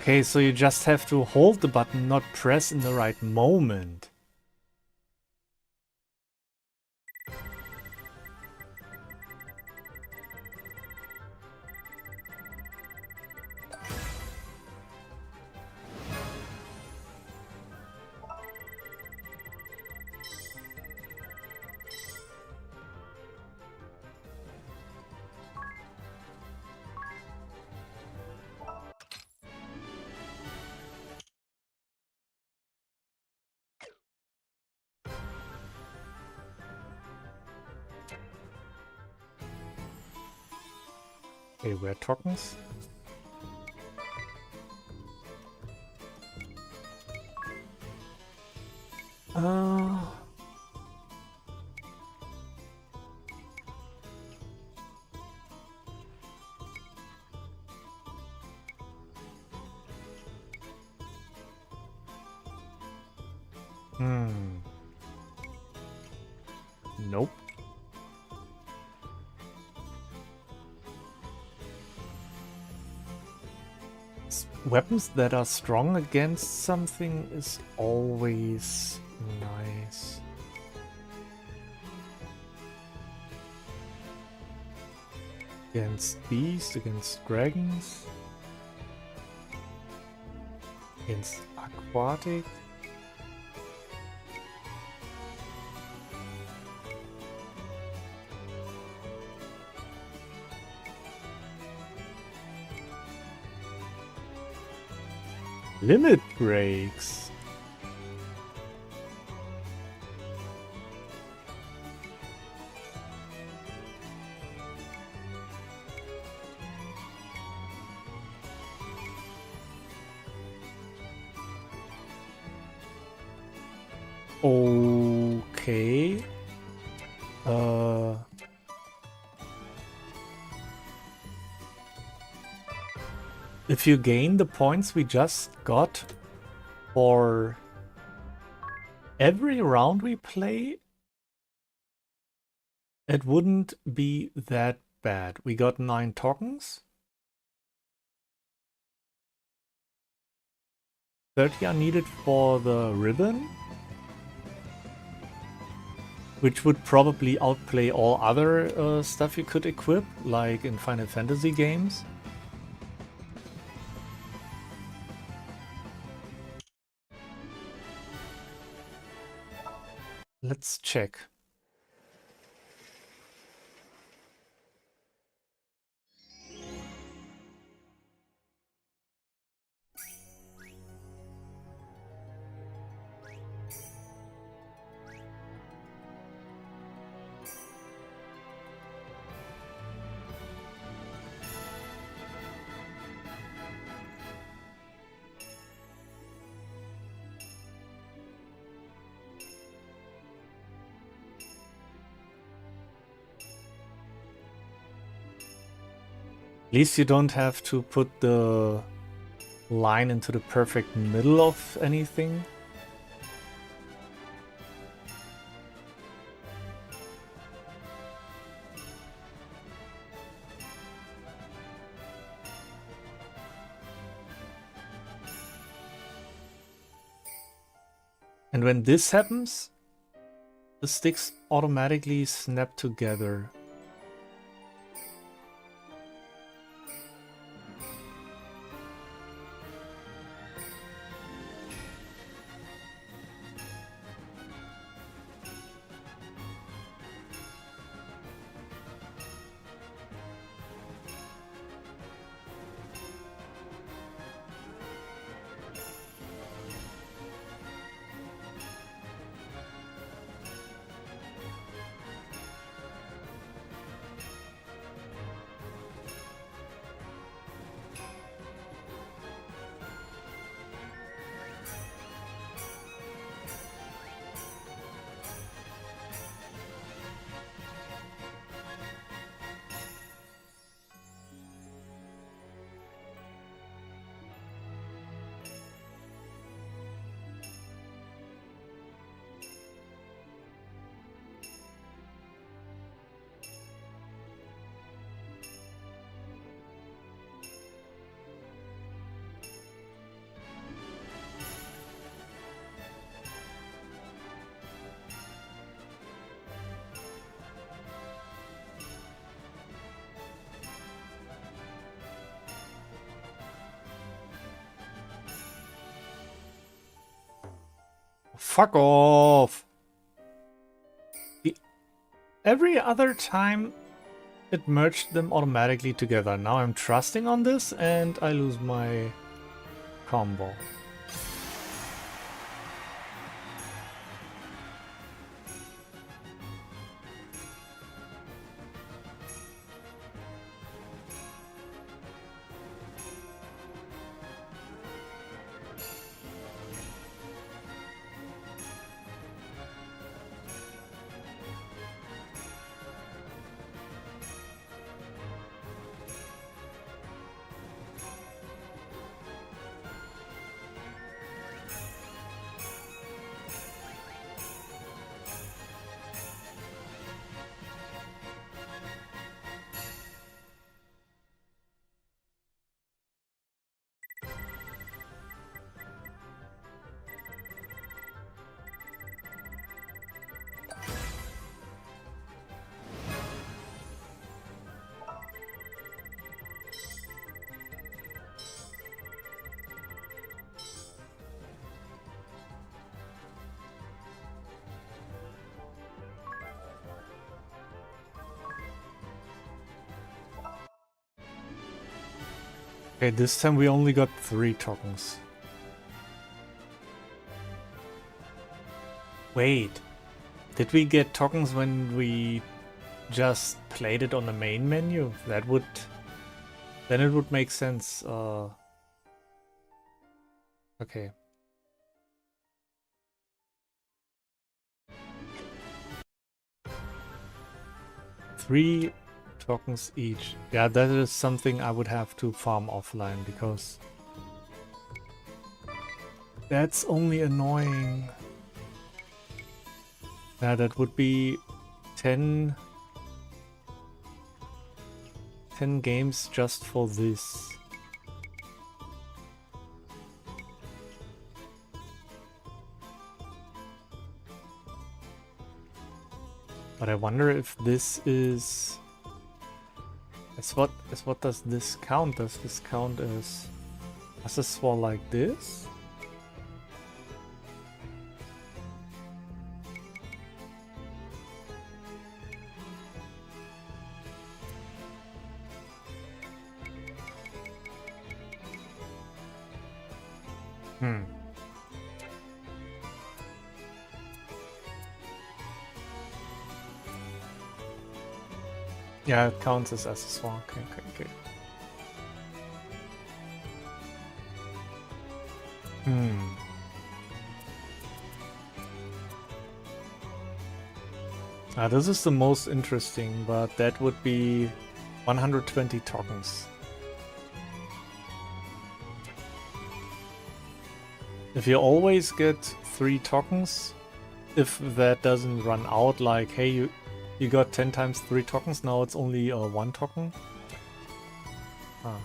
Okay, so you just have to hold the button, not press in the right moment. Okay, where tokens? Uh... Nope. Weapons that are strong against something is always nice. Against beasts, against dragons, against aquatic. Limit breaks. Okay. If you gain the points we just got for every round we play, it wouldn't be that bad. We got 9 tokens. 30 are needed for the ribbon, which would probably outplay all other stuff you could equip, like in Final Fantasy games. Let's check. At least you don't have to put the line into the perfect middle of anything. And when this happens, the sticks automatically snap together. Fuck off! Every other time it merged them automatically together. Now I'm trusting on this and I lose my combo. Okay, this time we only got 3 tokens. Wait, did we get tokens when we just played it on the main menu? That would... then it would make sense. Okay. Three tokens each. Yeah, that is something I would have to farm offline because that's only annoying. Yeah, that would be 10 games just for this. But I wonder if this is... what does this count? Does this count as accessoire like this? Yeah, it counts as accessoire. Okay. This is the most interesting, but that would be 120 tokens. If you always get 3 tokens, if that doesn't run out, like, hey, you got 10 times 3 tokens, now it's only 1 token. Ah.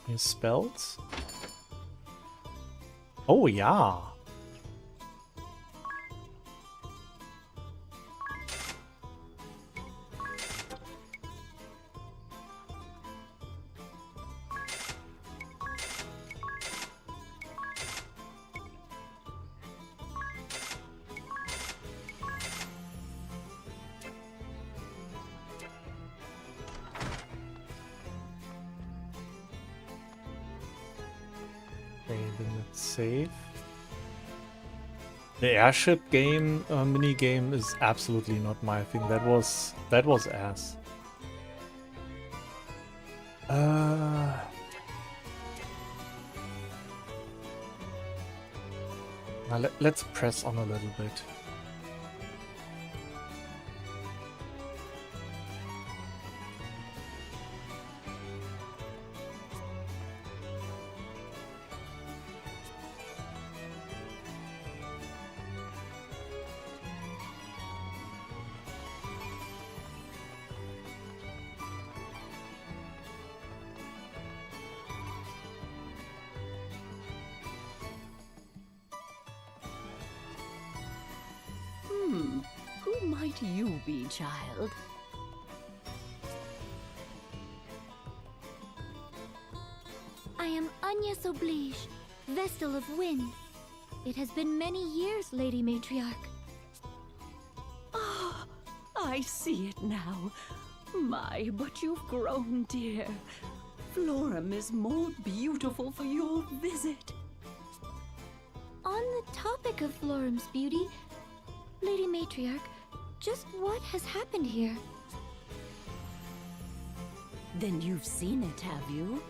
New spells? Oh yeah! Save. The airship game mini game is absolutely not my thing. That was ass. Now let's press on a little bit. might you be, child? I am Agnes Oblige, Vestal of Wind. It has been many years, Lady Matriarch. Ah, I see it now. My, but you've grown, dear. Florum is more beautiful for your visit. On the topic of Florum's beauty, Lady Matriarch, just what has happened here? Then you've seen it, have you?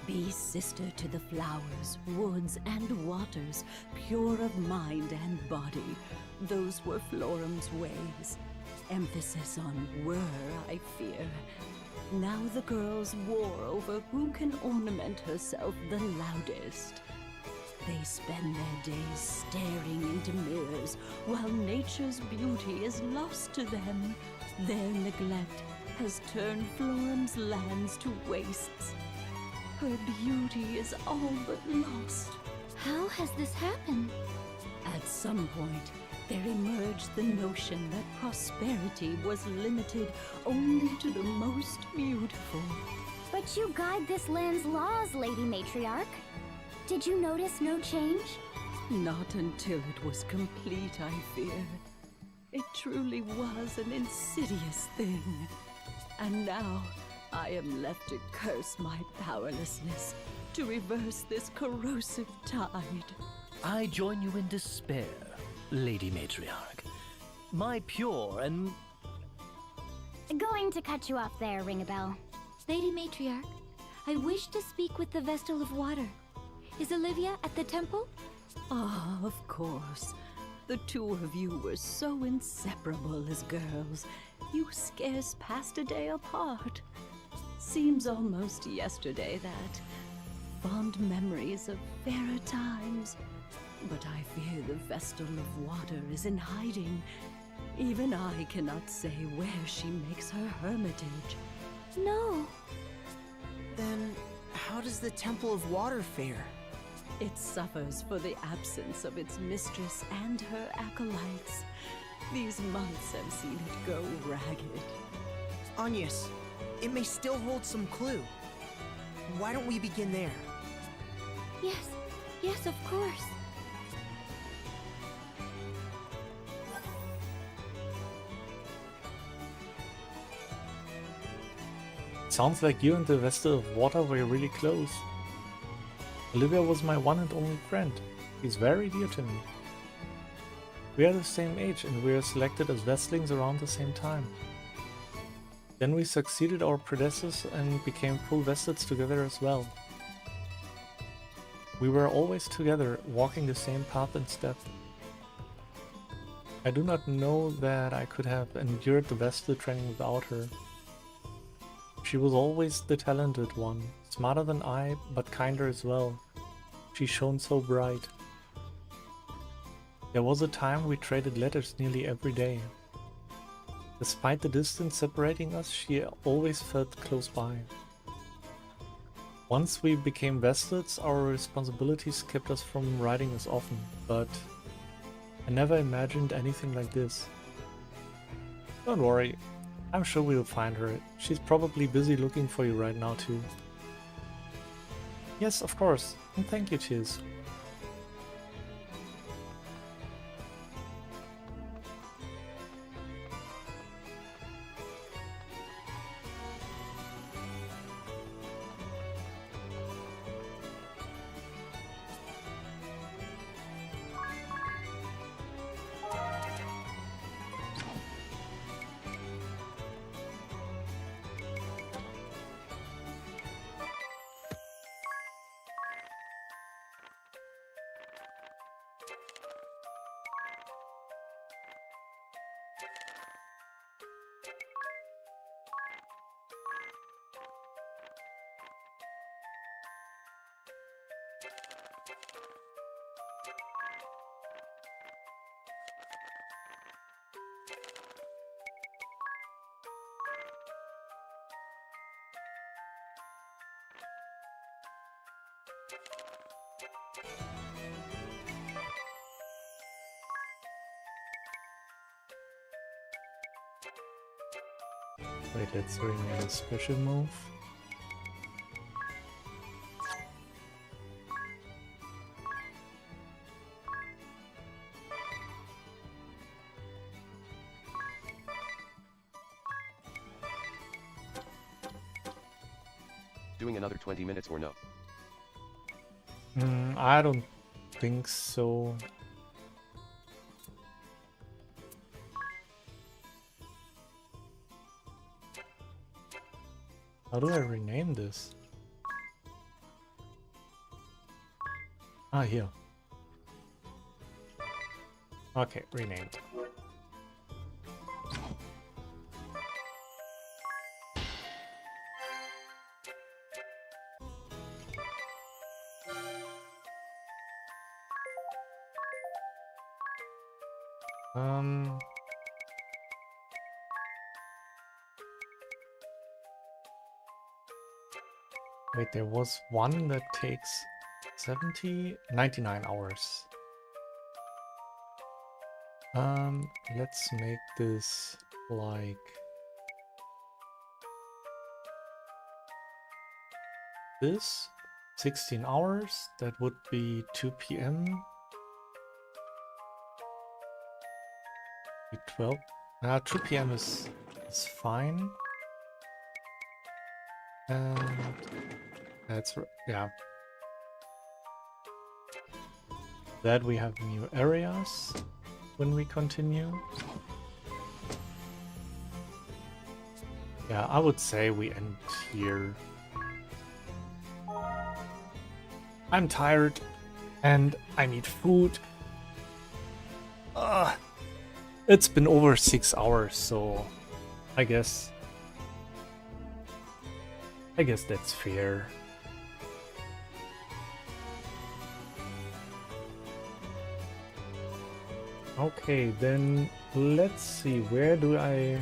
Be sister to the flowers, woods, and waters, pure of mind and body. Those were Florum's ways. Emphasis on were, I fear. Now the girls war over who can ornament herself the loudest. They spend their days staring into mirrors, while nature's beauty is lost to them. Their neglect has turned Florum's lands to wastes. Her beauty is all but lost. How has this happened? At some point, there emerged the notion that prosperity was limited only to the most beautiful. But you guide this land's laws, Lady Matriarch. Did you notice no change? Not until it was complete, I fear. It truly was an insidious thing. And now, I am left to curse my powerlessness to reverse this corrosive tide. I join you in despair, Lady Matriarch. My pure and... Going to cut you off there, Ring-a-Bell. Lady Matriarch, I wish to speak with the Vestal of Water. Is Olivia at the temple? Ah, of course. The two of you were so inseparable as girls. You scarce passed a day apart. Seems almost yesterday that. Fond memories of fairer times. But I fear the Vestal of Water is in hiding. Even I cannot say where she makes her hermitage. No. Then, how does the Temple of Water fare? It suffers for the absence of its mistress and her acolytes. These months have seen it go ragged. Agnes, it may still hold some clue. Why don't we begin there? Yes, of course. Sounds like you and the Vestal of Water were really close. Olivia was my one and only friend. He's very dear to me. We are the same age and we were selected as Vestlings around the same time. Then we succeeded our predecessors and became full Vestals together as well. We were always together, walking the same path and step. I do not know that I could have endured the Vestal training without her. She was always the talented one, smarter than I, but kinder as well. She shone so bright. There was a time we traded letters nearly every day. Despite the distance separating us, she always felt close by. Once we became Vestals, our responsibilities kept us from riding as often, but I never imagined anything like this. Don't worry, I'm sure we'll find her. She's probably busy looking for you right now too. Yes, of course, and thank you, Chiz. Wait, let's rename a special move. Doing another 20 minutes or no? I don't think so. How do I rename this? Ah, here. Okay, renamed. Wait, there was one that takes 99 hours. Let's make this like this. 16 hours, that would be 2 p.m. 12. 2 p.m. is fine. And that's, yeah. That we have new areas when we continue. Yeah, I would say we end here. I'm tired and I need food. It's been over 6 hours, so I guess that's fair. Okay, then let's see, where do I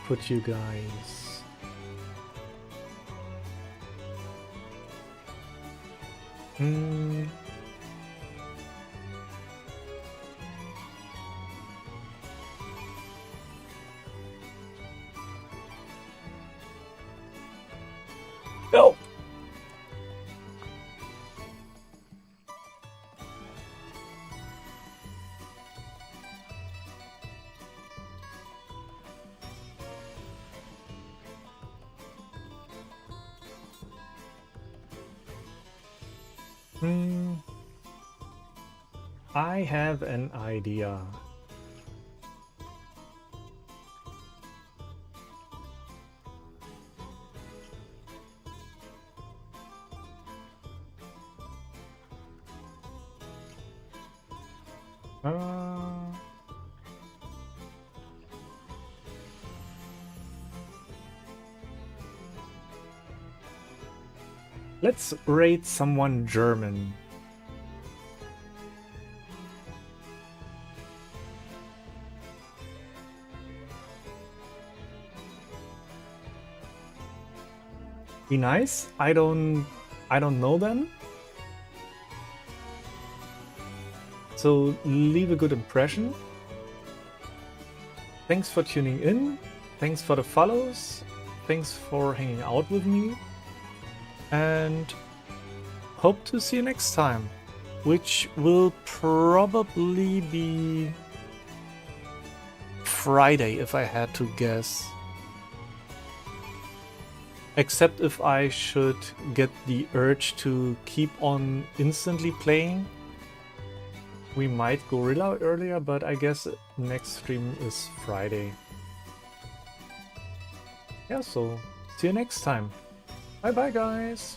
put you guys? Go! I have an idea. Let's rate someone German. Be nice. I don't know them. So leave a good impression. Thanks for tuning in. Thanks for the follows. Thanks for hanging out with me. And hope to see you next time, which will probably be Friday if I had to guess. Except if I should get the urge to keep on instantly playing. We might gorilla earlier, but I guess next stream is Friday. Yeah, so see you next time. Bye bye, guys.